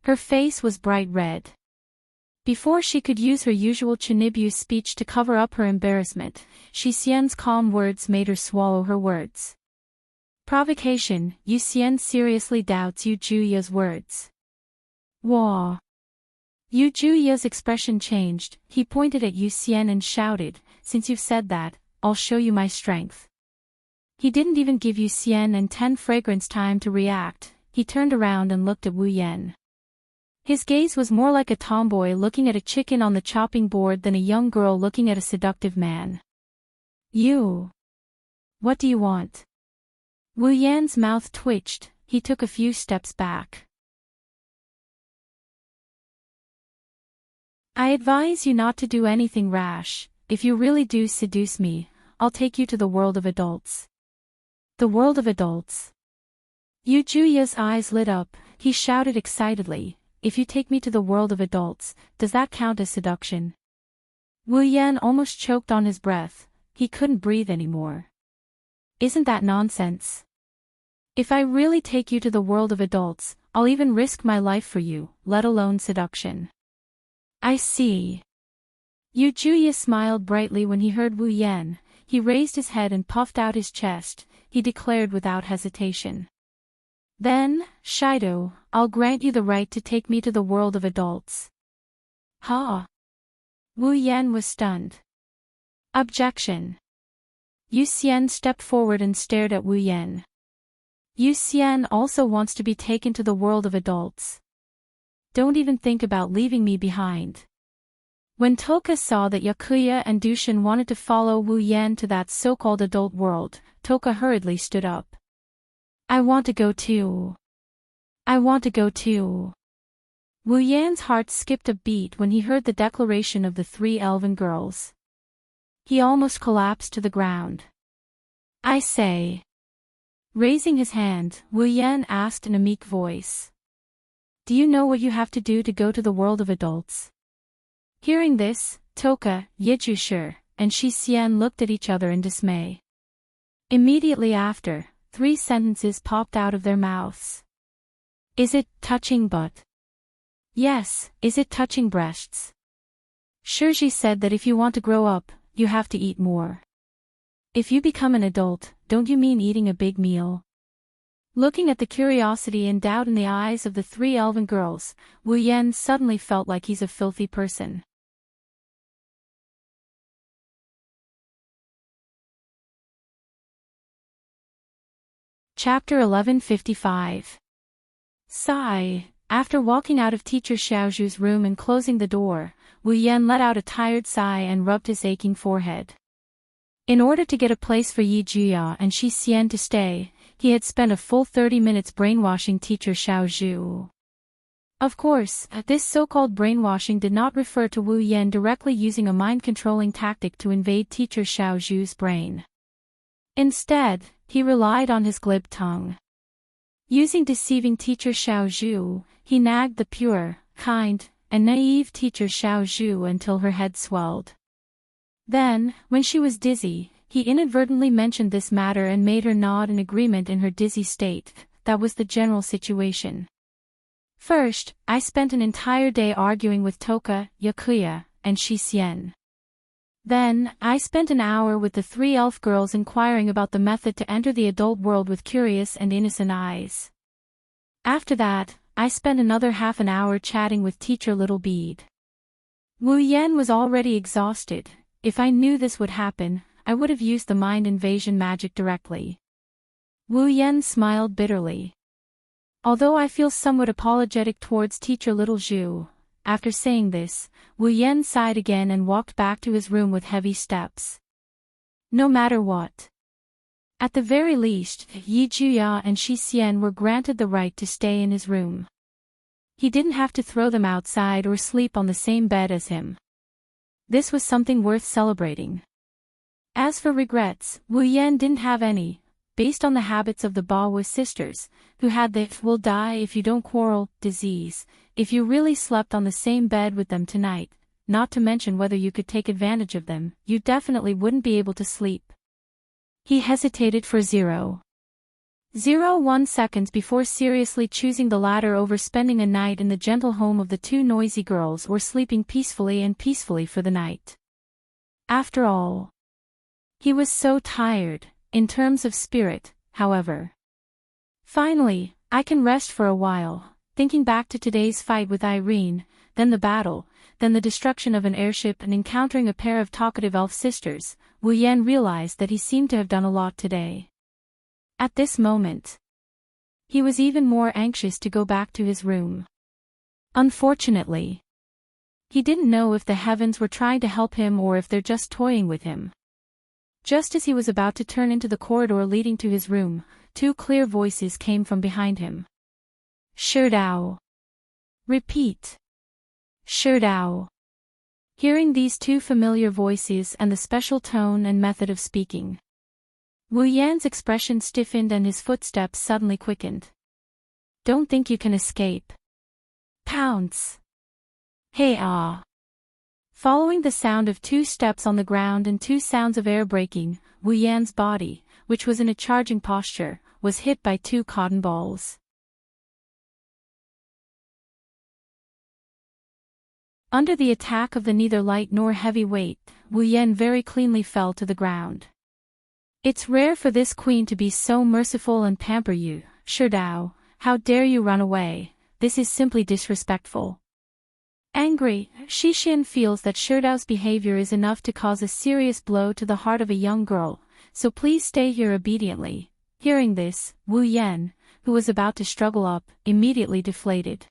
Her face was bright red. Before she could use her usual Chinibyu speech to cover up her embarrassment, Shi Xian's calm words made her swallow her words. Provocation: Yu Xian seriously doubts Yu Juye's words. Wah! Yu Juye's expression changed, he pointed at Yu Xian and shouted, since you've said that, I'll show you my strength. He didn't even give Yu Xian and 10 Fragrance time to react, he turned around and looked at Wu Yan. His gaze was more like a tomboy looking at a chicken on the chopping board than a young girl looking at a seductive man. You! What do you want? Wu Yan's mouth twitched, he took a few steps back. I advise you not to do anything rash, if you really do seduce me, I'll take you to the world of adults. The world of adults. Yu Juye's eyes lit up, he shouted excitedly, if you take me to the world of adults, does that count as seduction? Wu Yan almost choked on his breath, he couldn't breathe anymore. Isn't that nonsense? If I really take you to the world of adults, I'll even risk my life for you, let alone seduction. I see. Yu Juye smiled brightly when he heard Wu Yan, he raised his head and puffed out his chest, he declared without hesitation. Then, Shido, I'll grant you the right to take me to the world of adults. Ha! Wu Yan was stunned. Objection. Yu Xian stepped forward and stared at Wu Yan. Yu Xian also wants to be taken to the world of adults. Don't even think about leaving me behind. When Toka saw that Yakuya and Dushin wanted to follow Wu Yan to that so-called adult world, Toka hurriedly stood up. I want to go too. I want to go too. Wu Yan's heart skipped a beat when he heard the declaration of the three elven girls. He almost collapsed to the ground. I say. Raising his hand, Wu Yan asked in a meek voice. Do you know what you have to do to go to the world of adults? Hearing this, Toka, Yijusher, and Shi Xian looked at each other in dismay. Immediately after, 3 sentences popped out of their mouths. Is it touching butt? Yes, is it touching breasts? Shirji said that if you want to grow up, you have to eat more. If you become an adult, don't you mean eating a big meal? Looking at the curiosity and doubt in the eyes of the 3 elven girls, Wu Yan suddenly felt like he's a filthy person. Chapter 1155. Sigh. After walking out of Teacher Xiaozhu's room and closing the door, Wu Yan let out a tired sigh and rubbed his aching forehead. In order to get a place for Yi Juya and Shi Xian to stay, he had spent a full 30 minutes brainwashing Teacher Xiaozhu. Of course, this so-called brainwashing did not refer to Wu Yan directly using a mind-controlling tactic to invade Teacher Xiaozhu's brain. Instead, he relied on his glib tongue. Using deceiving Teacher Xiaozhu, he nagged the pure, kind, and naive Teacher Xiaozhu until her head swelled. Then, when she was dizzy, he inadvertently mentioned this matter and made her nod in agreement in her dizzy state. That was the general situation. First, I spent an entire day arguing with Toka, Yakuya, and Shi Xian. Then, I spent an hour with the 3 elf girls inquiring about the method to enter the adult world with curious and innocent eyes. After that, I spent another half an hour chatting with Teacher Little Bead. Wu Yan was already exhausted. If I knew this would happen, I would have used the mind invasion magic directly. Wu Yan smiled bitterly. Although I feel somewhat apologetic towards Teacher Little Zhu, after saying this, Wu Yan sighed again and walked back to his room with heavy steps. No matter what. At the very least, Yi Juya and Shi Xian were granted the right to stay in his room. He didn't have to throw them outside or sleep on the same bed as him. This was something worth celebrating. As for regrets, Wu Yan didn't have any, based on the habits of the Baowu sisters, who had the "will die if you don't quarrel" disease. If you really slept on the same bed with them tonight, not to mention whether you could take advantage of them, you definitely wouldn't be able to sleep. He hesitated for 0.01 seconds before seriously choosing the latter over spending a night in the gentle home of the 2 noisy girls or sleeping peacefully for the night. After all, he was so tired, in terms of spirit, however. Finally, I can rest for a while, thinking back to today's fight with Irene, then the battle, then the destruction of an airship and encountering a pair of talkative elf sisters. Wu Yan realized that he seemed to have done a lot today. At this moment, he was even more anxious to go back to his room. Unfortunately, he didn't know if the heavens were trying to help him or if they're just toying with him. Just as he was about to turn into the corridor leading to his room, 2 clear voices came from behind him. Sherdao. Repeat. Sherdao. Hearing these 2 familiar voices and the special tone and method of speaking, Wu Yan's expression stiffened and his footsteps suddenly quickened. Don't think you can escape. Pounce. Hey ah. Following the sound of 2 steps on the ground and 2 sounds of air breaking, Wu Yan's body, which was in a charging posture, was hit by 2 cotton balls. Under the attack of the neither light nor heavy weight, Wu Yan very cleanly fell to the ground. It's rare for this queen to be so merciful and pamper you, Sherdao. How dare you run away? This is simply disrespectful. Angry, Shi Xian feels that Sherdao's behavior is enough to cause a serious blow to the heart of a young girl, so please stay here obediently. Hearing this, Wu Yan, who was about to struggle up, immediately deflated.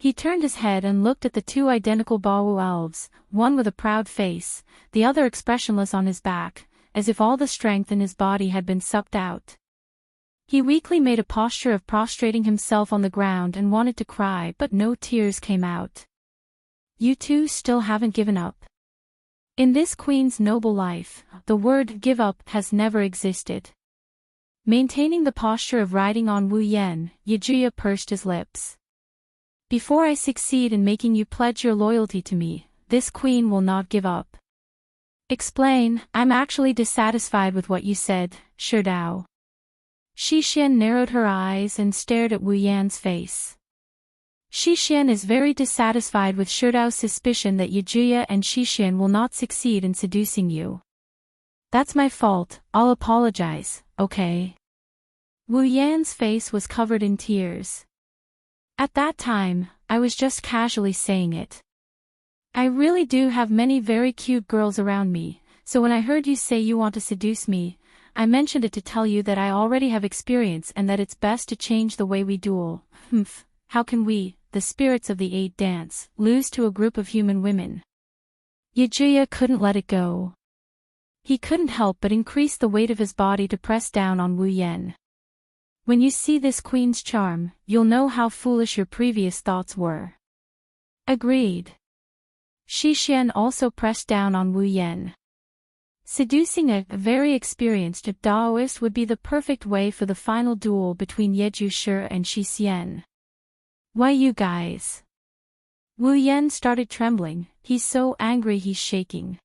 He turned his head and looked at the two identical Bawu elves, one with a proud face, the other expressionless on his back, as if all the strength in his body had been sucked out. He weakly made a posture of prostrating himself on the ground and wanted to cry, but no tears came out. You two still haven't given up. In this queen's noble life, the word give up has never existed. Maintaining the posture of riding on Wu Yan, Yajuya pursed his lips. Before I succeed in making you pledge your loyalty to me, this queen will not give up. Explain. I'm actually dissatisfied with what you said, Sherdao. Shixian narrowed her eyes and stared at Wu Yan's face. Shixian is very dissatisfied with Sherdao's suspicion that Yajuya and Shixian will not succeed in seducing you. That's my fault, I'll apologize, okay? Wu Yan's face was covered in tears. At that time, I was just casually saying it. I really do have many very cute girls around me, so when I heard you say you want to seduce me, I mentioned it to tell you that I already have experience and that it's best to change the way we duel. How can we, the spirits of the eight dance, lose to a group of human women? Yajuya couldn't let it go. He couldn't help but increase the weight of his body to press down on Wu Yan. When you see this queen's charm, you'll know how foolish your previous thoughts were. Agreed. Shixian also pressed down on Wu Yan. Seducing a very experienced Daoist would be the perfect way for the final duel between Yeju Shi and Shixian. Why you guys? Wu Yan started trembling, he's so angry he's shaking.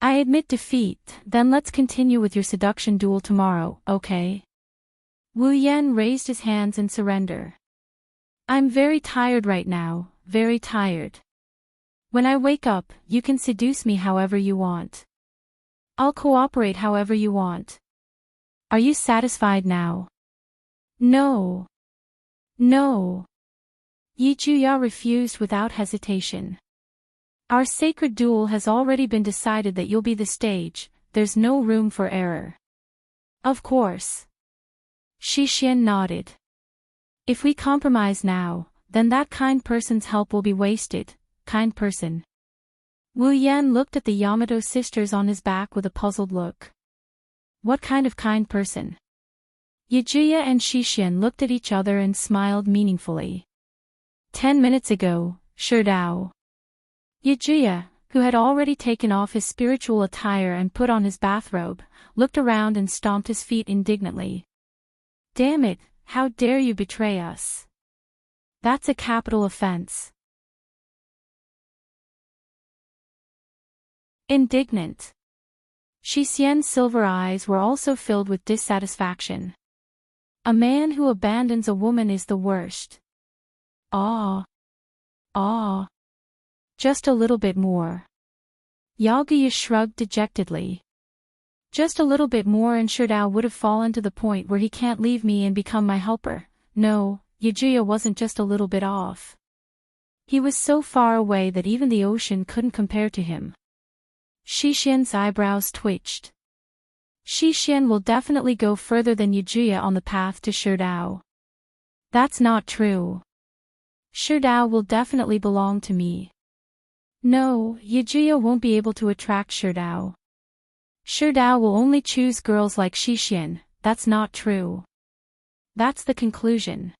I admit defeat, then let's continue with your seduction duel tomorrow, okay? Wu Yan raised his hands in surrender. I'm very tired right now, very tired. When I wake up, you can seduce me however you want. I'll cooperate however you want. Are you satisfied now? No. No. Yijuya refused without hesitation. Our sacred duel has already been decided that you'll be the stage, there's no room for error. Of course. Shixian nodded. If we compromise now, then that kind person's help will be wasted, kind person. Wu Yan looked at the Yamato sisters on his back with a puzzled look. What kind of kind person? Yajuya and Shixian looked at each other and smiled meaningfully. 10 minutes ago, Sherdao. Yajuya, who had already taken off his spiritual attire and put on his bathrobe, looked around and stomped his feet indignantly. Damn it, how dare you betray us? That's a capital offense. Indignant. Shixian's silver eyes were also filled with dissatisfaction. A man who abandons a woman is the worst. Ah. Just a little bit more. Yaguya shrugged dejectedly. Just a little bit more and Sherdao would have fallen to the point where he can't leave me and become my helper. No, Yajuya wasn't just a little bit off. He was so far away that even the ocean couldn't compare to him. Shixian's eyebrows twitched. Shixian will definitely go further than Yajuya on the path to Sherdao. That's not true. Sherdao will definitely belong to me. No, Yajuya won't be able to attract Sherdao. Sherdao will only choose girls like Shixian, that's not true. That's the conclusion.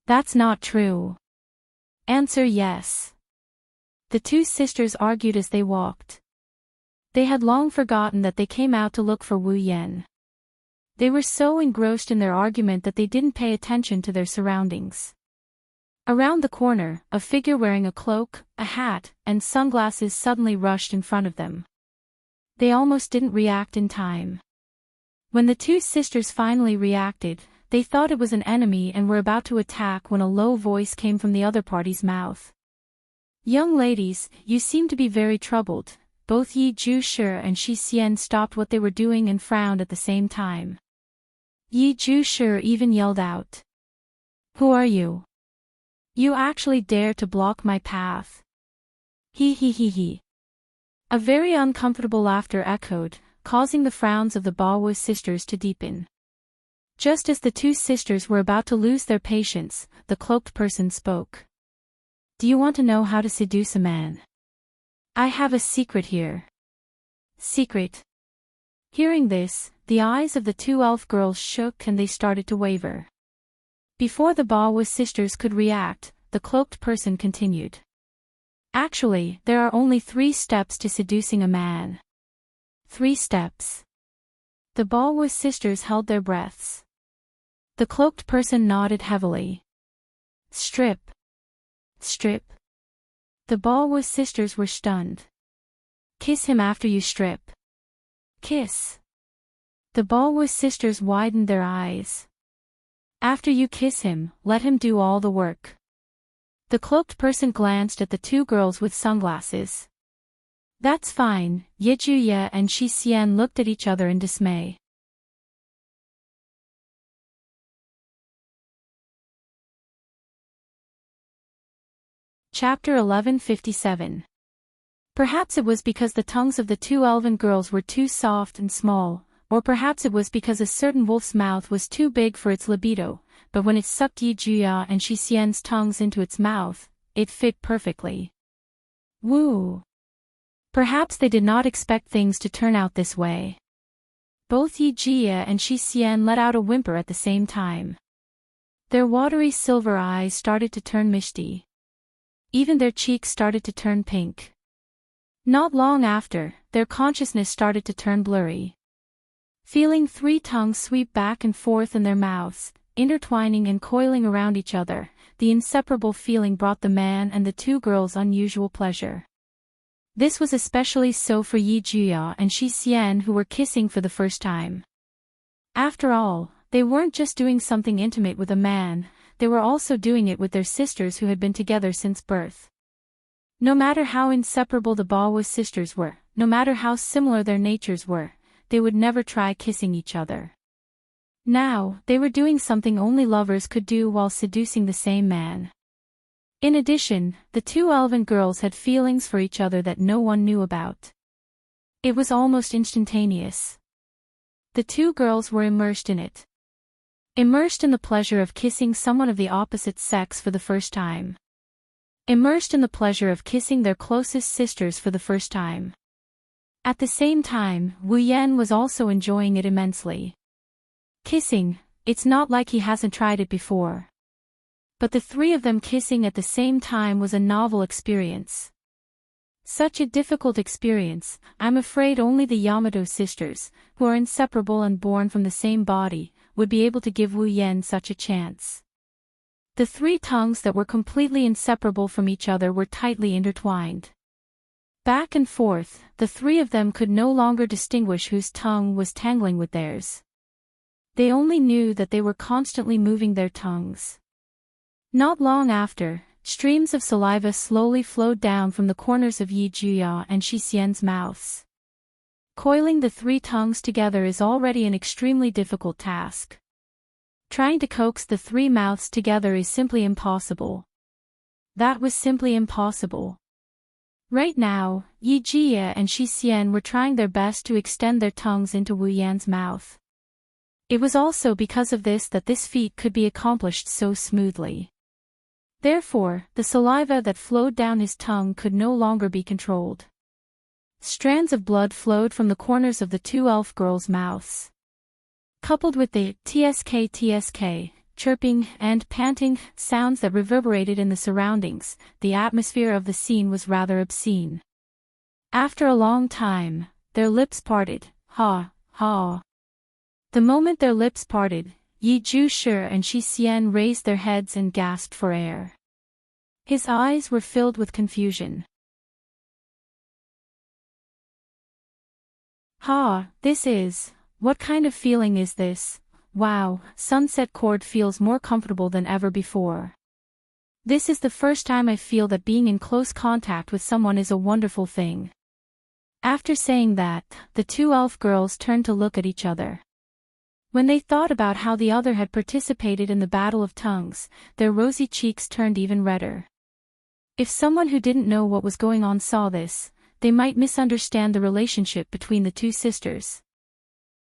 That's not true. Answer yes. The two sisters argued as they walked. They had long forgotten that they came out to look for Wu Yan. They were so engrossed in their argument that they didn't pay attention to their surroundings. Around the corner, a figure wearing a cloak, a hat, and sunglasses suddenly rushed in front of them. They almost didn't react in time. When the two sisters finally reacted, they thought it was an enemy and were about to attack when a low voice came from the other party's mouth. Young ladies, you seem to be very troubled. Both Yi Ju Shi and Shi Xian stopped what they were doing and frowned at the same time. Yi Ju Shi even yelled out. Who are you? You actually dare to block my path? He. A very uncomfortable laughter echoed, causing the frowns of the Baowu sisters to deepen. Just as the two sisters were about to lose their patience, the cloaked person spoke. do you want to know how to seduce a man? I have a secret here. Secret. Hearing this, the eyes of the two elf girls shook and they started to waver. Before the Bawa sisters could react, the cloaked person continued. Actually, there are only 3 steps to seducing a man. 3 steps. The Bawa sisters held their breaths. The cloaked person nodded heavily. Strip. Strip. The Bawa sisters were stunned. Kiss him after you strip. Kiss. The Bawa sisters widened their eyes. After you kiss him, let him do all the work. The cloaked person glanced at the 2 girls with sunglasses. That's fine. Yejuye and Shi Xian looked at each other in dismay. Chapter 1157. Perhaps it was because the tongues of the 2 elven girls were too soft and small, or perhaps it was because a certain wolf's mouth was too big for its libido, but when it sucked Yi Juya and Shi Xian's tongues into its mouth, it fit perfectly. Woo! Perhaps they did not expect things to turn out this way. Both Yi Jia and Shi Xian let out a whimper at the same time. Their watery silver eyes started to turn misty. Even their cheeks started to turn pink. Not long after, their consciousness started to turn blurry. Feeling 3 tongues sweep back and forth in their mouths, intertwining and coiling around each other, the inseparable feeling brought the man and the 2 girls unusual pleasure. This was especially so for Yi Juya and Shi Xian, who were kissing for the first time. After all, they weren't just doing something intimate with a man, they were also doing it with their sisters who had been together since birth. No matter how inseparable the Bawa sisters were, no matter how similar their natures were, they would never try kissing each other. Now, they were doing something only lovers could do while seducing the same man. In addition, the 2 elven girls had feelings for each other that no one knew about. It was almost instantaneous. The 2 girls were immersed in it. Immersed in the pleasure of kissing someone of the opposite sex for the first time. Immersed in the pleasure of kissing their closest sisters for the first time. At the same time, Wu Yan was also enjoying it immensely. Kissing, it's not like he hasn't tried it before. But the 3 of them kissing at the same time was a novel experience. Such a difficult experience, I'm afraid only the Yamato sisters, who are inseparable and born from the same body, would be able to give Wu Yan such a chance. The 3 tongues that were completely inseparable from each other were tightly intertwined. Back and forth, the 3 of them could no longer distinguish whose tongue was tangling with theirs. They only knew that they were constantly moving their tongues. Not long after, streams of saliva slowly flowed down from the corners of Yi Juya and Shi Xian's mouths. Coiling the 3 tongues together is already an extremely difficult task. Trying to coax the 3 mouths together is simply impossible. That was simply impossible. Right now, Yi Jia and Shi Xian were trying their best to extend their tongues into Wu Yan's mouth. It was also because of this that this feat could be accomplished so smoothly. Therefore, the saliva that flowed down his tongue could no longer be controlled. Strands of blood flowed from the corners of the 2 elf girls' mouths. Coupled with the tsk, chirping, and panting sounds that reverberated in the surroundings, the atmosphere of the scene was rather obscene. After a long time, their lips parted, ha, ha. The moment their lips parted, Yi Ju-shi and Shi Xian raised their heads and gasped for air. His eyes were filled with confusion. Ha, what kind of feeling is this? Wow, Sunset Court feels more comfortable than ever before. This is the first time I feel that being in close contact with someone is a wonderful thing. After saying that, the 2 elf girls turned to look at each other. When they thought about how the other had participated in the Battle of Tongues, their rosy cheeks turned even redder. If someone who didn't know what was going on saw this, they might misunderstand the relationship between the 2 sisters.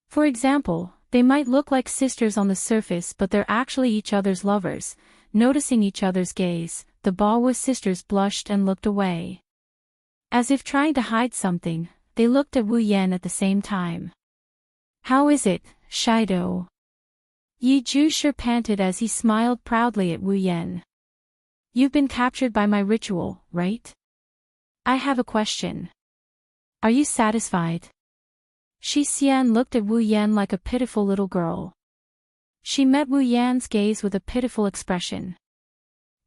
For example, they might look like sisters on the surface but they're actually each other's lovers, noticing each other's gaze, the Balwa sisters blushed and looked away. As if trying to hide something, they looked at Wu Yan at the same time. "How is it, Shido?" Yi Jusher panted as he smiled proudly at Wu Yan. "You've been captured by my ritual, right? I have a question. Are you satisfied?" Shi Xian looked at Wu Yan like a pitiful little girl. She met Wu Yan's gaze with a pitiful expression.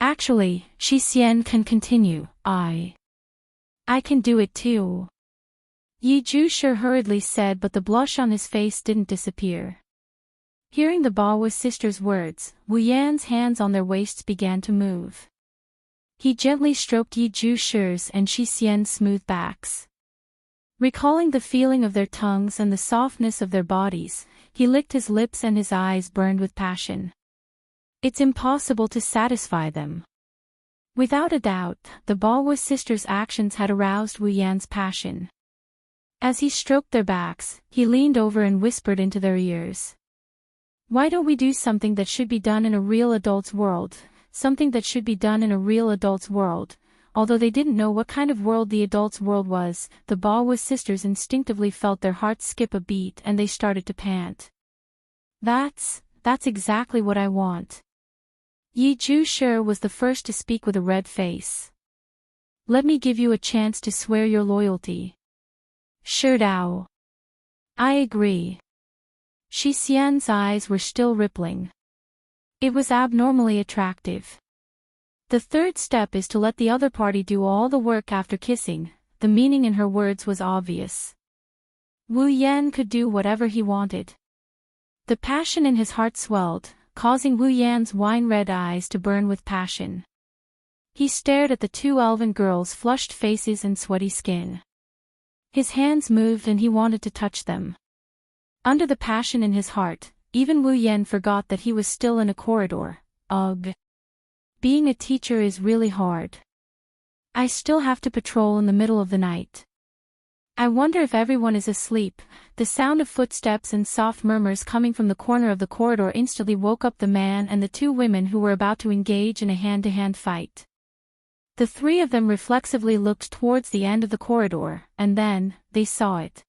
"Actually, Shi Xian can continue, I can do it too," Yi Jusher hurriedly said, but the blush on his face didn't disappear. Hearing the Balwa sisters' words, Wu Yan's hands on their waists began to move. He gently stroked Yi Jusher's and Shi Xian's smooth backs. Recalling the feeling of their tongues and the softness of their bodies, he licked his lips and his eyes burned with passion. It's impossible to satisfy them. Without a doubt, the Balwa sisters' actions had aroused Wu Yan's passion. As he stroked their backs, he leaned over and whispered into their ears. "Why don't we do something that should be done in a real adult's world, something that should be done in a real adult's world?" Although they didn't know what kind of world the adult's world was, the Balwa sisters instinctively felt their hearts skip a beat and they started to pant. That's exactly what I want." Yi Jusher was the first to speak with a red face. "Let me give you a chance to swear your loyalty." "Sure Dao. I agree." Shi Xian's eyes were still rippling. It was abnormally attractive. The third step is to let the other party do all the work after kissing. The meaning in her words was obvious. Wu Yan could do whatever he wanted. The passion in his heart swelled, causing Wu Yan's wine-red eyes to burn with passion. He stared at the two elven girls' flushed faces and sweaty skin. His hands moved and he wanted to touch them. Under the passion in his heart, even Wu Yan forgot that he was still in a corridor. Ugh. Being a teacher is really hard. I still have to patrol in the middle of the night. I wonder if everyone is asleep. The sound of footsteps and soft murmurs coming from the corner of the corridor instantly woke up the man and the two women who were about to engage in a hand-to-hand fight. The three of them reflexively looked towards the end of the corridor, and then, they saw it.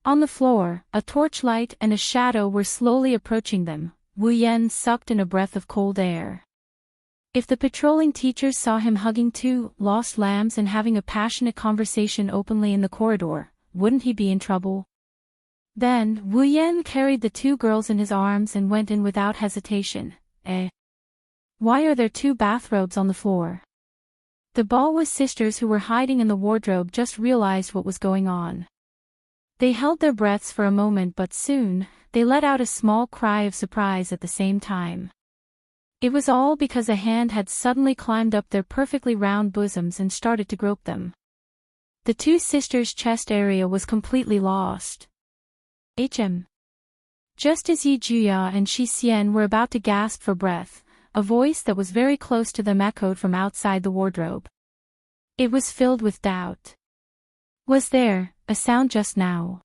On the floor, a torchlight and a shadow were slowly approaching them. Wu Yan sucked in a breath of cold air. If the patrolling teachers saw him hugging two lost lambs and having a passionate conversation openly in the corridor, wouldn't he be in trouble? Then, Wu Yan carried the two girls in his arms and went in without hesitation. Why are there two bathrobes on the floor? The Balwa sisters who were hiding in the wardrobe just realized what was going on. They held their breaths for a moment, but soon, they let out a small cry of surprise at the same time. It was all because a hand had suddenly climbed up their perfectly round bosoms and started to grope them. The two sisters' chest area was completely lost. Just as Yi Juya and Shi Xian were about to gasp for breath, a voice that was very close to them echoed from outside the wardrobe. It was filled with doubt. Was there a sound just now?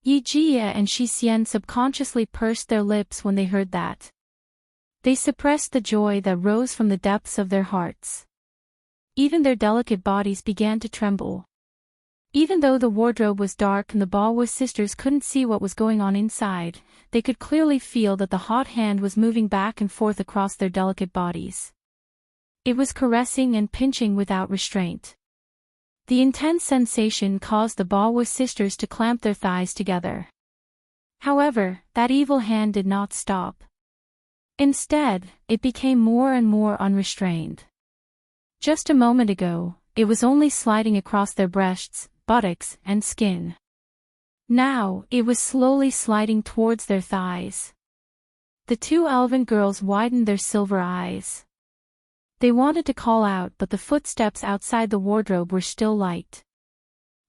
Yi Jia and Shi Xian subconsciously pursed their lips when they heard that. They suppressed the joy that rose from the depths of their hearts. Even their delicate bodies began to tremble. Even though the wardrobe was dark and the Balwa sisters couldn't see what was going on inside, they could clearly feel that the hot hand was moving back and forth across their delicate bodies. It was caressing and pinching without restraint. The intense sensation caused the Balwa sisters to clamp their thighs together. However, that evil hand did not stop. Instead, it became more and more unrestrained. Just a moment ago, it was only sliding across their breasts, buttocks, and skin. Now, it was slowly sliding towards their thighs. The two elven girls widened their silver eyes. They wanted to call out, but the footsteps outside the wardrobe were still light.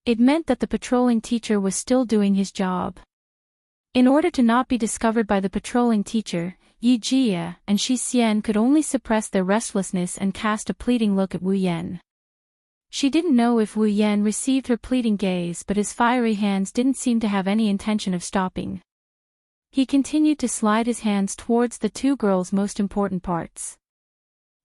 It meant that the patrolling teacher was still doing his job. In order to not be discovered by the patrolling teacher, Yi Jia and Shi Xian could only suppress their restlessness and cast a pleading look at Wu Yan. She didn't know if Wu Yan received her pleading gaze, but his fiery hands didn't seem to have any intention of stopping. He continued to slide his hands towards the two girls' most important parts.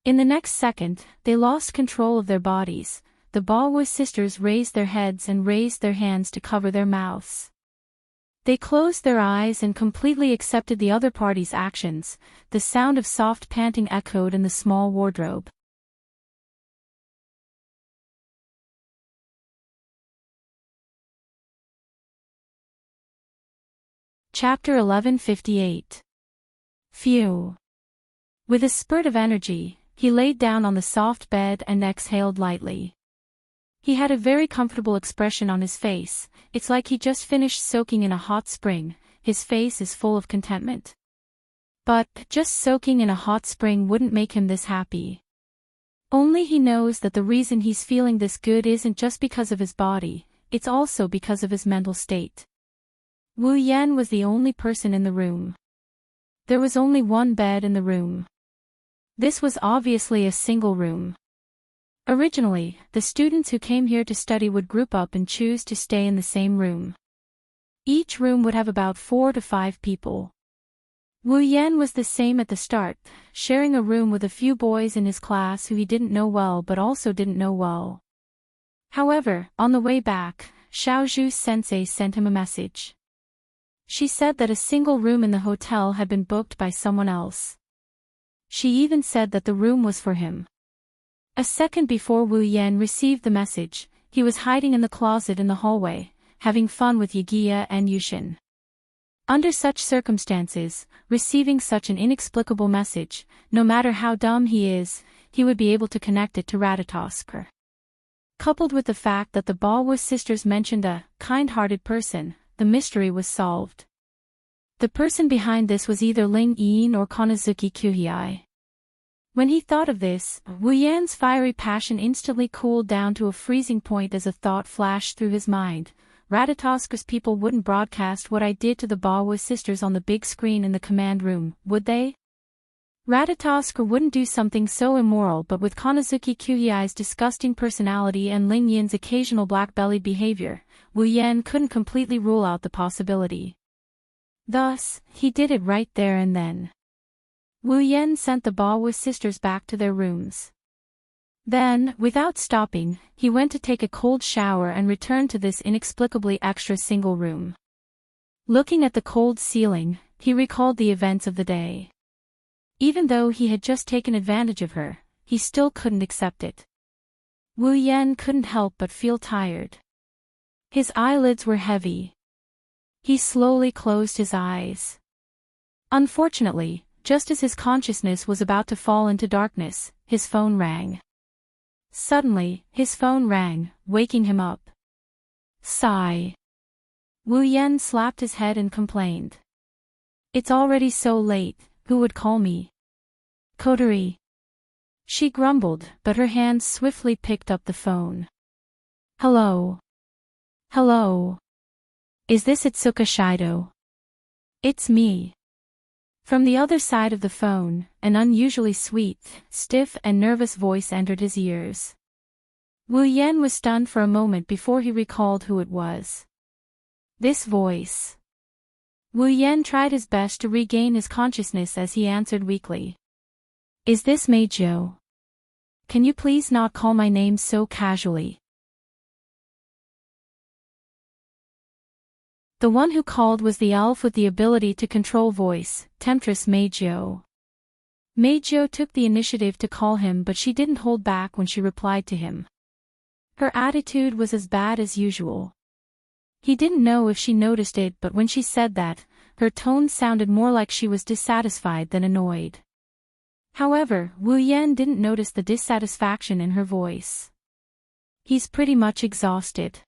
In the next second, they lost control of their bodies. The Balwa sisters raised their heads and raised their hands to cover their mouths. They closed their eyes and completely accepted the other party's actions. The sound of soft panting echoed in the small wardrobe. Chapter 1158. Phew. With a spurt of energy, he laid down on the soft bed and exhaled lightly. He had a very comfortable expression on his face. It's like he just finished soaking in a hot spring. His face is full of contentment. But just soaking in a hot spring wouldn't make him this happy. Only he knows that the reason he's feeling this good isn't just because of his body, it's also because of his mental state. Wu Yan was the only person in the room. There was only one bed in the room. This was obviously a single room. Originally, the students who came here to study would group up and choose to stay in the same room. Each room would have about 4 to 5 people. Wu Yan was the same at the start, sharing a room with a few boys in his class who he didn't know well but also didn't know well. However, on the way back, Xiaozhu's sensei sent him a message. She said that a single room in the hotel had been booked by someone else. She even said that the room was for him. A second before Wu Yan received the message, he was hiding in the closet in the hallway, having fun with Yigia and Yushin. Under such circumstances, receiving such an inexplicable message, no matter how dumb he is, he would be able to connect it to Ratatoskr. Coupled with the fact that the Balwa sisters mentioned a kind-hearted person, the mystery was solved. The person behind this was either Ling Yin or Konazuki Kuhei. When he thought of this, Wu Yan's fiery passion instantly cooled down to a freezing point as a thought flashed through his mind. Ratatoskr's people wouldn't broadcast what I did to the Balwa sisters on the big screen in the command room, would they? Ratatoskr wouldn't do something so immoral, but with Konazuki Kuhei's disgusting personality and Ling Yin's occasional black-bellied behavior, Wu Yan couldn't completely rule out the possibility. Thus, he did it right there and then. Wu Yan sent the Balwa sisters back to their rooms. Then, without stopping, he went to take a cold shower and returned to this inexplicably extra single room. Looking at the cold ceiling, he recalled the events of the day. Even though he had just taken advantage of her, he still couldn't accept it. Wu Yan couldn't help but feel tired. His eyelids were heavy. He slowly closed his eyes. Unfortunately, just as his consciousness was about to fall into darkness, his phone rang. Suddenly, his phone rang, waking him up. Sigh. Wu Yan slapped his head and complained. It's already so late, who would call me? Kodori. She grumbled, but her hands swiftly picked up the phone. Hello. Hello. Is this Itsuka Shido? It's me. From the other side of the phone, an unusually sweet, stiff and nervous voice entered his ears. Wu Yan was stunned for a moment before he recalled who it was. This voice. Wu Yan tried his best to regain his consciousness as he answered weakly. Is this Meijo? Can you please not call my name so casually? The one who called was the elf with the ability to control voice, Temptress Meijo. Meijo took the initiative to call him, but she didn't hold back when she replied to him. Her attitude was as bad as usual. He didn't know if she noticed it, but when she said that, her tone sounded more like she was dissatisfied than annoyed. However, Wu Yan didn't notice the dissatisfaction in her voice. He's pretty much exhausted.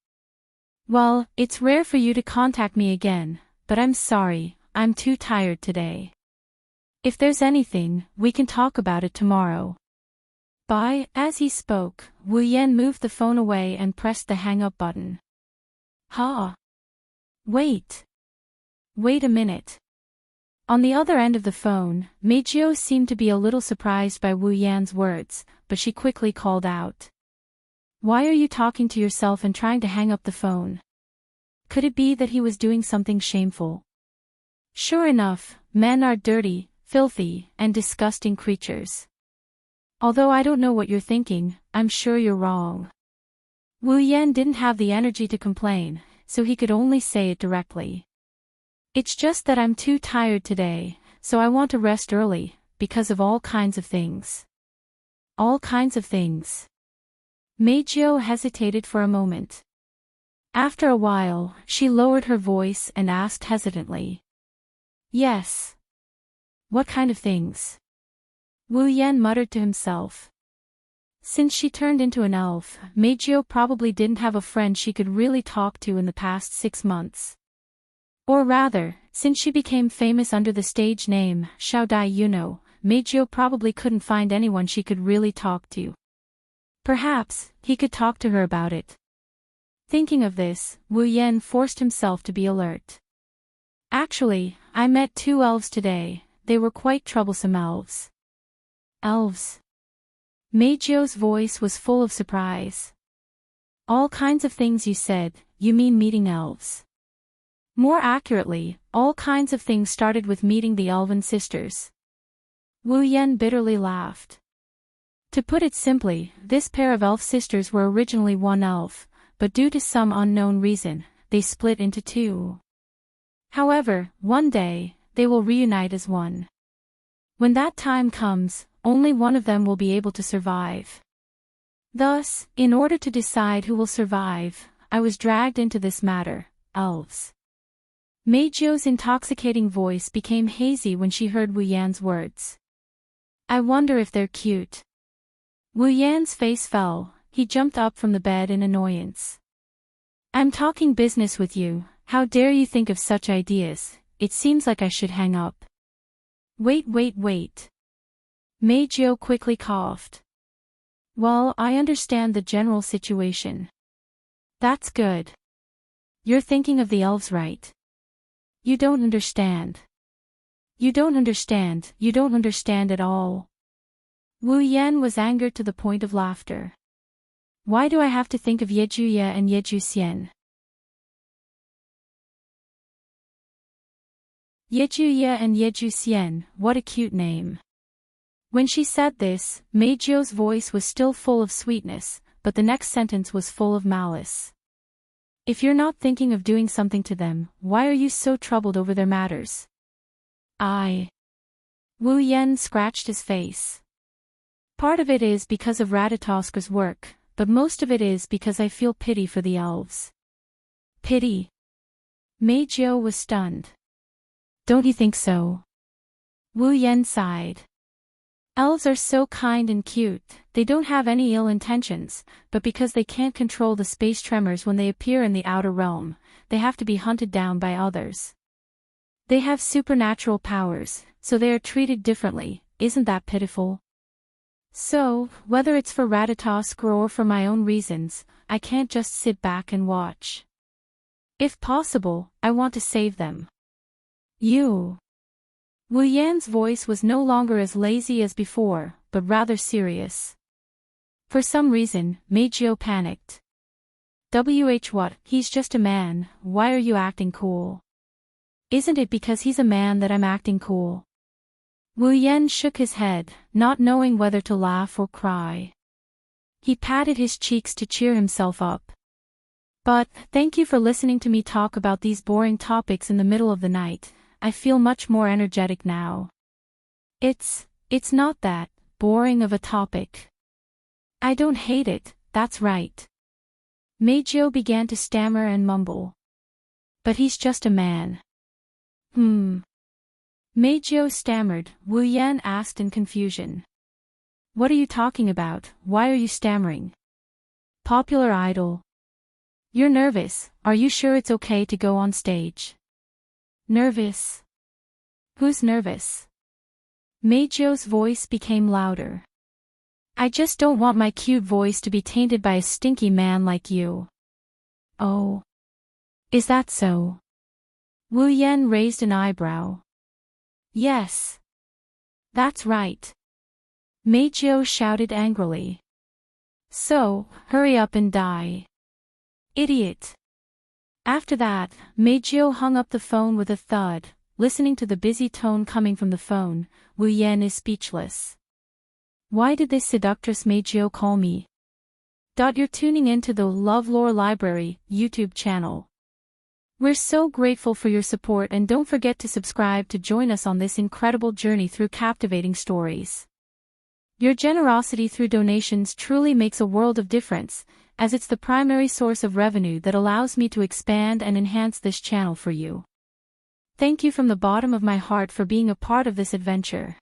Well, it's rare for you to contact me again, but I'm sorry, I'm too tired today. If there's anything, we can talk about it tomorrow. Bye. As he spoke, Wu Yan moved the phone away and pressed the hang-up button. Ha! Wait. Wait a minute. On the other end of the phone, Meijio seemed to be a little surprised by Wu Yan's words, but she quickly called out. Why are you talking to yourself and trying to hang up the phone? Could it be that he was doing something shameful? Sure enough, men are dirty, filthy, and disgusting creatures. Although I don't know what you're thinking, I'm sure you're wrong. Wu Yan didn't have the energy to complain, so he could only say it directly. It's just that I'm too tired today, so I want to rest early, because of all kinds of things. All kinds of things. Meijio hesitated for a moment. After a while, she lowered her voice and asked hesitantly. Yes. What kind of things? Wu Yan muttered to himself. Since she turned into an elf, Meijio probably didn't have a friend she could really talk to in the past 6 months. Or rather, since she became famous under the stage name Xiaodai Yuno, Meijio probably couldn't find anyone she could really talk to. Perhaps, he could talk to her about it. Thinking of this, Wu Yan forced himself to be alert. Actually, I met 2 elves today. They were quite troublesome elves. Elves? Meijio's voice was full of surprise. All kinds of things you said, you mean meeting elves. More accurately, all kinds of things started with meeting the elven sisters. Wu Yan bitterly laughed. To put it simply, this pair of elf sisters were originally one elf, but due to some unknown reason, they split into 2. However, one day, they will reunite as one. When that time comes, only one of them will be able to survive. Thus, in order to decide who will survive, I was dragged into this matter, elves. Meijio's intoxicating voice became hazy when she heard Wu Yan's words. I wonder if they're cute. Wu Yan's face fell, he jumped up from the bed in annoyance. I'm talking business with you, how dare you think of such ideas, it seems like I should hang up. Wait. Meijio quickly coughed. Well, I understand the general situation. That's good. You're thinking of the elves, right? You don't understand. You don't understand at all. Wu Yan was angered to the point of laughter. Why do I have to think of Yejuye and Yejuxian? Yejuye and Yejuxian, what a cute name. When she said this, Meijio's voice was still full of sweetness, but the next sentence was full of malice. If you're not thinking of doing something to them, why are you so troubled over their matters? Wu Yan scratched his face. Part of it is because of Ratatosker's work, but most of it is because I feel pity for the elves. Pity? Meijio was stunned. Don't you think so? Wu Yan sighed. Elves are so kind and cute, they don't have any ill intentions, but because they can't control the space tremors when they appear in the outer realm, they have to be hunted down by others. They have supernatural powers, so they are treated differently, isn't that pitiful? So, whether it's for Ratatosker or for my own reasons, I can't just sit back and watch. If possible, I want to save them. You. Wu Yan's voice was no longer as lazy as before, but rather serious. For some reason, Meijio panicked. What, he's just a man, why are you acting cool? Isn't it because he's a man that I'm acting cool? Wu Yan shook his head, not knowing whether to laugh or cry. He patted his cheeks to cheer himself up. But, thank you for listening to me talk about these boring topics in the middle of the night. I feel much more energetic now. It's not that boring of a topic. I don't hate it, that's right. Meijio began to stammer and mumble. But he's just a man. Meijio stammered, Wu Yan asked in confusion. What are you talking about, why are you stammering? Popular idol. You're nervous, are you sure it's okay to go on stage? Nervous? Who's nervous? Meijio's voice became louder. I just don't want my cute voice to be tainted by a stinky man like you. Oh. Is that so? Wu Yan raised an eyebrow. Yes. That's right. Meijio shouted angrily. So, hurry up and die. Idiot. After that, Meijio hung up the phone with a thud, listening to the busy tone coming from the phone, Wu Yan is speechless. Why did this seductress Meijio call me? You're tuning into the LoveLore Library YouTube channel. We're so grateful for your support, and don't forget to subscribe to join us on this incredible journey through captivating stories. Your generosity through donations truly makes a world of difference, as it's the primary source of revenue that allows me to expand and enhance this channel for you. Thank you from the bottom of my heart for being a part of this adventure.